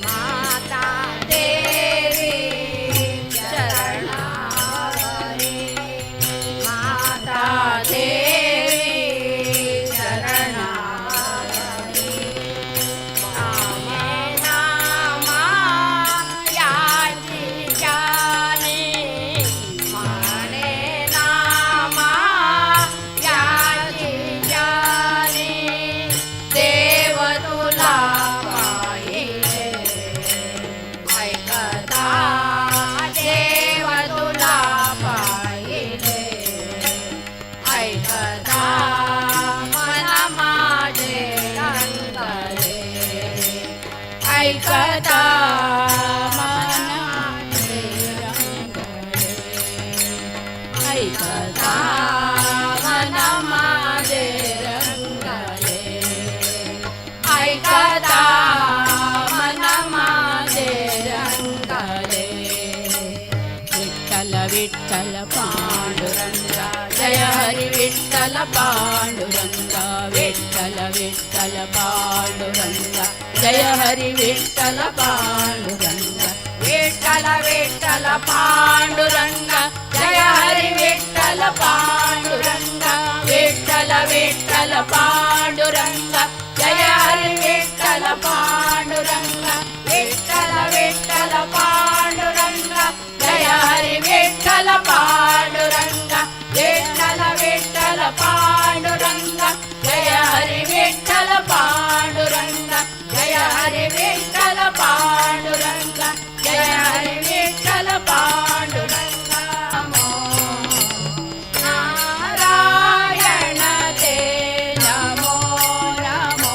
माता देवी शरणावरी माता देवी शरणावरी नामे नामा याची जाणे माने नामा याची जाणे देव तुला पाहिले ऐकता देव तुला पाहिले ऐकता मन माझे रंगले ऐकता मन माझे रंगले ऐकता मन माझे रंगले ऐकता मन माझे रंगले विठ्ठल विठ्ठल पांडुरंग जय हरी विठ्ठल पांडुरंग विठ्ठल विठ्ठल पांडुरंग जय हरी विठ्ठल पांडुरंग विठ्ठल विठ्ठल पांडुरंग जय हरी विठ्ठल पांडुरंग विठ्ठल विठ्ठल पांडुरंग जय हरी विठ्ठल पांडुरंग विठ्ठल विठ्ठल पांडुरंग जय हरी विठ्ठल पांडुरंग विठ्ठल विठ्ठल पांडुरंग जय हरी विठ्ठल पांडुरंग जय हरी विठ्ठल पांडुरंग जय हरी विठ्ठल पांडुरंग नमो नारायण ते नमो नमो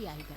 ಆಯ್ತು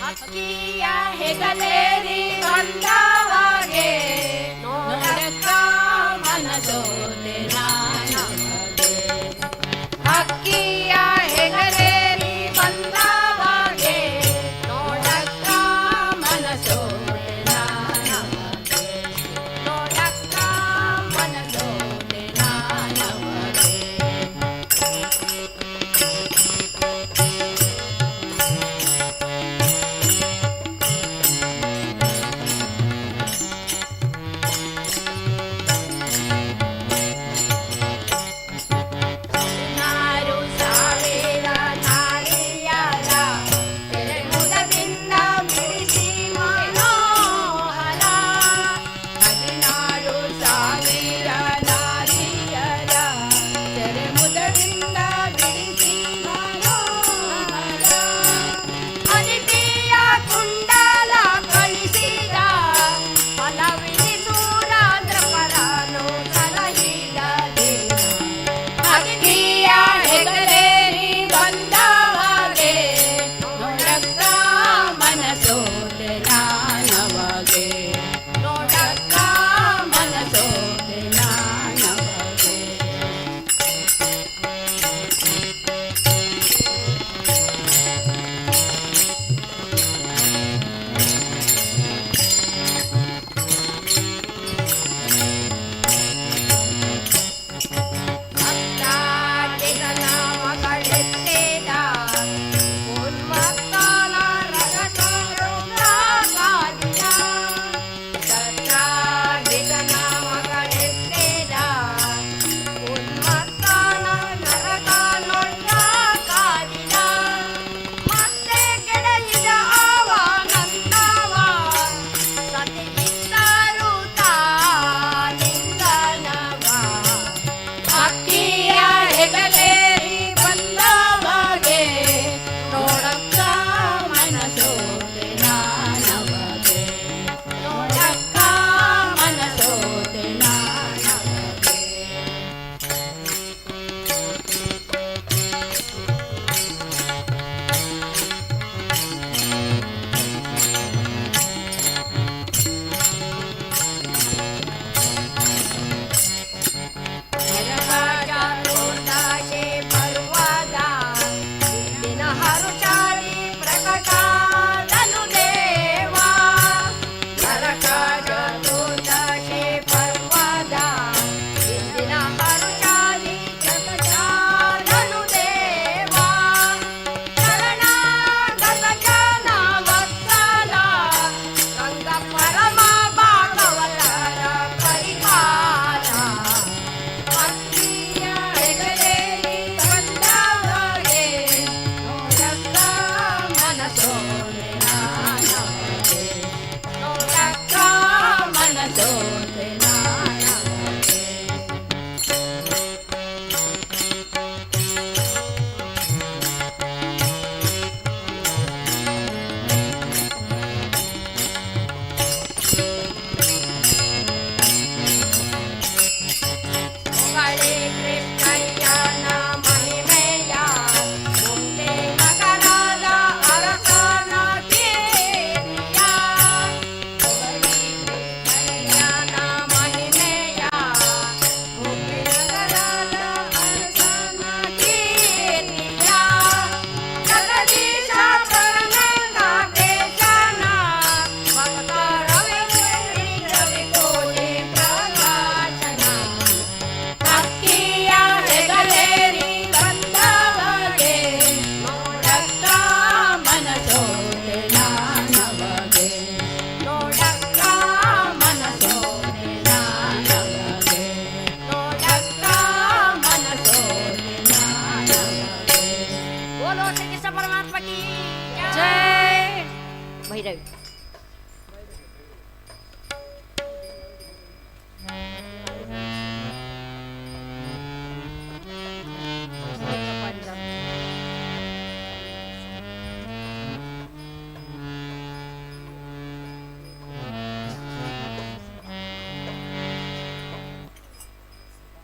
ಹಕ್ಕಿಯ ಹೆಗಲೇರಿ ಬಂದವಾಗೆ ನೋಡಕ್ಕ ಮನಸೋದೆ ನಾನವಗೆ ಹಕ್ಕಿಯ ಹೆಗಲೇರಿ ಬಂದವಾಗೆ ನೋಡಕ್ಕ ಮನಸೋದೆ ನಾನವಗೆ ನೋಡಕ್ಕ ಮನಸೋದೆ ನಾನವಗೆ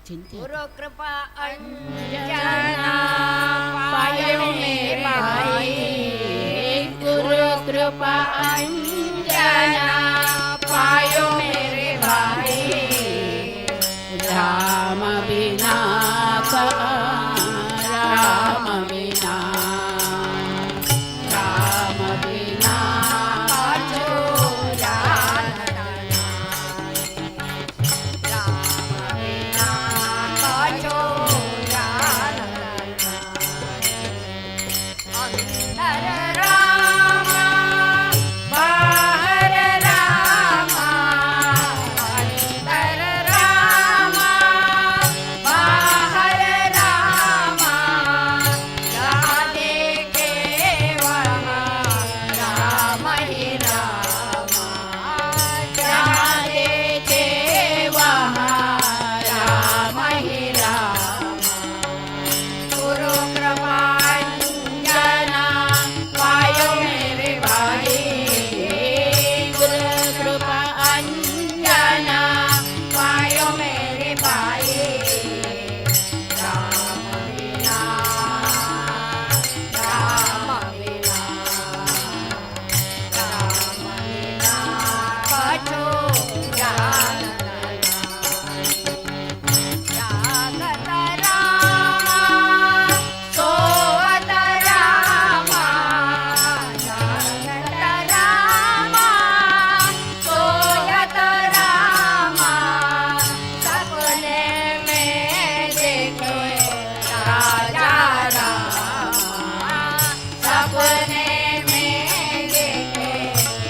गुरु कृपा अंजना पायो मेरे भाई गुरु कृपा अंजना पायो मेरे भाई राम बिना राम बिना राम बिना छोरा अंदर रामा बाहर रामा अंदर रामा बाहर रामा जहाँ देखे वहाँ राम ही रामा जहाँ देखे वहाँ राम ही रामा गुरु कृपा अंजना पायो मेरे भाई गुरु कृपा अंजना पायो मेरे भाई राम बिना राम बिना राम बिना कछो जान जागत रामा सोवत रामा जागत रामा सोयत रामा सपने में देखे राजा रामा सपने में देखे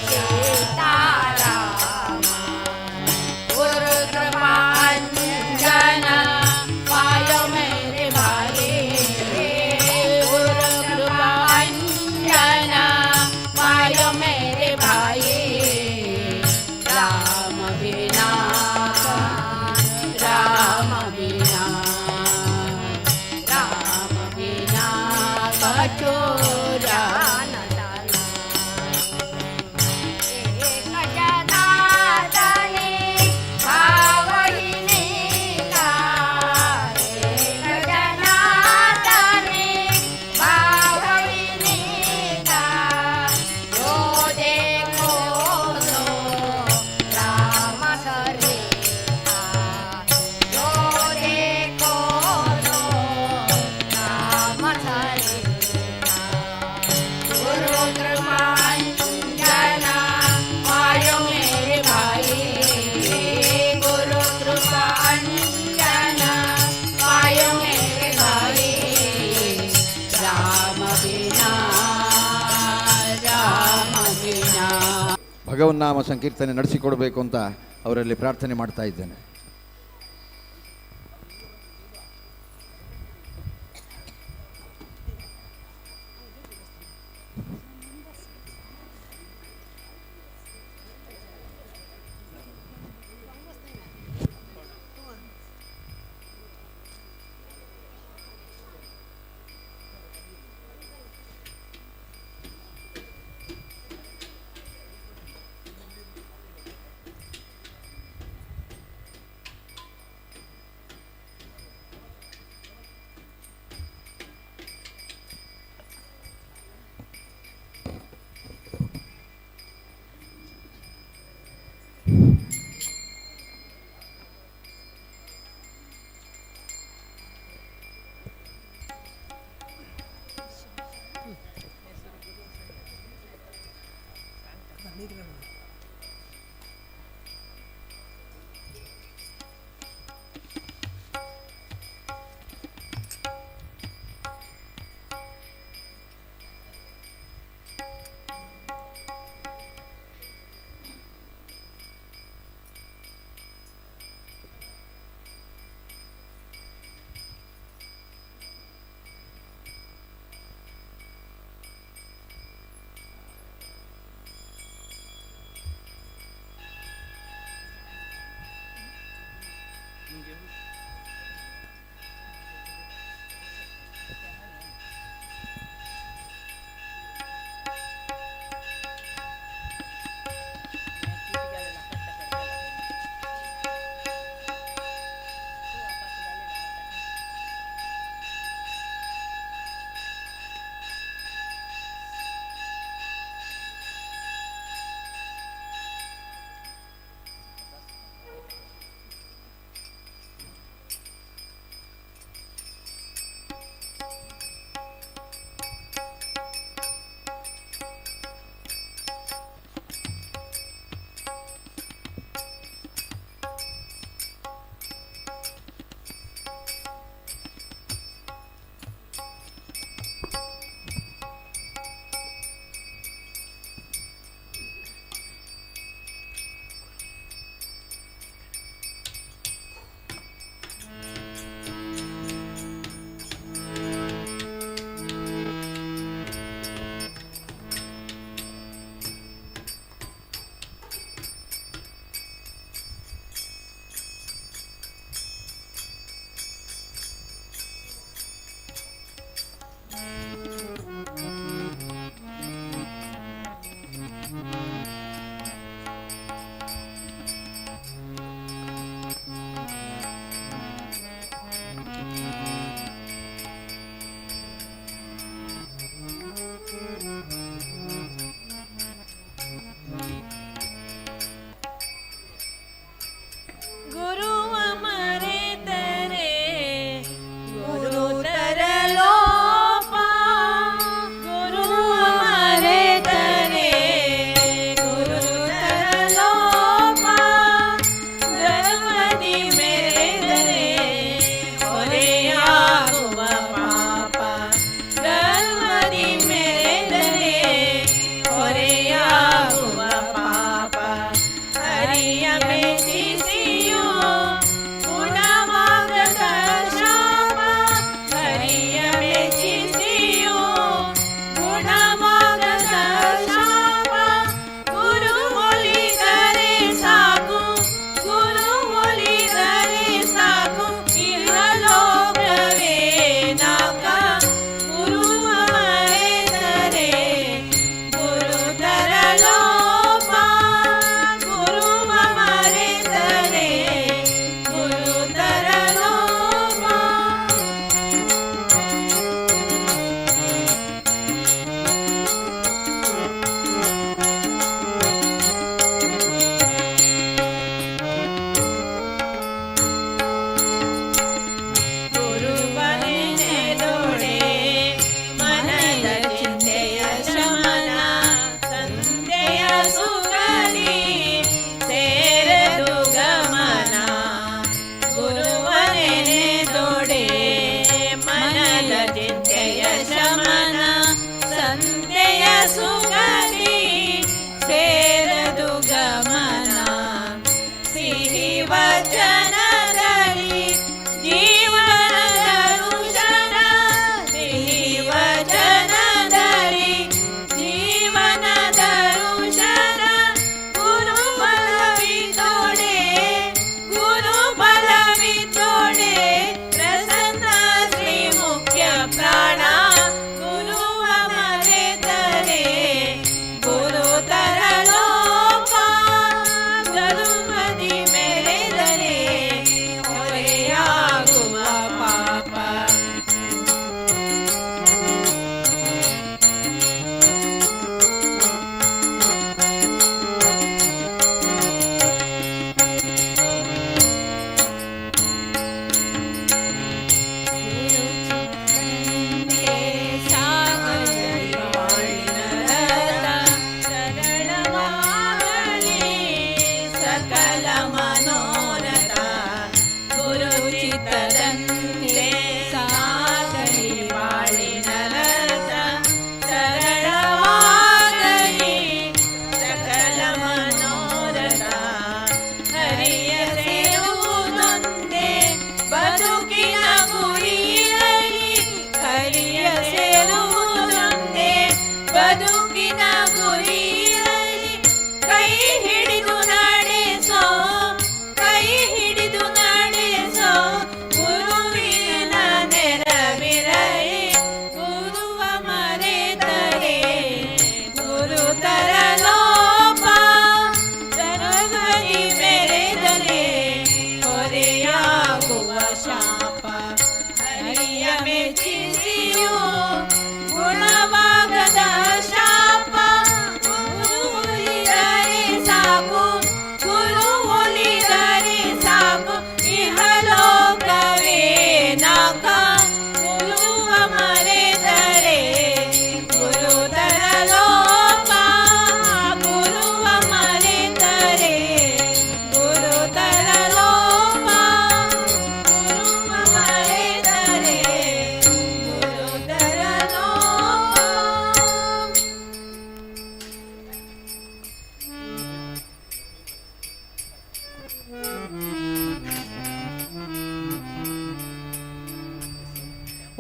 सीता रामा गुरु कृपा अंजना पायो मेरे भाई गुरु कृपा अंजना पायो मेरे भाई राम बिना राम बिना राम बिना कछो जान एक जनार्दनी भावहिनी का एक जनार्दनी भावहिनी का जो देखो तो राम हरे जो देखो तो राम हरे गुरु कृपा अंजना पायो मेरे भाई गुरु कृपा अंजना पायो मेरे भाई राम बिना राम बिना ಭಗವನ್ನಾಮ ಸಂಕೀರ್ತನೆ ನಡೆಸಿಕೊಡಬೇಕು ಅಂತ ಅವರಲ್ಲಿ ಪ್ರಾರ್ಥನೆ ಮಾಡ್ತಾ ಇದ್ದೇನೆ.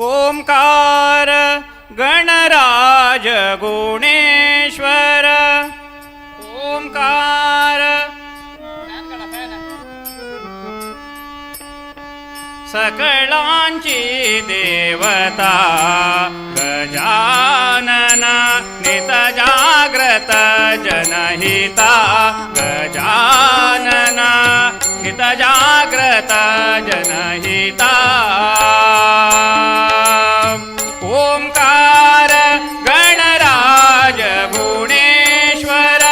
ಓಂಕಾರ ಗಣರಾಜ ಗುಣೇಶ್ವರ ಓಂಕಾರ सकळांची देवता गजानन नित जाग्रत जनहिता गजानन नित जाग्रत जनहिता ओंकार गणराज गुणेश्वर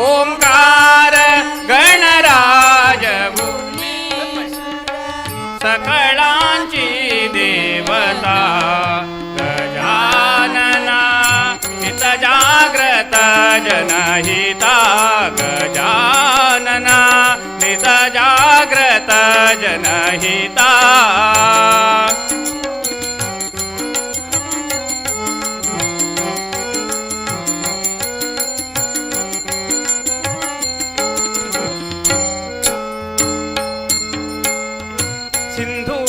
ओंकार गणराज सकळांची देवता गजानना हित जाग्रत जनहिता गजानना नित जाग्रत जनहिता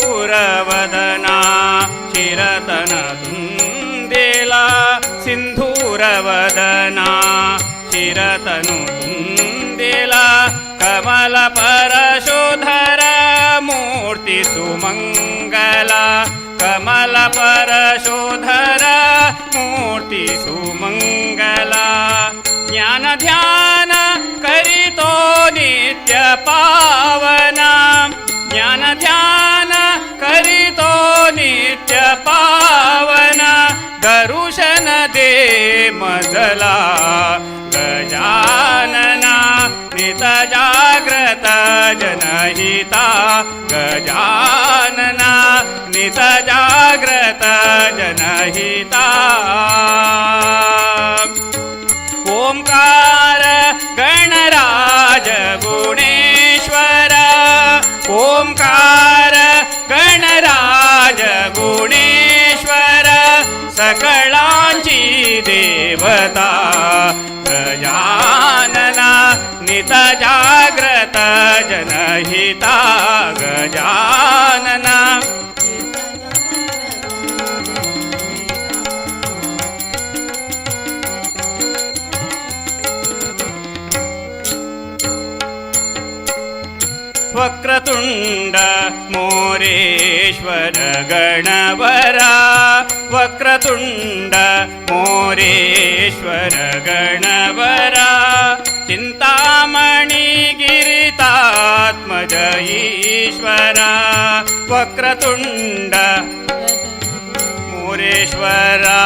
सिंधूरवदना चिरतन तुंदेला सिंधूरवदना चिरतनु तुंदेला कमल परशोधर मूर्ति सुमंगला कमल परशोधर मूर्ति सुमंगला ज्ञान ध्यान करितो नित्य पावना ज्ञान ध्यान करितो नित्य पावना दरुशन दे मजला गजानना नित जाग्रत जनहिता गजानना नित जाग्रत जनहिता ओंकार गणराज गुणेश्वर ओंकार गणराज गुणेश्वर सकळांची देवता गजानना नित जाग्रत जनहिता गजानना वक्रतुंड मोरेश्वर गणवरा वक्रतुंड मोरेश्वर गणवरा चिंतामणि गिरितात्मज ईश्वरा वक्रतुंड मोरेश्वरा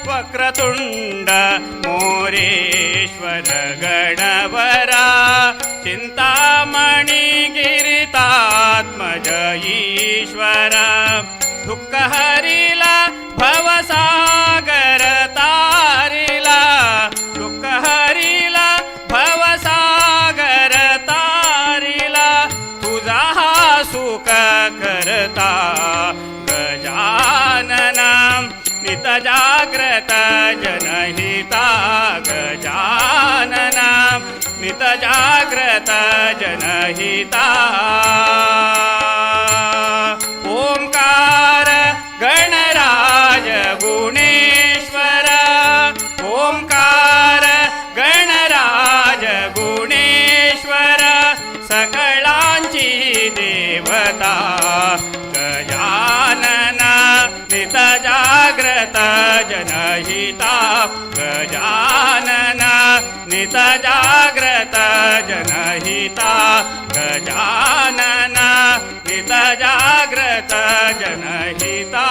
वक्रतुंड मोरेश्वर गणवरा चिंतामणि गिरितात्मज ईश्वरा दुःख हरिला भवसागर तारिला दुःख हरिला भवसागर तारिला तुझा हा सुख करता गजानना नित जाग्रत जनहिता गजानना नित जाग्रत जनहिता ओंकार गणराज गुणेश्वर ओंकार गणराज गुणेश्वर सकळांची देवता गजानना नित जाग्रत जनहिता गजानना नित जाग्रत जनहिता गजानना नित जाग्रत जनहिता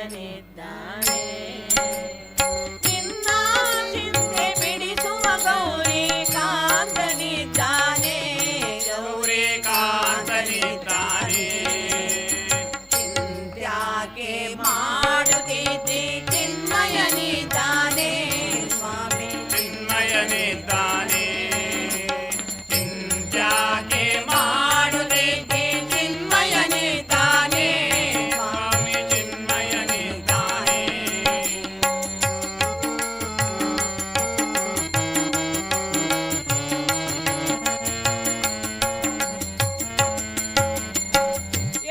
ಕಾಂತನಿದ್ದಾನೆ ನಿನ್ನ ಚಿಂತೆ ಬಿಡಿಸುವ ಗೌರಿ ಕಾಂತನಿದ್ದಾನೆ ಗೌರಿ ಕಾಂತನಿದ್ದಾನೆ ಚಿಂತ್ಯಾಕೆ ಮಾಡುತ್ತಿದ್ದಿ ಚಿನ್ಮಯನಿದ್ದಾನೆ ಸ್ವಾಮಿ ಚಿನ್ಮಯನಿದ್ದಾನೆ ಚಿಂತ್ಯಾಕೆ ಮಾಡುತ್ತಿದ್ದಿ ಚಿನ್ಮಯನಿದ್ದಾನೆ ಸ್ವಾಮಿ ಚಿನ್ಮಯನಿದ್ದಾನೆ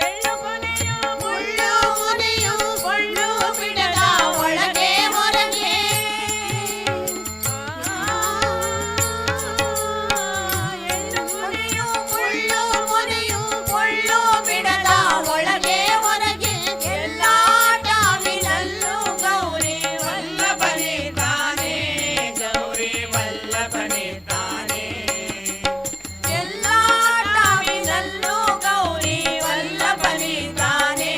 ಎಳ್ಳು ಕೊನೆಯು ಮುಳ್ಳು ಮುನೆಯು ಮುಳ್ಳು ಬಿಡದ ಒಳಗೆ ಹೊರಗೆ ಎಳ್ಳು ಕೊನೆಯು ಮುಳ್ಳು ಮುನೆಯು ಮುಳ್ಳು ಬಿಡದ ಒಳಗೆ ಹೊರಗೆ ಎಲ್ಲ ಟಾವಿನಲ್ಲೂ ಗೌರಿ ವಲ್ಲಭನಿದ್ದಾನೆ ಗೌರಿ ವಲ್ಲಭನಿದ್ದಾನೆ ಎಲ್ಲ ಟಾವಿನಲ್ಲೂ ಗೌರಿ ವಲ್ಲಭನಿದ್ದಾನೆ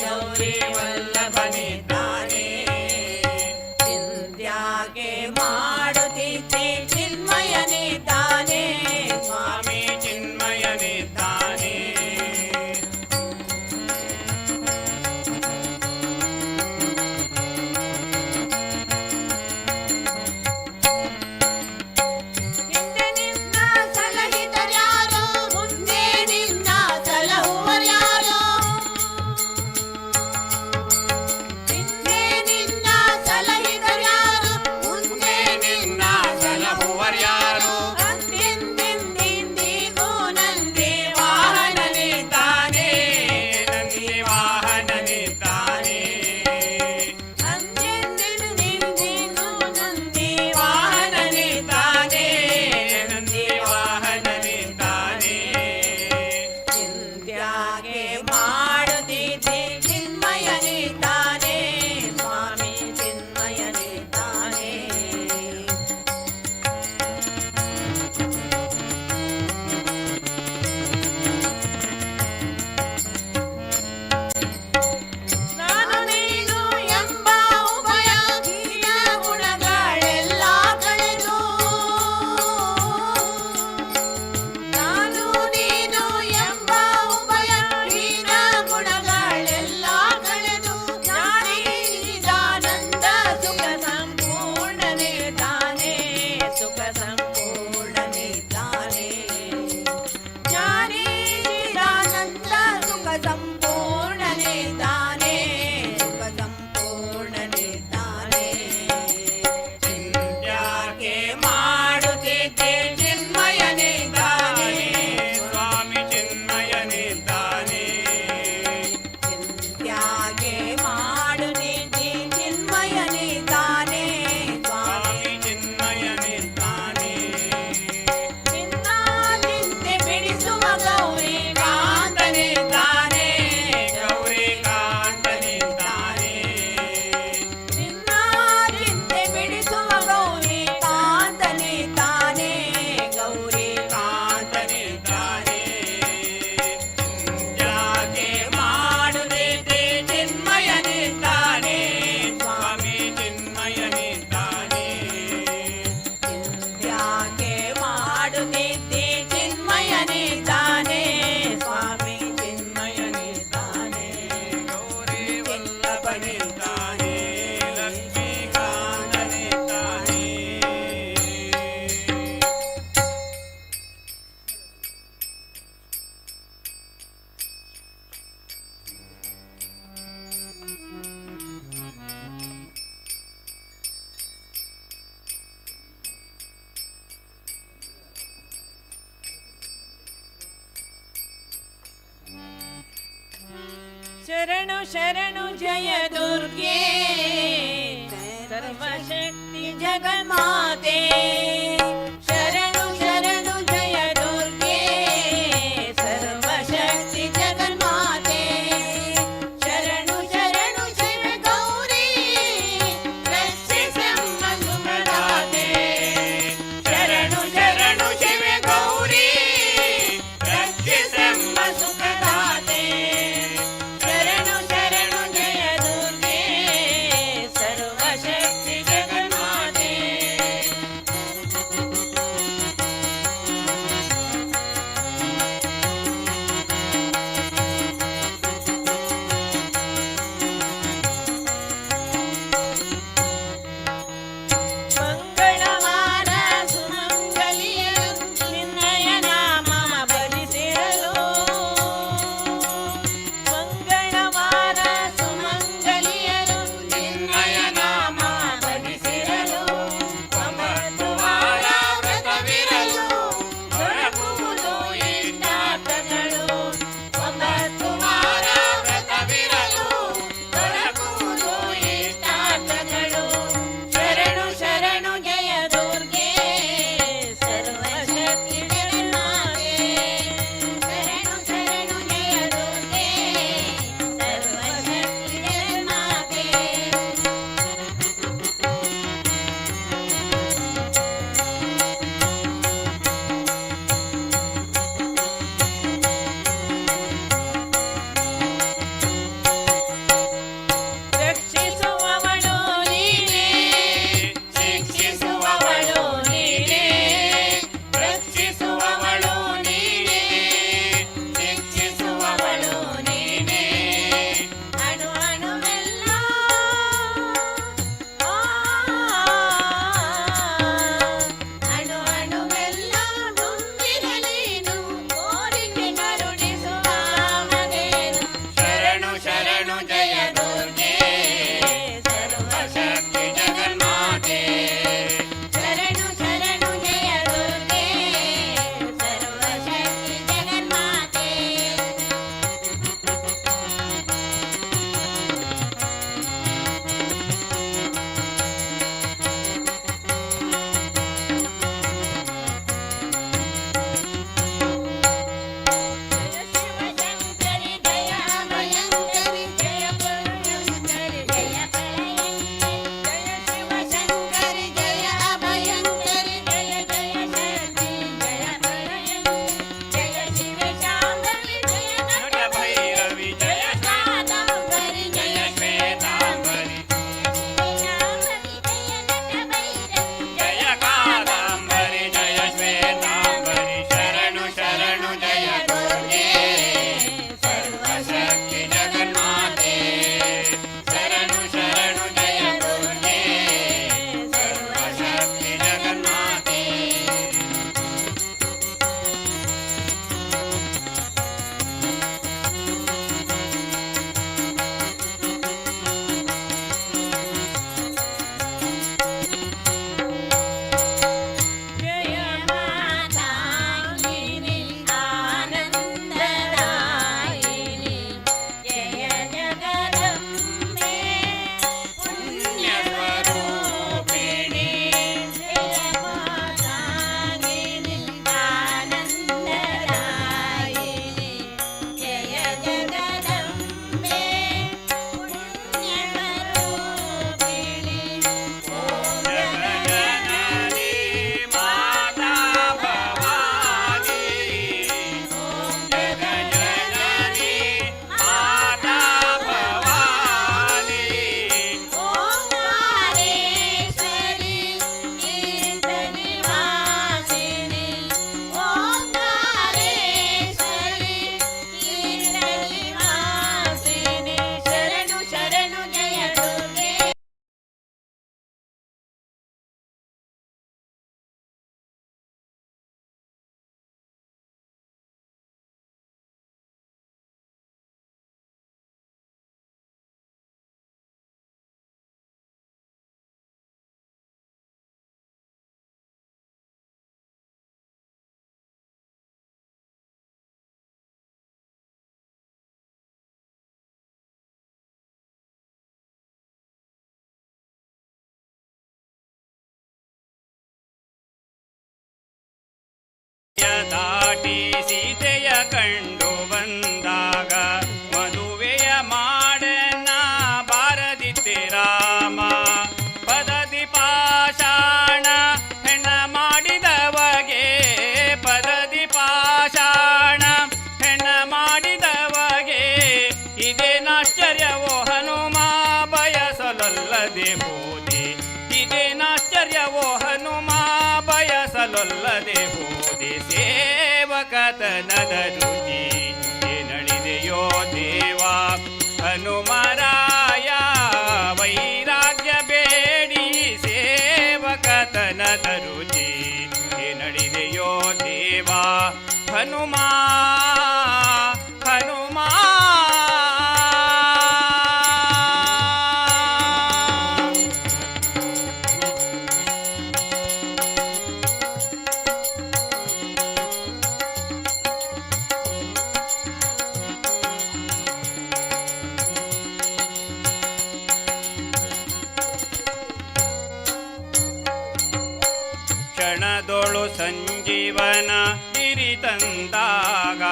ಗೌರಿ ವಲ್ಲಭನಿದ್ದಾನೆ ಚಿಂತ್ಯಾಗೆ ಮಾಡುತ್ತಿದ್ದೆ ಚಿನ್ಮಯನಿದ್ದಾನೆ ಸ್ವಾಮಿ ಚಿನ್ಮಯನಿದ್ದಾನೆ ಹಿಂದೆ ನಿನ್ನ ಸಲಹಿದರ್ಯಾರೋ ಮುಂದೆ ನಿನ್ನ ಸಲಹುವರ್ಯಾರೋ ಹಿಂದೆ ನಿನ್ನ ಸಲಹಿದರ್ಯಾರೋ ಮುಂದೆ ನಿನ್ನ ಸಲಹುವರ್ಯಾರು ಅಂದಿಂದಿಂದಿಂದಿಗೂ ನಂದಿ ವಾಹನನಿದ್ದಾನೆ ನಂದಿ ವಾಹನನಿದ್ದಾನೆ ಅಂದಿಂದಿಂದಿಂದಿಗೂ ನಂದಿ ವಾಹನನಿದ್ದಾನೆ ನಂದಿ ವಾಹನನಿದ್ದಾನೆ ಚಿಂತ್ಯಾಗೆ ಮಾಡುತ್ತಿದ್ದೆ ಚಿನ್ಮಯನಿದ್ದಾನೆ ಸ್ವಾಮಿ ಚಿನ್ಮಯನಿದ್ದಾನೆ ನಾನು ನೀನು ಎಂಬ ಉಭಯ ಹೀನ ಗುಣಗಳೆಲ್ಲ ಕಳೆದು ನಾನು ನೀನು ಎಂಬ ಉಭಯ ಹೀನ ಗುಣಗಳೆಲ್ಲ ಕಳೆದು ಜ್ಞಾನಿದಾನಂದ ಸುಖ ಸಂಪೂರ್ಣನಿದ್ದಾನೆ ಸುಖ ಸಂಪೂರ್ಣನಿದ್ದಾನೆ ಜ್ಞಾನಿದಾನಂದ ಸುಖ ಸಂಪೂರ್ಣನಿದ್ದಾನೆ ಸುಖ ಸಂಪೂರ್ಣನಿದ್ದಾನೆ ಯಾಕೆ ಮಾಡುತ್ತಿದ್ದೆ ಚಿನ್ಮಯನಿದ್ದಾನೆ ಸ್ವಾಮಿ ಚಿನ್ಮಯನಿದ್ದಾನೆ ಚಿಂತ್ಯಾಗೆ ಮಾಡುತ್ತಿದ್ದೆ ಚಿನ್ಮಯನಿದ್ದಾನೆ ಸ್ವಾಮಿ ಸ್ವಾಮಿ ಚಿನ್ಮಯನಿದ್ದಾನೆ ನಿನ್ನ ಚಿಂತೆ ಬಿಡಿಸುವ ಗೌರಿ ಕಾಂತನಿದ್ದಾನೆ ಗೌರಿ ಕಾಂತನಿದ್ದಾನೆ ನಿನ್ನ ಚಿಂತೆ ಬಿಡಿಸುವ ಗೌರಿ ಕಾಂತನಿದ್ದಾನೆ ಗೌರಿ ಕಾಂತನಿದ್ದಾನೆ ಯಾಕೆ ಮಾಡುತ್ತಿದ್ದೆ ಚಿನ್ಮಯನಿದ್ದಾನೆ ಸ್ವಾಮಿ ಚಿನ್ಮಯನಿದ್ದಾನೆ ಚಿಂತ್ಯಾಗೆ ಮಾಡುತ್ತಿದ್ದೆ ಚಿನ್ಮಯನಿದ್ದಾನೆ ಸ್ವಾಮಿ ಚಿನ್ಮಯನಿದ್ದಾನೆ ಗೌರಿ ವಲ್ಲಭನಿದ್ದಾನೆ ಲಕ್ಷ್ಮೀಕಾಂತನಿದ್ದಾನೆ ಶರಣು ಶರಣು ಜಯ ದುರ್ಗೆ ಸರ್ವಶಕ್ತಿ ಜಗನ್ಮಾತೆ ಶರಣು ಶರಣು ಜಯ ದುರ್ಗೆ ಸರ್ವಶಕ್ತಿ ಜಗನ್ಮಾತೆ ಶರಣು ಶರಣು ಶಿವ ಗೌರಿ ರಕ್ಷಿಸಮ್ಮ ಸುಖದಾತೆ ಶರಣು ಶರಣು ಶಿವ ಗೌರಿ ರಕ್ಷಿಸಮ್ಮ ಸುಖದಾತೆ ಶರಣು ಶರಣು ಜಯ ದುರ್ಗೆ ದಾಟಿ ಸೀತೆಯ ಕಂಡು ಬಂದಾಗ ಮದುವೆಯ ಮಾಡನ ಬಾರದಿತ್ತೆ ರಾಮ. ಪದದಿ ಪಾಷಾಣ ಹೆಣ ಮಾಡಿದವಗೆ, ಪದದಿ ಪಾಷಾಣ ಹೆಣ ಮಾಡಿದವಗೆ ಇದೇನಾಶ್ಚರ್ಯವೋ ಹನುಮ ಬಯಸಲೊಲ್ಲದೆ ಹೋದೆ. ಇದೇನಾಶ್ಚರ್ಯವೋ ಹನುಮ ಬಯಸಲೊಲ್ಲದೆ ಹೋದೆ. ಸೇವಕತನದ ರುಚಿ ನಡೆದೆಯೋ ದೇವ ಹನುಮರಾಯ ವೈರಾಗ್ಯ ಬೇಡಿ. ಸೇವಕತನದ ರುಚಿ ನಡೆದೆಯೋ ದೇವ ಹನುಮ ಹನುಮ. ಕ್ಷಣದೊಳು ಸಂಜೀವನ ಗಿರಿ ತಂದಾಗ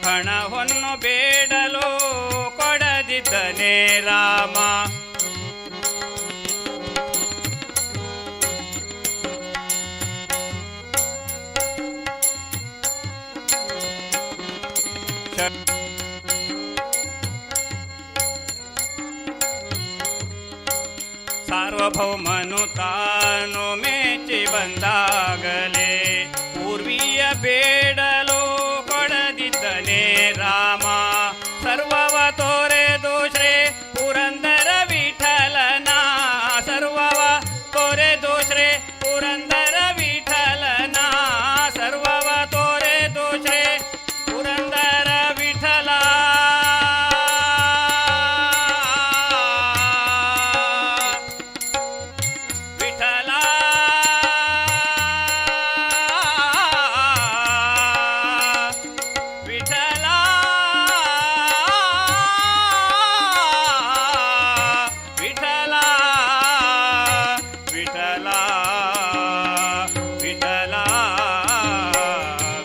ಹಣ ಹೊನ್ನು ಬೇಡಲು ಕೊಡದಿದ್ದನೇ ರಾಮ. ಸಾರ್ವಭೌಮನು ತಾನು ಮೆಚ್ಚಿ ಬಂದಾಗಲೇ ಪೂರ್ವಿಯ ಬೇಡಲು ಕೊಡದಿದ್ದನೇ ರಾಮ. ಸರ್ವವ ತೋರೆದು ಶ್ರೀ ಪುರಂದರ ವಿಠಲನ, ಸರ್ವವ ತೋರೆದು ಶ್ರೀ ಪುರಂದರ ವಿಠಲನ, ಸರ್ವವ ತೋರೆದು ಶ್ರೀ ಪುರಂದರ ವಿಠಲ. ವಿಠಲ ವಿಠಲ ವಿಠಲ ವಿಠಲ ವಿಠಲ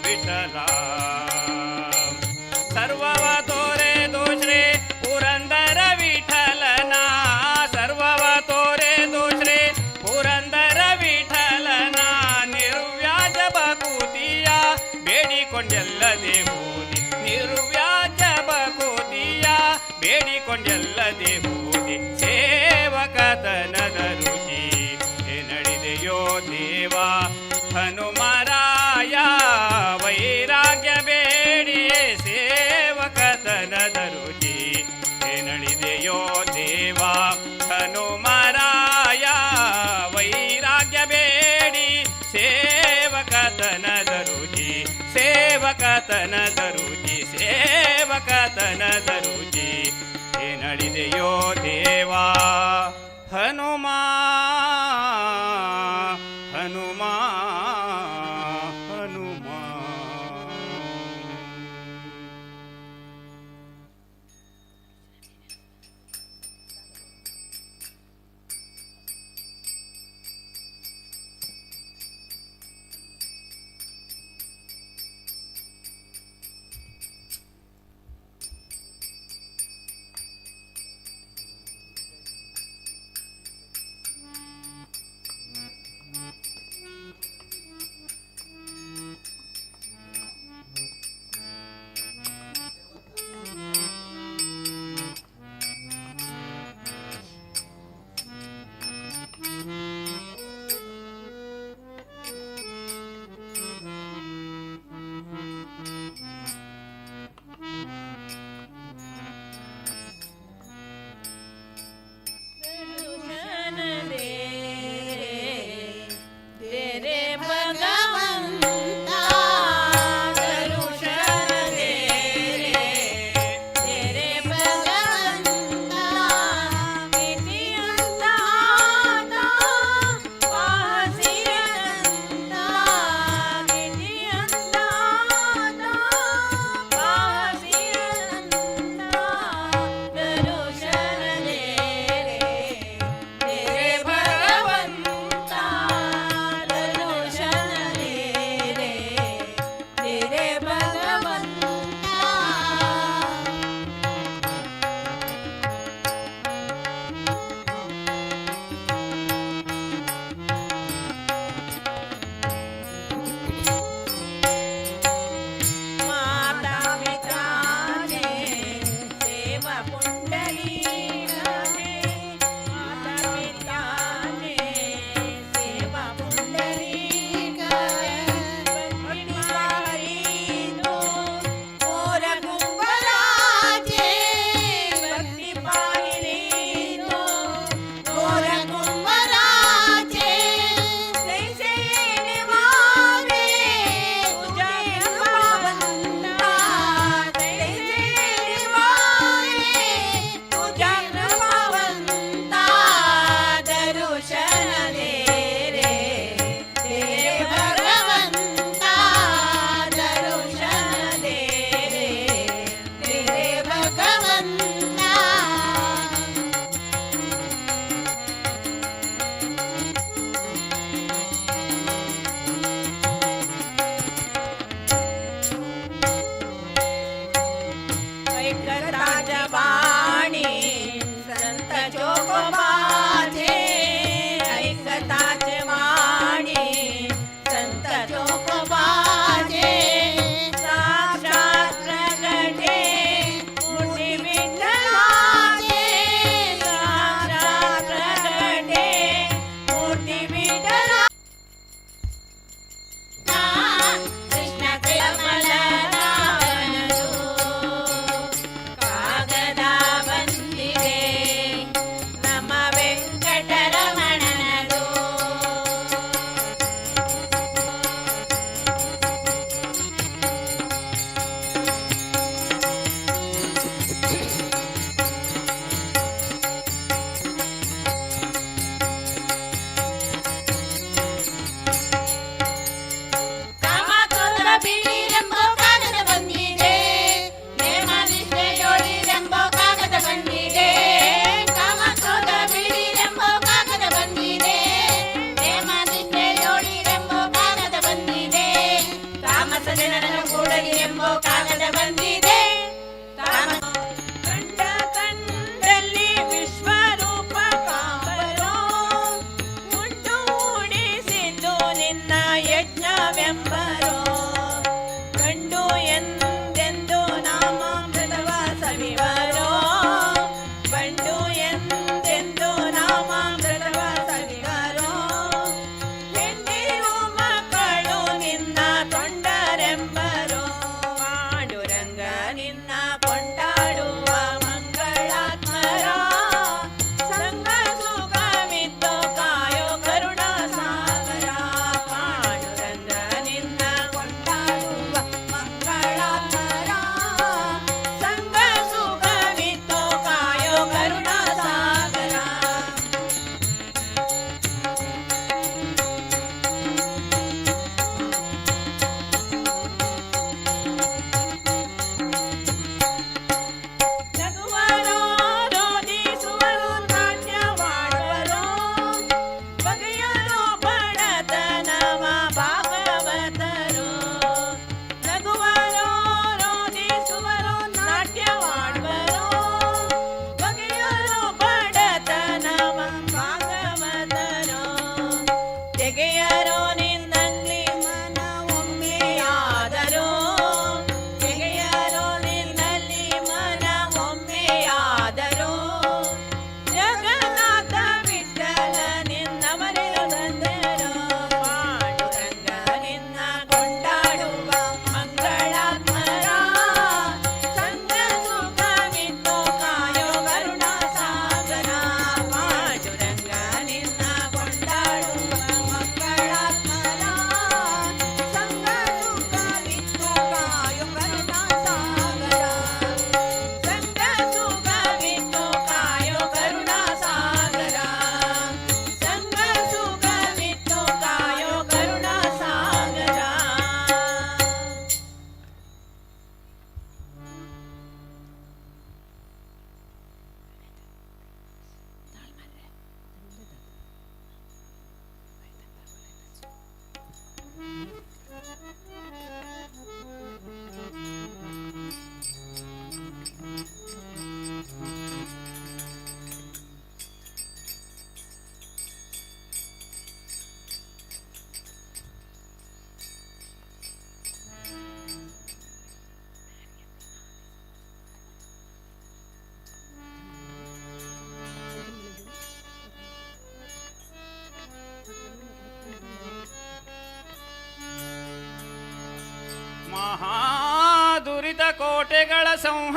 ವಿಠಲ. ಸರ್ವವ ತೋರೆದು ಶ್ರೀ ಪುರಂದರ ವಿಠಲನ, ಸರ್ವವ ತೋರೆದು ಶ್ರೀ ಪುರಂದರ ವಿಠಲನ. ನಿರ್ವ್ಯಾಜ ಬಕೂತಿಯ ಬೇಡಿಕೊಂಡೆಲ್ಲದೆ ಹೋದೆ, ನಿರ್ವ್ಯಾಜ ಬಕೂತಿಯ ಬೇಡಿಕೊಂಡೆಲ್ಲದೆ ಹೋದೆ. ಸೇವಕತನದ ರುಚಿ ನಡೆದೆಯೋ ದೇವ ಹನುಮರಾಯ ವೈರಾಗ್ಯ ಬೇಡಿ. ಸೇವಕತನದ ರುಚಿ ನಡೆದೆಯೋ ದೇವ ಹನುಮರಾಯ ವೈರಾಗ್ಯ ಬೇಡಿ. ಸೇವಕತನದ ರುಚಿ, ಸೇವಕತನದ ರುಚಿ, ಸೇವಕತನದ ರುಚಿ ನಡೆದೆಯೋ ದೇವ ಹನುಮ ಹನುಮ ಹನುಮ.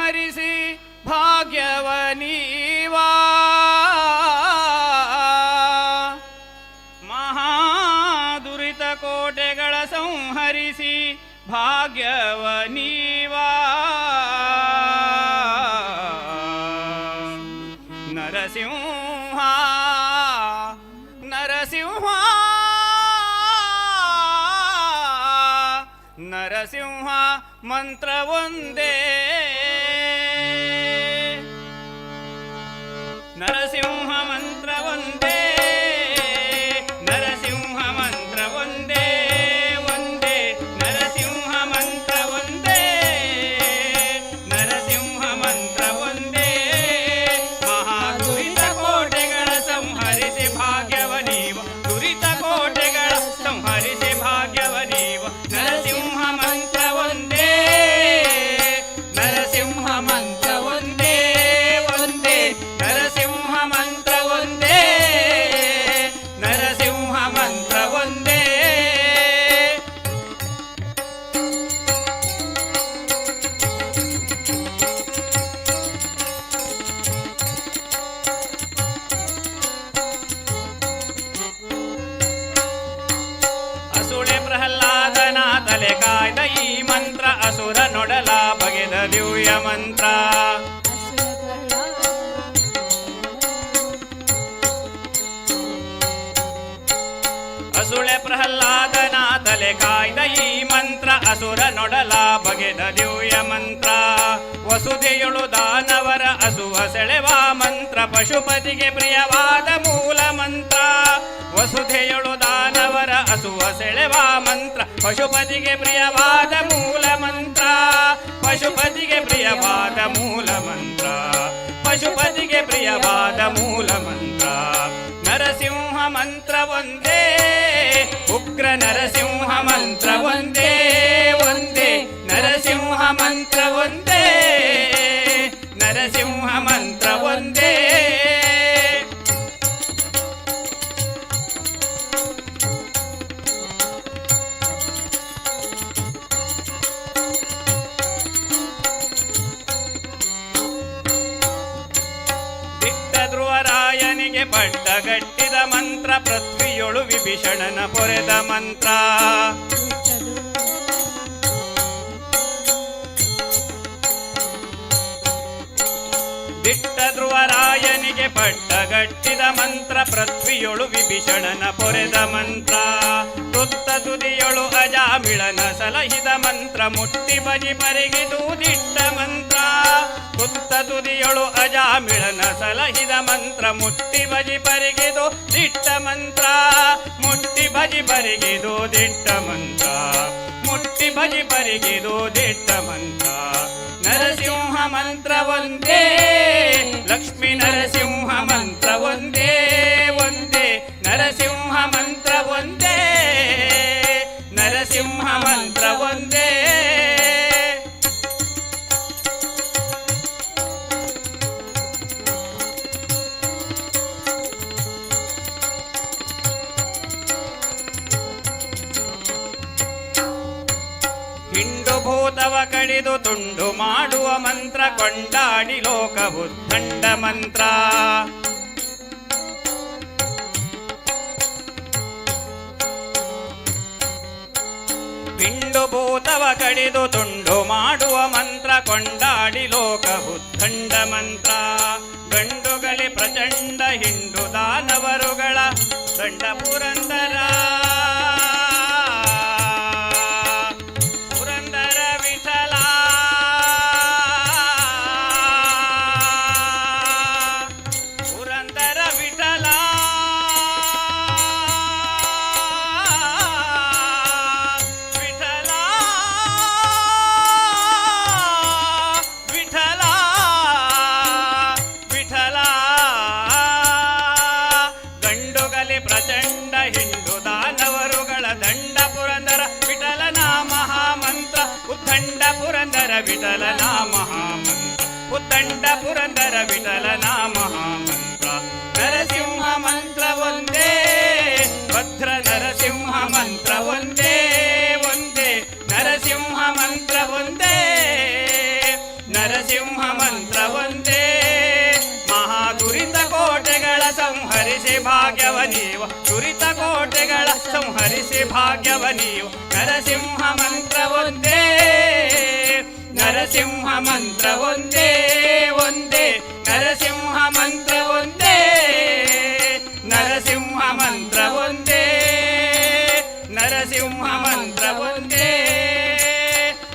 ಸಂಹರಿಸಿ ಭಾಗ್ಯವ ನೀವಾ ಮಹಾದುರಿತ ಕೋಟೆಗಳ ಸಂಹರಿಸಿ ಭಾಗ್ಯವ ನೀವಾ ನರಸಿಂಹ ನರಸಿಂಹ ನರಸಿಂಹ ಮಂತ್ರ ಒಂದೇ ನರಸಿಂಹ ಮಂತ್ರ ಒಂದೇ ನರಸಿಂಹ ಮಂತ್ರ ಒಂದೇ ಒಂದೇ ನರಸಿಂಹ ಮಂತ್ರ ಒಂದೇ ನರಸಿಂಹ ಮಂತ್ರ ಒಂದೇ ಮಹಾದುರಿತ ಕೋಟೆಗಳ ಸಂಹರಿಸಿ ಭಾಗ್ಯವ ನೀವು ದುರಿತ ಕೋಟೆಗಳ ಸಂಹರಿಸಿ ಭಾಗ್ಯವ ನೀವು ನರಸಿಂಹ ಮಂತ್ರ ಒಂದೇ ನರಸಿಂಹ ಮಂತ್ರ ಒಂದೇ ಒಂದೇ ನರಸಿಂಹ ಮಂತ್ರ ಒಂದೇ ನರಸಿಂಹ ಮಂತ್ರ ಒಂದೇ ಅಸುಳೆ ಪ್ರಹ್ಲಾದನ ತಲೆ ಕಾಯ್ದ ಈ ಮಂತ್ರ ಅಸುರ ನೊಡಲ ಬಗೆದ ದಿವ್ಯ ಮಂತ್ರ ಅಸುಳೆ ಪ್ರಹ್ಲಾದನ ತಲೆ ಕಾಯ್ದ ಈ ಮಂತ್ರ ಅಸುರ ನೊಡಲ ಬಗೆದ ದಿವ್ಯ ಮಂತ್ರ ವಸುದೆಯೊಳು ದಾನವರ ಅಸುವ ಸೆಳೆವ ಮಂತ್ರ ಪಶುಪತಿಗೆ ಪ್ರಿಯವಾದ ಮೂಲ ಮಂತ್ರ ವಸುಧೆಯೊಳು ದಾನವರ ಅಸುವ ಸೆಳೆವ ಮಂತ್ರ ಪಶುಪತಿಗೆ ಪ್ರಿಯವಾದ ಮೂಲ ಮಂತ್ರ ಪಶುಪತಿಗೆ ಪ್ರಿಯವಾದ ಮೂಲ ಮಂತ್ರ ಪಶುಪತಿಗೆ ಪ್ರಿಯವಾದ ಮೂಲ ಮಂತ್ರ ನರಸಿಂಹ ಮಂತ್ರ ಒಂದೇ ಉಗ್ರ ನರಸಿಂಹ ಮಂತ್ರ ಒಂದೇ ಒಂದೇ ನರಸಿಂಹ ಮಂತ್ರ ಒಂದೇ ನರಸಿಂಹ ಮಂತ್ರ ಒಂದೇ ಧ್ರುವರಾಯನಿಗೆ ಪಟ್ಟಗಟ್ಟಿದ ಮಂತ್ರ ಪೃಥ್ವಿಯೊಳು ವಿಭೀಷಣನ ಪೊರೆದ ಮಂತ್ರ ದಿಟ್ಟ ಧ್ರುವರಾಯನಿಗೆ ಪಟ್ಟಗಟ್ಟಿದ ಮಂತ್ರ ಪೃಥ್ವಿಯೊಳು ವಿಭೀಷಣನ ಪೊರೆದ ಮಂತ್ರ ತುತ್ತ ತುದಿಯೊಳು ಅಜಾಮಿಳನ ಸಲಹಿದ ಮಂತ್ರ ಮುಟ್ಟಿ ಬಜಿ ಪರಿಗಿದು ದಿಟ್ಟ ಮಂತ್ರ ತುತ್ತ ತುದಿಯೊಳು ಅಜಾಮಿಳನ ಸಲಹಿದ ಮಂತ್ರ ಮುಟ್ಟಿ ಬಜಿ ಪರಿಗಿದು ದಿಟ್ಟ ಮಂತ್ರ ಮುಟ್ಟಿ ಬಜಿ ಪರಿಗಿದು ದಿಟ್ಟ ಮಂತ್ರ ಮುಟ್ಟಿ ಬಜಿ ಪರಿಗಿದು ದಿಟ್ಟ ಮಂತ್ರ ನರಸಿಂಹ ಮಂತ್ರ ಒಂದೇ ಲಕ್ಷ್ಮೀ ನರಸಿಂಹ ಮಂತ್ರ ಒಂದೇ ಒಂದೇ ನರಸಿಂಹ ಮಂತ್ರ ಒಂದೇ ನರಸಿಂಹ ಮಂತ್ರ ಒಂದೇ ಹಿಂಡು ಭೂತವ ಕಡಿದು ತುಂಡು ಮಾಡುವ ಮಂತ್ರ ಕೊಂಡಾಡಿ ಲೋಕವು ದಂಡ ಮಂತ್ರ ಹಿಂಡು ಭೂತವ ಕಡಿದು ತುಂಡು ಮಾಡುವ ಮಂತ್ರ ಕೊಂಡಾಡಿ ಲೋಕವು ದಂಡ ಮಂತ್ರ ಗಂಡುಗಲಿ ಪ್ರಚಂಡ ಹಿಂಡು ದಾನವರುಗಳ ದಂಡ ಪುರಂದರ ಪ್ರಚಂಡ ಹಿಂಡು ದಾನವರುಗಳ ದಂಡ ಪುರಂದರ ವಿಠಲನ ಮಹಾಮಂತ್ರ ಉದ್ದಂಡ ಪುರಂದರ ವಿಠಲನ ಮಹಾಮಂತ್ರ ಉದ್ದಂಡ ಪುರಂದರ ವಿಠಲನ ಮಹಾಮಂತ್ರ ನರಸಿಂಹ ಮಂತ್ರ ಒಂದೇ ಭದ್ರ ನರಸಿಂಹ ಮಂತ್ರ ಒಂದೇ ಒಂದೇ ನರಸಿಂಹ ಮಂತ್ರ ಒಂದೇ ನರಸಿಂಹ ಸಂಹರಿಸಿ ಭಾಗ್ಯವ ನೀವು ದುರಿತ ಕೋಟೆಗಳ ಸಂಹರಿಸಿ ಭಾಗ್ಯವ ನೀವು ನರಸಿಂಹ ಮಂತ್ರ ಒಂದೇ ನರಸಿಂಹ ಮಂತ್ರ ಒಂದೇ ಒಂದೇ ನರಸಿಂಹ ಮಂತ್ರ ಒಂದೇ ನರಸಿಂಹ ಮಂತ್ರ ಒಂದೇ ನರಸಿಂಹ ಮಂತ್ರ ಒಂದೇ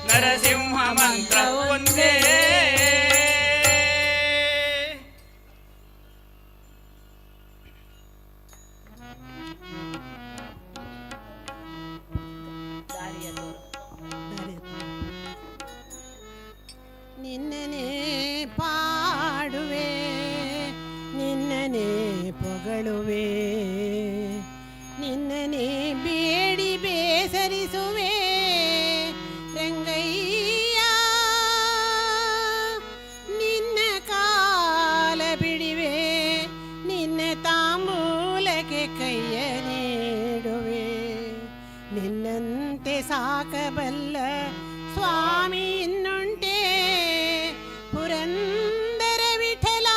ನರಸಿಂಹ ಮಂತ್ರ ಒಂದೇ ನಿನ್ನನೇ ಪಾಡುವೆ ನಿನ್ನನೇ ಪೊಗಳುವೆ ನಿನ್ನನೇ ಬೇಡಿ ಬೇಸರಿಸುವೆ ರಂಗಯ್ಯ ನಿನ್ನ ಕಾಲ ಬಿಡಿವೆ ನಿನ್ನ ತಾಂಬೂಲಕ್ಕೆ ಕೈಯ ನೀಡುವೆ ನಿನ್ನಂತೆ ಸಾಕಬಲ್ಲ ಸ್ವಾಮಿ ಇನ್ನುಂಟೆ ಪುರಂದರ ವಿಠಲ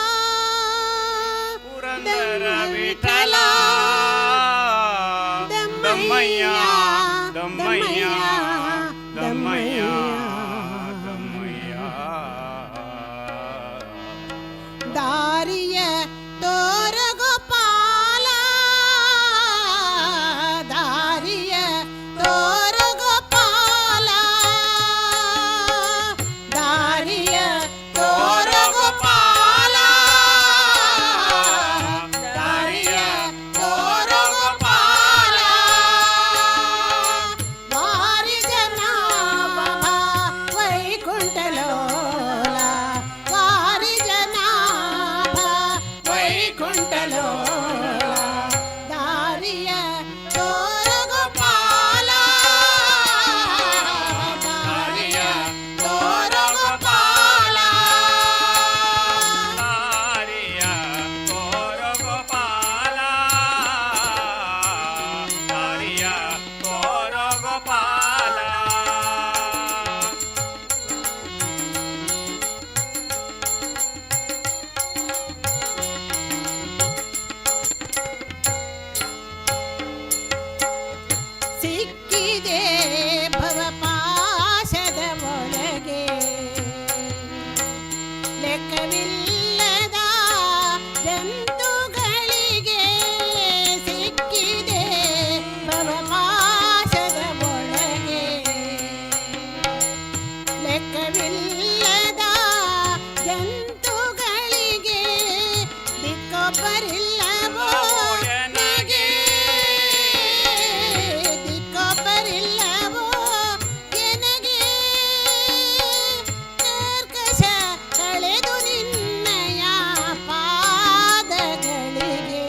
ಪುರಂದರ ವಿಠಲ ದಮ್ಮಯ್ಯ ದಮ್ಮಯ್ಯ ದಮ್ಮಯ್ಯ ದಮ್ಮಯ್ಯ ದಾರಿಯ ತೋರ ಗೋಪಾಲ ದಾರಿಯ ತೋರ ಗೋಪಾಲ ದಾರಿಯ ತೋರ ಗೋಪಾಲ ದಾರಿಯ ತೋರ ಗೋಪಾಲ ವಾರಿ ಜನಾಭ ವೈಕುಂಠಲೋಲ ವಾರಿ ಜನಾಭ ವೈಕುಂಠಲೋಲ ದಾರಿಯ ತೋರ ಗೋಪಾಲ ದಾರಿಯ ತೋರ ಗೋಪಾಲ ದಾರಿಯ ತೋರ ಗೋಪಾಲ ದಾರಿಯ ತೋರ ಗೋಪಾಲ ಸಿಕ್ಕಿದೆ ಭವಪಾಶದ ಒಳಗೆ ಲೆಕ್ಕವಿಲ್ಲದ ಜಂತುಗಳಿಗೆ ಸಿಕ್ಕಿದೆ ಭವಪಾಶದ ಒಳಗೆ ಲೆಕ್ಕವಿಲ್ಲದ ಜಂತುಗಳಿಗೆ ದಿಕ್ಕೊಬ್ಬರಿಲ್ಲವೋ ನನಗೆ ದಿಕ್ಕೊಬ್ಬರಿಲ್ಲವೋ ಎನಗೆ ಕರ್ಕಶ ಕಳೆದು ನಿನ್ನಯ ಪಾದಗಳಿಗೆ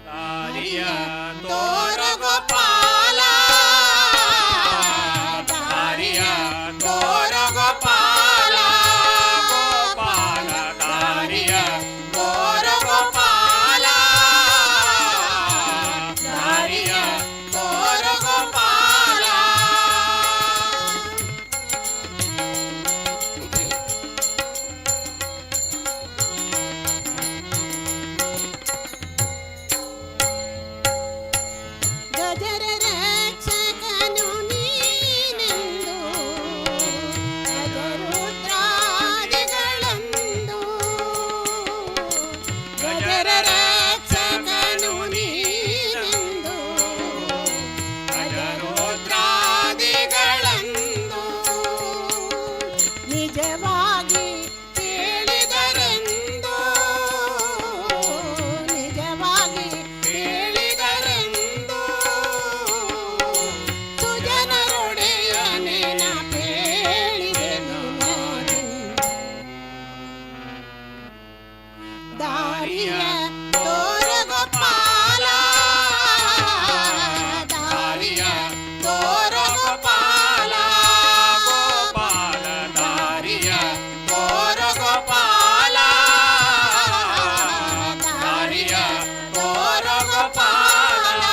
ದಾರಿಯ ತೋರ ಗೋಪಾಲ ದಾರಿಯ ತೋರ ಗೋಪಾಲ ಗೋಪಾಲ ದಾರಿಯ ತೋರ ಗೋಪಾಲ ದಾರಿಯ ತೋರ ಗೋಪಾಲ ಗಜರ ರಕ್ಷಕನು ನೀನೆಂದು ಅಜರುದ್ರಾದಿಗಳಂದು ಗಜರ ರಕ್ಷಕನು ನೀನೆಂದು ಅಜರುದ್ರಾದಿಗಳಂದು ನಿಜವಾಗಿ ಕೇಳಿದರೆಂದು ನಿಜವಾಗಿ ಕೇಳಿದರೆಂದು ಸುಜನರೊಡೆಯನೆ ಪೇಳಿದೆನು ದಾರಿಯ ತೋರ ಗೋಪಾಲ ದಾರಿಯ ತೋರ ಗೋಪಾಲ ಗೋಪಾಲ ದಾರಿಯ ತೋರ ಗೋಪಾಲ ದಾರಿಯ ತೋರ ಗೋಪಾಲ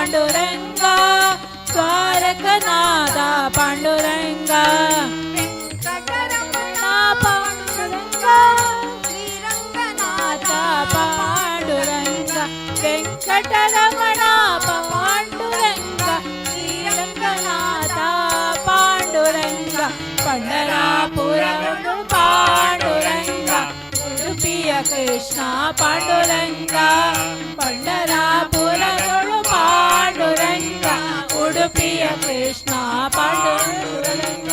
ಪಾಂಡುರಂಗ ದ್ವಾರಕನಾಥ ಪಾಂಡುರಂಗ ವೆಂಕಟರಮಣ ಪಾಂಡುರಂಗ ಶ್ರೀರಂಗನಾಥ ಪಾಂಡುರಂಗ ವೆಂಕಟರಮಣ ಪಾಂಡುರಂಗ ಶ್ರೀರಂಗನಾಥ ಪಾಂಡುರಂಗ ಪಂಡರಾಪುರಗಳು ಪಾಂಡುರಂಗ ಉಡುಪಿಯ ಕೃಷ್ಣ ಪಾಂಡುರಂಗ ಪಂಡರಾಪುರಗಳು ಪಾಂಡುರಂಗ ಉಡುಪಿಯ ಕೃಷ್ಣ ಪಾಂಡುರಂಗ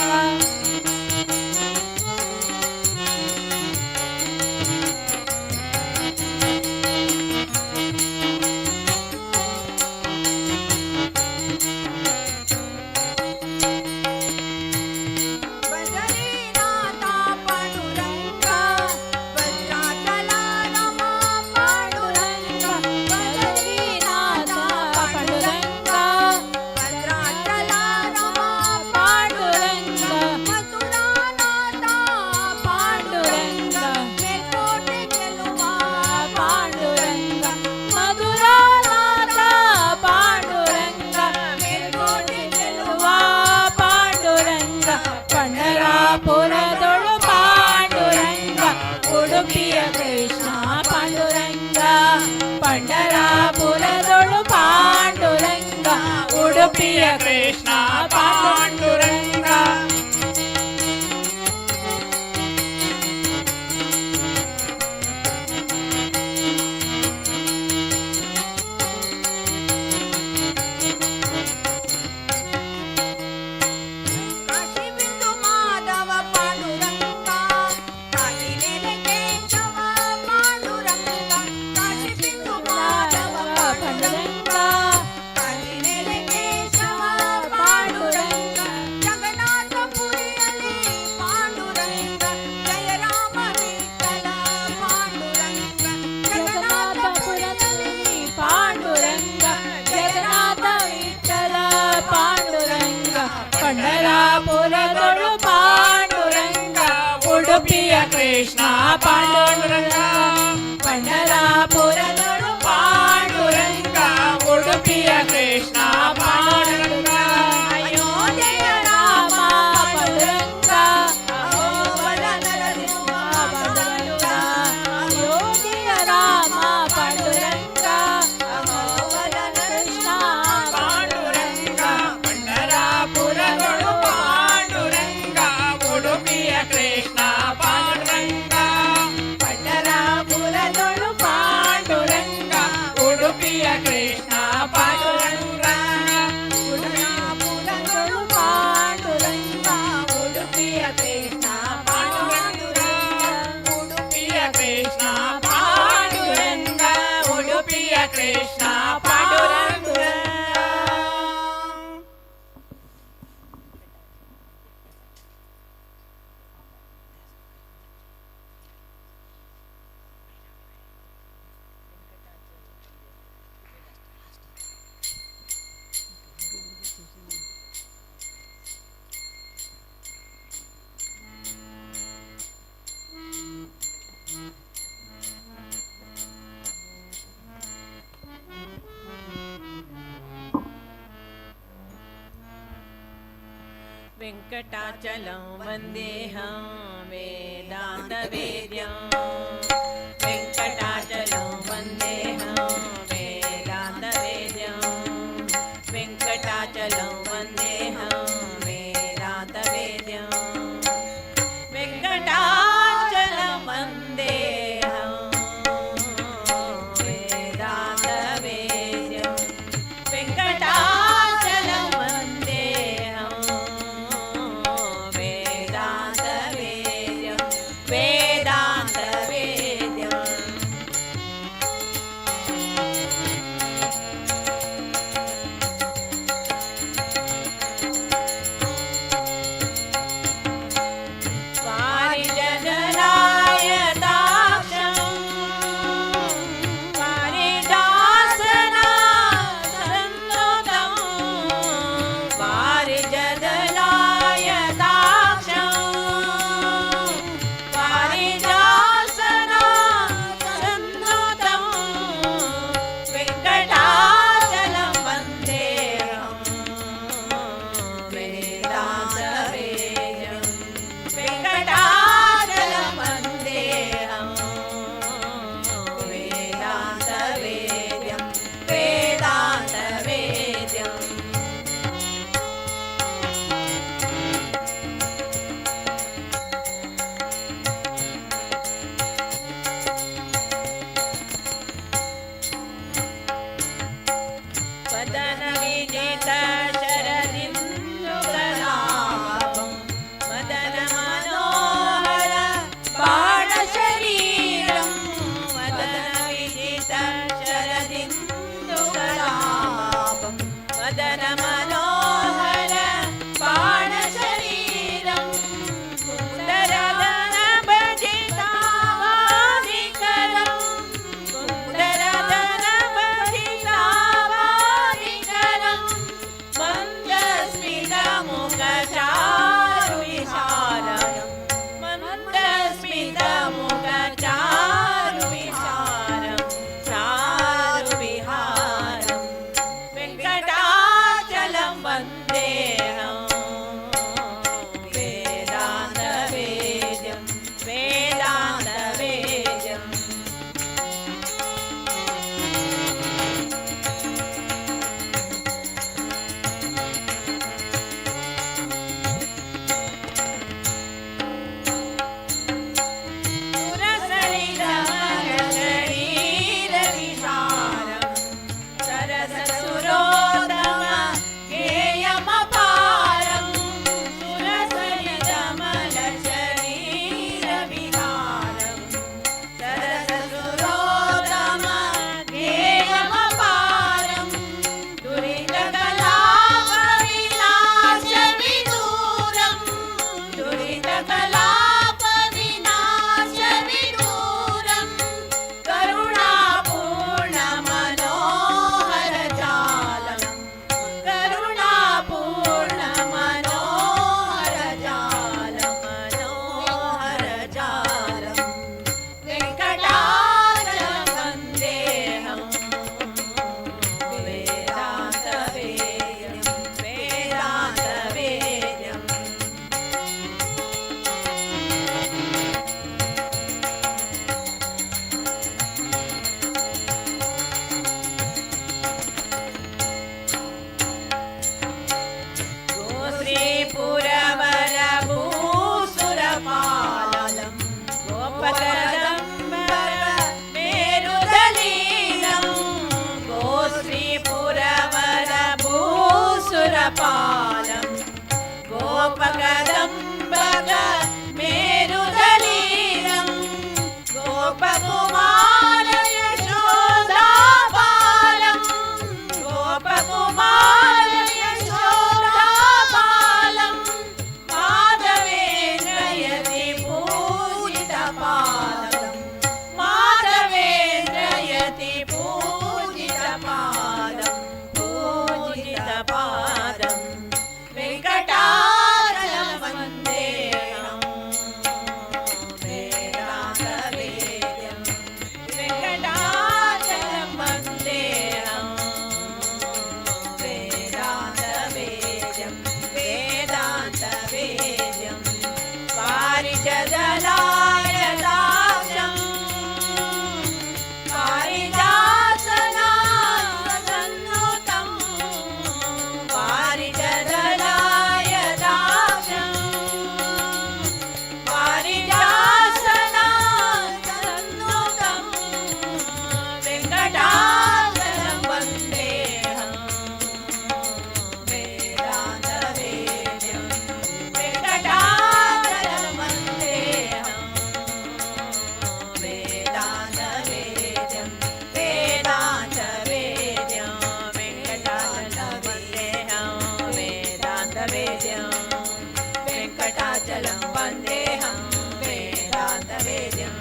ಪಂಡರಾಪುರದೊಳು ಪಾಂಡುರಂಗ ಉಡುಪಿಯ ಕೃಷ್ಣ ಪಾಂಡುರಂಗ ಪಂಡರಾಪುರದೊಳು ಪಾಂಡುರಂಗ ಉಡುಪಿಯ ಕೃಷ್ಣ ಪಾಂಡುರಂಗ ಪಂಡರಾಪುರದೊಳು ಪಾಂಡುರಂಗ ಉಡುಪಿಯ ಕೃಷ್ಣ ಪಾಂಡುರಂಗ ಪಂಡರಾಪುರದೊಳು ಪಾಂಡುರಂಗ ಉಡುಪಿಯ ಕೃಷ್ಣ ಪಾಂಡುರಂಗ ಅಯೋಧ್ಯೆಯ ರಾಮ ಪಾಂಡುರಂಗ ಅಹೋಬಲ ನರಸಿಂಹ ಪಾಂಡುರಂಗ ಅಯೋಧ್ಯೆಯ ರಾಮ ಪಾಂಡುರಂಗ ಅಹೋಬಲ ಕೃಷ್ಣ ಪಾಂಡುರಂಗ ಪಂಡರಾಪುರದೊಳು ಪಾಂಡುರಂಗ ಉಡುಪಿಯ ಕೃಷ್ಣ ಪಾಂಡುರಂಗ ಪಂಡರಾಪುರದೊಳು ಪಾಂಡುರಂಗ ಉಡುಪಿಯ ಕೃಷ್ಣ ಪಾಂಡುರಂಗ ಪಂಡರಾಪುರದೊಳು ಪಾಂಡುರಂಗ ಉಡುಪಿಯ ಕೃಷ್ಣ ಪಾಂಡುರಂಗ ಉಡುಪಿಯ ಕೃಷ್ಣ ಪಾಂಡುರಂಗ ಉಡುಪಿಯ ಕೃಷ್ಣ ಪಾಂಡುರಂಗ वेङ्कटाचलं वन्देऽहं वेदान्तवेद्यं वेङ्कटाचलं वन्देऽहं वेदान्तवेद्यं वेङ्कटाचलं वन्देऽहं वेदान्तवेद्यं वेङ्कटाचलं वन्देऽहं वेदान्तवेद्यं वेङ्कटाचलं वन्देऽहं वेदान्तवेद्यं वेदान्तवेद्यं गोपकदम्बक मेरुदलीलं गोपकुमार यशोदापालं गोपकुमार यशोदापालं माधवेन्द्रयति पूजितपादं माधवेन्द्रयति पूजितपादं पूजितपादं वेङ्कटाचलं वन्देऽहं वेदान्तवेद्यं वेङ्कटाचलं वन्देऽहं वेदान्तवेद्यं वेदान्तवेद्यं पारिजदलाय दास्यं पारिजासनासन्नुतं पारिजदलाय दास्यं पारिजासनासन्नुतं वेङ्कटाचलं वन्देऽहं वेदान्तवेद्यं वेङ्कटाचलं वन्देऽहं वेदान्तवेद्यं वेदान्तवेद्यं वेङ्कटाचलं वन्देऽहं वेदान्तवेद्यं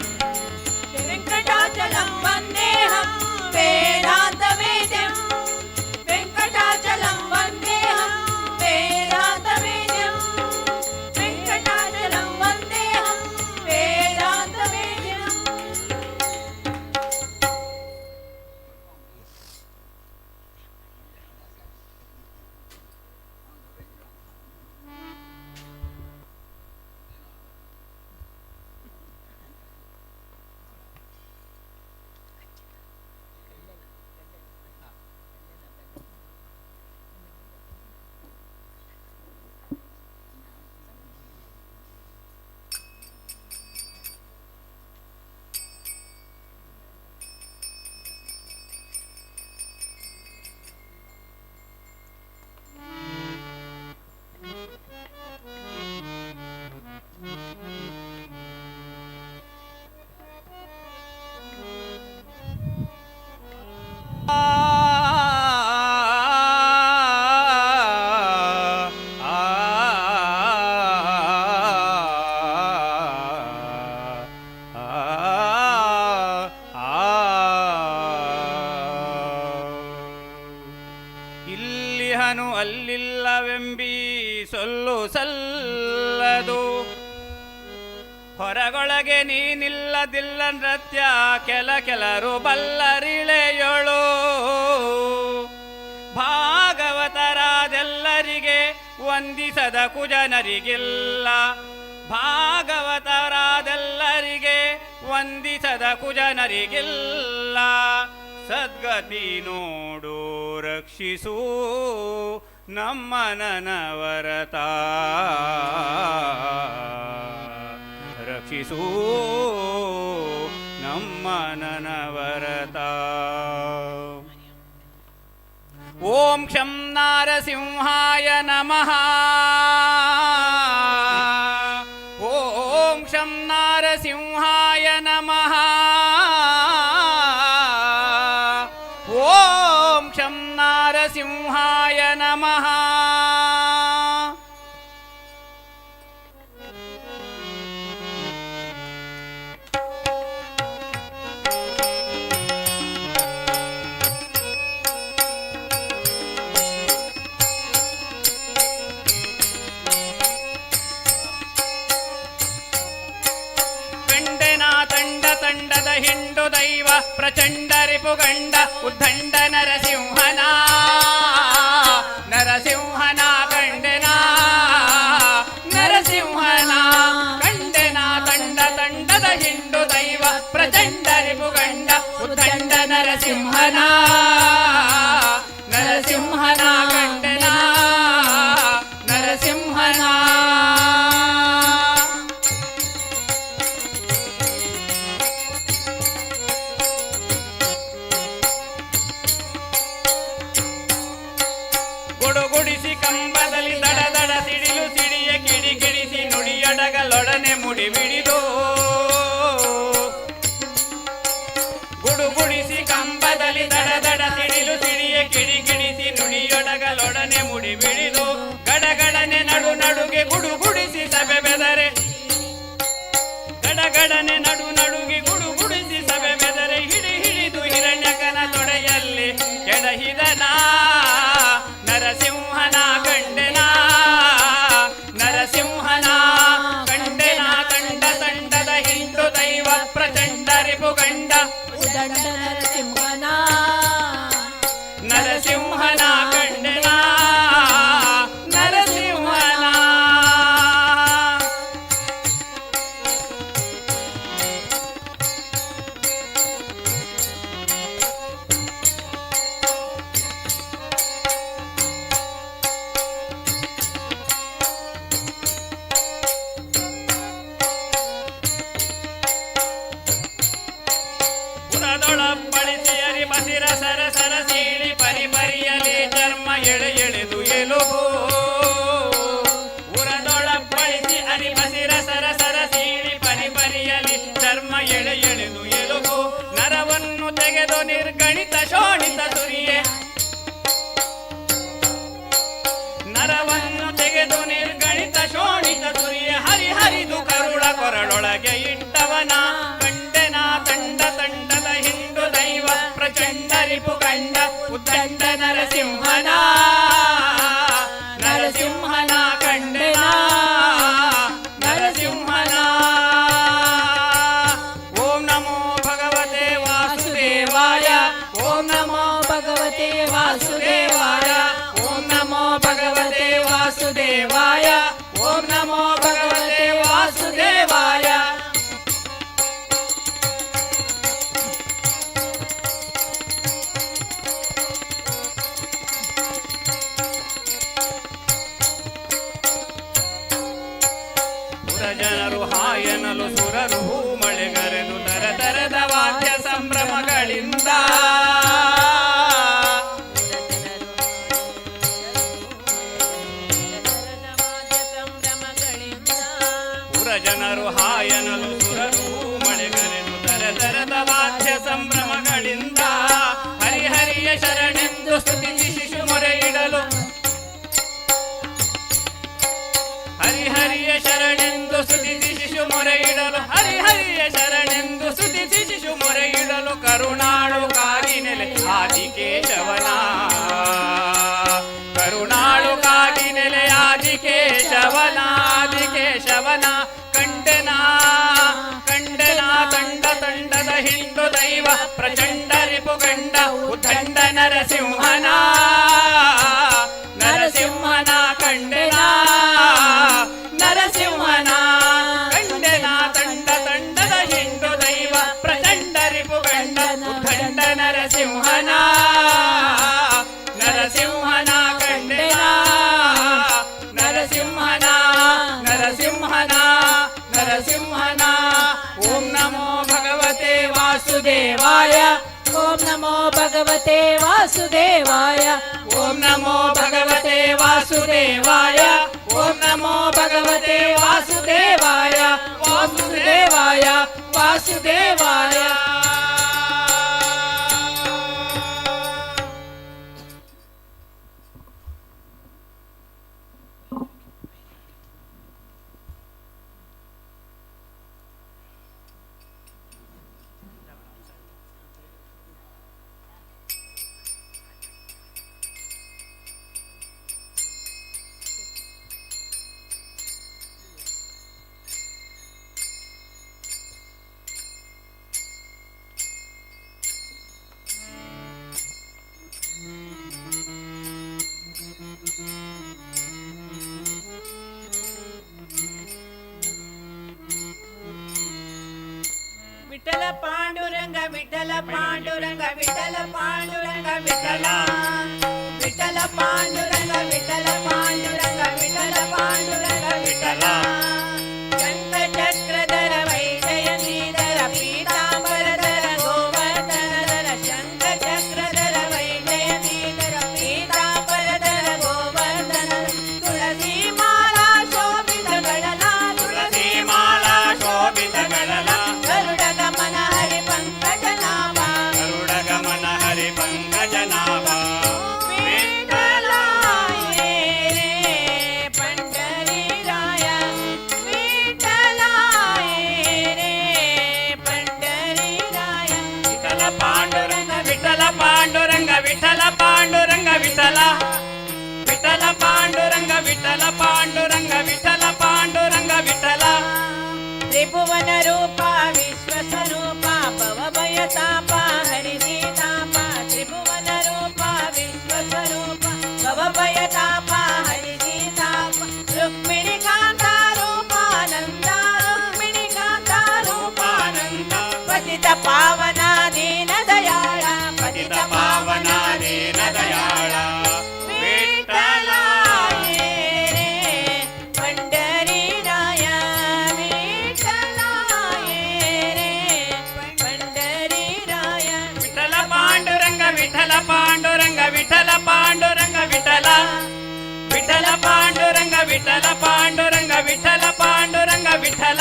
वेङ्कटाचलं वन्देऽहं वेदान्तवेद्यं वेङ्कटाचलं वन्देऽहं वेदान्तवेद्यं वेङ्कटाचलं वन्देऽहं वेदान्तवेद्यं ಇಲ್ಲಿಹನು ಅಲ್ಲಿಲ್ಲವೆಂಬಿ ಸೊಲ್ಲು ಸಲ್ಲದು ಹೊರಗೊಳಗೆ ನೀನಿಲ್ಲದಿಲ್ಲ ನೃತ್ಯ ಕೆಲರು ಬಲ್ಲರಿಳೆಯೊಳು ಭಾಗವತರಾದೆಲ್ಲರಿಗೆ ವಂದಿಸದ ಕುಜನರಿಗಿಲ್ಲ ಭಾಗವತರಾದೆಲ್ಲರಿಗೆ ವಂದಿಸದ ಕುಜನರಿಗಿಲ್ಲ ಸದ್ಗತಿ ನೋಡು ರಕ್ಷಿಸು ನಮ್ಮ ನನವರತ ರಕ್ಷಿಸು ನಮ್ಮ ನನವರತ ಓಂ ಶಂ ನಾರಸಿಂಹಾಯ ನಮಃ ಓಂ ಶಂ ನಾರಸಿಂಹಾಯ ನಮಃ ಓಂ ಶಂ ನಾರಸಿಂಹಾಯ ನಮಃ ತಂಡದ ಹಿಂಡು ದೈವ ಪ್ರಚಂಡ ರಿಪುಗಂಡ ಉದ್ದಂಡ ನರಸಿಂಹನ ಕಂಡೆನ ನರಸಿಂಹನ ಕಂಡೆನ ತಂಡದ ಹಿಂಡು ದೈವ ಪ್ರಚಂಡ ರಿಪುಗಂಡ ಉದ್ದಂಡ ನರಸಿಂಹನ ಕಂಡೆನ ನರಸಿಂಹನ ಗುಡಿಸಿ ಕಂಬದಲ್ಲಿ ದಡ ಸಿಡಿಲು ಸಿಡಿಯ ಸಹಿದನ ನರಸಿಂಹನ ಕಂಡೆನ ನರಸಿಂಹನ ಕಂಡೆನ ತಂಡ ತಂಡದ ಹಿಂಡು ದೈವ ಪ್ರಚಂಡ ರಿಪುಗಂಡ ಉದಂಡ ನರಸಿಂಹನ ನರಸಿಂಹನ ಕಂಡೆನ ನರಸಿಂಹನ ಪುರದೊಳಪ್ಪಳಿಸಿ ಅರಿಬಸಿರ ಸರ ಸರ ಸೀಳಿ ಪರಿಪರಿಯಲಿ ಚರ್ಮ ಎಳೆ ಎಳೆದು ಎಲುಬು ಪುರದೊಳಪ್ಪಳಿಸಿ ಅರಿಬಸಿರ ಸರ ಸರ ಸೀಳಿ ಪರಿಪರಿಯಲಿ ಚರ್ಮ ಎಳೆ ಎಳೆದು ಎಲುಬು ನರವನ್ನು ತೆಗೆದು ನಿರ್ಗಣಿತ ಶೋಣಿತ ತುರಿಯೇ ನರವನ್ನು ತೆಗೆದು ನಿರ್ಗಣಿತ ಶೋಣಿತ ತುರಿಯೇ ಹರಿಹರಿದು ಕರುಳ ಕೊರಳೊಳಗೆ ಇಟ್ಟವನ ಕಂಡೆನ ತಂಡ ತಂಡದ ಹಿಂಡು ದೈವ ಪ್ರಚಂಡ ರಿಪುಗಂಡ ಉದ್ದಂಡ ನರಸಿಂಹನ ನರಸಿಂಹನ ಕಂಡೆನ ನರಸಿಂಹನ ಓಂ ನಮೋ ಭಗವತೆ ವಾಸುದೇವಾಯ ಓಂ ನಮೋ ಭಗವತೆ ವಾಸುದೇವಾಯ ಓಂ ನಮೋ ಭಗವತೆ ವಾಸುದೇವಾಯ ಓಂ ನಮೋ ಭಗವತೆ ವಾಸುದೇವಾಯ ಸುರಜನರು ಹಾಯನಲು ಸುರರು ಹೂ ಮಳೆಗರೆದು ತರ ತರದ ವಾದ್ಯ ಸಂಭ್ರಮಗಳಿಂದ ಸುರಜನರು ಹಾಯನಲು ಸುರರು ಹೂ ಮಳೆಗರೆದು ತರ ತರದ ವಾದ್ಯ ಸಂಭ್ರಮಗಳಿಂದ ಹರಿಹರಿಯ ಶರಣೆಂದು ಸ್ತುತಿಸಿ ಶಿಶು ಮೊರೆಯಿಡಲು ಹರಿಹರಿಯ ಶರಣೆಂದು ಸ್ತುತಿಸಿ ಶಿಶು ಮೊರೆಯಿಡಲು ಹರಿಹರಿಯ ಶರಣೆಂದು ಸ್ತುತಿಸಿ ಶಿಶು ಮೊರೆಯಿಡಲು ಕರುಣಾಳು ಕಾರಿ ನೆಲೆ ಆದಿಕೇಶವನ ಕರುಣಾಳು ಕಾರಿ ನೆಲೆ ಆದಿಕೇಶವನ ಆದಿಕೇಶವನ ಕಂಡೆನ ಕಂಡೆನ ತಂಡ ತಂಡದ ಹಿಂಡು ದೈವ ಪ್ರಚಂಡ ರಿಪುಗಂಡ ಉದ್ದಂಡ ನರಸಿಂಹನ ನರಸಿಂಹನ ಕಂಡೆನ ನರಸಿಂಹನ ಕಂಡೆನ ತಂಡ ತಂಡದ ಹಿಂಡು ದೈವ ಪ್ರಚಂಡ ರಿಪುಗಂಡ ಉದ್ದಂಡ ನರಸಿಂಹನ ನರಸಿಂಹನ ಕಂಡೆನ ನರಸಿಂಹನ ನರಸಿಂಹನ ನರಸಿಂಹನ ಓಂ ನಮೋ ಭಗವತೆ ವಾಸುದೇವಾಯ ಓಂ ನಮೋ ಭಗವತೆ ವಾಸುದೇವಾಯ ಓಂ ನಮೋ ಭಗವತೆ ವಾಸುದೇವಾಯ ಓಂ ನಮೋ ಭಗವತೆ ವಾಸುದೇವಾಯ ವಾಸುದೇವಾಯ ವಾಸುದೇವಾಯ ವಿಠಲ ಪಾಂಡುರಂಗ ವಿಠಲ ಪಾಂಡುರಂಗ ವಿಠಲ ಪಾಂಡುರಂಗ ವಿಠಲ ವಿಠಲ ಪಾಂಡುರಂಗ ವಿಠಲ ಪಾಂಡುರಂಗ ವಿಠಲ ಪಾಂಡುರಂಗ ವಿಠಲ ಶಂಖ ಚಕ್ರಧರ ವೈಜಯಂತಿಧರ ಪೀತಾಂಬರಧರ ಗೋವರ್ಧನಧರ ಶಂಖ ಚಕ್ರಧರ ವೈಜಯಂತಿಧರ ಪೀತಾಂಬರಧರ ಗೋವರ್ಧನ ತುಳಸಿ ಮಾಲಾ ಶೋಭಿತಗಳಲ ತುಳಸಿ ಮಾಲಾ ಶೋಭಿತಗಳಲ ಗರುಡ ಗಮನ ಹರಿ ಪಂಕಜನಾಭ ಗರುಡ ಗಮನ ಹರಿ ಪಂಕಜನಾಭ ವಿಠಲಾಯೇ ರೇ ಪಂಡರೀರಾಯ ವಿಠಲಾಯೇ ರೇ ಪಂಡರೀರಾಯ ವಿಠಲ ಪಾಂಡುರಂಗ ವಿಠಲ ಪಾಂಡುರಂಗ ವಿಠಲ ಪತಿತ ಪಾವನ ದೀನ ದಯಾಳ ವಿಠಲ ಪಂಡರೀರಾಯ ವಿಠಲ ಪಂಡರೀರಾಯ ವಿಠಲ ಪಾಂಡುರಂಗ ವಿಠಲ ಪಾಂಡುರಂಗ ವಿಠಲ ಪಾಂಡುರಂಗ ವಿಠಲ ವಿಠಲ ಪಾಂಡುರಂಗ ವಿಠಲ ಪಾಂಡುರಂಗ ವಿಠಲ ಪಾಂಡುರಂಗ ವಿಠಲ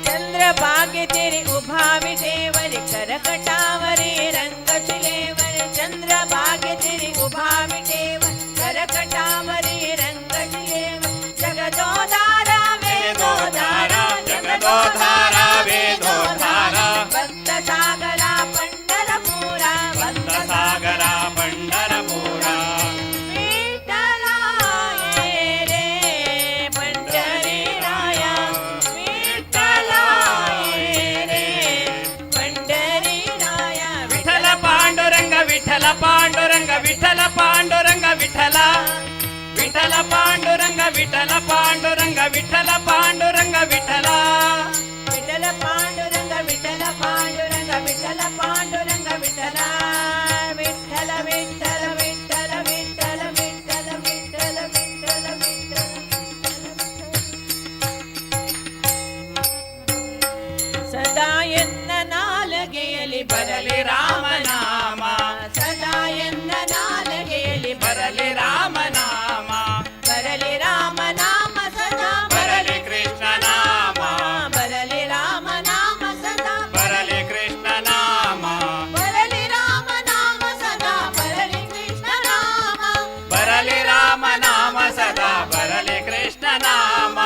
ಚಂದ್ರ ಭಾಗ್ಯ ತೆರೆ ಉಭಾವಿ ದೇವರಿ ಕರಕಟಾವರಿ ರಂಗಶಿಲೇವರಿ ಚಂದ್ರ ಭಾಗ್ಯ ತೆರೆ ಉಭಾವಿ ದೇವ ಕರಕಟಾವರಿ ರಂಗಶಿಲೇವ ಜಗದೋಧಾರ ವೇದೋಧಾರ ಜಗದೋಧಾರ ವೇದೋಧಾರ ಭಕ್ತ ಸಾಗರ ಪಂಡರಪುರ ಭಕ್ತ ಸಾಗರ ಪಂಡರಪುರ ವಿಠಲಾಯರೇ ಪಂಡರೀರಾಯ ವಿಠಲಾಯರೇ ಪಂಡರೀರಾಯ ವಿಠಲ ಪಾಂಡುರಂಗ ವಿಠಲ ಪಾಂಡುರಂಗ ವಿಠಲ ಪಾಂಡುರಂಗ ವಿಠಲ ವಿಠಲ ಪಾಂಡುರಂಗ ವಿಠಲ ಪಾಂಡುರಂಗ ವಿಠಲ ಪಾಂಡುರಂಗ ವಿಠಲ ವಿಠಲ ಪಾಂಡುರಂಗ ವಿಠಲ ಪಾಂಡುರಂಗ ವಿಠಲ ಪಾಂಡುರಂಗ ವಿಠಲ ವಿಠಲ ವಿಠಲ ವಿಠಲ ವಿಠಲ ವಿಠಲ ವಿಠಲ ವಿಠಲ ವಿಠಲ ಸದಾ ಎನ್ನ ನಾಲಗೆಯಲ್ಲಿ ಬರಲಿ ರಾಮನಾಮ ಸದಾ ಎನ್ನ ನಾಲಗೆಯಲ್ಲಿ ಬರಲಿ ರಾಮನಾಮ ಬರಲಿ ರಾಮನಾಮ ಸದಾ ಬರಲಿ ಕೃಷ್ಣ ನಾಮ ಬರಲಿ ರಾಮನಾಮ ಸದಾ ಬರಲಿ ಕೃಷ್ಣ ನಾಮ ಬರಲಿ ರಾಮನಾಮ ಸದಾ ಬರಲಿ ಕೃಷ್ಣ ನಾಮ ಬರಲಿ ರಾಮನಾಮ ಸದಾ ಬರಲಿ ಕೃಷ್ಣ ನಾಮ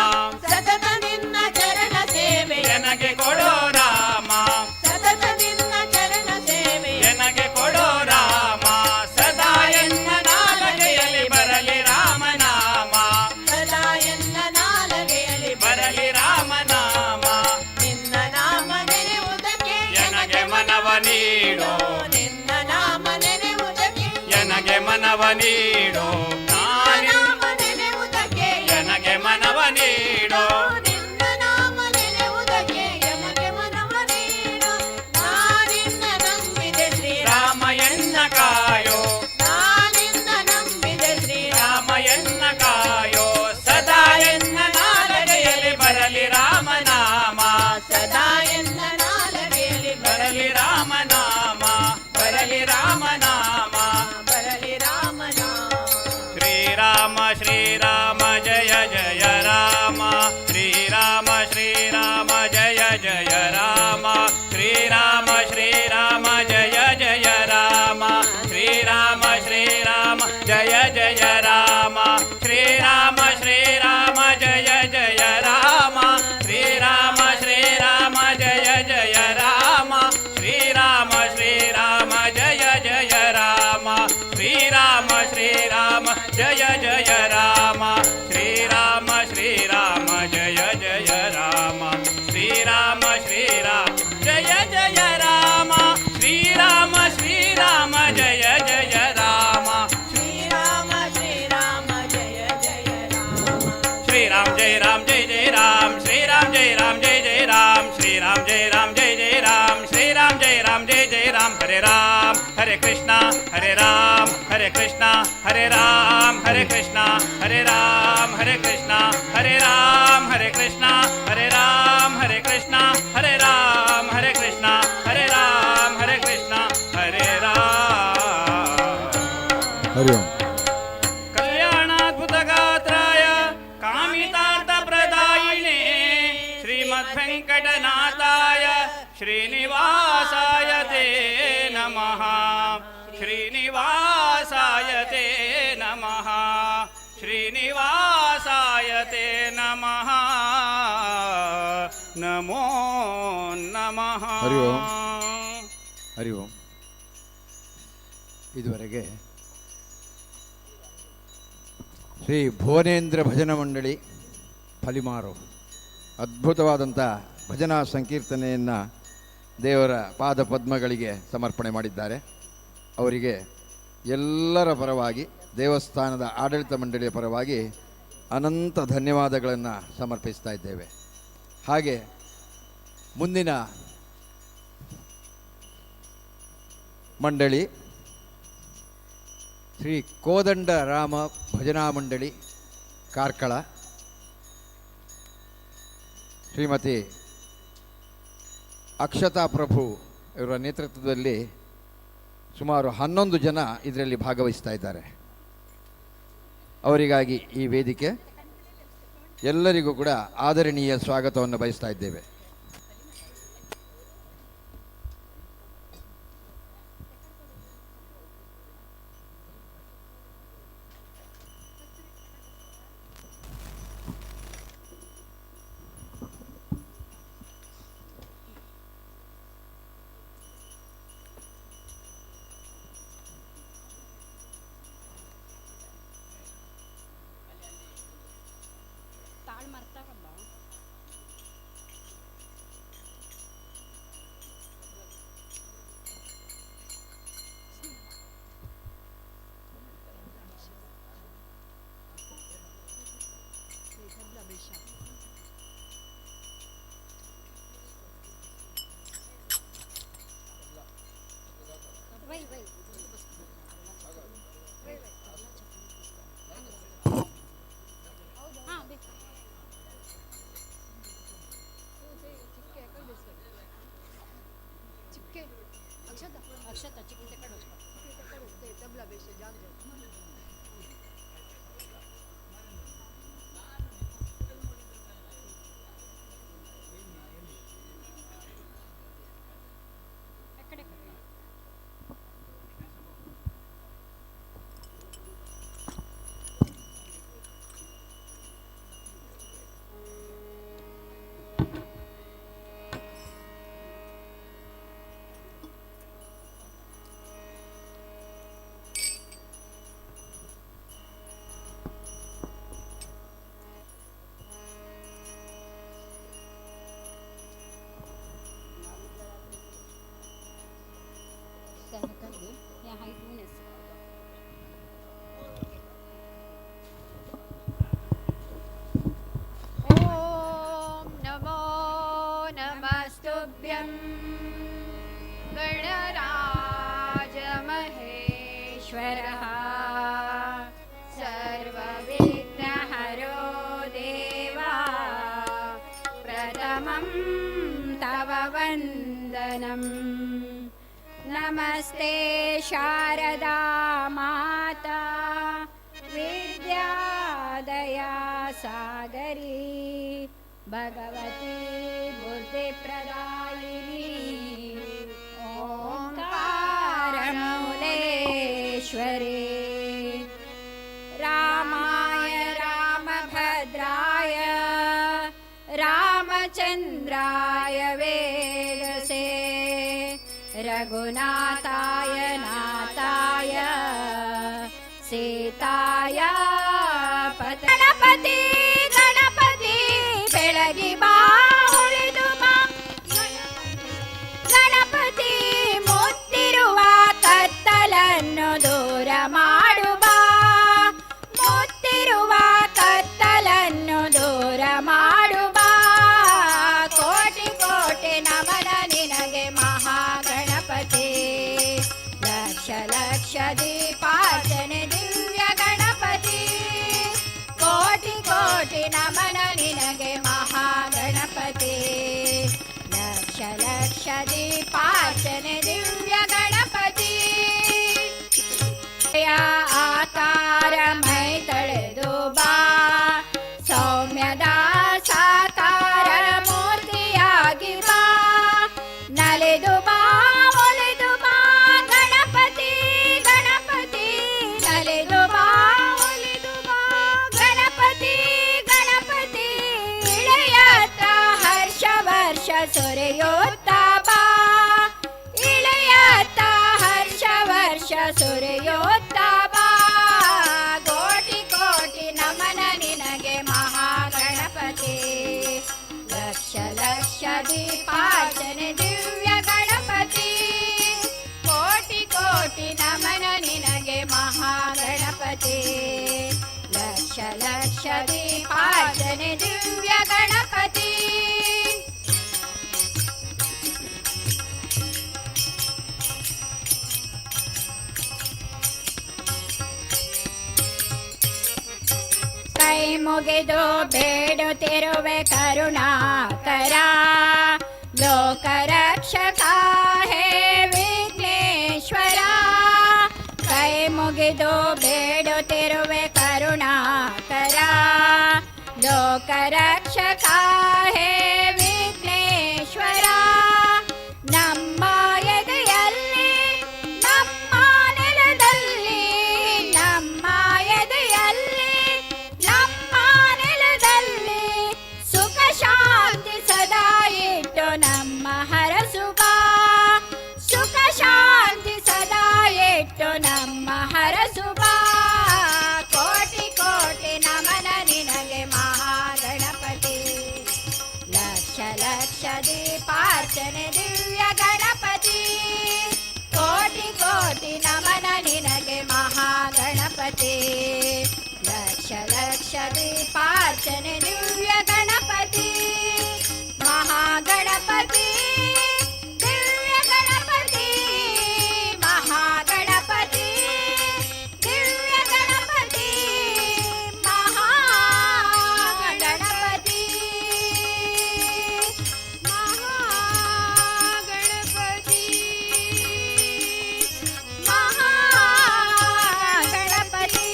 ಸತತ ನಿನ್ನ ಚರಣ ಸೇವೆ ನನಗೆ ಕೊಡೋ ರಾಮ ಸತತ ನಿನ್ನ ಚರಣ ಸೇವೆ ನನಗೆ ಕೊಡೋ ರಾಮ ಸದಾ ಎನ್ನ ನಾಲಗೆಯಲ್ಲಿ ಬರಲಿ ರಾಮನಾಮ ಸದಾ ಎನ್ನ ನಾಲಗೆಯಲ್ಲಿ ಬರಲಿ ರಾಮನಾಮ ನಿನ್ನ ನಾಮ ನೆನೆಯುವುದಕ್ಕೆ ನನಗೆ ಮನವ ನೀಡೋ ನಿನ್ನ ನಾಮ ನೆನೆಯುವುದಕ್ಕೆ ನನಗೆ ಮನವ ನೀಡೋ ನಾನಿ ನಾಮ ನೆನೆಯುವುದಕ್ಕೆ ನನಗೆ ಮನವ ನೀಡೋ ನಿನ್ನ ನಾಮ ನೆನೆಯುವುದಕ್ಕೆ ಎಮಗೆ ಮನವ ನೀಡು ನಾನಿನ್ನ ನಂಬಿದೆ ಶ್ರೀರಾಮ ರಾಮ ಎನ್ನ ಕಾಯೋ ನಾನಿನ್ನ ನಂಬಿದೆ ಶ್ರೀರಾಮ ರಾಮ ಎನ್ನ ಕಾಯೋ ಸದಾ ಎನ್ನ ನಾಲಗೆಯಲ್ಲಿ ಬರಲಿ ರಾಮನಾಮ ಸದಾ ಎನ್ನ ನಾಲಗೆಯಲ್ಲಿ ಬರಲಿ ರಾಮನಾಮ ಬರಲಿ ರಾಮನಾಮ ಬರಲಿ ರಾಮನಾಮ ಶ್ರೀರಾಮ ಶ್ರೀರಾಮ ಜಯ ಜಯ ರಾಮ ಶ್ರೀರಾಮ ಶ್ರೀರಾಮ ಜಯ ಜಯ ರಾಮ ಶ್ರೀರಾಮ ಶ್ರೀರಾಮ ಜಯ ಜಯ ರಾಮ ಶ್ರೀರಾಮ ಶ್ರೀರಾಮ ಜಯ ಜಯ ರಾಮ ಶ್ರೀರಾಮ ಶ್ರೀರಾಮ ಜಯ ಜಯ ರಾಮ ಶ್ರೀರಾಮ ಶ್ರೀರಾಮ ಜಯ ಜಯ ರಾಮ ಶ್ರೀರಾಮ ಶ್ರೀರಾಮ ಜಯ ಜಯ ರಾಮ ಶ್ರೀರಾಮ ಶ್ರೀರಾಮ ಜಯ ಜಯ ರಾಮ ಶ್ರೀರಾಮ ಶ್ರೀರಾಮ ಜಯ ಜಯ ರಾಮ ಶ್ರೀರಾಮ ಶ್ರೀರಾಮ ಜಯ ಜಯ ರಾಮ ಶ್ರೀರಾಮ ಶ್ರೀರಾಮ ಜಯ ಜಯ ರಾಮ ಶ್ರೀರಾಮ ಶ್ರೀರಾಮ ಜಯ ಜಯ ರಾಮ श्रीराम जय राम जय जय राम श्रीराम जय राम जय जय राम श्रीराम जय राम जय जय राम श्रीराम जय राम जय जय राम हरे कृष्णा हरे राम हरे कृष्णा हरे राम हरे कृष्णा हरे राम हरे कृष्णा हरे राम हरे कृष्णा हरे राम हरे कृष्णा हरे राम हरे कृष्णा हरे राम हरे कृष्णा हरे राम ಹರಿ ಓಂ कल्याणाद्भुतगात्राय कामितार्थप्रदायिने श्रीमद्वेङ्कटनाथाय श्रीनिवासाय ते नमः श्रीनिवासाय ते नमः श्रीनिवासाय ते नमः नमो नमः हरि ओम ಹರಿ ಓಂ ಇದುವರೆಗೆ ಶ್ರೀ ಭುವನೇಂದ್ರ ಭಜನಾ ಮಂಡಳಿ ಫಲಿಮಾರು ಅದ್ಭುತವಾದಂಥ ಭಜನಾ ಸಂಕೀರ್ತನೆಯನ್ನು ದೇವರ ಪಾದ ಪದ್ಮಗಳಿಗೆ ಸಮರ್ಪಣೆ ಮಾಡಿದ್ದಾರೆ. ಅವರಿಗೆ ಎಲ್ಲರ ಪರವಾಗಿ ದೇವಸ್ಥಾನದ ಆಡಳಿತ ಮಂಡಳಿಯ ಪರವಾಗಿ ಅನಂತ ಧನ್ಯವಾದಗಳನ್ನು ಸಮರ್ಪಿಸ್ತಾ ಇದ್ದೇವೆ. ಹಾಗೆ ಮುಂದಿನ ಮಂಡಳಿ, ಶ್ರೀ ಕೋದಂಡ ರಾಮ ಭಜನಾ ಮಂಡಳಿ ಕಾರ್ಕಳ, ಶ್ರೀಮತಿ ಅಕ್ಷತಾ ಪ್ರಭು ಇವರ ನೇತೃತ್ವದಲ್ಲಿ ಸುಮಾರು 11 ಜನ ಇದರಲ್ಲಿ ಭಾಗವಹಿಸ್ತಾ ಇದ್ದಾರೆ. ಅವರಿಗಾಗಿ ಈ ವೇದಿಕೆ ಎಲ್ಲರಿಗೂ ಕೂಡ ಆದರಣೀಯ ಸ್ವಾಗತವನ್ನು ಬಯಸ್ತಾ ಇದ್ದೇವೆ. ತಾಳ್ ಮರ್ತಾರಲ್ಲ. वही वही हाँ ಬೇಕು ಚಿಕ್ಕೆ ಅಕ್ಷತಾ ಅಕ್ಷತಾ ಚಿಕ್ಕೆ ಕಡೆ ತಬಲಾ ಬೇಷ ಜಾಗ कर दे या हाइट ऊन ऐसे ॐ नमो नमस्तुभ्यं गणराज महेश्वरः सर्वविघ्नहरो देवा प्रथमं तव वन्दनम् नमस्ते शारदा माता विद्यादया सागरी भगवती बुद्धिप्रदायिनी ओंकारमूलेश्वरी रामाय रामभद्राय रामचन्द्राय वेदसे रघुनाथाय नाथाय सीताय गणपति गणपति ಬೆಳಗಿ ಬಾ ಉಳಿದು ಬಾ ಗಣಪತಿ ಮುತ್ತಿರುವ ಕತ್ತಲನ್ನು ದೂರ ಮಾಡು ಬಾ ಮುತ್ತಿರುವ ಕತ್ತಲನ್ನು ದೂರ ಮಾಡು ಬಾ ಕೋಟಿ ಕೋಟಿ ನಮನ ನಿನಗೆ ಮಹಾಗಣಪತಿ ಲಕ್ಷ ಲಕ್ಷ ದೀಪಾರ್ಚನೆ ದಿವ್ಯ ಗಣಪತಿ ಕೋಟಿ ಕೋಟಿ ನಮನ ನಿನಗೆ ಮಹಾಗಣಪತಿ ಲಕ್ಷ ಲಕ್ಷ ದೀಪಾರ್ಚನೆ ದಿವ್ಯ ಗಣಪತಿ ಆಕಾರ ಮೈ ತಳೆದು ಬಾ ಸೌಮ್ಯದ ಸಾಕಾರ ಮೂರ್ತಿಯಾಗಿ ಬಾ ನಲಿದು ಬಾ ಒಲಿದು ಬಾ ಗಣಪತಿ ಗಣಪತಿ ನಲಿದು ಬಾ ಒಲಿದು ಬಾ ಗಣಪತಿ ಗಣಪತಿ ಇಳೆಯತ್ತ ಹರ್ಷ ವರ್ಷ ಸುರೆಯೋತ್ತ ಬಾ ಇಳೆಯತ್ತ ಹರ್ಷ ವರ್ಷ ಸುರೆಯೋತ್ತ ಬಾ ಕೋಟಿ ಕೋಟಿ ನಮನ ನಿನಗೆ ಮಹಾಗಣಪತಿ ಲಕ್ಷ ಲಕ್ಷ ದೀಪಾರ್ಚನೆ ದಿವ್ಯ ಗಣಪತಿ ಕೋಟಿ ಕೋಟಿ ನಮನ ನಿನಗೆ ಮಹಾಗಣಪತಿ ಲಕ್ಷ ಲಕ್ಷ ದೀಪಾರ್ಚನೆ ದಿವ್ಯ ಗಣಪತಿ ಕೈ ಮುಗಿದು ಬೇಡುತ್ತಿರುವೆ ಕರುಣಾಕರ ಲೋಕ ರಕ್ಷಕ ಹೇ ವಿಘ್ನೇಶ್ವರ ಕೈ ಮುಗಿದು ಬೇಡುತ್ತಿರುವೆ ಕರುಣಾಕರ ಲೋಕ ರಕ್ಷಕ ಹೇ ವಿಘ್ನೇಶ್ವರ ನಮ್ಮ ಎದೆಯಲ್ಲಿ ನಮ್ಮ ನೆಲದಲ್ಲಿ ನಮ್ಮ ಎದೆಯಲ್ಲಿ ನಮ್ಮ ನೆಲದಲ್ಲಿ ಸುಖ ಶಾಂತಿ ಸದಾ ಇಟ್ಟು ನಮ್ಮ ಹರಸುಬ ಸುಖ ಶಾಂತಿ ಸದಾ ಇಟ್ಟು ನಮ್ಮ ಹರಸುಬ ಕೋಟಿ ಕೋಟಿ ನಮನ ನಿನಗೆ ಮಹಾಗಣಪತಿ ಲಕ್ಷ ಲಕ್ಷ ದೀಪಾರ್ಚನೆ ದಿವ್ಯ ಗಣಪತಿ ಕೋಟಿ ಕೋಟಿ ನಮನ ನಿನಗೆ ಮಹಾಗಣಪತಿ ಲಕ್ಷ ಲಕ್ಷ ದೀಪಾರ್ಚನೆ ದಿವ್ಯ ಗಣಪತಿ ಮಹಾಗಣಪತಿ ದಿವ್ಯ ಗಣಪತಿ ಮಹಾಗಣಪತಿ ದಿವ್ಯ ಗಣಪತಿ ಮಹಾಗಣಪತಿ ಮಹಾಗಣಪತಿ ಮಹಾಗಣಪತಿ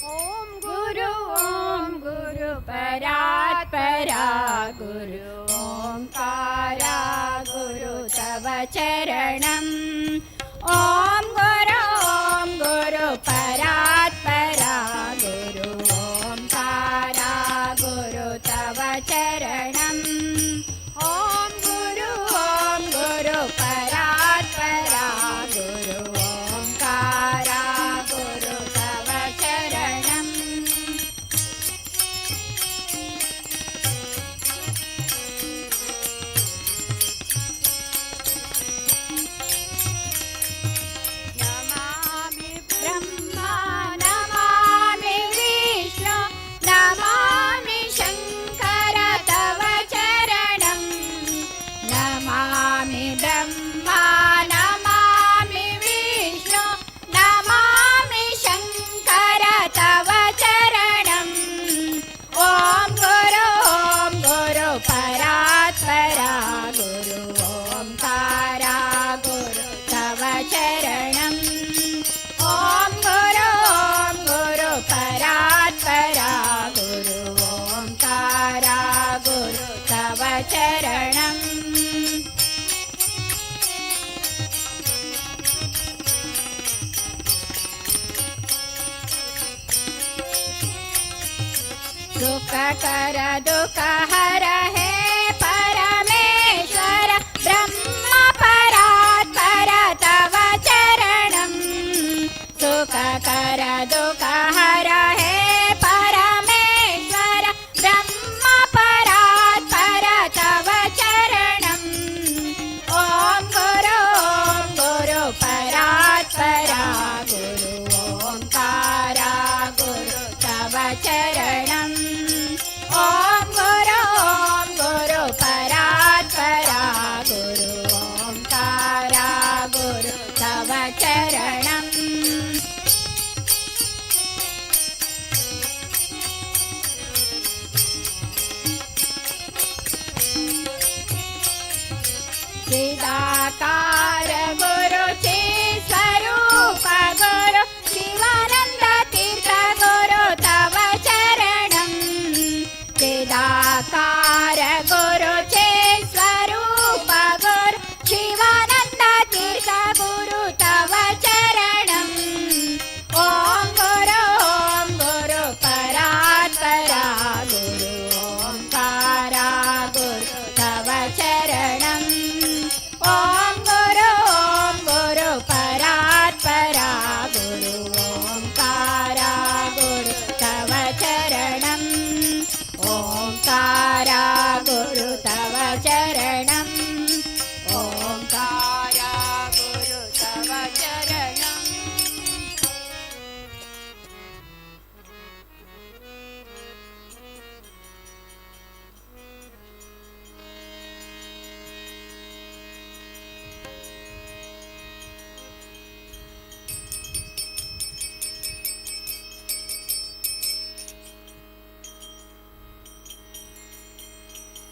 ओम गुरु परात्परा गुरु ओंकारा गुरु तव चरणम् ओम गुरु परात्परा गुरु ओंकारा गुरु तव चरणम् ओम गुरु परात्परा गुरु ओंकारा गुरु तव चरणम् नमामि ब्रह्मा नमामि विष्णु नमामि शङ्कर तव चरणम् नमामि ब्रह्मा नमामि विष्णु नमामि शङ्कर तव चरणम् ॐ गुरु परात्परा गुरु ओंकारा गुरु तव चरणम् ॐ गुरु परात्परा गुरु ओंकारा गुरु तव चरणम् सुख कर दुख हर हे परमेश्वर ब्रह्म परात्पर तव चरणम् सुख कर दुख हर हे परमेश्वर ब्रह्म परात्पर तव चरणम् ॐ गुरु परात्परा गुरु ओंकारा गुरु तव चरणम् ॐ गुरु परात्परा गुरु ओंकारा गुरु तव चरणम् चिदाकार गुरु स्वरूप गुरु शिवानंद तीर्थ गुरु तव चरणम् चिदाकार गुरु स्वरूप गुरु शिवानंद तीर्थ गुरु तव चरणम् ॐ गुरु परात्परा गुरु ओंकारा गुरु तव चरणम् ॐ चरणम् ओंकार गुरु तव चरणम्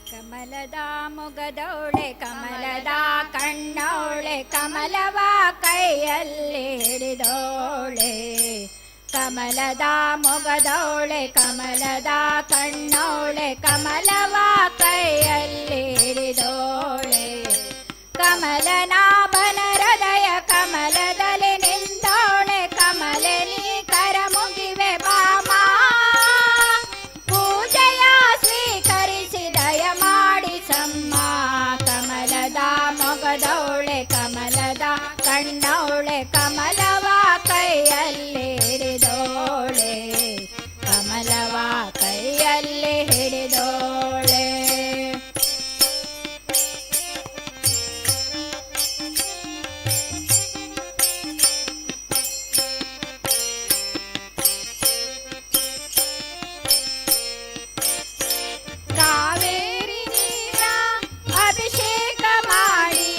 ಕಮಲದ ಮೊಗದವಳೆ ಕಮಲದ ಕಣ್ಣವಳೆ ಕಮಲವ ಕೈಯಲ್ಲಿ ಹಿಡಿದೋಳೆ ಕಮಲದ ಮೊಗದವಳೆ ಕಮಲದ ಕಣ್ಣವಳೆ ಕಮಲವ ಕೈಯಲ್ಲಿ ಹಿಡಿದೋಳೆ ಕಮಲನಾಭನ ಹೃದಯ ಕಮಲದಲ್ಲಿ ನಿಂತೋಳೆ ಕಮಲನಿ ಕರ ಮುಗಿವೆ ಬಾಮಾ ಪೂಜೆಯ ಸ್ವೀಕರಿಸಿ ದಯ ಮಾಡಿಸಮ್ಮ ಕಮಲದ ಮೊಗದವಳೆ ಕಮಲದ ಕಣ್ಣವಳೆ ಕಮಲವ ಕೈಯಲ್ಲಿ ಹಿಡಿದೋಳೆ ಕಮಲವ ಕೈಯಲ್ಲಿ ಹಿಡಿದೋಳೆ ಕಾವೇರಿ ನೀರ ಅಭಿಷೇಕ ಮಾಡಿ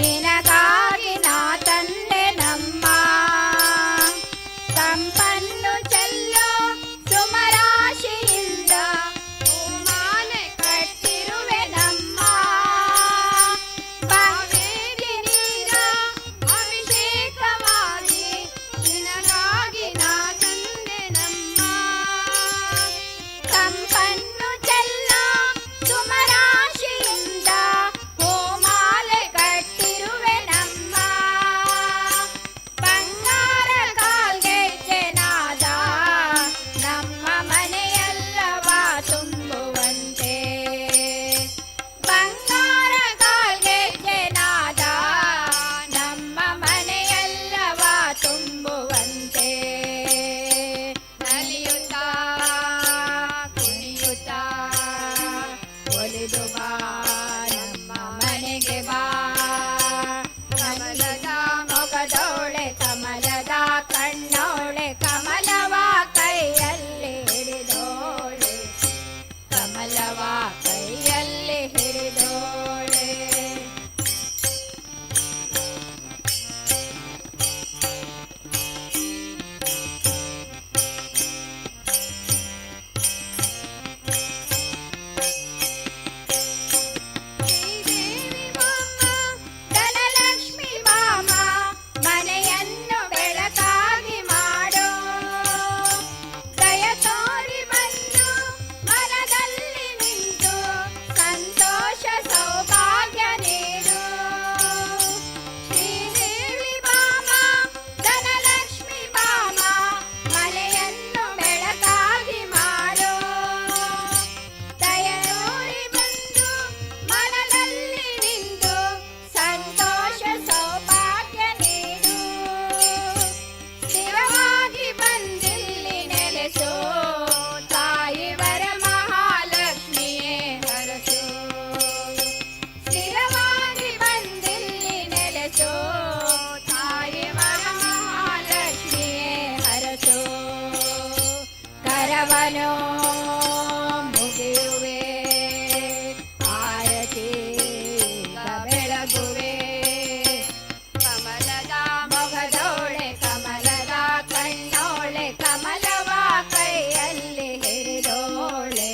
ನಿನಗಾಗಿ ನಾ ತಂದೆ ನಮ್ಮ ತಂಪನ್ನು ಚೆಲ್ಲೋ ಸುಮರಾಶಿಯಿಂದ ಹೂಮಾಲೆ ಕಟ್ಟಿರುವೆ ನಮ್ಮ ಕಾವೇರಿ ನೀರ ಅಭಿಷೇಕ ಮಾಡಿ ನಿನಗಾಗಿ ನಾ ತಂದೆ ನಮ್ಮ ತಂಪನ್ನು ಚೆಲ್ಲ ಸುಮರಾಶಿಯಿಂದ ಹೂಮಾಲೆ ಕಟ್ಟಿರುವೆ ನಮ್ಮ ಬಂಗಾರ ಕಾಲ್ಗೆಜ್ಜೆ ನಾದ ನಮ್ಮ ಮನೆಯಲ್ಲವ ತುಂಬುವಂತೆ ಬಂಗಾರ ಕಾಲ್ಗೆಜ್ಜೆ ನಾದ ನಮ್ಮ ಮನೆಯಲ್ಲವ ತುಂಬುವಂತೆ ನಲಿಯುತ್ತಾ ಕುಣಿಯುತ್ತಾ ಒಲಿದು ಬಾ ನಮ್ಮ ಮನೆಗೆ ಬಾ ಕಮಲದ ಮೊಗದವಳೆ ಕಮಲದ ಕಣ್ಣವಳೆ ಕಮಲವ ಕೈಯಲ್ಲಿ ಹಿಡಿದೋಳೆ ಕಮಲವ ಕೈಯಲ್ಲಿ ಹಿಡಿದೋಳೆ ಶ್ರೀದೇವಿ ಬಾಮ ಧನಲಕ್ಷ್ಮಿ ಬಾಮ ಮನೆಯನ್ನು ಬೆಳಕಾಗಿ ಮಾಡೋ ದಯ ತೋರಿ ಬಂದು ಮನದಲ್ಲಿ ನಿಂತು ಸಂತೋಷ ಸೌಭಾಗ್ಯ ನೀಡು ಶ್ರೀದೇವಿ ಬಾಮ ಧನಲಕ್ಷ್ಮಿ ಬಾಮ ಮನೆಯನ್ನು ಬೆಳಕಾಗಿ ಮಾಡೋ ದಯ ತೋರಿ ಬಂದು ಮನದಲ್ಲಿ ನಿಂತು ಸಂತೋಷ ಸೌಭಾಗ್ಯ ನೀಡು ಸ್ಥಿರವಾಗಿ ಬಂದಿಲ್ಲಿ ನೆಲೆಸು ತಾಯಿ ವರ ಮಹಾಲಕ್ಷ್ಮಿಯೇ ಹರಸು ಸ್ಥಿರವಾಗಿ ಬಂದಿಲ್ಲಿ ನೆಲೆಸು ತಾಯಿ ವರ ಮಹಾಲಕ್ಷ್ಮಿಯೇ ಹರಸು ಕರವನೋ ಮುಗಿಯುವೆ ಆರತಿ ಬೆಳಗುವೆ ಕಮಲದ ಮೊಗದವಳೆ ಕಮಲದ ಕಣ್ಣವಳೆ ಕಮಲವ ಕೈಯಲ್ಲಿ ಹಿಡಿದೋಳೆ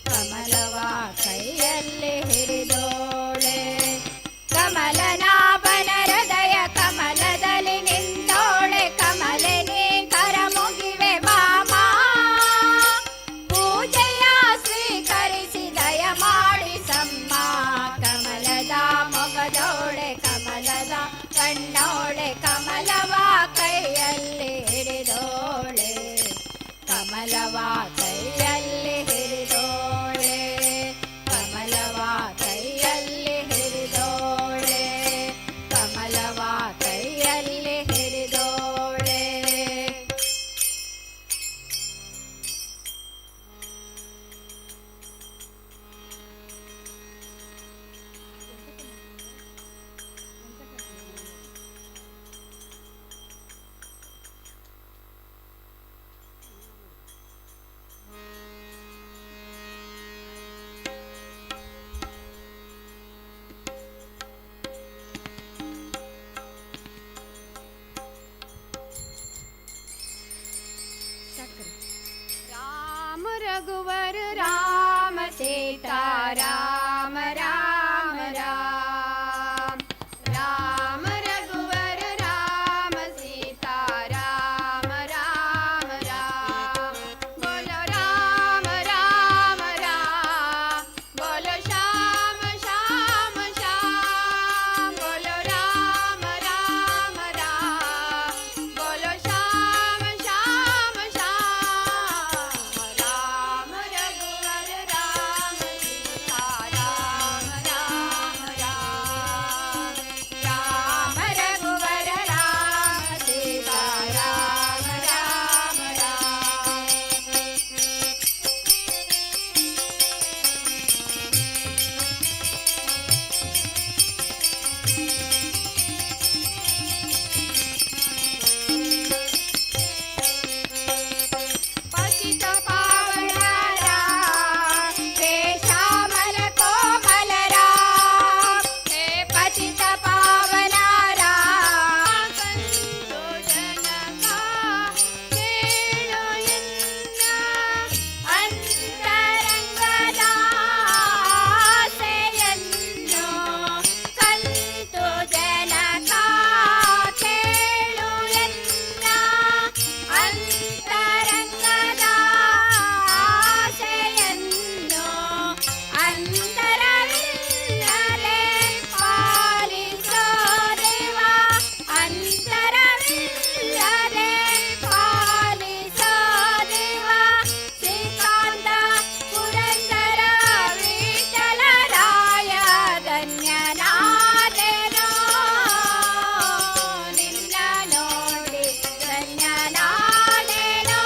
ಕಮಲವ ಕೈಯಲ್ಲಿ ಹಿಡಿದೋಳೆ ಕಮಲನಾಭನ ಹೃದಯ ಕಮಲದಲ್ಲಿ ನಿಂತೋಳೆ ಕಮಲನಿ ಕರ ಮುಗಿವೆ ಬಾಮ सीताराम राम राम राम रघुवर राम सीताराम राम राम बोलो राम राम राम बोलो श्याम श्याम श्याम बोलो राम राम राम बोलो श्याम श्याम श्याम राम रघुवर राम सीताराम राम राम राम रघुवर राम सीताराम राम पतित पावना राम हे श्यामल कोमल राम हे पतित पावना राम कंदो जनका केळु ಎನ್ನ ಅಂತರಂಗದ ಆಸೆಯನ್ನು ಕಂತು ಜನಕ ಕೇಳು ಎನ್ನ ಅಂತರಂಗದ ಆಸೆಯನ್ನು ಅಂತರವಿಲ್ಲದೆ ಪಾಲಿಸೋ ದೇವ ಅಂತರವಿಲ್ಲದೆ ಪಾಲಿಸೋ ದೇವ ಶ್ರೀಕಾಂತ ಪುರಂದರ ವಿಠಲರಾಯ ಧನ್ಯನಾದೆನೋ ನಿನ್ನ ನೋಡಿ ಧನ್ಯನಾದೆನೋ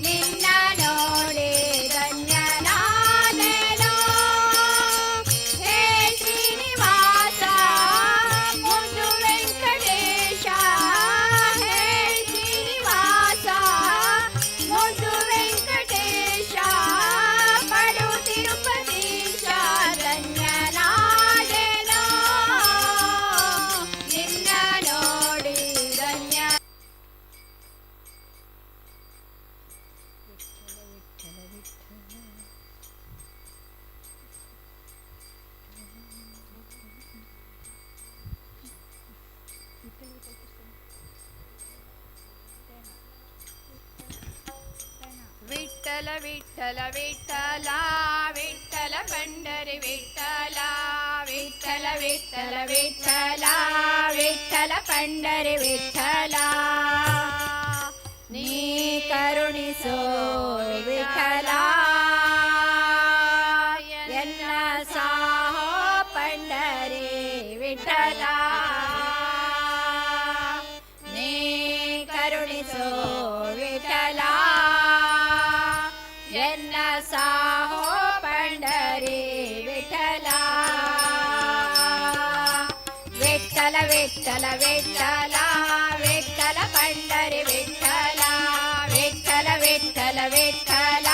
ನಿನ್ನ ನೋಡಿ ಧನ್ಯನಾದೆನೋ ಹೇ ಶ್ರೀನಿವಾಸ ಮುದ್ದು ವೆಂಕಟೇಶ ಹೇ ಶ್ರೀನಿವಾಸ ಮುದ್ದು ವೆಂಕಟೇಶ ಪಡು ತಿರುಪತೀಶ ಧನ್ಯನಾದೆನೋ ನಿನ್ನ ನೋಡಿ ಧನ್ಯ ವಿಠಲ ವಿಠಲ ವಿಠಲ ವಿಠಲ ಪಂಡರಿ ವಿಠಲ ವಿಠಲ ವಿಠಲ ವಿಠಲ ವಿಠಲ ಪಂಡರಿ ವಿಠಲ ನೀ ಕರುಣಿಸೋ ವಿಠಲ ಎನ್ನ ಸಾಹೋ ಪಂಡರಿ ವಿಠಲ ನೀ ಕರುಣಿಸೋ ವಿಠಲ ಎನ್ನ ಸಾಹೋ ಪಂಡರಿ ವಿಠಲ ವಿಠಲ ವಿಠಲ ವಿಠಲ ವಿಠಲ ಪಂಡರಿ ವಿಠಲ ವಿಠಲ ವಿಠಲ ವಿಠಲ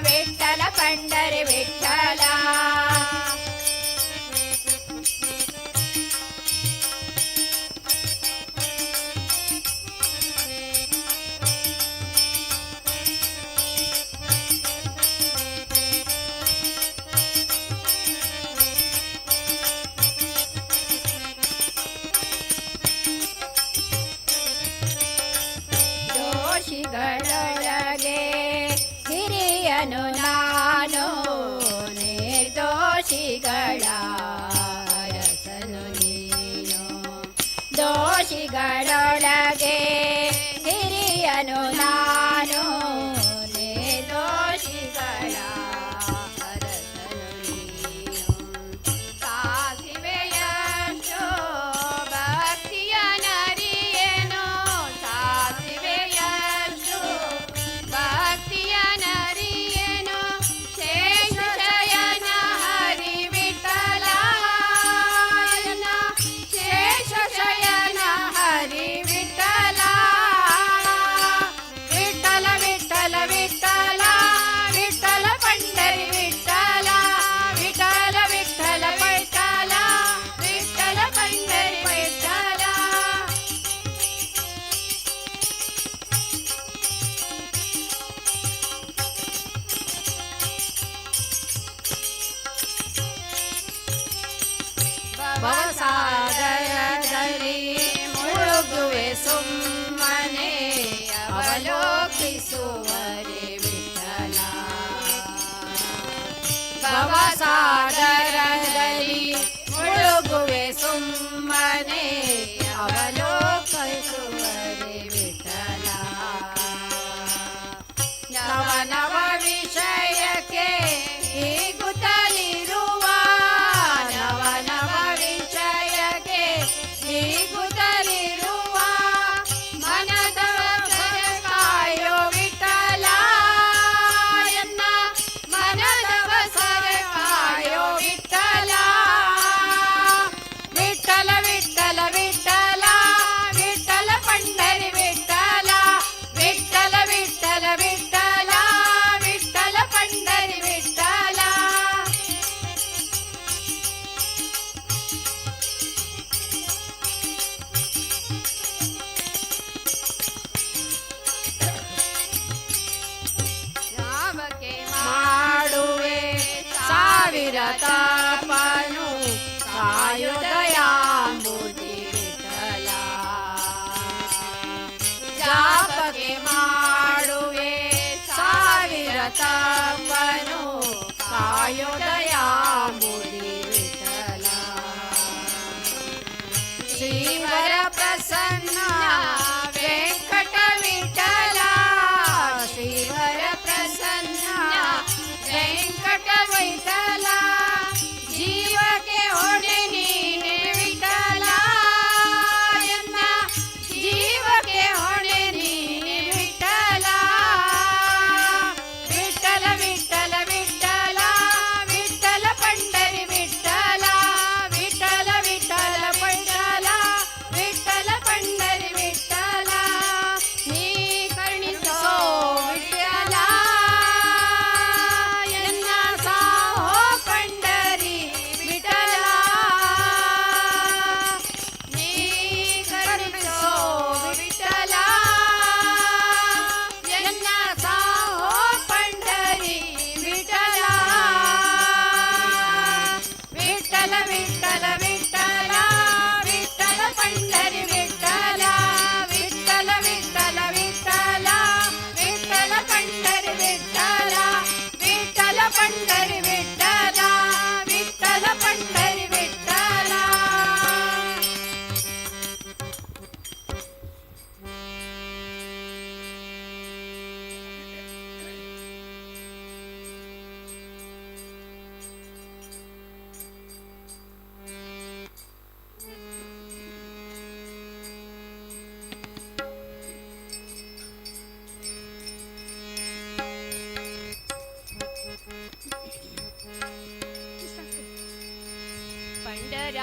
ವಿಠಲ ಪಂಡರಿ ವಿಠಲ ದೋಷಿಗಳೊಳಗೆ ಹಿರಿಯನು ನಾನು ನಿರ್ದೋಷಿಗಳ ರಸನು ನೀನು ದೋಷಿಗಳೊಳಗೆ ಹಿರಿಯನು ನಾನು ನಿರ್ದೋಷಿಗಳ ರಸನು ನೀನು ಸಾಸಿವೆಯಷ್ಟು ಭಕ್ತಿಯ ನರಿಯೇನೋ ಸಾಸಿವೆಯಷ್ಟು ಭಕ್ತಿಯ ನರಿಯೇನೋ ಶೇಷಶಯನ ಹರಿ ವಿಠಲ ಶೇಷಶಯನ ಹರಿ ವಿಠಲ ವಿಠಲ ವಿಠಲ ಸುಮ್ಮನೆ ಅವಲೋಕಿಸುವರೆ ವಿಠಲ ಭವಸಾಗರದಲ್ಲಿ ಮುಳುಗುವೆ ಸುಮ್ಮನೆ ಅವಲೋಕಿಸುವರೆ ವಿಠಲ ನವ ನವ ವಿಷಯಕ್ಕೆ ಹೀಗುತ್ತಲಿರುವ ನವ ನವ ವಿಷಯಕ್ಕೆ ಹೀಗುತ್ತಲಿರುವ ಮನದವ ಕಾಯೋ ವಿಠಲ ಎನ್ನ ಮನದವ ಕಾಯೋ ವಿಠಲ ವಿಠಲ ವಿಠಲ ವಿಠಲ ವಿಠಲ ಪಂಡರಿ ವಿಠಲ ವಿಠಲ ವಿಠಲ ವಿಠಲ ವಿಠಲ ಪಂಡರಿ ವಿಠಲ ರಾಮಕ್ಕೆ ಮಾಡುವೆ ಸಾವಿರ ತಾಪನು ಕಾಯುದಯಾಂಬುದಿ ವಿಠಲ ಜಾಪಕ್ಕೆ ಮಾಡುವೆ ಸಾವಿರ ತಾಪನು ಕಾಯುದಯಾಂಬುದಿ ವಿಠಲ ಶ್ರೀವರ ಪ್ರಸನ್ನ ವೆಂಕಟ ವಿಠಲ ಶ್ರೀವರ ಪ್ರಸನ್ನ ವೆಂಕಟ ವಿಠಲ ಜೀವಕ್ಕೆ ಹೊಣೆ ನೀನೆ ವಿಠಲ ಎನ್ನ ಜೀವಕ್ಕೆ ಹೊಣೆ ನೀನೆ ವಿಠಲ ವಿಠಲ ವಿಠಲ ವಿಠಲ ವಿಠಲ ಪಂಡರಿ ವಿಠಲ ವಿಠಲ ವಿಠಲ ಪಂಡಲ ವಿಠಲ ಪಂಡರಿ ವಿಠಲ ನೀ ಕರುಣಿಸೋ ವಿಠಲ ಎನ್ನ ಸಾಹೋ ಪಂಡರಿ ವಿಠಲ ನೀ ಕರುಣಿಸೋ ವಿಠಲ ಎನ್ನ ಸಾಹೋ ಪಂಡರಿ ವಿಠಲ ವಿಠಲ ವಿಠಲ ವಿಠಲ ವಿಠಲ ಪಂಡರಿ ವಿಠಲ ವಿಠಲ ವಿಠಲ ವಿಠಲ ವಿಠಲ ಪಂಡರಿ ವಿಠಲ ವಿಠಲ ಪಂಡರಿ ವಿಠಲ ವಿಠಲ ಪಂಡರಿ ವಿಠಲ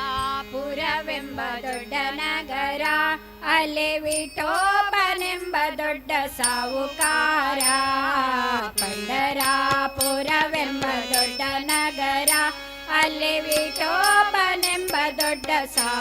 ಪಂಡರಾಪುರವೆಂಬ ದೊಡ್ಡ ನಗರ ಅಲ್ಲಿ ವಿಠೋಬನೆಂಬ ದೊಡ್ಡ ಸಾವುಕಾರ ಪಂಡರಾಪುರವೆಂಬ ದೊಡ್ಡ ನಗರ ಅಲ್ಲಿ ವಿಠೋಬನೆಂಬ ದೊಡ್ಡ ಸಾವು